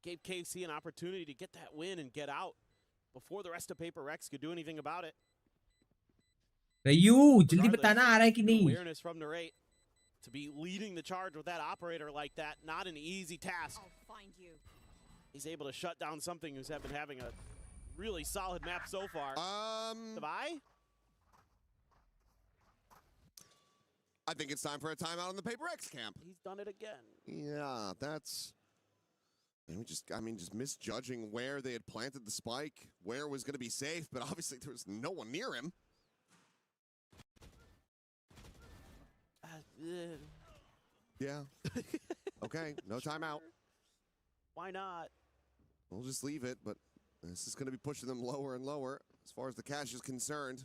Gave KC an opportunity to get that win and get out before the rest of PRX could do anything about it. रयू जल्दी बताना आ रहा है कि नहीं? Awareness from Narrate to be leading the charge with that operator like that, not an easy task. He's able to shut down something who's been having a really solid map so far. Goodbye? I think it's time for a timeout in the PRX camp. He's done it again. Yeah, that's... just misjudging where they had planted the spike, where it was going to be safe, but obviously there was no one near him. Yeah. Okay, no timeout. Why not? We'll just leave it, but this is going to be pushing them lower and lower as far as the cash is concerned.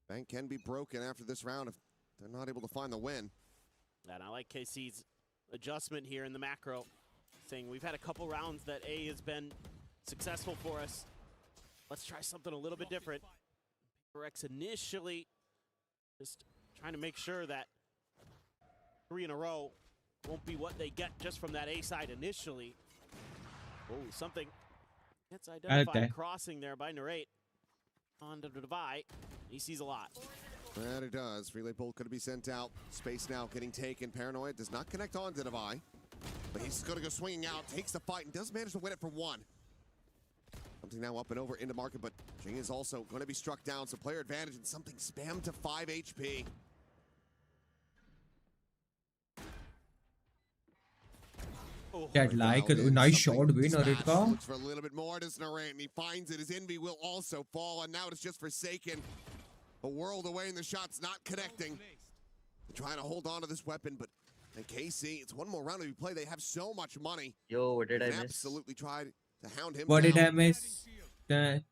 Bank can be broken after this round if they're not able to find the win. And I like KC's adjustment here in the macro, saying we've had a couple rounds that A has been successful for us. Let's try something a little bit different. PRX initially just trying to make sure that 3 in a row won't be what they get just from that A side initially. Oh, something gets identified crossing there by Narrate onto the divide. He sees a lot. That it does. Relay bolt could be sent out. Space now getting taken. Paranoid does not connect on to Devi. But he's going to go swinging out, takes the fight, and does manage to win it for 1. Something now up and over into market, but Jing is also going to be struck down, so player advantage and something spammed to 5 HP. That like a nice shot win Narrate ka. Looks for a little bit more, does Narrate, and he finds it. His envy will also fall, and now it's just Forsaken. A world away, and the shot's not connecting. They're trying to hold on to this weapon, but and KC, it's one more round to be played. They have so much money. Yo, what did I miss? Absolutely tried to hound him What down. did I miss? What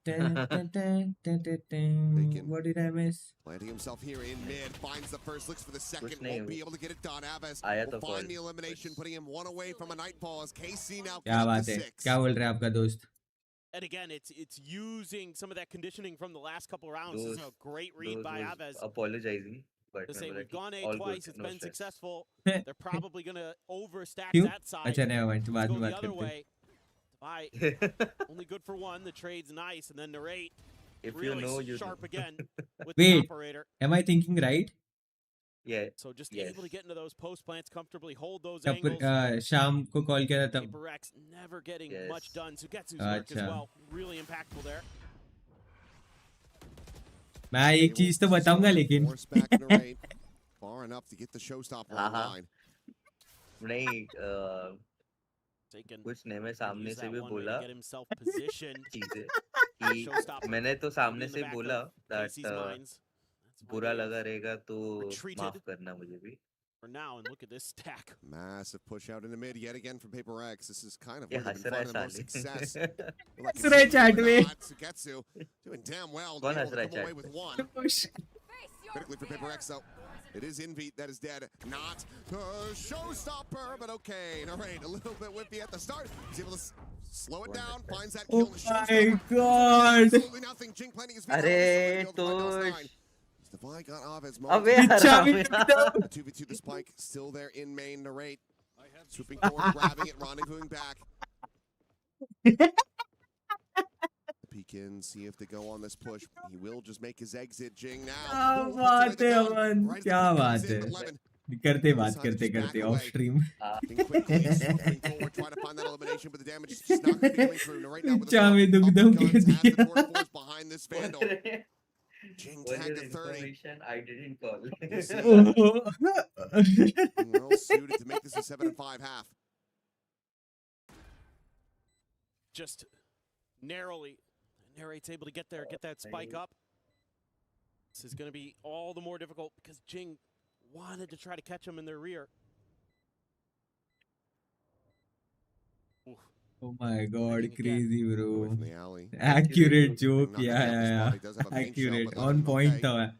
did I miss? Planting himself here in mid, finds the first, looks for the second, won't be able to get it done. Aves will find the elimination, putting him 1 away from a nightfall as KC now क्या got बात the है? 6. क्या बोल रहा है आपका दोस्त? And again, it's using some of that conditioning from the last couple rounds. This is a great read by Aves. Apologizing. But To say we've gone A twice, it's been successful. They're They're probably going to overstack क्यों? that side. अच्छा नहीं mind, बाद Go में the बात other करते हैं. way. Only good for 1. The trade's nice, and then Narrate If you really know, you sharp know. again with the Wait, operator. am I thinking right? Yeah. So just yes. able to get into those post plants comfortably, hold those तब angles. शाम को call किया था तब. PRX never getting Yes. much done. Sugetsu's work as अच्छा. well, really impactful there. मैं एक चीज तो बताऊंगा लेकिन. Force back Narrate, far enough to get the showstopper on the line. नहीं कुछ ने मैं सामने से भी बोला चीजें कि मैंने तो सामने से बोला that बुरा लगा रहेगा तो माफ करना मुझे भी. For now, and look at this stack. Massive push out in the mid yet again from PRX. This is kind of Yeah, where they've been finding the most Hasra success. हंस रहे chat में. Sugetsu doing damn well to कौन be हंस able रहा to है come away with 1. Critically for PRX though. It is Envy that is dead. Not a showstopper, but okay. Narrate a little bit whippy at the start. He's able to slow it down, finds that kill. Oh my god. Absolutely nothing. Jing planting his feet. अरे तो Devi got Aves अबे यार 2v2 the spike still there in main. Narrate swooping forward, grabbing it, rendezvousing back. Peek in, see if they go on this push. He will just make his exit. Jing now. क्या बात है अमन, क्या बात है. करते बात करते करते off stream. चामे दुख दम कह दिया. Jing tagged to 30. I didn't call. Well suited to make this a 7-5 half. Just narrowly, Narrate's able to get there, get that spike up. This is going to be all the more difficult because Jing wanted to try to catch him in their rear. Oh my god, crazy bro. From the alley. Accurate joke. Knocking Yeah, down the spot. yeah, He does have a yeah. paint shell, Accurate. but On Levin, point okay. था.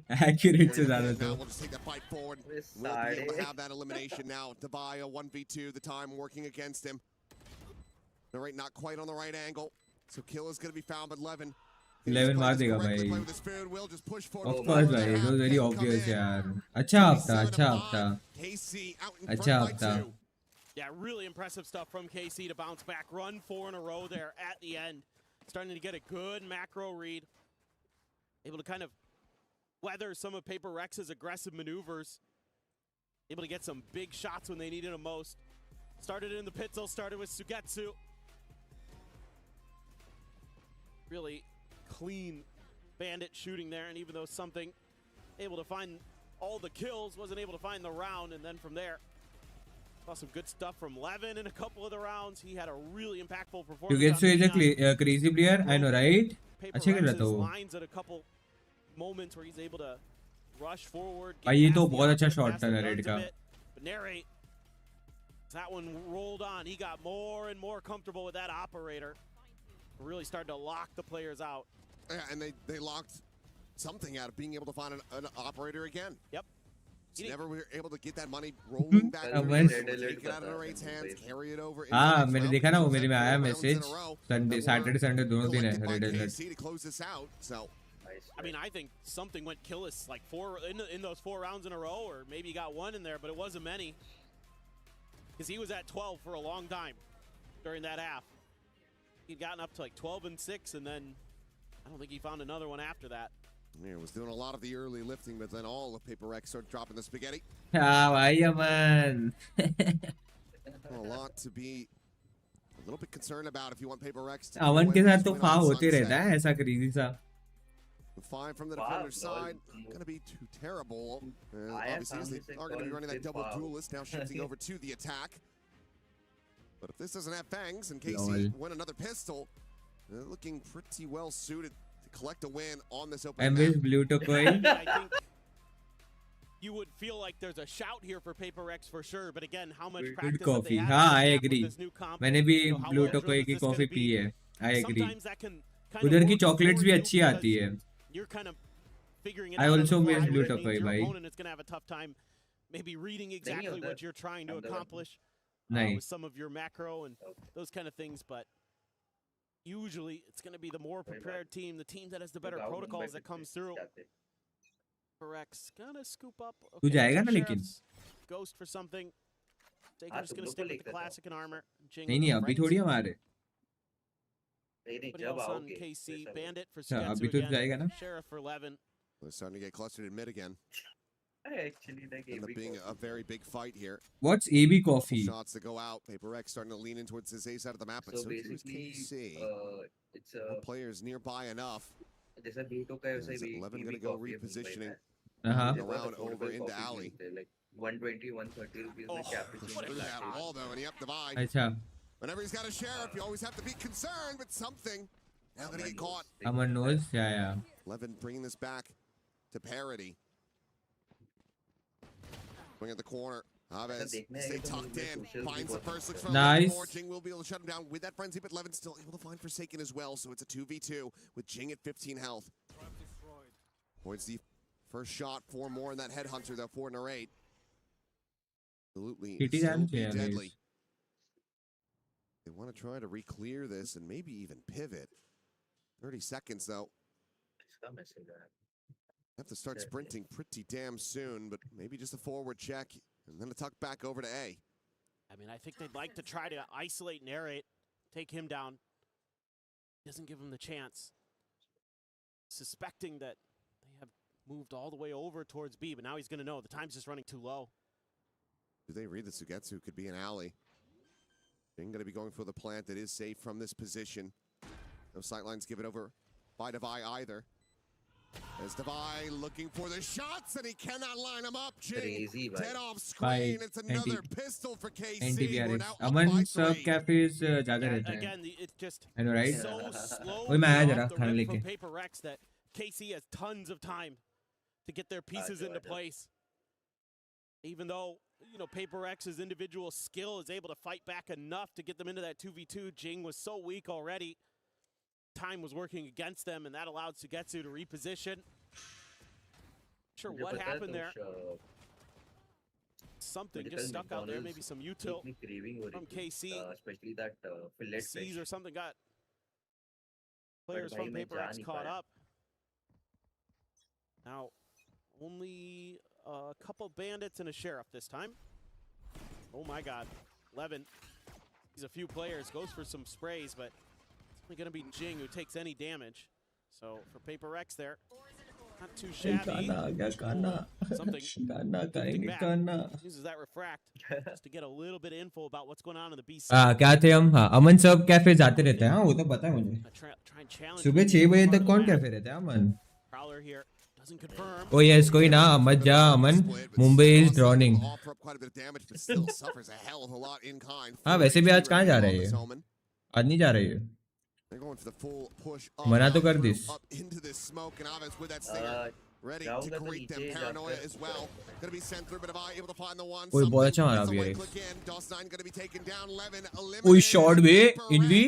Accurate से ज़्यादा Now तो. we'll just take that fight forward. We'll be able to have that elimination now. Devaya 1v2, the time working against him. All right, not quite on the right angle. So kill is going to be found, but Levin. 11 मार देगा भाई. Of course भाई, it was very obvious यार. अच्छा हफ्ता, अच्छा हफ्ता. अच्छा हफ्ता. Yeah, really impressive stuff from KC to bounce back. Run 4 in a row there at the end. Starting to get a good macro read. Able to kind of weather some of Paper Rex's aggressive maneuvers. Able to get some big shots when they needed them most. Started in the Pitzel, started with Sugetsu. Really clean bandit shooting there, and even though something able to find all the kills, wasn't able to find the round, and then from there, saw some good stuff from Levin in a couple of the rounds. He had a really impactful performance. Sugetsu is a crazy player, I know, right? अच्छा खेल रहा था वो. Lines at a couple moments where he's able to rush forward. भाई ये तो बहुत अच्छा शॉट था रेड का. But narrate. That one rolled on. He got more and more comfortable with that operator. Really started to lock the players out. Yeah, and they locked something out of being able to find an operator again. Yep. So never were able to get that money rolling back. Take it out of Narrate's hands, carry it over. हाँ मैंने देखा ना वो मेरे में आया message. Sunday, Saturday, Sunday दोनों दिन है red alert. To close this out. So I mean, I think something went killless like in those 4 rounds in a row, or maybe he got one in there, but it wasn't many. Because he was at 12 for a long time during that half. He'd gotten up to like 12 and 6, and then I don't think he found another one after that. Yeah, was doing a lot of the early lifting, but then all of Paper X started dropping the spaghetti. हाँ भाई अमन. A lot to be a little bit concerned about if you want Paper X to अमन के साथ तो फाव होते रहता है ऐसा crazy सा. 5 from the defender's side, going to be too terrible. Obviously, they are going to be running that double duelist, now shifting over to the attack. But if this doesn't have fangs and KC win another pistol, they're looking pretty well suited to collect a win on this open map. Blue to koi. I think you would feel like there's a shout here for Paper X for sure, but again, how much practice Good coffee. have they हाँ, had I with agree. this new comp? मैंने भी You know, how blue well to koi drilled की is this gonna coffee be? P है. I agree. Sometimes that can kind of उधर की work chocolates for भी you अच्छी because आती है. You're kind of figuring it I out on the also fly, miss blue which to means koi, your bhai. opponent is going to have a tough time maybe reading exactly what you're trying to accomplish Nice. with some of your macro and those kind of things, but usually it's going to be the more prepared team, the team that has the better protocols that comes through. PRX gonna scoop up. तू जाएगा ना लेकिन. Ghost for something. Taker's just gonna stick with the classic and armor. नहीं अभी थोड़ी हमारे. Putting else on KC, Bandit for अच्छा, Sugetsu अभी तो again. जाएगा ना. Sheriff for Levin. They're starting to get clustered in mid again. I actually like End up being a very big fight here. What's AB coffee? Shots that go out. Paper X starting to lean in towards his A side of the map, but so is KC. It's players nearby enough. जैसा B2 का वैसे भी 11 going to go repositioning around over into alley. Like 120, 130 rupees में captain. Look at that wall though, and he up divide. अच्छा. Whenever he's got a sheriff, you always have to be concerned with something. Now gonna get caught. Aman knows. Yeah. Levin bringing this back to parity. Going at the corner. Chavez stay tucked in. Finds the first. Looks for Nice. more. Jing will be able to shut him down with that frenzy, but Levin still able to find Forsaken as well. So it's a 2v2 with Jing at 15 health. Points the first shot. 4 more in that headhunter though for Narrate. Absolutely so deadly. They want to try to re-clear this and maybe even pivot. 30 seconds though. Have to start sprinting pretty damn soon, but maybe just a forward check and then a tuck back over to A. I mean, I think they'd like to try to isolate Narrate, take him down. Doesn't give him the chance. Suspecting that they have moved all the way over towards B, but now he's going to know the time's just running too low. Do they read that Sugetsu could be an alley? They're going to be going for the plant that is safe from this position. No sightlines given over by Devi either. As Devi looking for the shots, and he cannot line them up. Crazy, dead off screen. It's another pistol for KC. We're now up by 3. सब cafes ज्यादा रहते हैं. Again, it's just I know, right? so slow वही मैं आया जरा off the खाना rip from लेके. Paper X that KC has tons of time to get their pieces into place. Even though you know, Paper X's individual skill is able to fight back enough to get them into that 2v2. Jing was so weak already. Time was working against them, and that allowed Sugetsu to reposition. Sure what happened there. Something just stuck out there, maybe some util from KC. Especially that fillet C's or something got players from Paper X caught up. Now, only a couple bandits and a sheriff this time. Oh my god. Levin sees a few players, goes for some sprays, but it's only going to be Jing who takes any damage. So for Paper X there, not too shabby. Something uses that refract just to get a little bit of info about what's going on in the BC. क्या थे हम? हाँ, अमन सब cafe जाते रहते हैं. हाँ, वो तो पता है मुझे. सुबह 6 बजे तक कौन कैफे रहता है अमन? Prowler here doesn't confirm. Oh yes, कोई ना मत जा अमन. Mumbai is drowning. हाँ, वैसे भी आज कहाँ जा रहे हैं? आज नहीं जा रहे हैं. मना तो कर this. Ready to greet them, paranoia as well. Gonna be sent through, but if I able to find the one. कोई बहुत अच्छा मारा अभी ये. DOS9 gonna be taken down. Levin कोई शॉट भी env.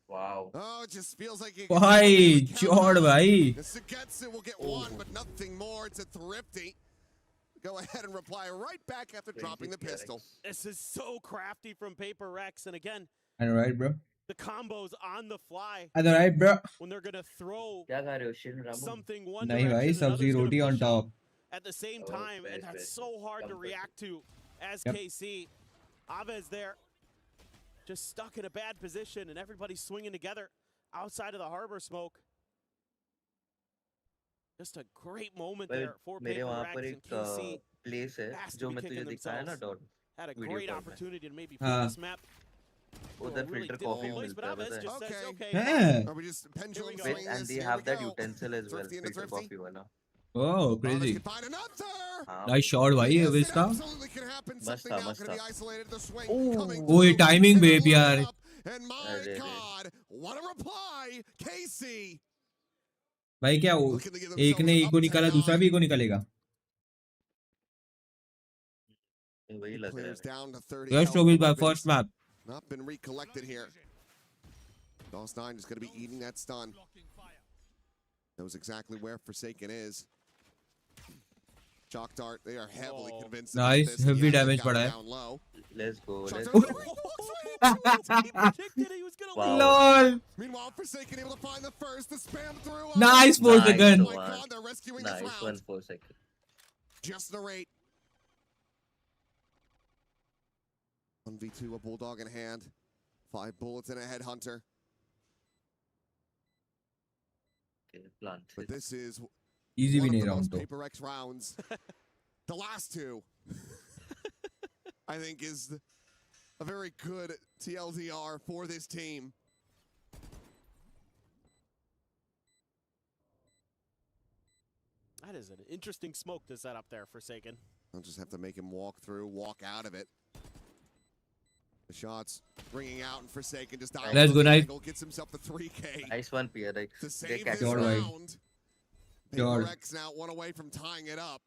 Wow. Oh, it just feels like you. भाई shot भाई. Sugetsu will get one, but nothing more. It's a thrifty. Go ahead and reply right back after dropping the pistol. This is so crafty from Paper X, and again. I know, right, bro? The combos on the fly. I know, right, bro? When they're gonna throw something one नहीं भाई, सब्जी रोटी on top. At the same time, and that's so hard to react to as KC. Aves there, just stuck in a bad position, and everybody's swinging together outside of the harbor smoke. Just a great moment there for Paper X and KC. Place है जो मैं तुझे दिखाया ना Dorp. Had a great opportunity to maybe flip this map. उधर filter coffee मिलता है पता है. Are we just pendulum swinging and this? they have that utensil as well, filter coffee वाला. Oh, crazy. Nice shot भाई अब इसका. मस्त था मस्त था. Oh, ये timing babe यार. And my God, what a reply, KC. भाई क्या वो एक ने ईको निकाला दूसरा भी ईको निकालेगा. वही लग रहा है. First showbiz by first map. Not been recollected here. DOS9 is going to be eating that stun. Knows exactly where Forsaken is. Chalk Dart, they are heavily convinced. Nice, heavy damage पड़ा है. Let's go. Wow. LOL. Meanwhile, Forsaken able to find the first, the spam through. Nice for the gun. Oh my God, they're rescuing this round. Nice one for second. Just the rate. 1v2, a bulldog in hand. 5 bullets and a headhunter. But this is easy one win of the round most Paper X rounds. The last two, I think, is a very good TLDR for this team. That is an interesting smoke to set up there, Forsaken. I'll just have to make him walk through, walk out of it. The shots ringing out and Forsaken just dives. Let's go, nice. Gets himself the 3K. Nice one, PRX. To save this round. Paper X now one away from tying it up.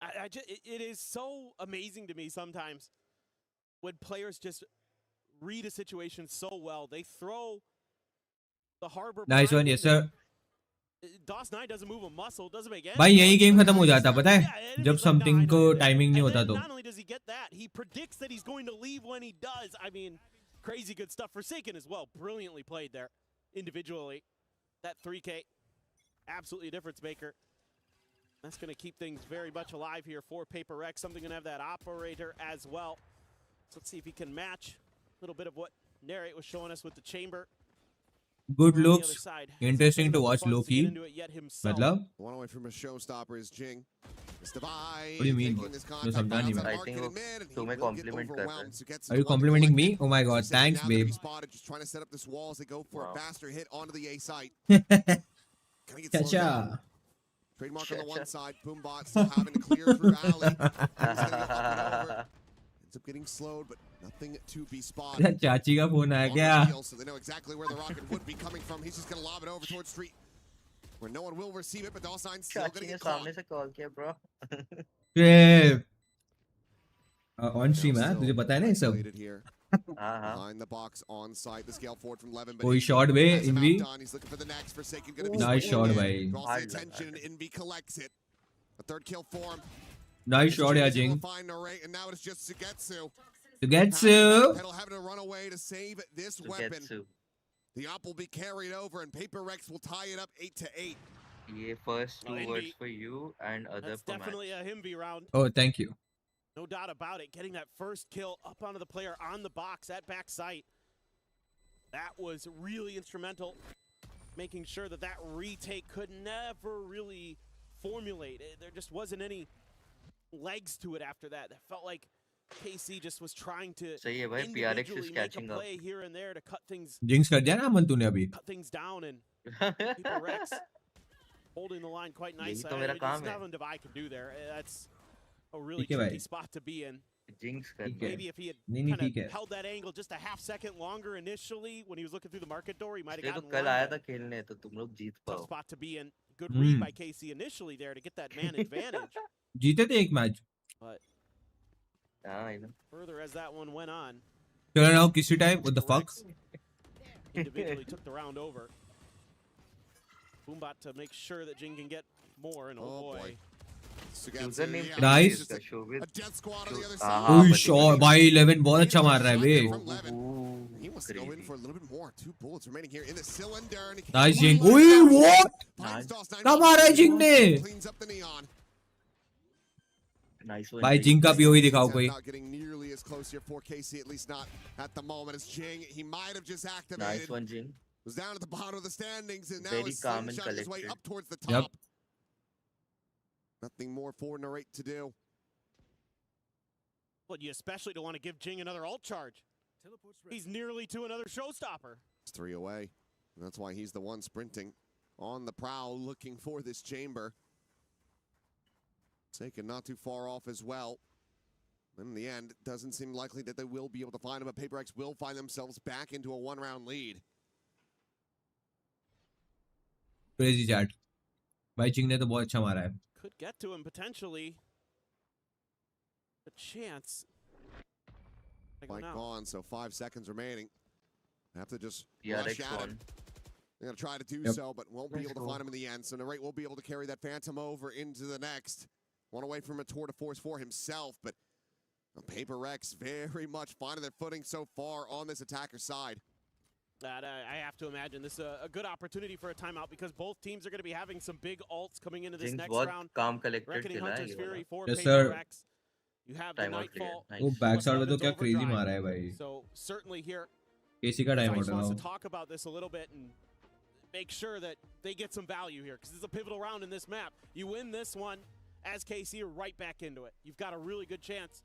It is so amazing to me sometimes when players just read a situation so well. They throw the harbor. Nice one, yes sir. DOS9 doesn't move a muscle, doesn't make any. भाई यही game खत्म हो जाता पता है जब something को timing नहीं होता तो. Not only does he get that, he predicts that he's going to leave when he does. I mean, crazy good stuff. Forsaken as well, brilliantly played there individually. That 3K, absolutely a difference maker. That's going to keep things very much alive here for Paper X. Something going to have that operator as well. So let's see if he can match a little bit of what Narrate was showing us with the chamber. Good looks, interesting to watch low key. मतलब? One away from a showstopper is Jing. What do you mean? No समझा नहीं मैं. I think वो तुम्हें compliment कर रहा है. Are you complimenting me? Oh my God, thanks babe. Just trying to set up this wall as they go for a faster hit onto the A site. Chacha. Trademark on the one side, Boombot still having to clear through alley. Ends up getting slowed, but nothing to be spotted. चाची का phone आया क्या? So they know exactly where the rocket would be coming from. He's just going to lob it over towards street, where no one will receive it, but DOS9 still going to get caught. सामने से call किया bro. ये on stream है, तुझे पता है ना ये सब. Behind the box on site, the scale forward from Levin. कोई शॉट बे इनवी. He's looking for the next. Forsaken gonna be Nice shot भाई. draws the attention and Envy collects it. A third kill for him. Nice shot यार जिंग. Find Narrate, and now it's just Sugetsu. Sugetsu. Having to run away to save this weapon. The op will be carried over, and Paper Rex will tie it up 8-8. ये first two words for you and other That's for definitely a Himby round. Oh, thank you. No doubt about it. Getting that first kill up onto the player on the box at back sight. That was really instrumental. Making sure that that retake could never really formulate. There just wasn't any legs to it after that. It felt like KC just was trying to सही है भाई, PRX is catching up. play here and there to cut things. Jinx कर दिया ना अमन तूने अभी. Cut things down and Paper Rex holding the line quite nicely. यही तो मेरा काम है. Nothing Divide can do there. That's a really tricky spot to be in. Jinx कर दिया. Maybe if he had kind of held that angle just a half second longer initially when he was looking through the market door, he might have gotten कल आया था खेलने तो तुम लोग जीत पाओ. Tough spot to be in. Good read by KC initially there to get that man advantage. जीते थे एक match. But I know. further as that one went on. चलो now किसी time what the fuck? Individually took the round over. Boombot to make sure that Jing can get more, and oh boy. Nice. A death squad on the other Oh side. shot भाई 11 बहुत अच्छा मार रहा है बे. He wants to go in for a little bit more. 2 bullets remaining here in the cylinder. Nice Jing. Oi what? क्या मारा है जिंग ने? Cleans up the neon. Nice one. भाई जिंग का POV दिखाओ कोई. Not getting nearly as close here for KC, at least not at the moment. As Jing, he might have just activated. Nice one, Jing. Was down at the bottom of the standings, and now Very he's calm and slingshotting his way collected. up towards the top. Nothing more for Narrate to do. Well, you especially don't want to give Jing another ult charge. He's nearly to another showstopper. It's 3 away. And that's why he's the one sprinting on the prowl, looking for this chamber. Taken not too far off as well. In the end, it doesn't seem likely that they will be able to find him, but Paper X will find themselves back into a 1-round lead. Crazy chat. भाई जिंग ने तो बहुत अच्छा मारा है. Could get to him potentially. A chance. Like gone, so 5 seconds remaining. Have to just PRX rush at him. They're going to try to do so, but won't be able to find him in the end. So Narrate will be able to carry that Phantom over into the next. One away from a tour de force for himself, but Paper Rex very much finding their footing so far on this attacker side. I have to imagine this is a good opportunity for a timeout because both teams are going to be having some big ults coming into this next round. Reckoning Hunter's Fury for Paper Rex. You have the Nightfall. वो backside में तो क्या crazy मारा है भाई. So certainly here. KC का time out wants है. to talk about this a little bit and make sure that they get some value here because this is a pivotal round in this map. You win this one as KC, you're right back into it. You've got a really good chance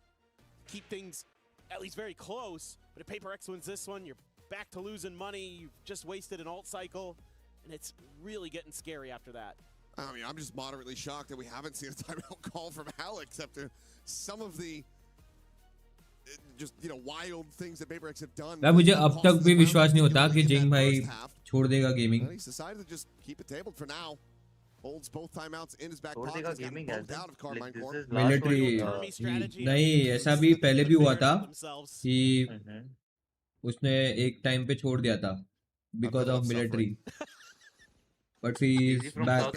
to keep things at least very close. But if Paper X wins this one, you're back to losing money. You've just wasted an ult cycle, and it's really getting scary after that. I mean, I'm just moderately shocked that we haven't seen a timeout call from Alex after some of the just, you know, wild things that Paper X have done. मैं मुझे अब तक भी विश्वास नहीं होता कि जिंग भाई छोड़ देगा gaming. He's decided to just keep it tabled for now. Holds both timeouts in his back pocket. He's gotten bumped out of Carmine Corp. Military नहीं ऐसा भी पहले भी हुआ था कि उसने एक टाइम पे छोड़ दिया था because of military. But he's back.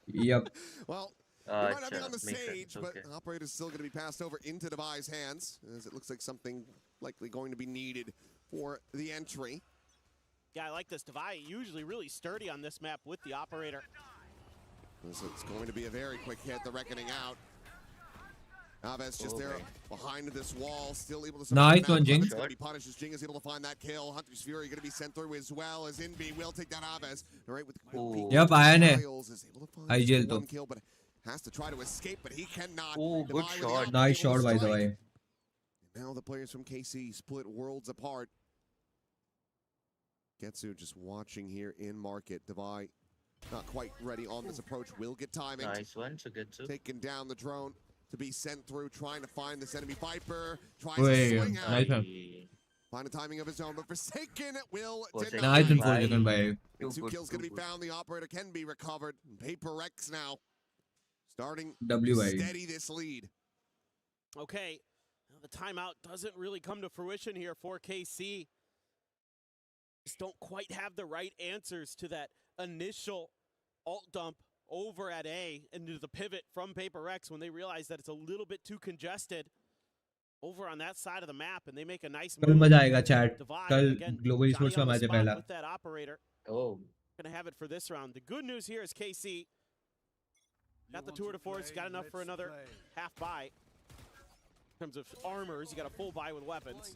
Yep. Well, he might not be on the stage, but the operator's still going to be passed over into Devi's hands, as it looks like something likely going to be needed for the entry. Yeah, I like this. Devi usually really sturdy on this map with the operator. So it's going to be a very quick hit, the reckoning out. Aves just there behind this wall, still able to nice one, Jing. It's going to be punished as Jing is able to find that kill. Hunter's Fury going to be sent through as well as Inby will take down Aves. All right, with yep, आया ने. I jail तो. Kill, but has to try to escape, but he cannot. Oh, good shot. Nice shot by the way. Now the players from KC split worlds apart. Getsu just watching here in market. Devi not quite ready on this approach. Will get timing. Nice one, so Getsu. Taking down the drone to be sent through, trying to find this enemy Viper. Tries to swing out. Nice one. Find a timing of his own, but Forsaken will deny. Nice one, Forsaken by. 2 kills going to be found. The operator can be recovered. Paper X now. starting W to भाई. steady this lead. Okay, now the timeout doesn't really come to fruition here for KC. Just don't quite have the right answers to that initial alt dump over at A into the pivot from PRX when they realize that it's a little bit too congested over on that side of the map, and they make a nice कल move. मजा आएगा chat. Divide. कल Again, global Johnny esports का on the match है spot पहला. with that operator. Oh. Gonna have it for this round. The good news here is KC got the tour de force, got enough for another half buy. In terms of armors, you got a full buy with weapons.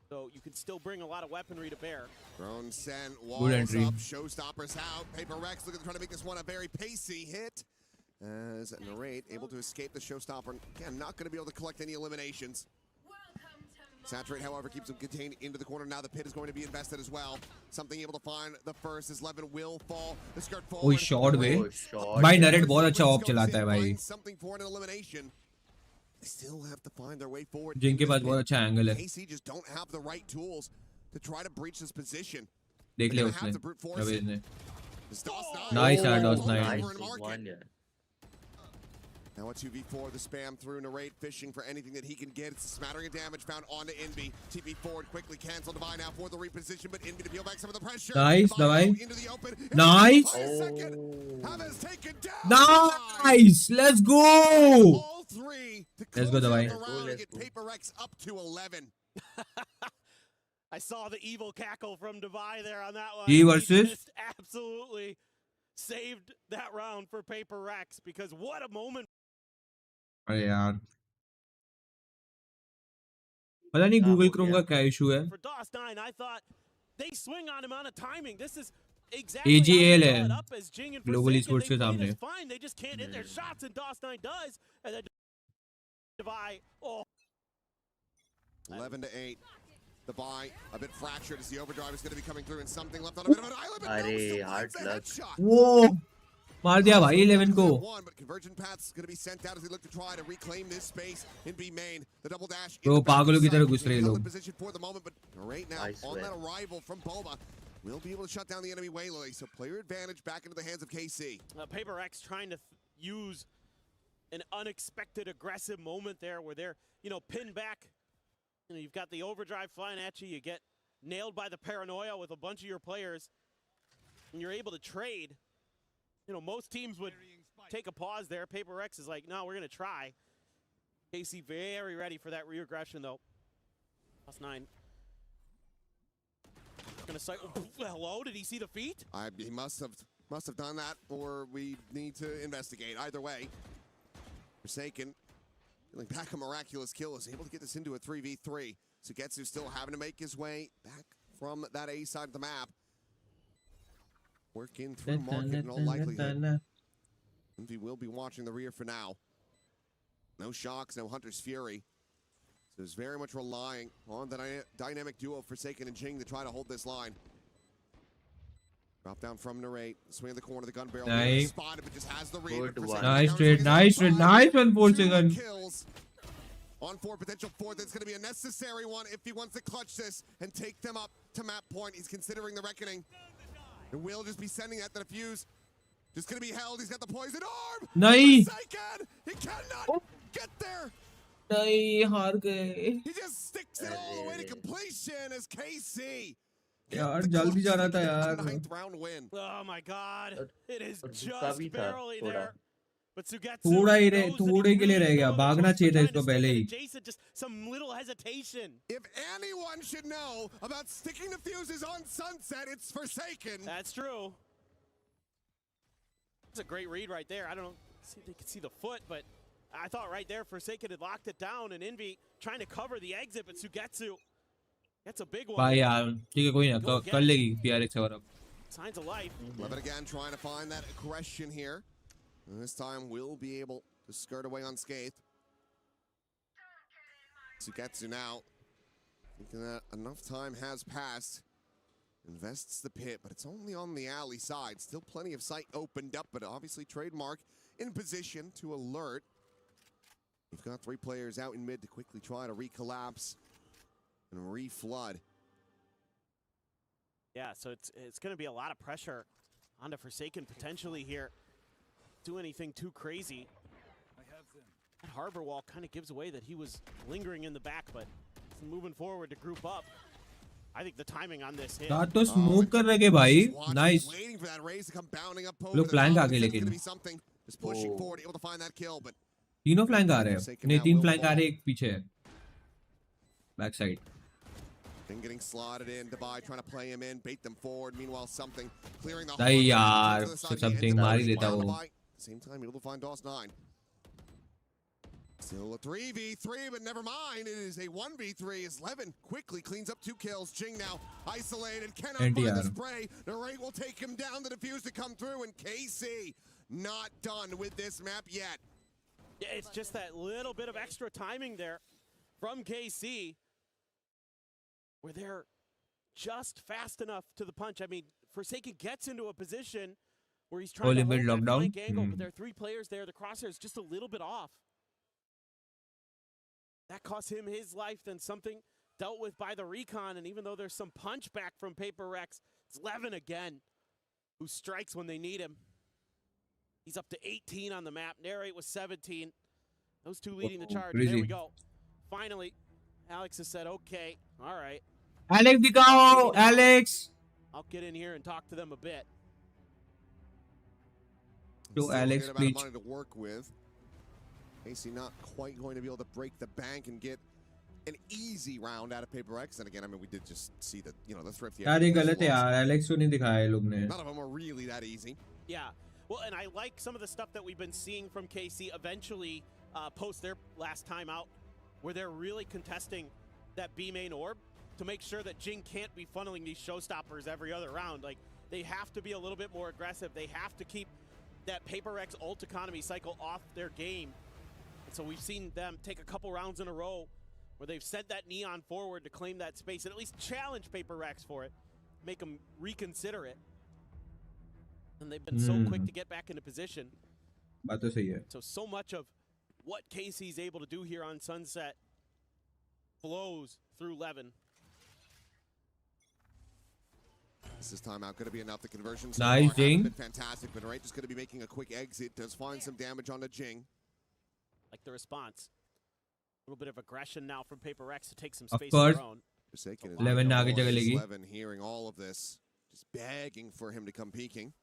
So you can still bring a lot of weaponry to bear. Drone sent, walls up, showstoppers out. PRX looking to try to make this one a very pacey hit. As Narrate able to escape the showstopper. Again, not going to be able to collect any eliminations. Saturate, however, keeps him contained into the corner. Now the pit is going to be invested as well. Something able to find the first as Levin will fall. The skirt forward. Oh shot way. भाई narrate बहुत अच्छा op चलाता है भाई. Something for an elimination. They still have to find their way forward. जिनके पास बहुत अच्छा angle है. KC just don't have the right tools to try to breach this position. देख लिया उसने. रवीज ने. Nice shot, nice. Now a 2v4, the spam through Narrate, fishing for anything that he can get. It's a smattering of damage found onto Envy. TP forward, quickly cancel Divine now for the reposition, but Envy to peel back some of the pressure. Nice, Divine. Into the open. Nice. Nice. Let's go. All three to Let's go, Divine. to get PRX up to 11. I saw the evil cackle from Divine there on that one. He versus? Just absolutely saved that round for PRX because what a moment. अरे यार पता नहीं Google Chrome का क्या issue है. For DOS9, I thought they swing on him on a timing. This is exactly AGL how है they set up as Jing and global Forsaken. esports They के play सामने. this fine. They just can't hit their shots, and DOS9 does. And then Divide. Oh. 11 to 8. The buy a bit fractured as the overdrive is going to be coming through, and something left on a bit of an island. अरे hard luck. वो मार दिया भाई 11 को. But convergent paths going to be sent out as they look to try to reclaim this space in B main. The double dash. तो पागलों की तरह घुस रहे लोग. Position for the moment, but right now on that arrival from Boba, will be able to shut down the enemy waylay. So player advantage back into the hands of KC. PRX trying to use an unexpected aggressive moment there where they're, pinned back. You've got the overdrive flying at you. You get nailed by the paranoia with a bunch of your players, and you're able to trade. Most teams would take a pause there. PRX is like, no, we're going to try. KC very ready for that re-aggression, though. +9. Going to cycle. Hello, did he see the feet? He must have done that, or we need to investigate. Either way, Forsaken, feeling back a miraculous kill, is able to get this into a 3v3. Sugetsu still having to make his way back from that A side of the map. Working through market in all likelihood. Envy will be watching the rear for now. No shocks, no Hunter's Fury. So it's very much relying on the dynamic duo Forsaken and Jing to try to hold this line. Drop down from Narrate, swing the corner of the gun barrel. Nice. Spotted, but just has the read. Nice trade, nice trade, nice one, Forsaken. Kills. On 4, potential 4th. It's going to be a necessary one if he wants to clutch this and take them up to map point. He's considering the reckoning. And will just be sending that to the fuse. Just going to be held. He's got the poison orb. Nahi. He cannot get there. नहीं हार गए. He just sticks it all the way to completion as KC. यार जल्दी जा रहा था यार. 9th round win. Oh my God! It is just barely there. But Sugetsu थोड़ा ही थोड़े के लिए रह गया. भागना चाहिए था इसको पहले ही. Jason, just some little hesitation. If anyone should know about sticking the fuses on Sunset, it's Forsaken. That's true. It's a great read right there. I don't know if they could see the foot, but I thought right there Forsaken had locked it down, and Envy trying to cover the exit, but Sugetsu gets a big one. भाई यार ठीक है कोई ना कर लेगी PRX और अब. Signs of life. Levin again trying to find that aggression here. And this time will be able to skirt away unscathed. Sugetsu now thinking that enough time has passed. Invests the pit, but it's only on the alley side. Still plenty of sight opened up, but obviously Trademark in position to alert. We've got 3 players out in mid to quickly try to recollapse and reflood. Yeah, so it's going to be a lot of pressure onto Forsaken potentially here. do anything too crazy. That harbor wall kind of gives away that he was lingering in the back, but moving forward to group up. I think the timing on this hit. तो smoke कर रहे भाई. Nice. लोग flank आगे लेकिन. तीनों flank आ रहे हैं. नहीं, 3 फ्लैंक आ रहे हैं, एक पीछे है. Back side. Been getting slotted in. Dubai trying to play him in, bait them forward. Meanwhile, something clearing the नहीं harbor यार, to the side. something मार ही देता वो. Same time, able to find DOS9. Still a 3v3, but never mind. It is a 1v3 as Levin quickly cleans up 2 kills. Jing now isolated, cannot find the spray. Narrate will take him down. The defuse to come through, and KC not done with this map yet. Yeah, it's just that little bit of extra timing there from KC, where they're just fast enough to the punch. I mean, Forsaken gets into a position where he's trying to hold that flank angle, but there are 3 players there. The crosshair is just a little bit off. That cost him his life, then something dealt with by the recon, and even though there's some punch back from PRX, it's Levin again who strikes when they need him. He's up to 18 on the map. Narrate was 17. Those 2 leading the charge. Crazy. There we go. Finally, Alex has said, okay, all right. Alex दिखाओ, Alex. I'll get in here and talk to them a bit. To Alex, please. Money to work with. AC not quite going to be able to break the bank and get an easy round out of PRX. And again, I mean, we did just see that, you know, the thrifty. यार ये गलत है यार. Alex को नहीं दिखाया ये लोग ने. None of them are really that easy. Yeah. Well, and I like some of the stuff that we've been seeing from KC eventually post their last time out, where they're really contesting that B main orb to make sure that Jing can't be funneling these showstoppers every other round. Like, they have to be a little bit more aggressive. They have to keep that PRX ult economy cycle off their game. And so we've seen them take a couple rounds in a row where they've sent that neon forward to claim that space and at least challenge PRX for it, make them reconsider it. And they've been so quick to get back into position. बात तो सही है. So much of what KC's able to do here on Sunset flows through Levin. This is timeout going to be enough. The conversion Nice, Jing. been fantastic, but right, just going to be making a quick exit. Does find some damage on the Jing. Like the response. A little bit of aggression now from PRX to take some space of of course. their own. Forsaken is Levin आगे जगह लेगी. Levin hearing all of this, just begging for him to come peeking.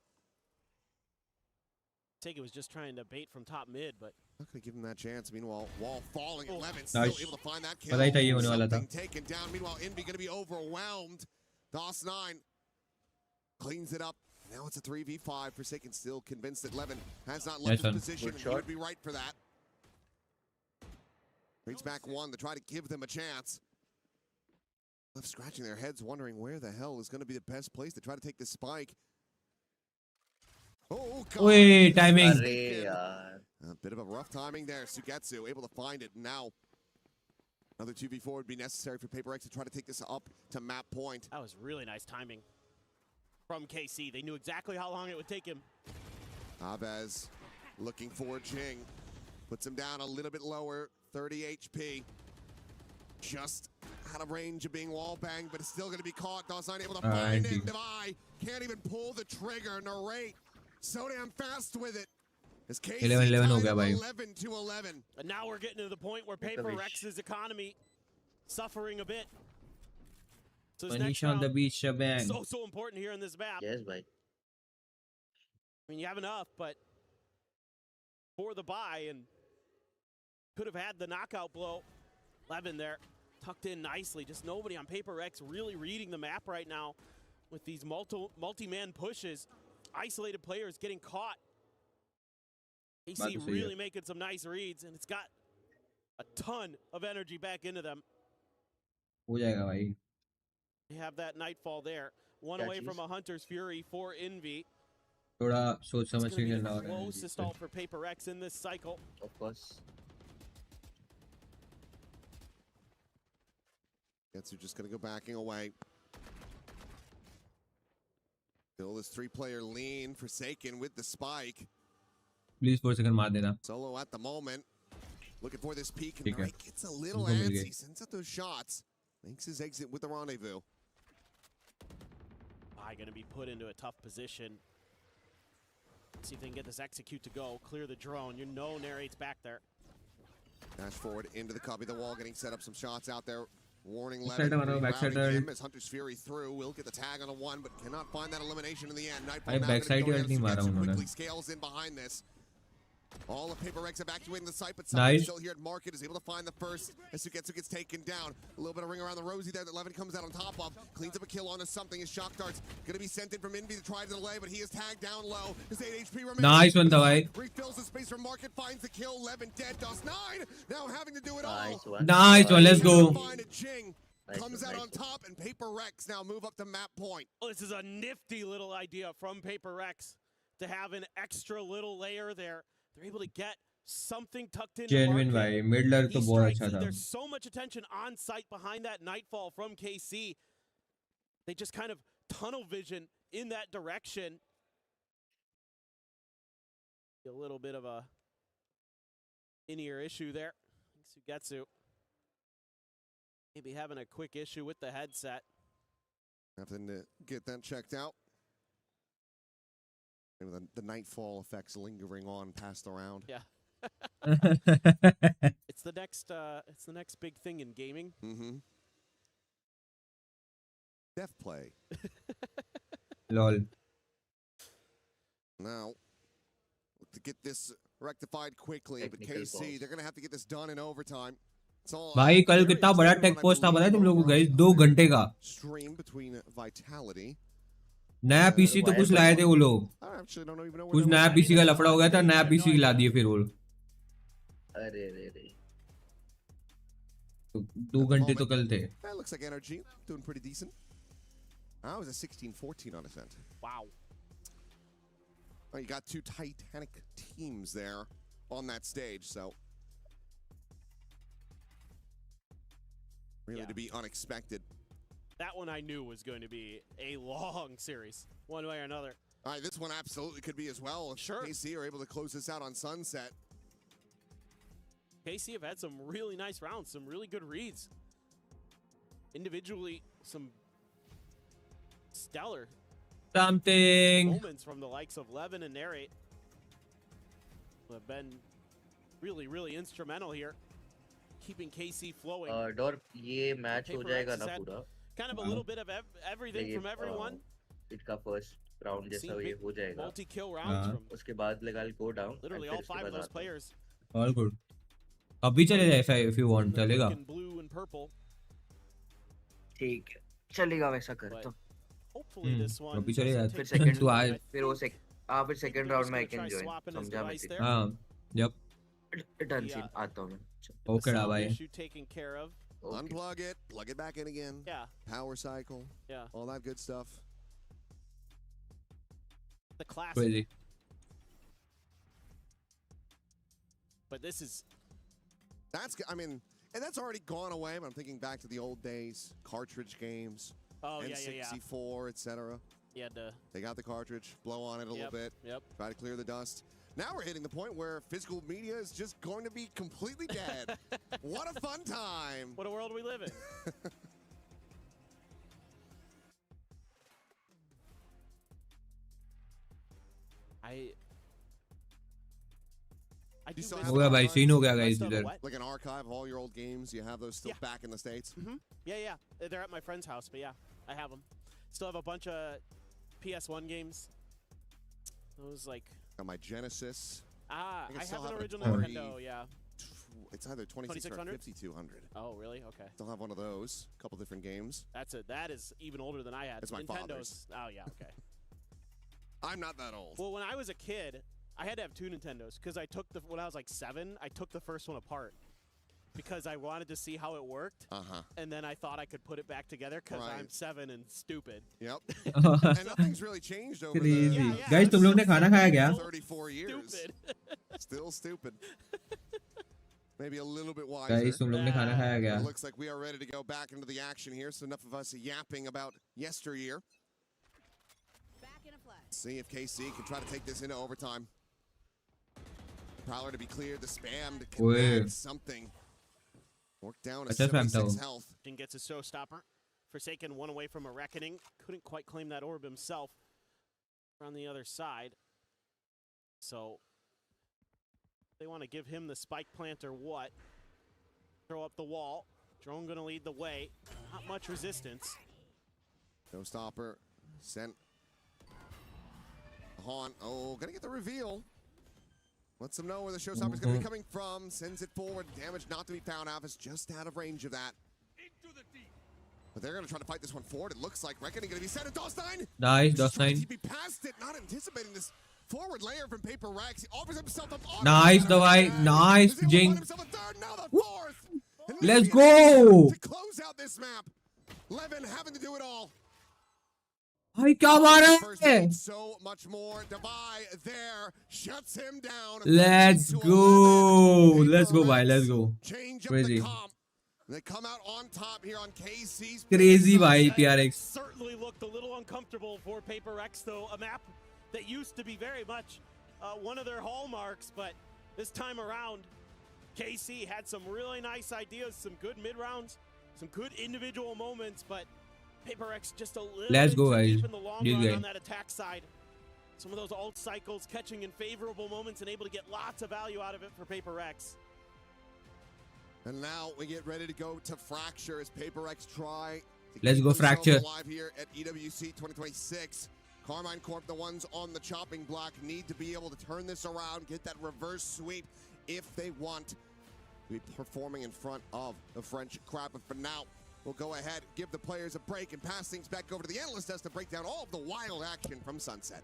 Forsaken was just trying to bait from top mid, but not going to give him that chance. Meanwhile, wall falling, and Levin Nice. still able to find that kill. पता ही था ये होने वाला था. Something taken down. Meanwhile, Envy going to be overwhelmed. DOS9 cleans it up. Now it's a 3v5. Forsaken still convinced that Levin has not left his position, and he would be right for that. Reads back 1 to try to give them a chance. Left scratching their heads, wondering where the hell is going to be the best place to try to take this spike. Oh, God. Wait, timing. A bit of a rough timing there. Sugetsu able to find it. Now, another 2v4 would be necessary for PRX to try to take this up to map point. that was really nice timing from KC. They knew exactly how long it would take him. Abez looking for Jing. Puts him down a little bit lower. 30 HP. Just out of range of being wall banged, but it's still going to be caught. DOS9 able to find it. Devi can't even pull the trigger. Narrate so damn fast with it. 11 हो गया भाई. 11 to 11. And now we're getting to the point where PRX's economy suffering a bit. So this next Manish on the round, beach, shabang. so important here in this map. Yes, bhai. I mean, you have enough, but for the buy, and could have had the knockout blow. Levin there, tucked in nicely. Just nobody on PRX really reading the map right now with these multi-man pushes. Isolated players getting caught. AC really making some nice reads, and it's got a ton of energy back into them. हो जाएगा भाई. They have that Nightfall there. One away from a Hunter's Fury for Envy. थोड़ा सोच समझ It's के going to be खेलना the होगा. closest ult for PRX in this cycle. Of course. Getsu just going to go backing away. Still this 3-player lean. Forsaken with the spike. Please 4 second मार देना. Solo at the moment. Looking for this peak. And ठीक है. Narrate gets a little antsy. Sends out those shots. Makes his exit with the rendezvous. Going to be put into a tough position. See if they can get this execute to go. Clear the drone. You know narrate's back there. Dash forward into the copy of the wall, getting set up some shots out there. Warning Backside Levin, मारो, backside routing ult. him as Hunter's Fury through. Will get the tag on a one, but cannot find that elimination in the end. Nightfall भाई now gonna backside go ult down नहीं as मारा Sugetsu उन्होंने. quickly scales in behind this. All of Paper X evacuating the site, but Nice. someone still here at Market is able to find the first as Sugetsu gets taken down. A little bit of ring around the rosy there that Levin comes out on top of. Cleans up a kill onto something. His shock dart's gonna be sent in from Envy to try to delay, but he is tagged down low. His 8 HP remains. Nice one था भाई. Refills the space from Market, finds the kill. Levin dead, does 9. Now having to do it Nice all. one. Nice one, let's go. Find a Ching. Nice Comes one, out nice on top, and Paper Rex now move up to map point. Oh, this is a nifty little idea from Paper X to have an extra little layer there. They're able to get something tucked in. Genuine भाई, मिडलर तो बहुत अच्छा था. There's so much attention on site behind that Nightfall from KC. They just kind of tunnel vision in that direction. A little bit of a in-ear issue there. Sugetsu maybe having a quick issue with the headset. Having to get that checked out. Maybe the Nightfall effects lingering on past the round. Yeah. It's the next big thing in gaming. Mm-hmm. Death play. Lol. Now, look to get this rectified quickly, but Technical KC, pause. they're going to have to get this done in overtime. It's all भाई कल कितना बड़ा take post था पता है तुम लोगों को गाइस 2 घंटे का. stream between Vitality. नया पीसी तो कुछ लाए थे वो लोग. I actually don't even know where कुछ they नया were. पीसी का लफड़ा हो गया था, नया पीसी ला दिए फिर वो. अरे रे रे. 2 घंटे तो कल थे. That looks like energy. Doing pretty decent. I was a 16-14 on Ascent. Wow. Well, you got two Titanic teams there on that stage, so really Yeah. to be unexpected. That one I knew was going to be a long series, one way or another. All right, this one absolutely could be as well. If Sure. KC are able to close this out on Sunset. KC have had some really nice rounds, some really good reads. Individually, some stellar Something. moments from the likes of Levin and Narrate who have been really, really instrumental here, keeping KC flowing. Dorp, ये match हो Paper जाएगा X ना has had पूरा. kind of a little bit of everything from everyone. इसका first round जैसा Seen ये big हो जाएगा. multi-kill rounds from उसके बाद लेgal go down. literally all 5 of those players. All good. अभी चले जाए if you want चलेगा. In blue and purple. ठीक है. चलेगा वैसा कर तो. Hopefully this one. अभी चले जाए. फिर सेकंड तू आए. फिर वो फिर सेकंड राउंड में I can join. समझा मैं तेरे. हाँ. Yep. डन सीन आता हूँ मैं. Okay डा भाई. Issue taken care of. Unplug it, plug it back in again. Yeah. Power cycle. Yeah. All that good stuff. The classic. Crazy. But this is. I mean, and that's already gone away, but I'm thinking back to the old days, cartridge games, Oh, yeah, N64, etc. You had to. They got the cartridge, blow on it a little bit, Yep. try to clear the dust. Now we're hitting the point where physical media is just going to be completely dead. What a fun time. What a world we live in. I do You still miss have हो गया भाई, archives? Scene हो गया guys Rest of इधर. what? Like an archive of all your old games, you have those still Yeah. back in the States? Mm-hmm. Yeah. They're at my friend's house, but yeah, I have them. Still have a bunch of PS1 games. Those like. Got my Genesis. I think I have still an have original Atari. Nintendo, yeah. It's either 2600 or 2600? 5200. Oh, really? Okay. Still have one of those. A couple different games. That is even older than I had. It's my Nintendo's. Oh yeah, okay. I'm not that old. Well, when I was a kid, I had to have 2 Nintendos because when I was like 7, I took the first one apart because I wanted to see how it worked. Uh-huh. And then I thought I could put it back together because Right. I'm 7 and stupid. Yep. And nothing's really changed over Crazy. the Guys तुम लोग ने खाना खाया क्या? 34 years. Stupid. Still stupid. Maybe a little bit wiser. Guys तुम लोग ने खाना खाया क्या? It looks like we are ready to go back into the action here. So enough of us yapping about yesteryear. See if KC can try to take this into overtime. Prowler to be cleared. The spam to connect something. Work down a अच्छा spam था 76 वो. health. Didn't get a showstopper. Forsaken one away from a reckoning. Couldn't quite claim that orb himself. On the other side. So they want to give him the spike plant or what? Throw up the wall. Drone gonna lead the way. Not much resistance. Showstopper sent. Han, gonna get the reveal. Lets them know where the showstopper's gonna be coming from. Sends it forward. Damage not to be found. Alpha's just out of range of that. But they're gonna try to fight this one forward. It looks like Reckoning gonna be set at DOS9. Nice, DOS9. He passed it, not anticipating this forward layer from PRX. He offers himself up. Nice, Davai. Nice, Jing. Let's go. To close out this map. Levin having to do it all. भाई क्या मारा है? So much more. Davai there shuts him down. Let's go. Let's go, bhai. Let's go. Crazy. They come out on top here on KC's. Crazy, bhai. PRX. Certainly looked a little uncomfortable for PRX, though. A map that used to be very much one of their hallmarks, but this time around, KC had some really nice ideas, some good mid rounds, some good individual moments, but PRX just a little Let's go, too guys. deep in the long This run guy. on that attack side. Some of those ult cycles catching in favorable moments and able to get lots of value out of it for PRX. And now we get ready to go to Fracture as PRX try to Let's keep go, themselves Fracture. alive here at EWC 2026. Carmine Corp, the ones on the chopping block, need to be able to turn this around, get that reverse sweep if they want to be performing in front of the French crowd. But for now, we'll go ahead, give the players a break, and pass things back over to the analyst desk to break down all of the wild action from Sunset.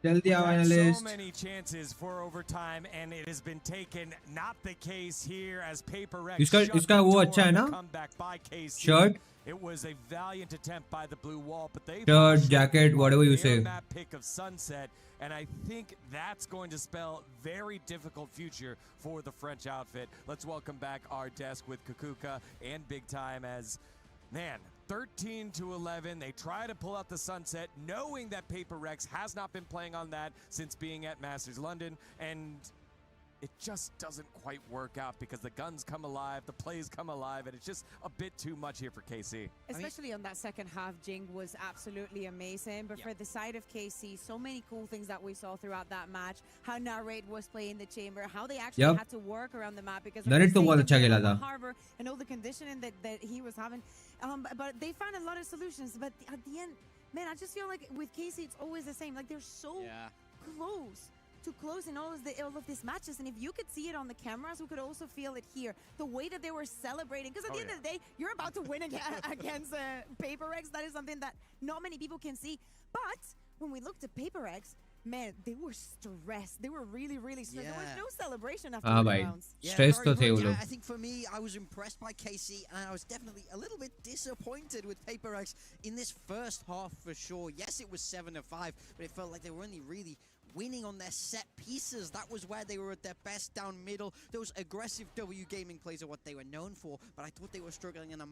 जल्दी आओ analyst. So many chances for overtime, and it has been taken. Not the case here as PRX. इसका वो अच्छा है ना? Shirt. It was a valiant attempt by the blue wall, but they Shirt, jacket, whatever you say. map pick of Sunset, and I think that's going to spell very difficult future for the French outfit. Let's welcome back our desk with Kukuka and Big Time as, man, 13-11. They try to pull out the Sunset, knowing that PRX has not been playing on that since being at Masters London, and it just doesn't quite work out because the guns come alive, the plays come alive, and it's just a bit too much here for KC. Especially on that second half, Jing was absolutely amazing. But for the side of KC, so many cool things that we saw throughout that match. How Narrate was playing the chamber, how they actually had to work around the map because Narrate तो बहुत अच्छा खेला था. Harbor and all the conditioning that he was having. But they found a lot of solutions. But at the end, man, I just feel like with KC, it's always the same. Like they're so close. Too close in all of these matches, and if you could see it on the cameras, we could also feel it here. The way that they were celebrating, because at the end of the day, you're about to win against PRX. That is something that not many people can see. But when we looked at PRX, man, they were stressed. They were really, really stressed. There was no celebration after the rounds. Stress तो थे वो लोग. I think for me, I was impressed by KC, and I was definitely a little bit disappointed with PRX in this first half for sure. Yes, it was 7-5, but it felt like they were only really winning on their set pieces. That was where they were at their best down middle. Those aggressive W gaming plays are what they were known for, but I thought they were struggling in a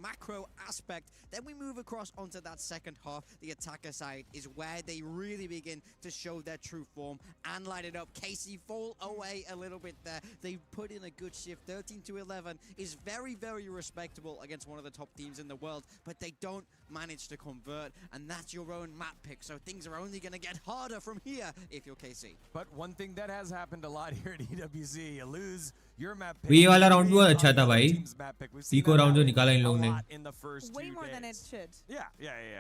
macro aspect. Then we move across onto that second half. The attacker side is where they really begin to show their true form and light it up. KC fall away a little bit there. They put in a good shift. 13-11 is very, very respectable against one of the top teams in the world, but they don't manage to convert, and that's your own map pick. So things are only going to get harder from here if you're KC. But one thing that has happened a lot here at EWC, you lose your map pick. ये वाला round भी बहुत अच्छा था भाई. Eco round जो निकाला इन लोगों ने. Way more than it should. Yeah.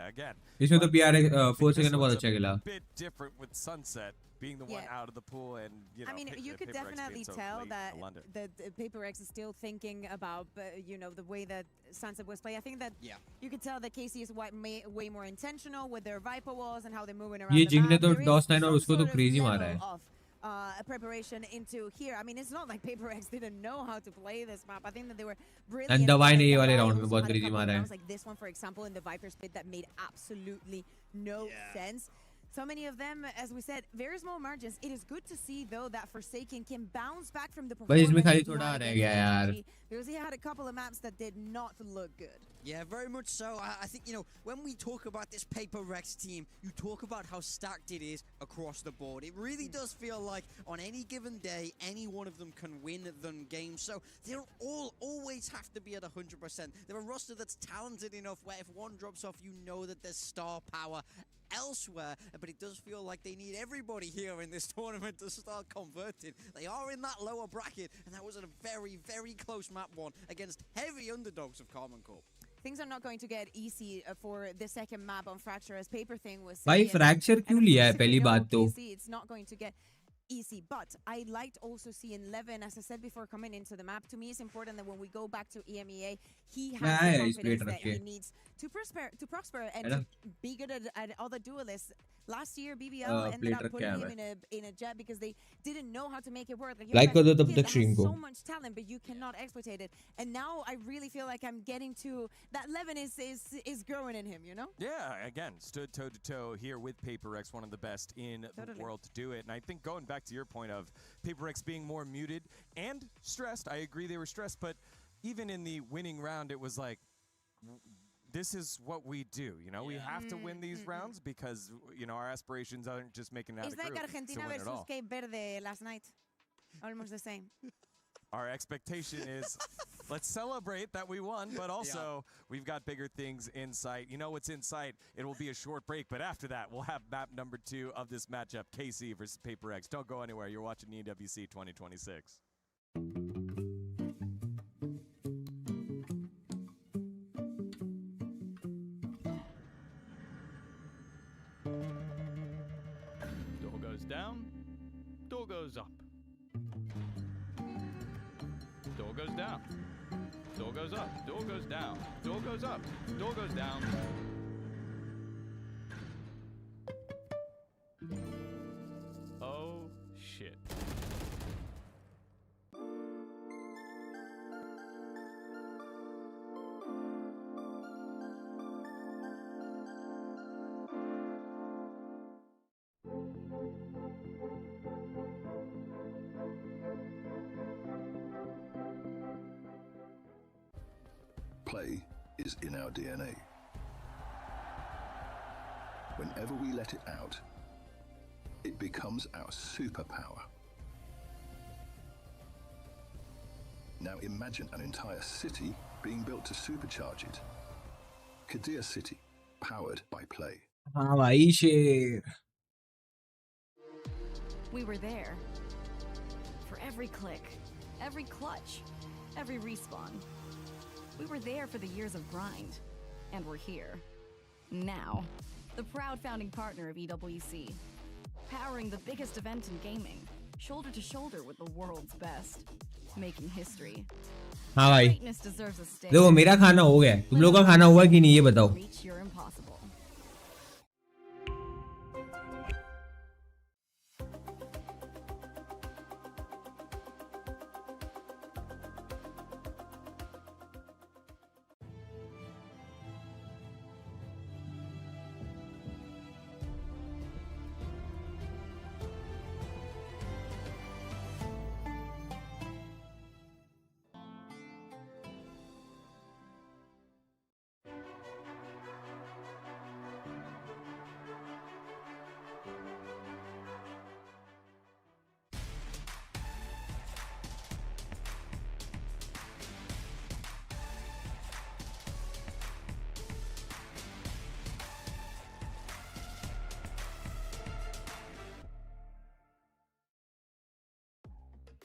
Again. इसमें तो PRX 4 सेकंड में बहुत अच्छा खेला. Bit different with Sunset being the one out of the pool, and I mean, you could definitely tell that the PRX is still thinking about, the way that Sunset was playing. I think that you could tell that KC is way more intentional with their Viper walls and how they're moving around. ये the जिंग ने map. तो There is DOS9 और some उसको तो sort of crazy level मारा है. of, preparation into here. I mean, it's not like PRX didn't know how to play this map. I think that they were brilliant. And Davai ने ये वाले Davai round में also बहुत had a crazy couple of मारा है. rounds like this one, for example, in the Viper split that made absolutely no sense. So many of them, as we said, very small margins. It is good to see, though, that Forsaken can bounce back from the भाई इसमें performance खाली that he थोड़ा had रह against गया यार. MG, because he had a couple of maps that did not look good. Yeah, very much so. I think, you know, when we talk about this PRX team, you talk about how stacked it is across the board. It really does feel like on any given day, any one of them can win the game. So they'll all always have to be at 100%. They're a roster that's talented enough where if one drops off, you know that there's star power elsewhere, but it does feel like they need everybody here in this tournament to start converting. They are in that lower bracket, and that was a very, very close map one against heavy underdogs of Carmen Corp. Things are not going to get easy for the second map on Fracture, as Paper Thing was भाई saying. Fracture क्यों लिया है पहली बात तो It's not going to get easy, but I liked also seeing Levin, as I said before, coming into the map. To me, it's important that when we go back to EMEA, he has the confidence that he needs to prosper and to be good at other duelists. Last year, BBL ended up putting him in a jet because they didn't know how to make it work. Like कर दो तब kid तक stream has को so much talent, but you cannot exploit it. And now I really feel like I'm getting to that. Levin is growing in him, you know? Yeah, again, stood toe to toe here with PRX, one of the best in the world to do it. And I think going back to your point of PRX being more muted and stressed, I agree they were stressed, but even in the winning round, it was like, this is what we do, you know. We have to win these rounds because, you know, our aspirations aren't just making it out of It's like group. Argentina versus Cape Verde last night. Almost the same. Our expectation is let's celebrate that we won, but also we've got bigger things in sight. You know what's in sight? It will be a short break, but after that, we'll have map number 2 of this matchup, KC versus PRX. Don't go anywhere. You're watching EWC 2026. Door goes down, door goes up. Door goes down, door goes up, door goes down, door goes up, door goes down. Oh, shit. Play is in our DNA. Whenever we let it out, it becomes our superpower. Now imagine an entire city being built to supercharge it. Chaddi City, powered by Play. हाँ भाई शेर We were there. For every click, every clutch, every respawn. We were there for the years of grind. And we're here. Now. The proud founding partner of EWC. Powering the biggest event in gaming. Shoulder to shoulder with the world's best. Making history. हाँ भाई Greatness deserves a stage. देखो मेरा खाना हो गया तुम लोग का खाना हुआ कि नहीं ये बताओ Reach your impossible.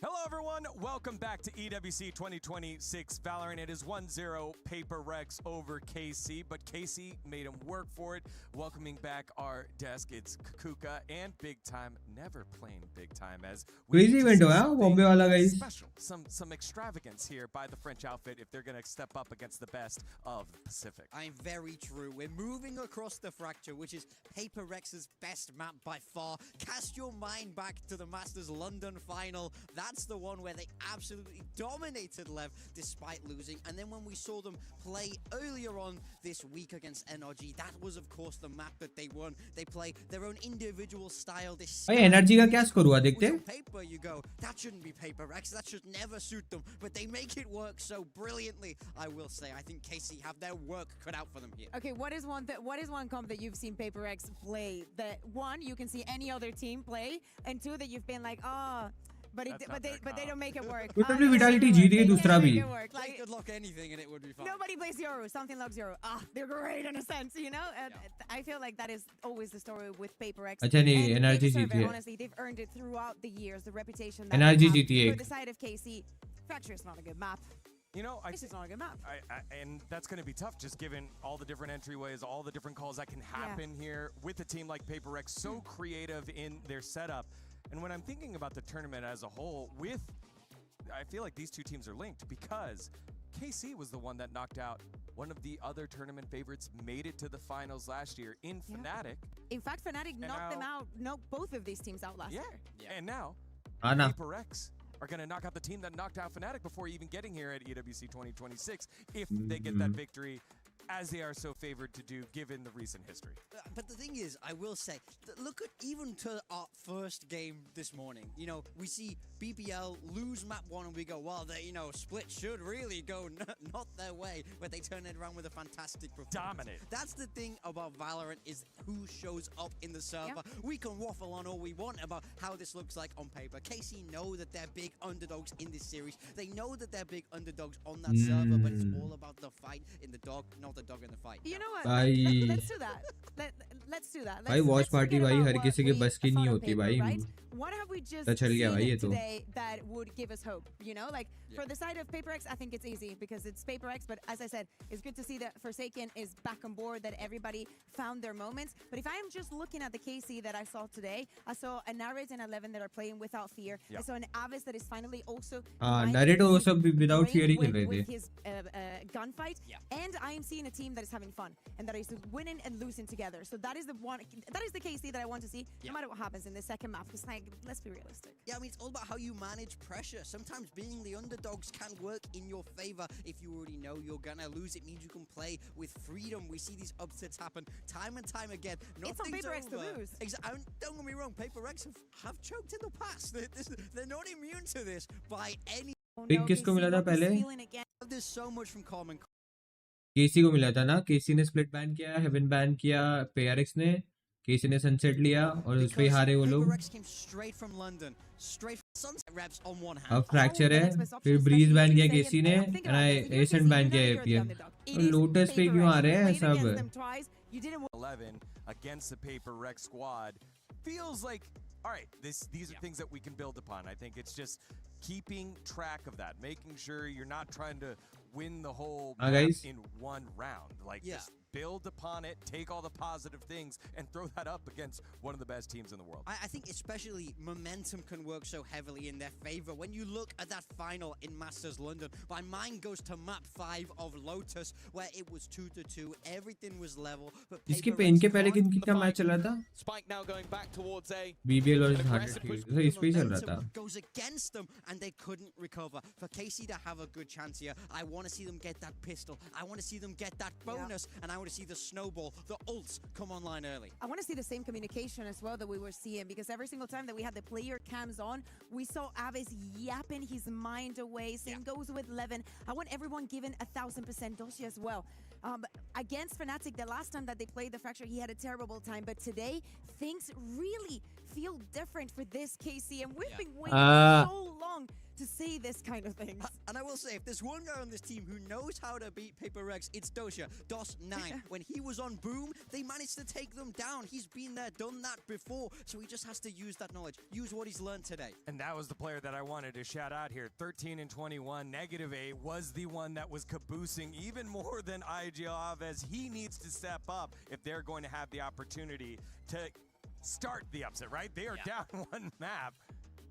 Hello, everyone. Welcome back to EWC 2026 Valorant. It is 1-0 PRX over KC, but KC made him work for it. Welcoming back our desk, it's Kakuka and Big Time, never playing Big Time as crazy event हुआ बॉम्बे वाला guys special. Some extravagance here by the French outfit if they're going to step up against the best of the Pacific. I'm very true. We're moving across the Fracture, which is PRX's best map by far. Cast your mind back to the Masters London final. That That's the one where they absolutely dominated Lev despite losing. And then when we saw them play earlier on this week against NRG, that was of course the map that they won. They play their own individual style. This energy का क्या score हुआ देखते हैं. paper you go, that shouldn't be PaperX, that should never suit them, but they make it work so brilliantly. I will say, I think KC have their work cut out for them here. Okay, what is one comp that you've seen PaperX play that one you can see any other team play, and two that you've been like, oh, but they don't make it work. Totally Vitality जीत गई दूसरा भी. They could lock anything and it would be fine. Nobody plays Yoru, something like Yoru. They're great in a sense, you know. I feel like that is always the story with PaperX. अच्छा नहीं energy जीती है. Honestly, they've earned it throughout the years. The reputation. Energy जीती है. For the side of KC, Fracture is not a good map. You know, this is not a good map. And that's going to be tough, just given all the different entryways, all the different calls that can happen here with a team like PaperX, so creative in their setup. And when I'm thinking about the tournament as a whole, I feel like these two teams are linked because KC was the one that knocked out one of the other tournament favorites, made it to the finals last year in Fnatic. In fact, Fnatic knocked them out, both of these teams out last year. And now, Anna. PaperX are going to knock out the team that knocked out Fnatic before even getting here at EWC 2026 if they get that victory, as they are so favored to do given the recent history. But the thing is, I will say, look at even to our first game this morning. You know, we see BBL lose map 1 and we go, well, split should really go not their way, but they turn it around with a fantastic performance. Dominant. That's the thing about Valorant, is who shows up in the server. We can waffle on all we want about how this looks like on paper. KC know that they're big underdogs in this series. They know that they're big underdogs on that server, but it's all about the fight in the dog, not the dog in the fight. You know what? भाई Let's do that. Let's do that. भाई watch party भाई हर किसी के बस की नहीं होती भाई. What have we just तो चल गया भाई ये तो. today that would give us hope? You know, like for the side of PaperX, I think it's easy because it's PaperX. But as I said, it's good to see that Forsaken is back on board, that everybody found their moments. But if I am just looking at the KC that I saw today, I saw a Narrate and 11 that are playing without fear. I saw an Avis that is finally also Narrate वो सब without fear ही खेल रहे थे. with his gunfight, and I am seeing a team that is having fun and that is winning and losing together. So that is the one. That is the KC that I want to see, no matter what happens in the second map. Because like, let's be realistic. Yeah, I mean, it's all about how you manage pressure. Sometimes being the underdogs can work in your favor. If you already know you're gonna lose, it means you can play with freedom. We see these upsets happen time and time again. It's on PaperX to lose. Don't get me wrong, PaperX have choked in the past. They're not immune to this by any. Pick किसको मिला था पहले? There's so much from Common. केसी को मिला था ना. केसी ने split ban किया, हेवन बैन किया PRX ने, केसी ने सनसेट लिया और उस पे हारे वो लोग. अब फ्रैक्चर है, फिर ब्रीज बैन किया केसी ने, एसेंट बैन किया एपीएम. लोटस पे क्यों आ रहे हैं सब? 11 against the PaperX squad feels like, all right, these are things that we can build upon. I think it's just keeping track of that, making sure you're not trying to win the whole map in one round. Like, just build upon it, take all the positive things, and throw that up against one of the best teams in the world. I think especially momentum can work so heavily in their favor. When you look at that final in Masters London, my mind goes to map 5 of Lotus, where it was 2-2, everything was level. But इसके पे इनके पहले किन का match चला था? Spike now going back towards A. BBL और hearted तो इस पे चल रहा था. Goes against them and they couldn't recover. For KC to have a good chance here, I want to see them get that pistol. I want to see them get that bonus, and I want to see the snowball, the ults come online early. I want to see the same communication as well that we were seeing, because every single time that we had the player cams on, we saw Avis yapping his mind away. Same goes with Levin. I want everyone giving 1000% Doshi as well. Against Fnatic, the last time that they played the Fracture, he had a terrible time, but today things really feel different for this KC, and we've been waiting so long to see this kind of things. And I will say, if there's one guy on this team who knows how to beat PaperX, it's Dosha. DOS9. When he was on Boom, they managed to take them down. He's been there, done that before, so he just has to use that knowledge, use what he's learned today. And that was the player that I wanted to shout out here. 13-21, -8 was the one that was caboosing even more than IGL, as he needs to step up if they're going to have the opportunity to start the upset, right? They are down one map.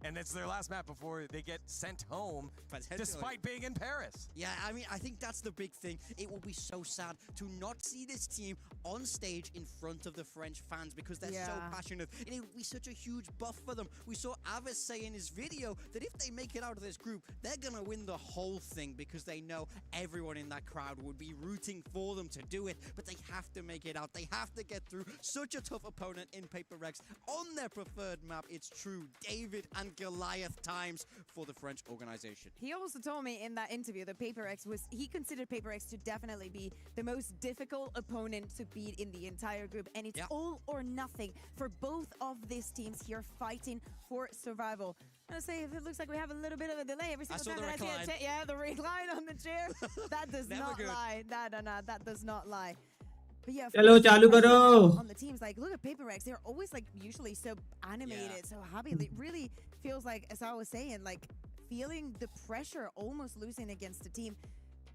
and it's their last map before they get sent home, despite being in Paris. Yeah, I mean, I think that's the big thing. It will be so sad to not see this team on stage in front of the French fans because they're so passionate. And it will be such a huge buff for them. We saw Avis say in his video that if they make it out of this group, they're going to win the whole thing because they know everyone in that crowd would be rooting for them to do it. But they have to make it out. They have to get through such a tough opponent in PaperX on their preferred map. It's true. David and Goliath times for the French organization. He also told me in that interview that he considered PaperX to definitely be the most difficult opponent to beat in the entire group. And it's all or nothing for both of these teams here fighting for survival. I'm gonna say if it looks like we have a little bit of a delay every single time that I see the recline on the chair. That does not lie. No, that does not lie. But yeah, Chalo, chalu karo. On the teams, like look at PaperX, they're always like usually so animated, so happy. It really feels like, as I was saying, like feeling the pressure, almost losing against a team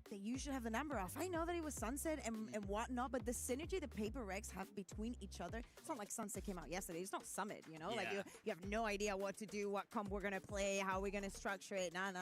that you should have the number off. I know that it was Sunset and whatnot, but the synergy the PaperX have between each other, it's not like Sunset came out yesterday. It's not Summit, you know? Like you have no idea what to do, what comp we're gonna play, how we're gonna structure it. Nah.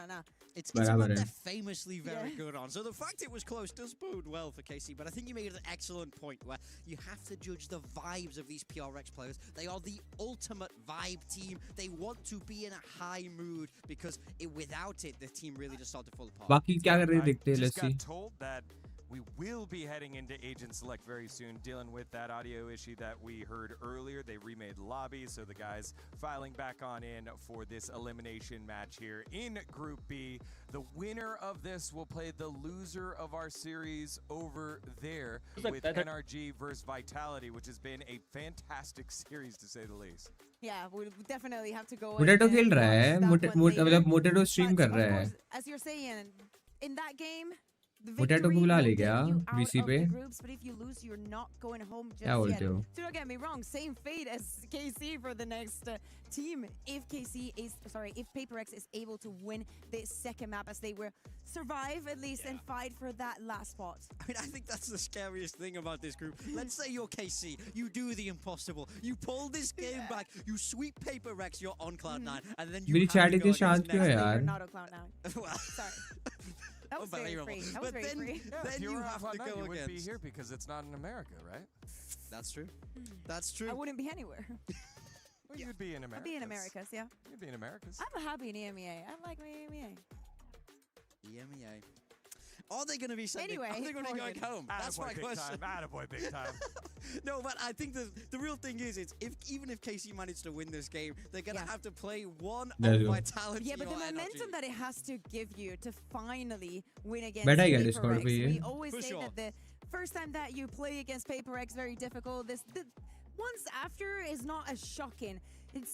It's what they're famously very good on. So the fact it was close does bode well for KC, but I think you made an excellent point where you have to judge the vibes of these PRX players. They are the ultimate vibe team. They want to be in a high mood because without it, the team really just started to fall apart. बाकी क्या कर रहे हैं देखते हैं Just got told that we will be heading into Agent Select very soon, dealing with that audio issue that we heard earlier. They remade lobby, so the guys filing back on in for this elimination match here in Group B. The winner of this will play the loser of our series over there with NRG versus Vitality, which has been a fantastic series to say the least. Yeah, we definitely have to go. Potato खेल रहा है, मतलब Potato stream कर रहा है. As you're saying, in that game, Potato को बुला ले गया VC पे. But if you lose, you're not going home just yet. So don't get me wrong, same fate as KC for the next team. If PaperX is able to win this second map as they will survive at least and fight for that last spot. I mean, I think that's the scariest thing about this group. Let's say you're KC, you do the impossible, you pull this game back, you sweep PaperX, you're on Cloud9, and then you have to go against You're not on Cloud9. Well, sorry. That was very free. That was very free. Then you have to go against. You wouldn't be against. here because it's not in America, right? That's true. That's true. I wouldn't be anywhere. Well, you'd be in America. I'd be in Americas, yeah. You'd be in Americas. I'm happy in EMEA. I like my EMEA. EMEA. Are they going to be sending? Anyway, are they going to be going home? That's my question. Attaboy, big time. No, but I think the real thing is, even if KC managed to win this game, they're going to have to play one of Vitality. Yeah, but the momentum that it has to give you to finally win against PaperX. We always say that the first time that you play against PaperX, very difficult. Once after is not as shocking.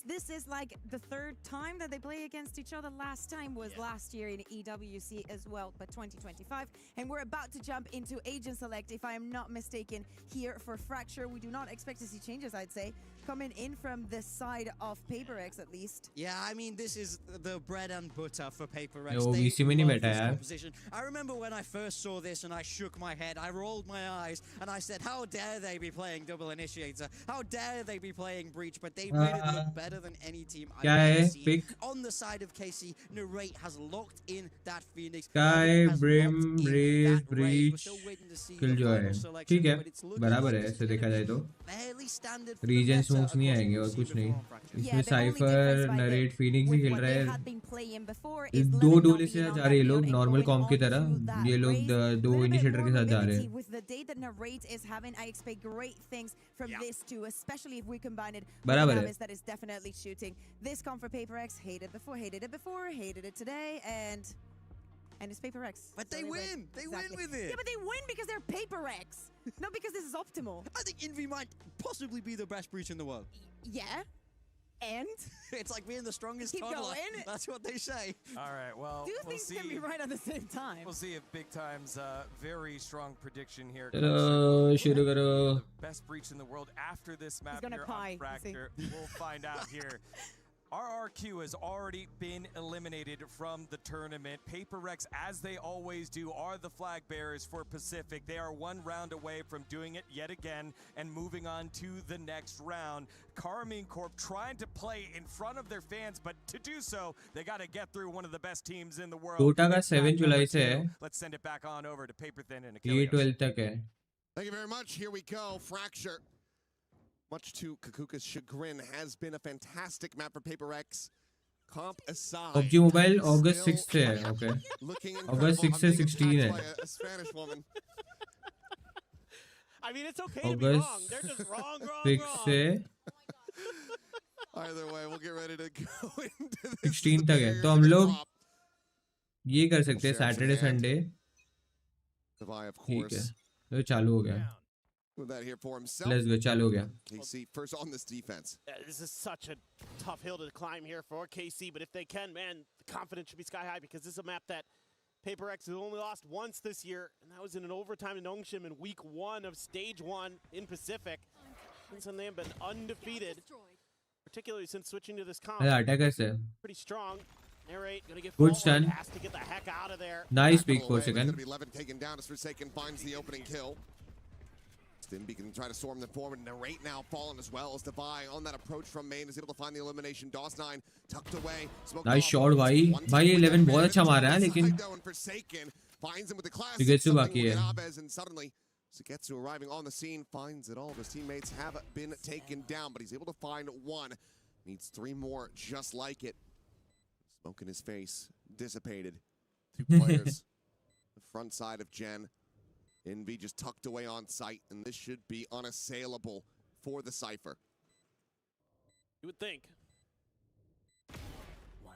This is like the third time that they play against each other. Last time was last year in EWC as well, but 2025. And we're about to jump into Agent Select, if I am not mistaken, here for Fracture. We do not expect to see changes, I'd say, coming in from the side of PaperX at least. Yeah, I mean, this is the bread and butter for PaperX. I remember when I first saw this and I shook my head, I rolled my eyes, and I said, how dare they be playing Double Initiator? How dare they be playing Breach? But they made it look better than any team I've ever seen. On the side of KC, Narrate has locked in that Phoenix. Sky, Brim, Breeze, Breach, Killjoy. ठीक है, बराबर है ऐसे देखा जाए तो. Region smokes नहीं आएंगे और कुछ नहीं. इसमें Cypher, Narrate, Phoenix ही खेल रहे हैं. दो डोले से जा रहे हैं लोग normal comp की तरह. ये लोग दो initiator के साथ जा रहे हैं. With the day that Narrate is having, I expect great things from this too, especially if we combine it बराबर है. that is definitely shooting. This comp for PaperX, hated it today, and it's PaperX. But they win! They win with it! Yeah, but they win because they're PaperX! Not because this is optimal. I think Envy might possibly be the best breach in the world. Yeah. And? It's like being the strongest Keep toddler. going. That's what they say. All right, well, Two things can be right at the same time. We'll see if Big Time's very strong prediction here. The best breach in the world after this map here on Fracture. We'll find out here. RRQ has already been eliminated from the tournament. PaperX, as they always do, are the flag bearers for Pacific. They are one round away from doing it yet again and moving on to the next round. Karmine Corp trying to play in front of their fans, but to do so, they got to get through one of the best teams in the world. Dota का 7 जुलाई से है. Let's send it back on over to Paperthin and ये Achilles. 12 तक है. Thank you very much. Here we go. Fracture. Much to Kakuka's chagrin, has been a fantastic map for PaperX. Comp aside. PUBG Mobile August 6 से है. Okay. August 6 से 16 है. A Spanish woman. I mean, it's okay to be wrong. They're just wrong. 6 से Either way, we'll get ready to go into this. 16 तक है. तो हम लोग ये कर सकते हैं Saturday Sunday. ठीक है. तो चालू हो गया. With that here for himself. Let's go. चालू हो गया. KC first on this defense. This is such a tough hill to climb here for KC, but if they can, man, the confidence should be sky high because this is a map that PaperX has only lost once this year, and that was in an overtime in Nongshim in week 1 of stage 1 in Pacific. And so they have been undefeated, particularly since switching to this comp. Attackers है. Pretty strong. Narrate, gonna get Good stun. has to get the heck out of there. Nice pick for second. Gonna be Levin taken down as Forsaken finds the opening kill. Stimby can try to storm them forward. Narrate now fallen as well as Devi on that approach from main is able to find the elimination. DOS9 tucked away. Nice shot भाई. भाई 11 बहुत अच्छा मारा है लेकिन finds him with the class. Sugetsu बाकी है. And suddenly Sugetsu arriving on the scene finds that all of his teammates have been taken down, but he's able to find one. Needs 3 more just like it. Smoke in his face, dissipated. 2 players. The front side of Gen. Envy just tucked away on site, and this should be unassailable for the Cypher. You would think.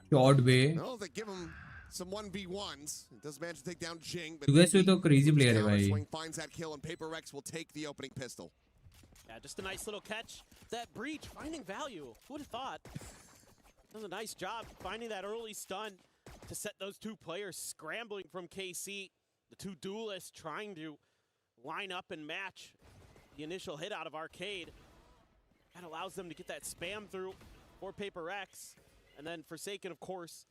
Short way. No, they give him some 1v1s. It does manage to take down Jing, but Sugetsu तो crazy player है भाई. Swing finds that kill, and PaperX will take the opening pistol. Yeah, just a nice little catch. That breach, finding value. Who would have thought? Does a nice job finding that early stun to set those 2 players scrambling from KC. The 2 duelists trying to line up and match the initial hit out of Arcade. That allows them to get that spam through for PaperX. And then Forsaken, of course,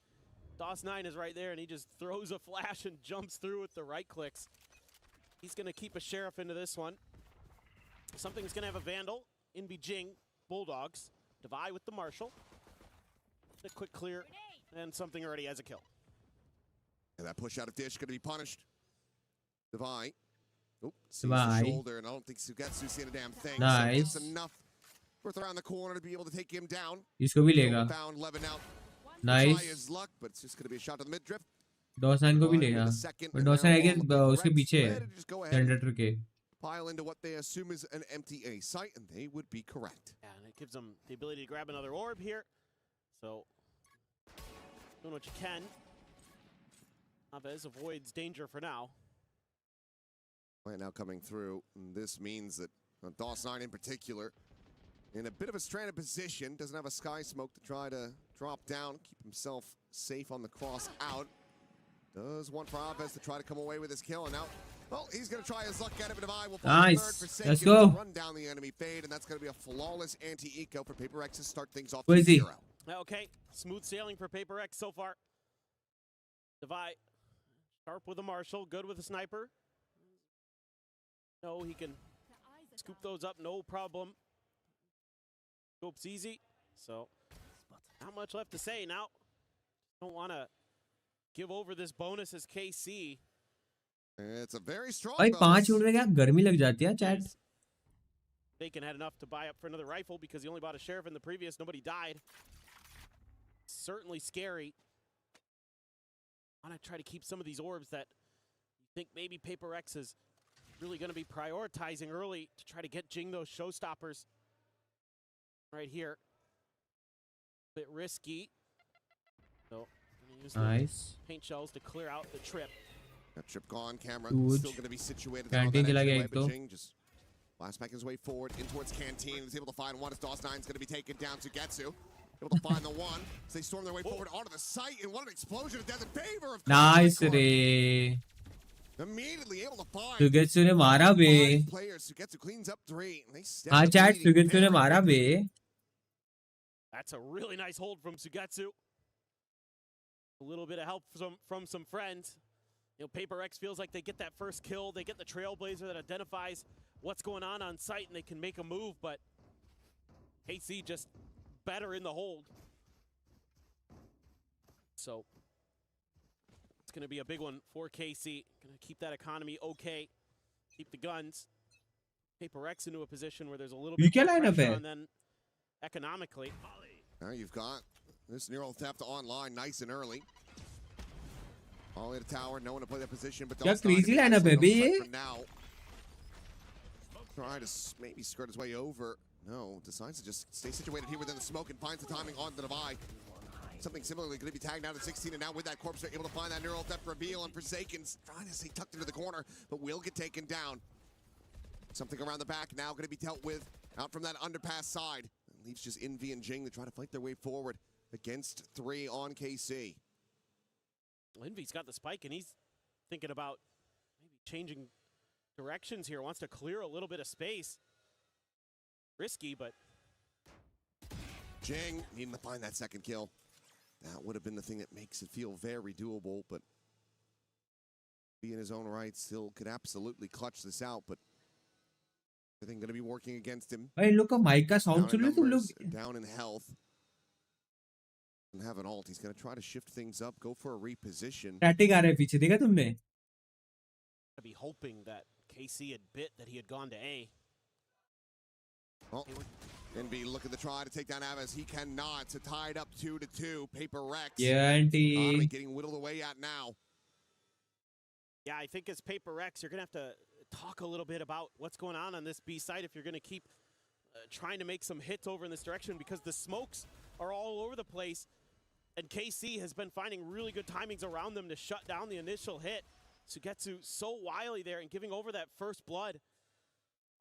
DOS9 is right there, and he just throws a flash and jumps through with the right clicks. He's going to keep a Sheriff into this one. Something's going to have a Vandal. Invi Jing, Bulldogs. Devi with the Marshal. A quick clear, and something already has a kill. And that push out of Dish going to be punished. Devi. Oop, sees Devi. the shoulder, and I don't think Sugetsu's seen a damn thing. Nice. So it's enough worth around the corner to be able to take him down. इसको भी लेगा. Found Levin out. Nice. Try his luck, but it's just going to be a shot to the mid drift. DOS9 को भी लेगा. But DOS9 I guess उसके पीछे है. Generator के. Pile into what they assume is an empty A site, and they would be correct. Yeah, and it gives them the ability to grab another orb here. So, doing what you can. Aves avoids danger for now. Right now coming through, and this means that DOS9 in particular, in a bit of a stranded position, doesn't have a sky smoke to try to drop down, keep himself safe on the cross out. Does want for Aves to try to come away with his kill, and now, well, he's going to try his luck at it, but Devi will find Nice. third for Let's Sagan, go. run down the enemy fade, and that's going to be a flawless anti-eco for PaperX to start things off Where is he? 0. Okay, smooth sailing for PaperX so far. Devi, sharp with a Marshal, good with a sniper. No, he can scoop those up, no problem. Scope's easy, so not much left to say now. Don't want to give over this bonus as KC. It's a very strong भाई 5 bonus. उड़ रहे क्या गर्मी लग जाती है chat. Bacon had enough to buy up for another rifle because he only bought a Sheriff in the previous. Nobody died. Certainly scary. I want to try to keep some of these orbs that you think maybe PaperX is really going to be prioritizing early to try to get Jing those showstoppers right here. Bit risky. So, gonna use Nice. the paint shells to clear out the trip. That trip gone, camera Good. still going to be situated Canteen on that चला edge गया of एक the तो. way, but Jing just last back his way forward in towards Canteen. He's able to find one as DOS9 is going to be taken down to Getsu. Able to find the one. So they storm their way forward onto the site, and what an explosion of death in favor of Nice Karmine Corp. रे. Immediately able to find Sugetsu ने मारा बे. 5 players. Sugetsu cleans up 3. And they step हाँ up chat leading Sugetsu ने very मारा quickly. Bay. That's a really nice hold from Sugetsu. A little bit of help from some friends. You know, Paper X feels like they get that first kill, they get the Trailblazer that identifies what's going on site, and they can make a move, but KC just better in the hold. So it's going to be a big one for KC. Going to keep that economy okay, keep the guns. Paper X into a position where there's a little bit more pressure on them economically. Now you've got this neural theft online nice and early. All in a tower, no one to play that position, but क्या crazy lineup है बे ये? now. Trying to maybe skirt his way over. No, decides to just stay situated here within the smoke and finds the timing on the divide. Something similarly going to be tagged out at 16, and now with that corpse, they're able to find that neural theft reveal, and Forsaken's trying to stay tucked into the corner, but will get taken down. Something around the back now going to be dealt with out from that underpass side. It leaves just Envy and Jing to try to fight their way forward against 3 on KC. Envy's got the spike, and he's thinking about maybe changing directions here. Wants to clear a little bit of space. Risky, but Jing needing to find that second kill. That would have been the thing that makes it feel very doable, but be in his own right still could absolutely clutch this out, but everything going to be working against him. Hey, look at mic का sound सुन ले तुम लोग. Down in health. And have an ult. He's going to try to shift things up, go for a reposition. Static आ रहा है पीछे, देखा तुमने? I'd be hoping that KC had bit that he had gone to A. Well, NB looking to try to take down Avis. He cannot. So tied up 2-2. Paper Rex. Yeah, auntie. Getting whittled away at now. Yeah, I think as Paper Rex, you're going to have to talk a little bit about what's going on this B side if you're going to keep trying to make some hits over in this direction, because the smokes are all over the place. And KC has been finding really good timings around them to shut down the initial hit. Sugetsu so wily there, and giving over that first blood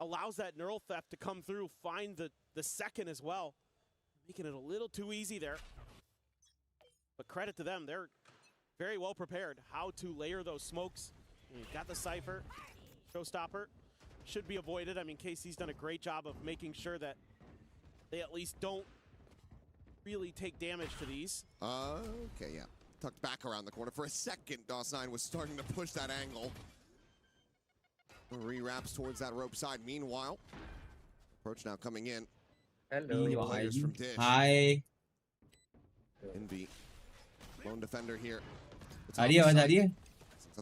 allows that neural theft to come through, find the second as well. Making it a little too easy there. But credit to them, they're very well prepared how to layer those smokes. And you've got the Cypher, Showstopper, should be avoided. I mean, KC's done a great job of making sure that they at least don't really take damage to these. Okay, yeah. Tucked back around the corner. For a second, DOS9 was starting to push that angle. Re-wraps towards that rope side. Meanwhile, approach now coming in. Hello. Players from Dish. Hi. Envy. Lone defender here. आ रही है आवाज आ रही है?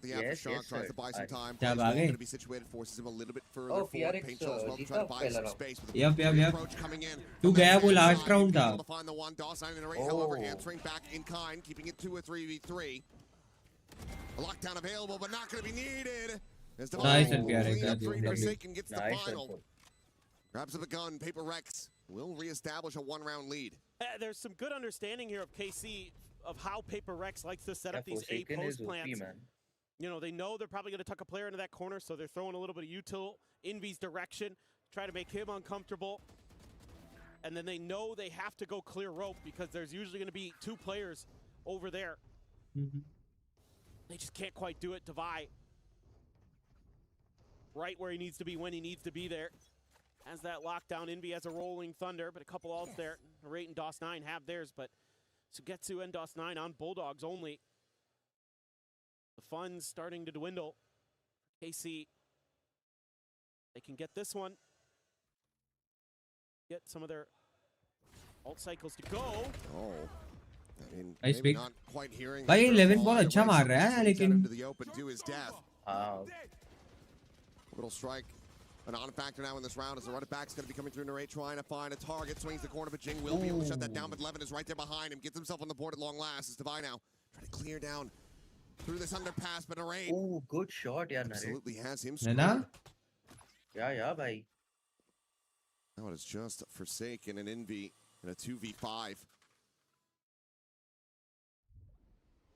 The aftershock tries to buy some time. क्या Players भागे? going to be situated, forces him a little bit further forward. PRX, Paint Shell as well to try to buy some space. With a Yep. approach coming in. तू गया वो last round था. Able to find the one. DOS9 in the race, however, answering back in kind, keeping it 2 or 3v3. A lockdown available, but not going to be needed. As the Nice and PRX. Forsaken gets the final. Grabs up a gun. Paper Rex will reestablish a 1-round lead. There's some good understanding here of KC of how Paper Rex likes to set up these A post plants. You know, they know they're probably going to tuck a player into that corner, so they're throwing a little bit of util Envy's direction, try to make him uncomfortable. And then they know they have to go clear rope because there's usually going to be 2 players over there. They just can't quite do it. Devi right where he needs to be when he needs to be there. Has that lockdown. Envy has a rolling thunder, but a couple ults there. Rate and DOS9 have theirs, but Sugetsu and DOS9 on Bulldogs only. The fun's starting to dwindle. KC, they can get this one. Get some of their ult cycles to go. Oh. I mean, Nice maybe pick. not quite hearing. भाई 11 ball अच्छा मार रहा है लेकिन Into the open to his death. Little strike. An on-factor now in this round as the running back's going to be coming through Narrate, trying to find a target. Swings the corner, but Jing will be able to shut that down, but Levin is right there behind him. Gets himself on the board at long last. It's Devi now trying to clear down through this underpass, but Narrate. Oh, good shot, yeah, Narrate. Absolutely has him है ना? Yeah, bhai. Now it is just Forsaken and Envy in a 2v5.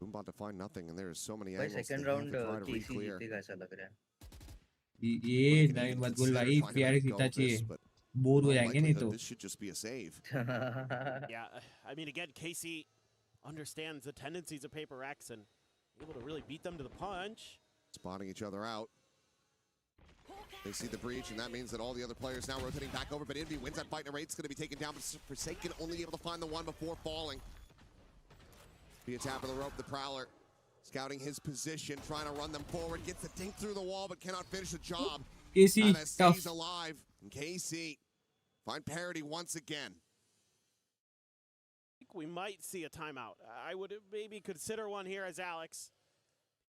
Boombot to find nothing, and there is so many By angles. second round, KC जीतेगा ऐसा लग रहा है. ये नहीं मत बोल भाई, PRX जीतना चाहिए. बोर हो जाएंगे नहीं तो. This should just be a save. Yeah, I mean, again, KC understands the tendencies of Paper X and able to really beat them to the punch. Spotting each other out. They see the breach, and that means that all the other players now rotating back over, but Envy wins that fight, and Raid's going to be taken down, but Forsaken only able to find the one before falling. Be a tap of the rope, the Prowler scouting his position, trying to run them forward, gets the dink through the wall, but cannot finish the job. KC, MSC's alive, and KC find parity once again. I think we might see a timeout. I would maybe consider one here as Alex.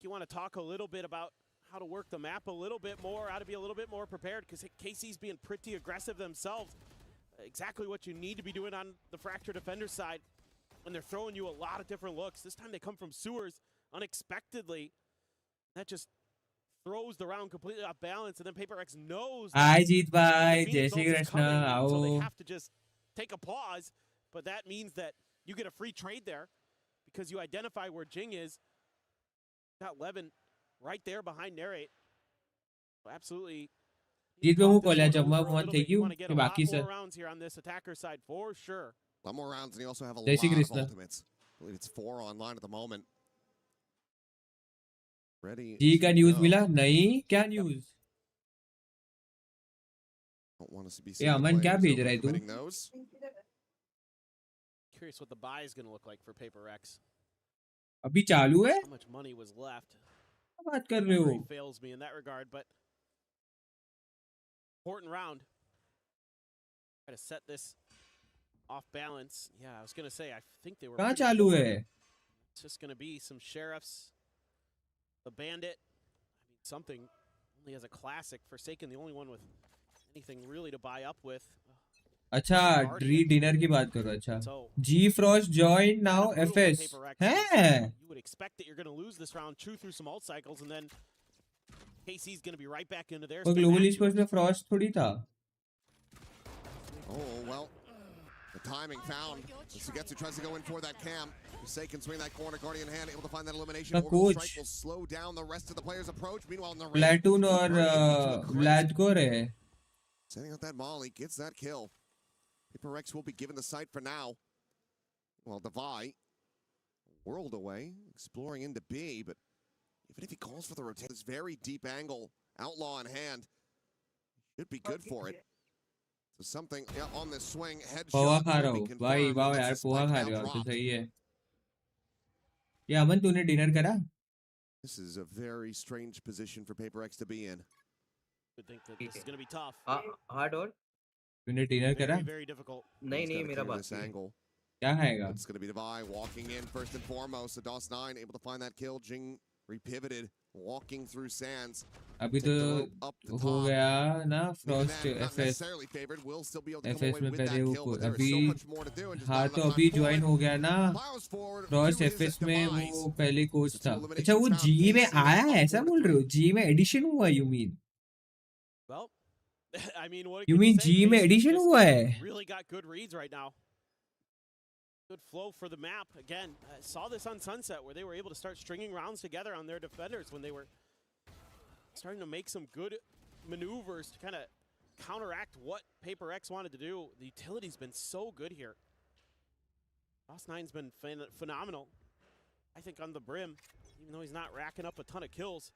You want to talk a little bit about how to work the map a little bit more, how to be a little bit more prepared, because KC's being pretty aggressive themselves. Exactly what you need to be doing on the Fracture Defender side when they're throwing you a lot of different looks. This time they come from sewers unexpectedly. That just throws the round completely off balance, and then PaperX knows. Hi Jeet bhai, Jai Shri Krishna, so they aao. have to just take a pause, but that means that you get a free trade there because you identify where Jing is. Got Levin right there behind Narrate. Absolutely. जीत पे हूँ college जब मैं वहाँ थे क्यों कि बाकी More sir rounds here on this attacker side for sure. A lot more rounds, and you also have a Jai lot Shri of Krishna. ultimates. I believe it's 4 online at the moment. Ready? जी का news go. मिला नहीं क्या news Don't want us to be ये seeing the अमन क्या players भेज रहा है तू implementing those. Curious what the buy is going to look like for PaperX. अभी चालू है How much money was left? क्या बात कर रहे हो Memory fails me in that regard, but important round. Try to set this off balance. Yeah, I was going to say, I think they were. कहाँ pretty चालू short. है It's just going to be some sheriffs, the bandit. I mean, something only as a classic. Forsaken, the only one with anything really to buy up with. अच्छा D dinner की बात करो अच्छा जी Frost join now FS हैं You would expect that you're going to lose this round, chew through some alt cycles, and then KC's going to be right back into theirs. और global sports में Frost थोड़ी था Oh, well, the timing found. Sugetsu tries to go in for that cam. Forsaken swing that corner, Guardian hand, able to find that elimination. The Orbital coach. strike will slow down the rest of the players' approach. Meanwhile, Narrate platoon और व्लादकोर है setting up that molly, gets that kill. PaperX will be given the site for now. Well, Devi, a world away, exploring into B, but even if he calls for the rotate, this very deep angle, outlaw in hand, should be good for it. So something on this swing, poha headshot. खा रहा will be हूँ भाई confirmed, वाह and यार it's a poha spike खा now रहे हो तो dropped. सही है ये अमन तूने डिनर करा This is a very strange position for PaperX to be in. I think that this is going to be tough. hard or तूने डिनर करा Very, very difficult. नहीं He's नहीं gotta मेरा clear बात this angle. क्या खाएगा It's going to be Devi walking in first and foremost. The DOS9 able to find that kill. Jing repivoted, walking through sands. अभी तो हो गया ना Frost Not FS necessarily favored. Will still be able to come FS away में with पहले that वो kill, but there is अभी so much more to do. And just हाँ not तो enough अभी time for ज्वाइन it. हो गया ना Plows forward. Frost Who is FS it? में Demise. वो पहले कोच So था two अच्छा वो eliminations जी found. में KC आया है up ऐसा 4 to बोल रहे हो 3. जी में एडिशन हुआ you mean Well, I mean, what you can mean say? जी में KC एडिशन just हुआ है really got good reads right now. Good flow for the map. Again, I saw this on Sunset where they were able to start stringing rounds together on their defenders when they were starting to make some good maneuvers to kind of counteract what PaperX wanted to do. The utility's been so good here. DOS9's been phenomenal, I think, on the brim, even though he's not racking up a ton of kills.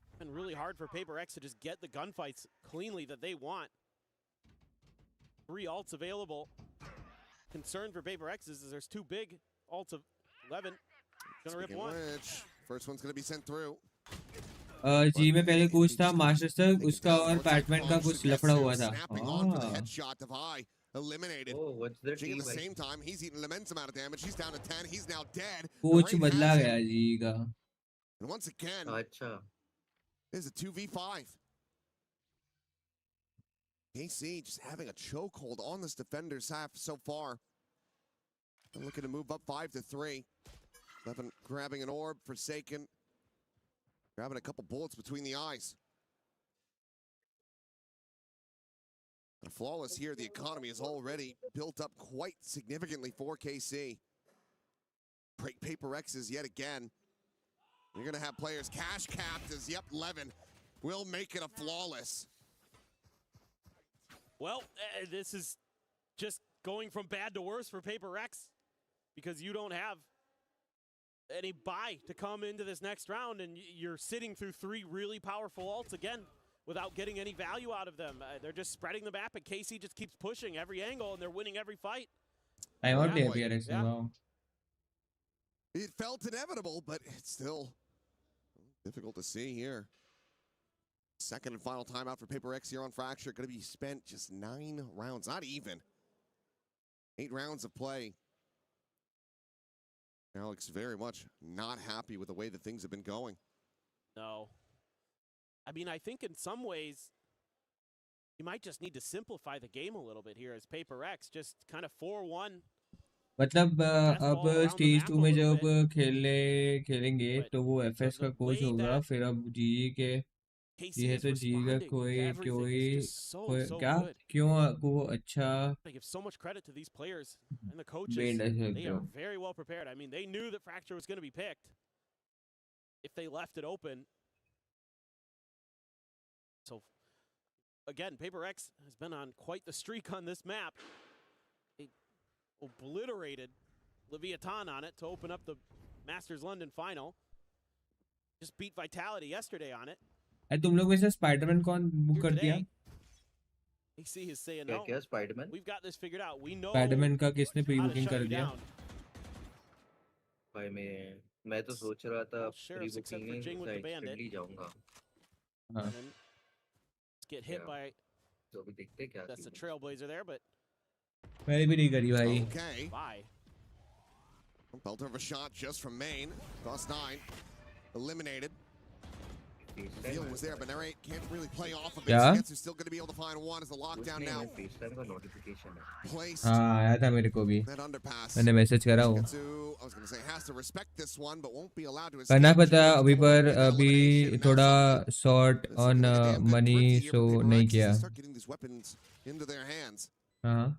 It's been really hard for PaperX to just get the gunfights cleanly that they want. 3 ults available. Concern for PaperX is there's 2 big ults of 11. Gonna rip Speaking one. of which, first one's going to be sent through. जी में पहले coach था master तक उसका और Batman का कुछ लफड़ा हुआ था Snapping on for the headshot. Devi eliminated. oh what's the Jing team at the same time, he's eaten an immense amount of damage. He's down to 10. He's now dead. Coach Narrate बदला has गया him. जी का And once again, अच्छा there's a 2v5. KC just having a chokehold on this defender's half so far. They're looking to move up 5 to 3. Levin grabbing an orb, Forsaken. Grabbing a couple bullets between the eyes. And flawless here, the economy is already built up quite significantly for KC. Break PaperX's yet again. You're going to have players cash capped as, yep, Levin will make it a flawless. Well, this is just going from bad to worse for PaperX because you don't have any buy to come into this next round, and you're sitting through 3 really powerful ults again. without getting any value out of them. They're just spreading the map, and KC just keeps pushing every angle, and they're winning every fight. I want the PRX now. It felt inevitable, but it's still difficult to see here. Second and final timeout for PaperX here on Fracture. Going to be spent just 9 rounds, not even. 8 rounds of play. Alex very much not happy with the way that things have been going. No. I mean, I think in some ways, you might just need to simplify the game a little bit here as PaperX, just kind of 4-1. मतलब अब stage 2 में जब खेलेंगे तो वो FS का coach होगा, फिर अब जीई के ये तो जीई का कोई क्या क्यों को अच्छा I give so much credit to these players and the coaches. They are very well prepared. I mean, they knew that Fracture was going to be picked if they left it open. So again, PaperX has been on quite the streak on this map. They obliterated Leviathan on it to open up the Masters London final. Just beat Vitality yesterday on it. तुम लोग में से Spiderman कौन book कर दिया? AC is saying no. क्या Spiderman? We've got this figured out. We know. Spiderman का किसने प्री बुकिंग कर दिया? भाई मैं तो सोच रहा था प्री बुकिंग में एक्सटेंडली जाऊंगा. हां. Get hit by. तो अभी देखते क्या. That's the Trailblazer there, but. मैंने भी नहीं करी भाई. Okay. Bye. Belter of a shot just from main. Plus 9. Eliminated. The field was there, but Narrate can't really play off of it. Sketch is still going to be able to find one as the lockdown now. Placed. हाँ आया था मेरे को भी. That underpass. मैंने message करा वो. I was going to say has to respect this one, but won't be allowed to. करना पता अभी पर अभी थोड़ा short on money so नहीं किया. Start getting these weapons into their hands. हाँ.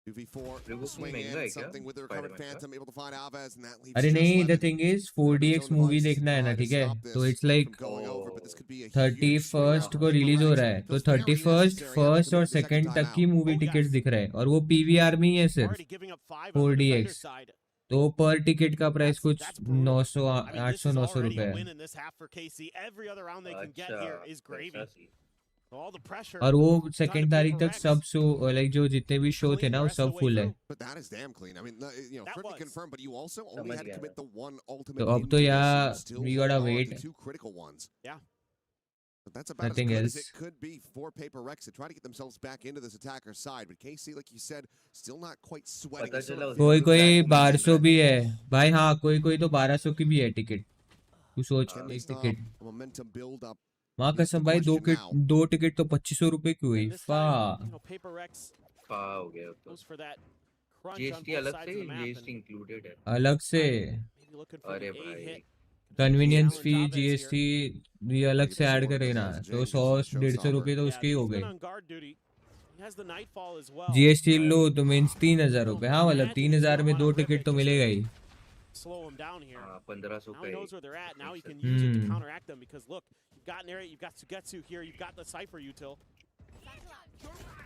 2v4 swing in something with the recovered Phantom able to find Alves and that leaves. अरे नहीं, the thing is 4DX movie देखना है ना, ठीक है? तो it's like 31st को रिलीज हो रहा है, तो 31st, 1st और 2nd तक की मूवी टिकट्स दिख रहे हैं और वो पीवीआर में ही है सिर्फ 4DX. तो पर टिकट का प्राइस कुछ 800-900 रुपए है. और वो 2nd तारीख तक सब शो लाइक जो जितने भी शो थे ना वो सब फुल है. तो अब तो यार we gotta wait. That's about Nothing as good else. as it could be for PaperX to try to get themselves back into this attacker side. But KC, like you said, still not quite sweating. कोई 1200 भी है भाई. हाँ कोई तो 1200 की भी है टिकट. तू सोच एक टिकट. Momentum build up. माँ कसम भाई दो टिकट तो 2500 रुपए की हुई. हो गया. जीएसटी अलग से जीएसटी इंक्लूडेड है. अलग से. अरे भाई कन्वीनियंस फी जीएसटी भी अलग से ऐड करे ना, तो 100-150 रुपए तो उसके ही हो गए. जीएसटी लो तो मीन्स 3000 रुपए. हाँ मतलब 3000 में 2 टिकट तो मिलेगा ही. 1500 Now he knows where they're at. Now he can use it to counteract them because look, you've got Narrate, you've got Sugetsu here, you've got the Cypher util.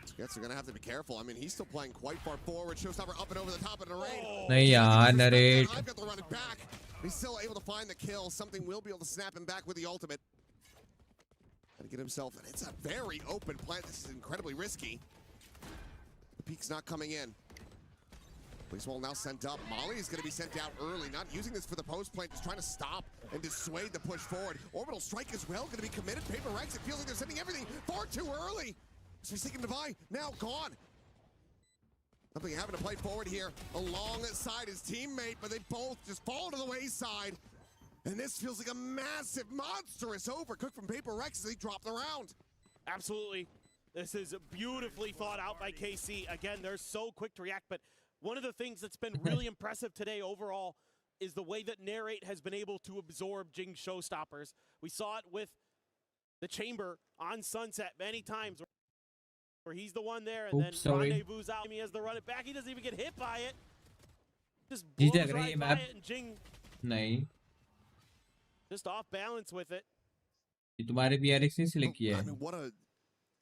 Sugetsu gonna have to be careful. I mean, he's still playing quite far forward. Showstopper up and over the top of the raid. नहीं यार Narrate. I've got to run it back. He's still able to find the kill. Something will be able to snap him back with the ultimate. Got to get himself, and it's a very open plant. This is incredibly risky. The peek's not coming in. Police wall now sent up. Molly is going to be sent out early, not using this for the post plant, just trying to stop and dissuade the push forward. Orbital strike as well, going to be committed. PaperX, it feels like they're sending everything far too early. Forsaken Divine, now gone. Something having to play forward here alongside his teammate, but they both just fall to the wayside. And this feels like a massive, monstrous overcook from PaperX as they drop the round. Absolutely. This is beautifully thought out by KC. Again, they're so quick to react, but one of the things that's been really impressive today overall is the way that Narrate has been able to absorb Jing Showstoppers. We saw it with the Chamber on Sunset many times where he's the one there and then Rendezvous out. He has to run it back. He doesn't even get hit by it. Just blows right by it and Jing नहीं. just off balance with it. ये तुम्हारे PRX ने select किया I है. mean, what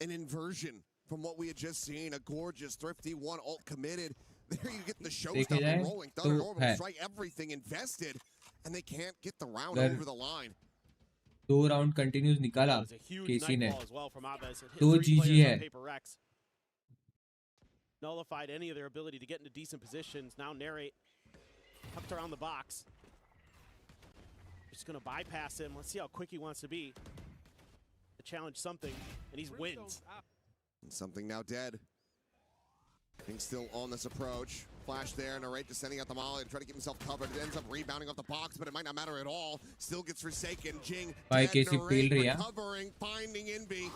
an inversion from what we had just seen. A gorgeous, thrifty one ult committed. There you get the showstopper rolling. Thunder Orbital strike, everything invested, and they can't get the round over the line. 2 round continuous निकाला That was a huge केसी ने, nightfall as well from Aves. It hit तो 3 GG players है. on PRX. Nullified any of their ability to get into decent positions. Now Narrate tucked around the box. Just gonna bypass him. Let's see how quick he wants to be. To challenge something, and he wins. And something now dead. King still on this approach. Flash there, Narrate descending at the molly to try to keep himself covered. It ends up rebounding off the box, but it might not matter at all. Still gets forsaken. Jing dead, Narrate recovering, finding Invi.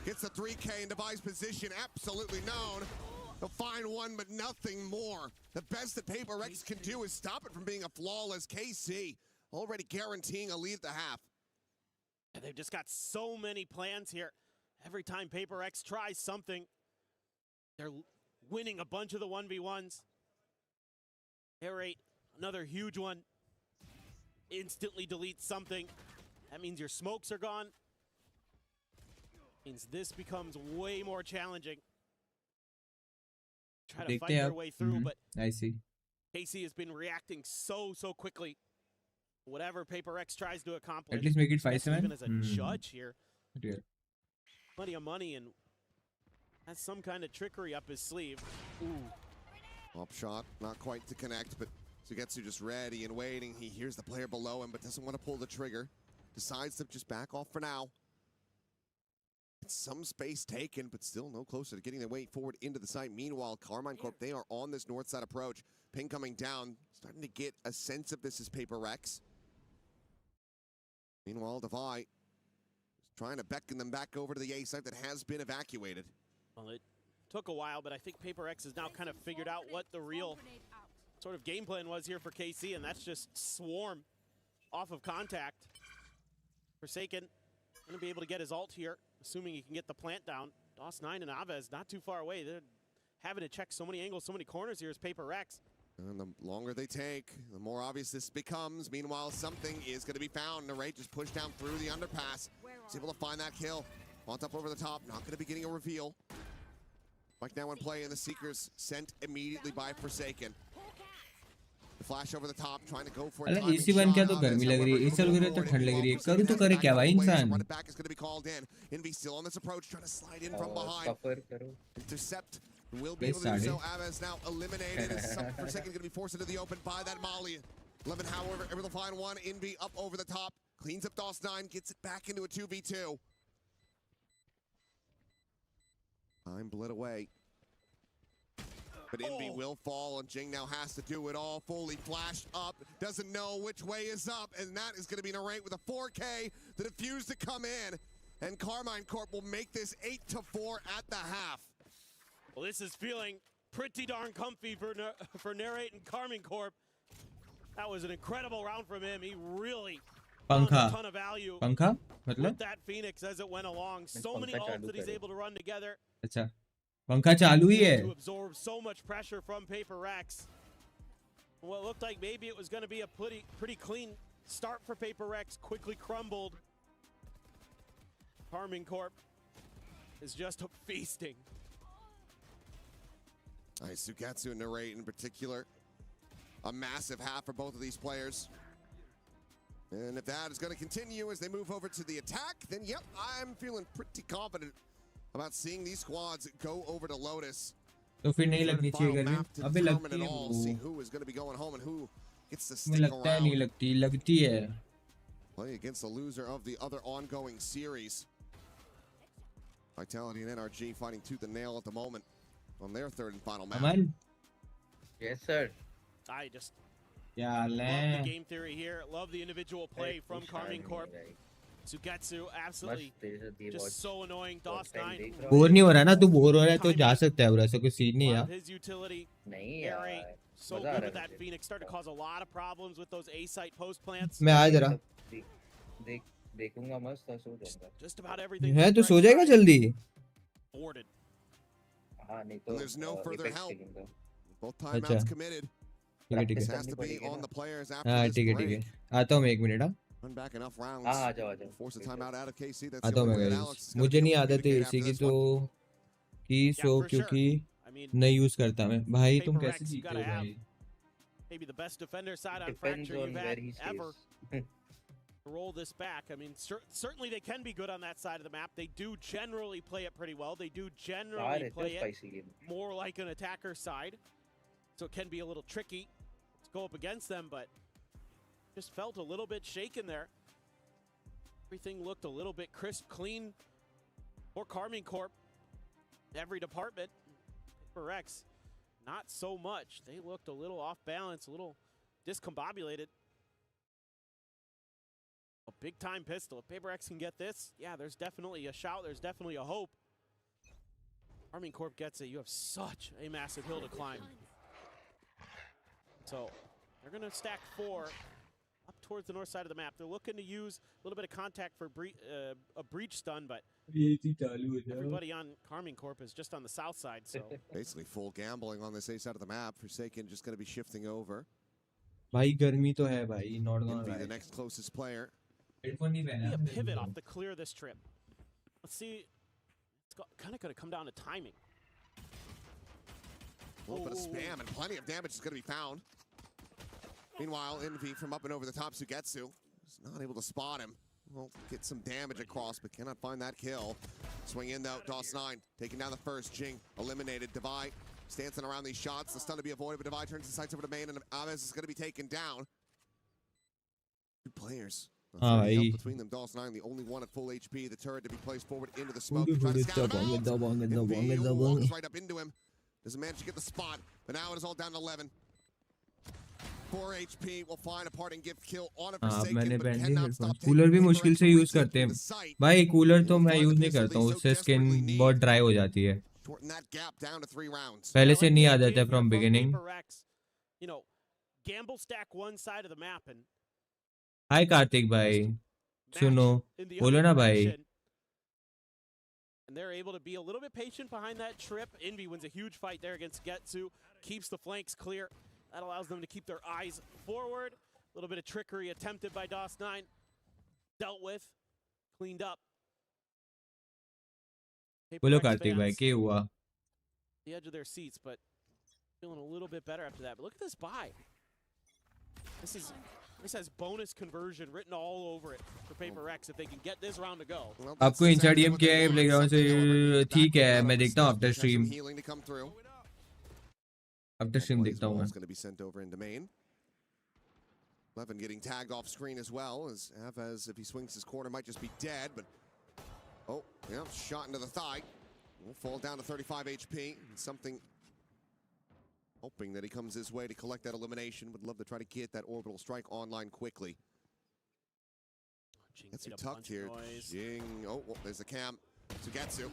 Gets the 3K into Bai's position, absolutely known. They'll find one, but nothing more. The best that PRX can do is stop it from being a flawless KC, already guaranteeing a lead at the half. And they've just got so many plans here. Every time PRX tries something, they're winning a bunch of the 1v1s. Narrate, another huge one. Instantly deletes something. That means your smokes are gone. Means this becomes way more challenging. Try to fight their way through, but I see. KC has been reacting so quickly. Whatever PRX tries to accomplish. At least make it 5-7. Even as a judge here. Yeah. Plenty of money and has some kind of trickery up his sleeve. Ooh. Up shot, not quite to connect, but Sugetsu just ready and waiting. He hears the player below him, but doesn't want to pull the trigger. Decides to just back off for now. It's some space taken, but still no closer to getting their way forward into the site. Meanwhile, Carmine Corp, they are on this north side approach. Ping coming down, starting to get a sense of this as PRX. Meanwhile, Devi is trying to beckon them back over to the A site that has been evacuated. Well, it took a while, but I think PRX has now kind of figured out what the real sort of game plan was here for KC, and that's just swarm off of contact. Forsaken going to be able to get his ult here, assuming he can get the plant down. DOS9 and Aves not too far away. They're having to check so many angles, so many corners here as PRX. And the longer they take, the more obvious this becomes. Meanwhile, something is going to be found. Narrate just pushed down through the underpass. He's able to find that kill. On top over the top, not going to be getting a reveal. Right now in play, and the Seekers sent immediately by Forsaken. The flash over the top, trying to go for it. AC बन क्या तो गर्मी लग रही है, AC लग रही है तो ठंड लग रही है, करूँ तो करे क्या भाई इंसान? Run it back is going to be called in. Envy still on this approach, trying to slide in from behind. Intercept. Will be able to do so. Aves now eliminated. Forsaken going to be forced into the open by that Molly. 11, however, able to find one. Envy up over the top. Cleans up DOS9, gets it back into a 2v2. Time bled away. But Envy will fall, and Jing now has to do it all. Fully flashed up, doesn't know which way is up, and that is going to be Narrate with a 4K. The defuse to come in, and Carmine Corp will make this 8-4 at the half. Well, this is feeling pretty darn comfy for Narrate and Carmine Corp. That was an incredible round from him. He really found a ton of value with that Phoenix as it went along. So many ults that he's able to run together. अच्छा, पंखा चालू ही है. To absorb so much pressure from PRX. What looked like maybe it was going to be a pretty clean start for PRX quickly crumbled. Carmine Corp is just feasting. Nice, Sugetsu and Narrate in particular. A massive half for both of these players. And if that is going to continue as they move over to the attack, then yep, I'm feeling pretty confident about seeing these squads go over to Lotus. तो फिर नहीं लगनी चाहिए गर्मी. अबे लगती है वो. See who is going to be going home and who gets to मुझे stick लगता है नहीं लगती, लगती है. Play against the loser of the other ongoing series. Vitality and NRG fighting tooth and nail at the moment on their third and final match. Aman? Yes, sir. I just love the game theory here. Love the individual play from Carmine Corp. Sugetsu absolutely just so annoying. DOS9. Bore नहीं हो रहा ना, तू bore हो रहा है तो जा सकता है, ऐसा कोई सीन नहीं है. His utility. Narrate so good with that Phoenix. Started to cause a lot of problems with those A site post plants. मैं आ जरा. देखूंगा मस्त सो जाऊंगा. Just about everything. है तो सो जाएगा जल्दी. Boarded. हाँ नहीं तो. There's no further help. Both timeouts committed. ठीक है. Has to be on the players after हाँ this ठीक break. है. आता हूँ मैं 1 मिनट. हाँ. Run back enough rounds. आ जाओ. Force a timeout out of KC. That's आता the हूँ only way मैं that guys. Alex is gonna मुझे be नहीं able to आदत है communicate इसी after की this तो one. की सो क्योंकि नहीं यूज करता मैं. भाई तुम कैसे जीते हो भाई? Maybe the best defender side on Fracture you've had ever. roll this back. I mean, certainly they can be good on that side of the map. They do generally play it pretty well. They do generally play it more like an attacker side. So it can be a little tricky to go up against them, but just felt a little bit shaken there. Everything looked a little bit crisp, clean for Karmine Corp. Every department. PRX, not so much. They looked a little off balance, a little discombobulated. A big time pistol. If PRX can get this, yeah, there's definitely a shout. There's definitely a hope. Karmine Corp gets it. You have such a massive hill to climb. So they're going to stack 4 up towards the north side of the map. They're looking to use a little bit of contact for a breach stun, but everybody on Karmine Corp is just on the south side. So basically full gambling on this A side of the map. Forsaken just going to be shifting over. भाई गर्मी तो है भाई, not gonna lie. The next closest player. Headphone नहीं पहना. A pivot off the clear this trip. Let's see. It's kind of going to come down to timing. A little bit of spam and plenty of damage is going to be found. Meanwhile, Envy from up and over the top, Sugetsu is not able to spot him. Well, get some damage across, but cannot find that kill. Swing in though, DOS9 taking down the first. Jing eliminated. Divide dancing around these shots. The stun to be avoided, but Divide turns his sights over to main, and Aves is going to be taken down. 2 players. Between them, DOS9, the only one at full HP. The turret to be placed forward into the smoke. Try to scout him out. Envy walks right up into him. Doesn't manage to get the spot, but now it is all down to 11. 4 HP will find a parting gift kill on a Forsaken, मैंने but पहन cannot ली stop cooler भी मुश्किल से use करते हैं भाई. Cooler तो मैं यूज नहीं करता हूँ, उससे स्किन बहुत ड्राई हो जाती है. पहले से नहीं आदत है from beginning. You know, gamble stack one side of the map and हाय कार्तिक भाई, सुनो बोलो ना भाई. And they're able to be a little bit patient behind that trip. Envy wins a huge fight there against Getsu, keeps the flanks clear. That allows them to keep their eyes forward. A little bit of trickery attempted by DOS9. Dealt with, cleaned up. बोलो कार्तिक भाई क्या हुआ? The edge of their seats, but feeling a little bit better after that. But look at this buy. This has bonus conversion written all over it for PRX if they can get this round to go. आपको Insta DM किया है playground से, ठीक है मैं देखता हूँ after stream. After stream देखता हूँ मैं. Going to be sent over into main. Levin getting tagged off screen as well, as Aves, if he swings his corner, might just be dead, but oh, yeah, shot into the thigh. Will fall down to 35 HP. Something hoping that he comes his way to collect that elimination. Would love to try to get that orbital strike online quickly. Gets tucked here. Jing. Oh, well, there's the cam. Sugetsu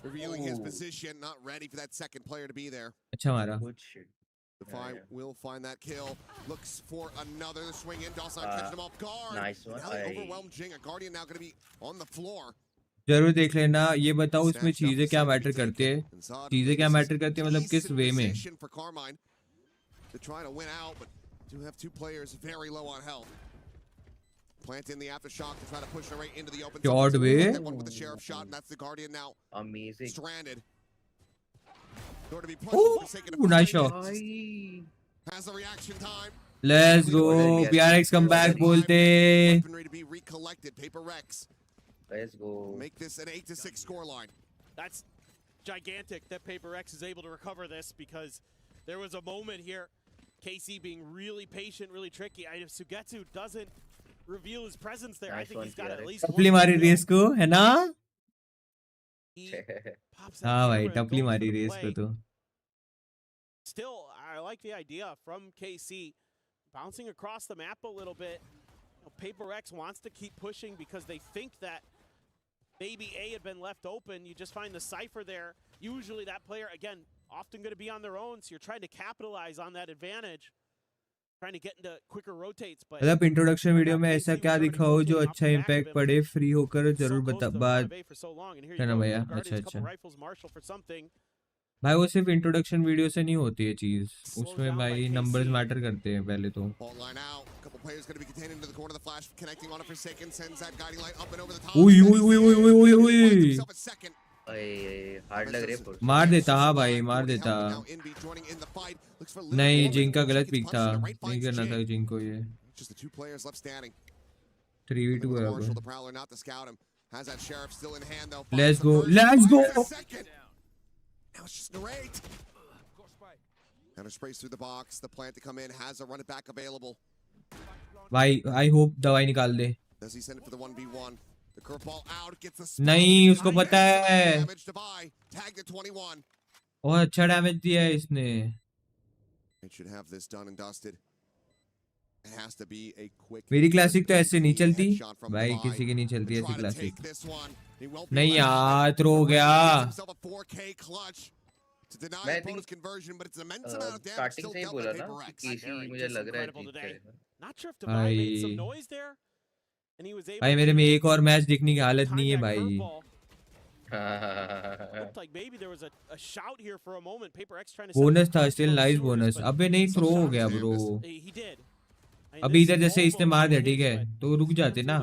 revealing his position. Not ready for that second player to be there. अच्छा मारा. Defy will find that kill. Looks for another swing in. DOS9 catching him off guard. Nice one. Now they overwhelmed Jing. A Guardian now going to be on the floor. जरूर देख लेना. ये बताओ उसमें चीजें क्या मैटर करती है? चीजें क्या मैटर करती है मतलब किस वे में? To try to win out, but do have 2 players very low on health. Plant in the aftershock to try to push her right into the open. Short way. One with the sheriff shot, and that's the Guardian now. Amazing. Stranded. Nice shot. Has the reaction time. Let's go. PRX come back बोलते. Weaponry to be recollected. PRX. Let's go. Make this an 8-6 scoreline. That's gigantic that PRX is able to recover this, because there was a moment here, KC being really patient, really tricky. If Sugetsu doesn't reveal his presence there, I think he's got at least टपली मारी race को है ना? हाँ भाई टपली मारी race को तो. Still, I like the idea from KC bouncing across the map a little bit. PRX wants to keep pushing because they think that maybe A had been left open. You just find the Cypher there. Usually that player, again, often going to be on their own, so you're trying to capitalize on that advantage, trying to get into quicker rotates. But मतलब introduction video में ऐसा क्या दिखाओ जो अच्छा impact पड़े, free होकर जरूर बता बात है ना भैया. अच्छा अच्छा भाई, वो सिर्फ इंट्रोडक्शन वीडियो से नहीं होती है चीज, उसमें भाई नंबर्स मैटर करते हैं पहले तो. ओए ओए ओए ओए ओए ओए हार्ड लग रही है. मार देता. हाँ भाई मार देता. नहीं जिंक का गलत पिक था, नहीं करना था जिंक को ये. 3v2 है Marshall, अब. the Prowler, not the scout him. Has that sheriff still in hand though. Let's go. Let's go. Now it's just narrate. Counter sprays through the box. The plant to come in has a run it back available. भाई I hope दवाई निकाल दे. Does he send it for the 1v1? The curveball out gets the नहीं उसको पता है. damage to buy. Tagged at 21. बहुत अच्छा damage दिया है इसने. It should have this done and dusted. It has to be a quick. मेरी क्लासिक तो ऐसे नहीं चलती भाई, किसी की नहीं चलती ऐसी क्लासिक. नहीं यार थ्रो हो गया. मैं स्टार्टिंग से ही बोला ना कि केसी मुझे लग रहा है जीत जाएगा. भाई मेरे में एक और मैच देखने की हालत नहीं है भाई. बोनस था स्टिल नाइस बोनस. अबे नहीं थ्रो हो गया ब्रो. अभी इधर जैसे इसने मार दिया ठीक है तो रुक जाते ना.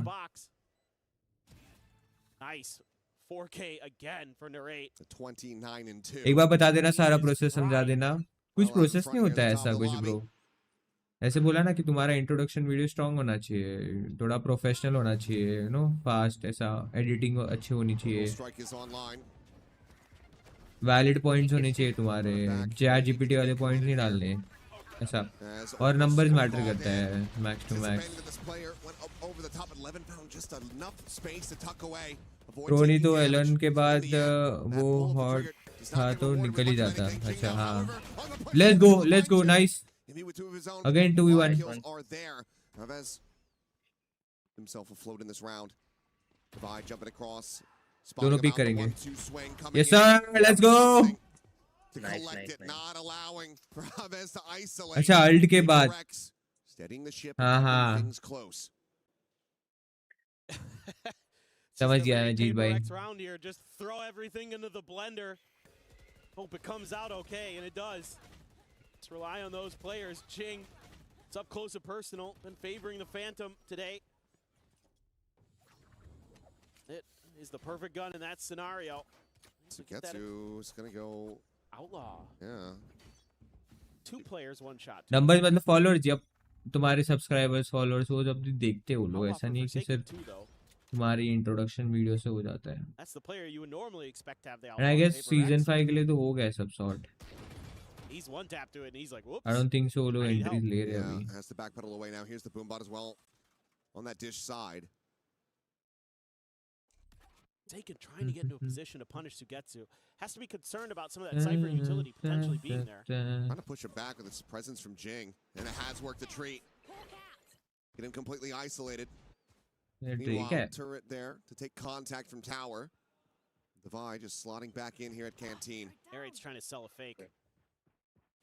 एक बार बता देना सारा प्रोसेस समझा देना. कुछ प्रोसेस नहीं होता है ऐसा कुछ ब्रो. ऐसे बोला ना कि तुम्हारा इंट्रोडक्शन वीडियो स्ट्रांग होना चाहिए, थोड़ा प्रोफेशनल होना चाहिए, यू नो फास्ट, ऐसा एडिटिंग अच्छी होनी चाहिए, वैलिड पॉइंट्स होने चाहिए तुम्हारे, चैट जीपीटी वाले पॉइंट्स नहीं डालने ऐसा. और नंबर्स मैटर करता है मैक्स टू मैक्स. ट्रोनी तो एलन के बाद वो हॉट था तो निकल ही जाता. अच्छा हाँ. Let's go nice. Again 2v1. दोनों पिक करेंगे. Yes sir, let's go. अच्छा अल्ट के बाद. हाँ हाँ समझ गया मैं जीत भाई. Just throw everything into the blender. Hope it comes out okay, and it does. Let's rely on those players. Jing, it's up close and personal, been favoring the Phantom today. It is the perfect gun in that scenario. Sugetsu's gonna go outlaw. Yeah. 2 players, 1 shot. Number मतलब followers, जब तुम्हारे subscribers followers हो जब देखते हो लोग, ऐसा नहीं कि सिर्फ तुम्हारी इंट्रोडक्शन वीडियो से हो जाता है. That's the player you would normally expect to have the And I guess season 5 के लिए तो हो गया सब sort. He's one tap to it and he's like, whoops. I don't think so लोग एंट्रीज ले रहे हैं अभी. Has to backpedal away now. Here's the boombot as well on that dish side. Taken trying to get into a position to punish Sugetsu. Has to be concerned about some of that Cypher utility potentially being there. Trying to push him back with its presence from Jing, and it has worked a treat. Get him completely isolated. Meanwhile, turret there to take contact from tower. Divide just slotting back in here at Canteen. Aerate's trying to sell a fake.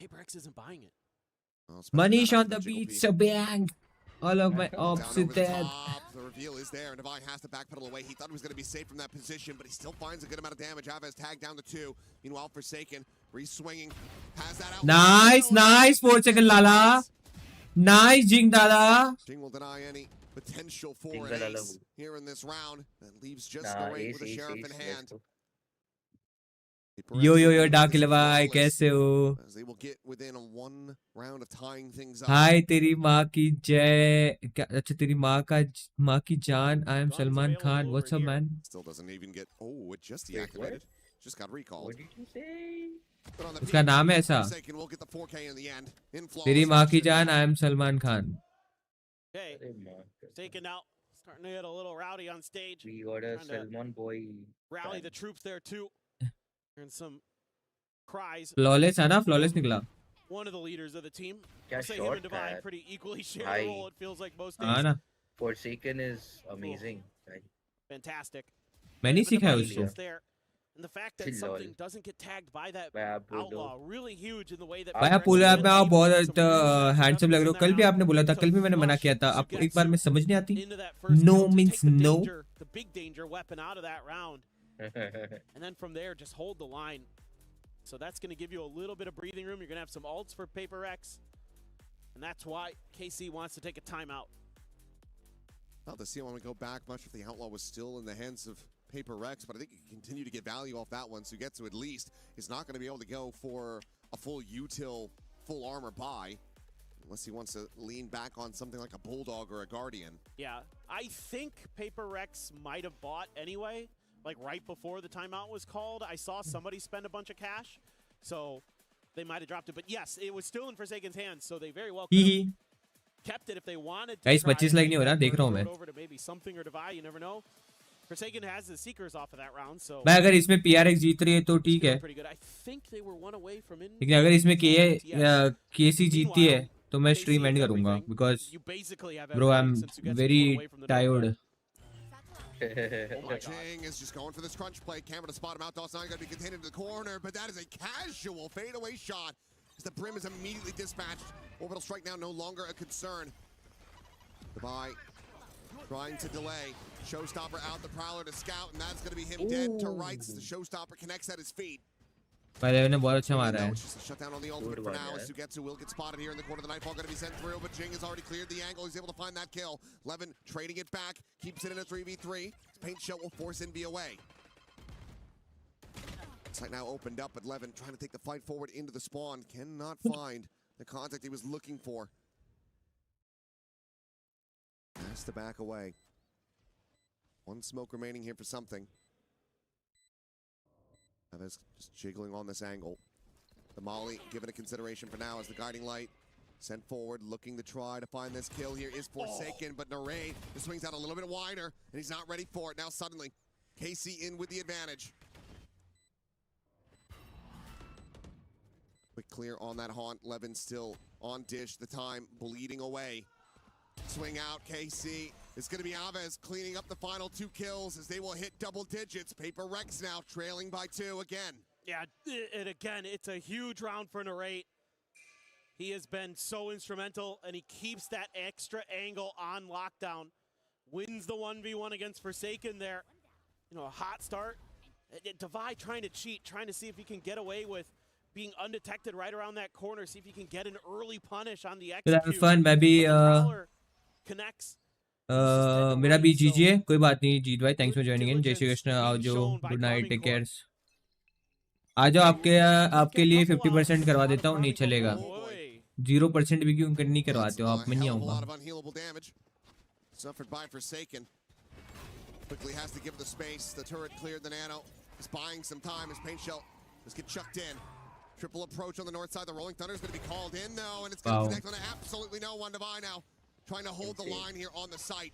PRX isn't buying it. Manish on the beat, so bang. All of my ops are dead. The reveal is there, and Divine has to backpedal away. He thought he was going to be safe from that position, but he still finds a good amount of damage. Aves tagged down the 2. Meanwhile, Forsaken, re-swinging, has that out. Nice, 4 second Lala. Nice, Jing Dada. Jing will deny any potential for an ace here in this round. That leaves just the rate with the sheriff in hand. यो डाक भाई कैसे हो? हाय तेरी माँ की जय. अच्छा तेरी माँ की जान. I am Salman Khan. What's up man? Still doesn't even get. Oh, it just deactivated. Just got recalled. What did you say? उसका नाम है ऐसा. तेरी माँ की जान. I am Salman Khan. Okay. Taken out. Starting to get a little rowdy on stage. We got a Salman boy. Rally the troops there too. And some cries. Flawless है ना? Flawless निकला. One of the leaders of the team. क्या say him and Divine pretty equally share the role. It feels like most days. ना. Forsaken is amazing. Fantastic. मैंने सीखा है उसको. And the fact that something doesn't get tagged by that outlaw really huge in the way that. भाई आप पूरे आप में आप बहुत हैंडसम लग रहे हो. कल भी आपने बोला था, कल भी मैंने मना किया था. आपको एक बार में समझ नहीं आती. No means no. The big danger weapon out of that round. And then from there, just hold the line. So that's going to give you a little bit of breathing room. You're going to have some ults for PRX. And that's why KC wants to take a timeout. Well, to see when we go back, much if the outlaw was still in the hands of PRX, but I think you can continue to get value off that one. Sugetsu at least is not going to be able to go for a full util, full armor buy. Unless he wants to lean back on something like a Bulldog or a Guardian. Yeah, I think PRX might have bought anyway, like right before the timeout was called. I saw somebody spend a bunch of cash, so they might have dropped it. But yes, it was still in Forsaken's hands, so they very well could have kept it if they wanted to. Guys 25 lakh नहीं हो रहा, देख रहा हूँ मैं. Over to maybe something or Divide, you never know. Forsaken has the Seekers off of that round, so. भाई अगर इसमें PRX जीत रही है तो ठीक है. I think they were one away from in. लेकिन अगर इसमें KC जीतती है तो मैं स्ट्रीम एंड करूंगा because bro I'm very tired. Jing is just going for this crunch play. Camera to spot him out. Dawson going to be contained into the corner, but that is a casual fadeaway shot as the brim is immediately dispatched. Orbital strike now no longer a concern. Goodbye. Trying to delay. Showstopper out the Prowler to scout, and that's going to be him dead to rights. The Showstopper connects at his feet. भाई लेवन ने बहुत अच्छा मारा है. Shut down on the ultimate for now as Sugetsu will get spotted here in the corner. The Nightfall going to be sent through, but Jing has already cleared the angle. He's able to find that kill. Levin trading it back, keeps it in a 3v3. His paint shell will force Envy away. Site now opened up, but Levin trying to take the fight forward into the spawn. Cannot find the contact he was looking for. Has to back away. One smoke remaining here for something. Chavez just jiggling on this angle. The Molly given a consideration for now as the guiding light sent forward, looking to try to find this kill here is Forsaken, but Narade just swings out a little bit wider, and he's not ready for it. Now suddenly, KC in with the advantage. Quick clear on that haunt. Levin still on dish, the time bleeding away. Swing out, KC. It's going to be Aves cleaning up the final 2 kills as they will hit double digits. PRX now trailing by 2 again. Yeah, and again, it's a huge round for Narate. He has been so instrumental, and he keeps that extra angle on lockdown. Wins the 1v1 against Forsaken there. You know, a hot start. Divide trying to cheat, trying to see if he can get away with being undetected right around that corner, see if he can get an early punish on the execute. Fun, baby. Connects. मेरा भी जीजिए, कोई बात नहीं जीत भाई. Thanks for joining in. जय श्री कृष्ण. आओ जो, good night, take care. आ जाओ, आपके लिए 50% करवा देता हूँ. नहीं चलेगा 0% भी क्यों नहीं करवाते हो आप? मैं नहीं आऊँगा. Suffered by Forsaken. Quickly has to give the space. The turret cleared the nano. Is buying some time. His paint shell just get chucked in. Triple approach on the north side. The Rolling Thunder is going to be called in though, and it's going to connect on absolutely no one. Divide now. Trying to hold the line here on the site.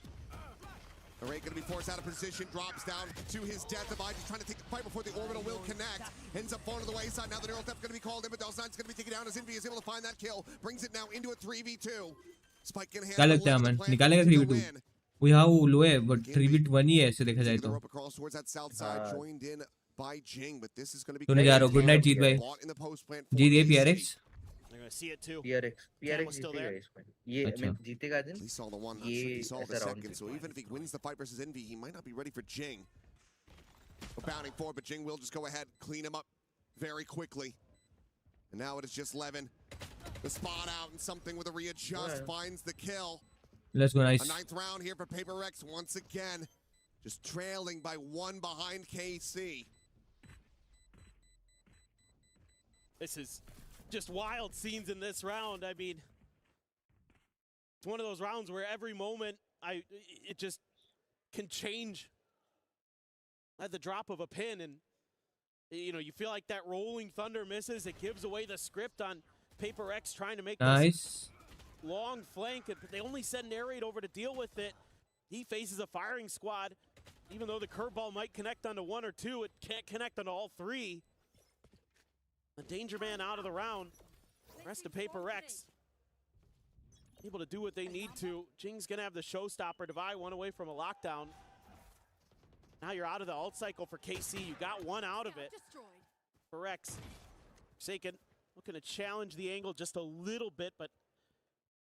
Array going to be forced out of position, drops down to his death. Divide just trying to take the fight before the orbital will connect. Ends up falling to the wayside. Now the neural theft going to be called in, but Dawson's going to be taken down as Envy is able to find that kill. Brings it now into a 3v2. Spike in hand. क्या लगता है मन निकालेगा 3v2? वो यहाँ वो लो है, but 3v1 ही है ऐसे देखा जाए तो. तूने जा रहा हो. गुड नाइट जीत भाई. जीत गए PRX. See it too. PRX जीतेगा इसमें. ये जीतेगा दिन. He saw the one. He saw the second. So even if he wins the fight versus Envy, he might not be ready for Jing. We're bounding forward, but Jing will just go ahead, clean him up very quickly. And now it is just Levin. The spot out and something with a readjust finds the kill. Let's go, nice. A 9th round here for PRX once again. Just trailing by 1 behind KC. This is just wild scenes in this round. I mean, it's one of those rounds where every moment it just can change at the drop of a pin, and you know, you feel like that Rolling Thunder misses. It gives away the script on PRX trying to make this long flank, but they only send Narrate over to deal with it. He faces a firing squad. Even though the curveball might connect onto 1 or 2, it can't connect onto all 3. The danger man out of the round. Rest of PRX able to do what they need to. Jing's gonna have the showstopper. Divide 1 away from a lockdown. Now you're out of the ult cycle for KC. You got 1 out of it. PRX. Forsaken looking to challenge the angle just a little bit, but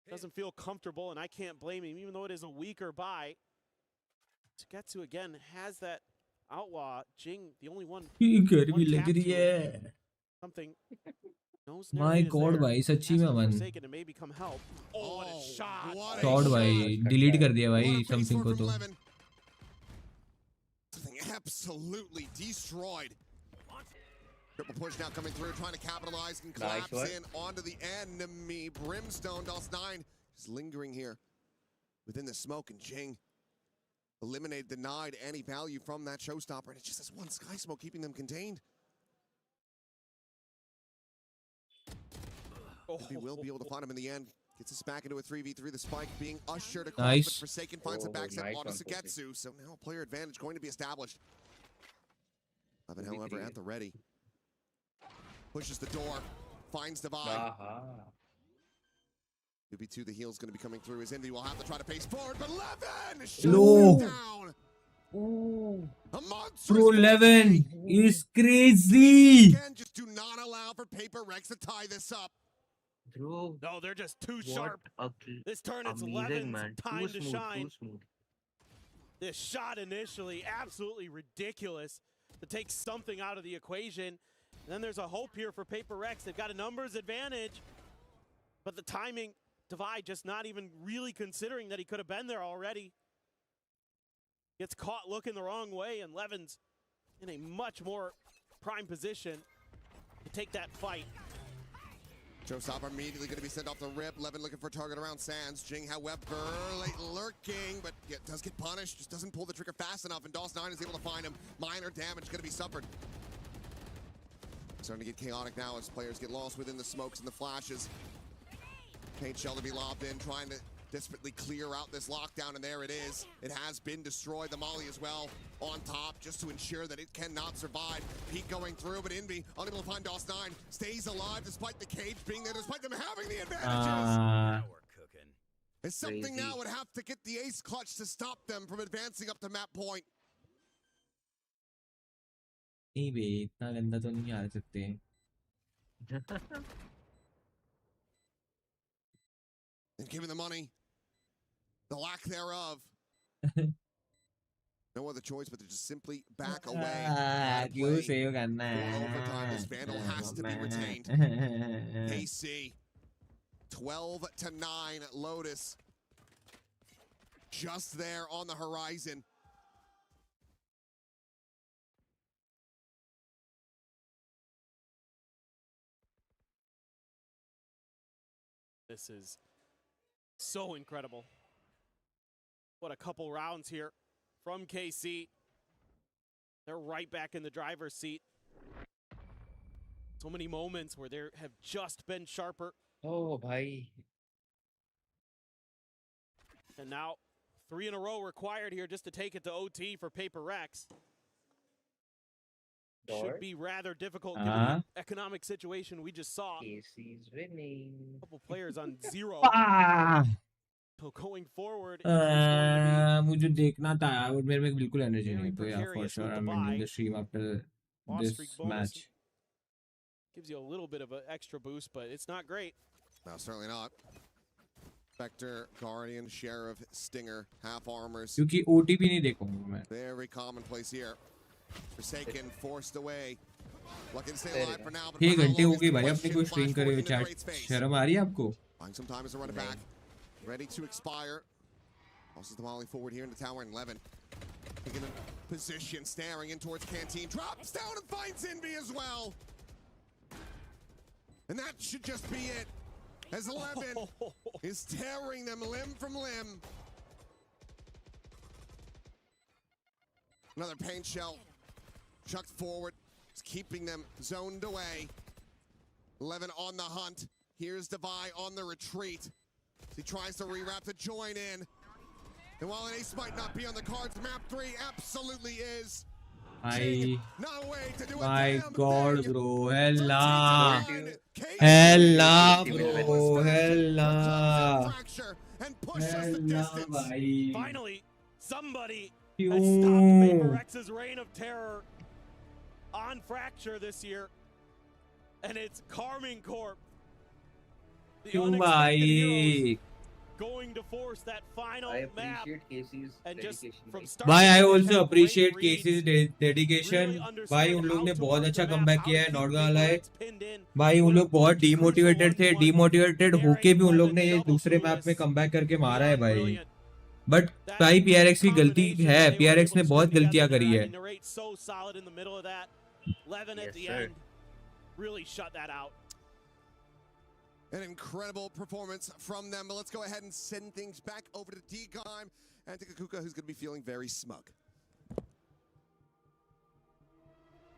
doesn't feel comfortable, and I can't blame him, even though it is a weaker buy. Sugetsu again has that outlaw. Jing, the only one. Something. My God, भाई सच्ची में मन. Shot भाई, delete कर दिया भाई something को तो. Something absolutely destroyed. Triple push now coming through, trying to capitalize and collapse in onto the enemy. Brimstone, DOS9 is lingering here within the smoke, and Jing eliminated, denied any value from that showstopper, and it's just this one sky smoke keeping them contained. He will be able to find him in the end. Gets us back into a 3v3. The spike being ushered across, Nice. but Forsaken finds a backside onto Sugetsu. So now player advantage going to be established. Levin, however, at the ready. Pushes the door, finds Divide. 2v2, the heal's going to be coming through. His Envy will have to try to pace forward, but Levin shuts him down. A monstrous Pro 11 is crazy. Again, just do not allow for PaperX to tie this up. Bro, No, they're just too sharp. This turn, it's amazing, 11's man. time Too to smooth, shine. too smooth. This shot initially, absolutely ridiculous to take something out of the equation. And then there's a hope here for PaperX. They've got a numbers advantage, but the timing, Divide just not even really considering that he could have been there already. Gets caught looking the wrong way, and Levin's in a much more prime position to take that fight. Showstopper immediately going to be sent off the rip. Levin looking for a target around Sands. Jing, however, late lurking, but does get punished. Just doesn't pull the trigger fast enough, and DOS9 is able to find him. Minor damage going to be suffered. Starting to get chaotic now as players get lost within the smokes and the flashes. Paint shell to be lobbed in, trying to desperately clear out this lockdown, and there it is. It has been destroyed. The molly as well on top, just to ensure that it cannot survive. Peak going through, but Envy unable to find DOS9. Stays alive despite the cage being there, despite them having the advantages. It's something now would have to get the ace clutch to stop them from advancing up to map point. नहीं बे, इतना गंदा तो नहीं हार सकते. And given the money, the lack thereof, no other choice but to just simply back away. क्यों save करना Overtime, this Vandal has to be retained. KC, 12-9, Lotus, just there on the horizon. This is so incredible. What a couple rounds here from KC. They're right back in the driver's seat. So many moments where they have just been sharper. Oh, bhai. And now 3 in a row required here just to take it to OT for PaperX. Should be rather difficult given the economic situation we just saw. KC's winning. A couple players on 0. So going forward, मुझे देखना था यार, मेरे में बिल्कुल energy नहीं, तो यार for sure I'm ending the stream after this match. Gives you a little bit of an extra boost, but it's not great. No, certainly not. Spectre, Guardian, Sheriff, Stinger, half armors. क्योंकि OTP नहीं देखूंगा मैं. Very commonplace here. Forsaken, forced away. Looking to stay alive for now, but 6 घंटे हो गए भाई अपने को स्ट्रीम करे हुए. चैट शर्म आ रही है आपको? Buying some time as a run it back. Ready to expire. Tosses the molly forward here in the tower, and Levin taking a position, staring in towards Canteen. Drops down and finds Envy as well. And that should just be it. As Levin is tearing them limb from limb. Another paint shell chucked forward, just keeping them zoned away. Levin on the hunt. Here's Devi on the retreat. He tries to rewrap to join in. And while an ace might not be on the cards, map 3 absolutely is. My My God, bro, hella, hella, bro, hella, bhai. Finally, somebody has stopped PaperX's reign of terror on Fracture this year, and it's Carmine Corp. The unexpected heroes going to force that final map. And just from start Bhai, I also appreciate Casey's dedication. भाई उन लोग ने बहुत अच्छा comeback किया है, not gonna lie. भाई उन लोग बहुत demotivated थे, demotivated होके भी उन लोग ने ये दूसरे मैप में कमबैक करके मारा है भाई. But भाई PRX की गलती है, PRX ने बहुत गलतियां करी है. So solid in the middle of that. Levin at the end. really shut that out. An incredible performance from them, but let's go ahead and send things back over to D-Time and to Kakuka, who's going to be feeling very smug.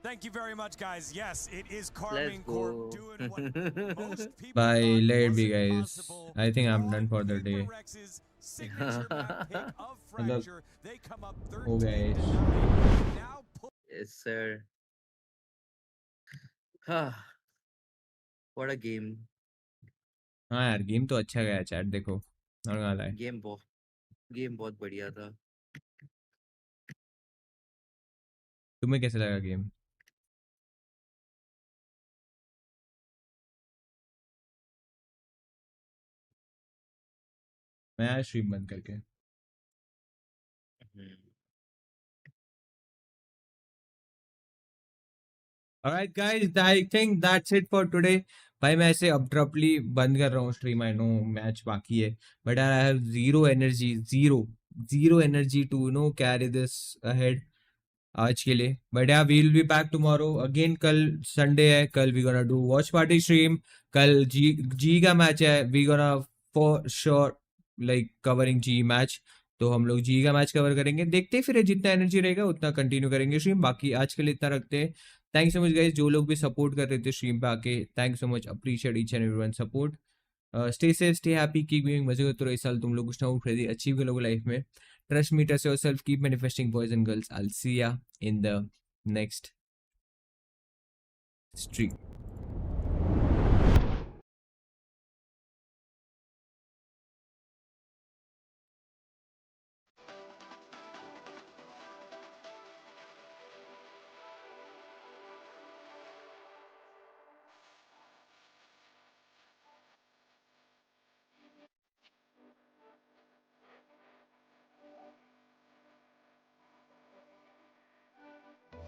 Thank you very much, guys. Yes, it is Carmine Corp doing what most people Bye, thought let be wasn't guys. possible. I think I'm done for the day. PRX's signature map pick of मतलब Fracture. They come up हो गया 13 है। to 9. Now Yes, sir. What a game. हाँ यार game तो अच्छा गया chat देखो और गाला है गेम बहुत बढ़िया था. तुम्हें कैसे लगा गेम मैं आज स्ट्रीम बंद करके Alright guys, I think that's it for today. भाई मैं ऐसे अब्रप्टली बंद कर रहा हूँ स्ट्रीम. आई नो मैच बाकी है but I have zero energy to no carry this ahead आज के लिए. बट या we will be back tomorrow again. कल संडे है, कल we gonna do watch party stream. कल जी का मैच है. We gonna for sure like covering G match. तो हम लोग जी का मैच कवर करेंगे. देखते फिर जितना एनर्जी रहेगा उतना कंटिन्यू करेंगे स्ट्रीम. बाकी आज के लिए इतना रखते हैं. थैंक सो मच गाइस जो लोग भी सपोर्ट कर रहे थे स्ट्रीम पे आके. Thank so much, appreciate each and everyone support. Stay safe, stay happy, keep gaming. मजे करते रहो. इस साल तुम लोग कुछ ना कुछ अचीव करोगे लाइफ में. Trust me, trust yourself, keep manifesting, boys and girls. I'll see ya in the next stream.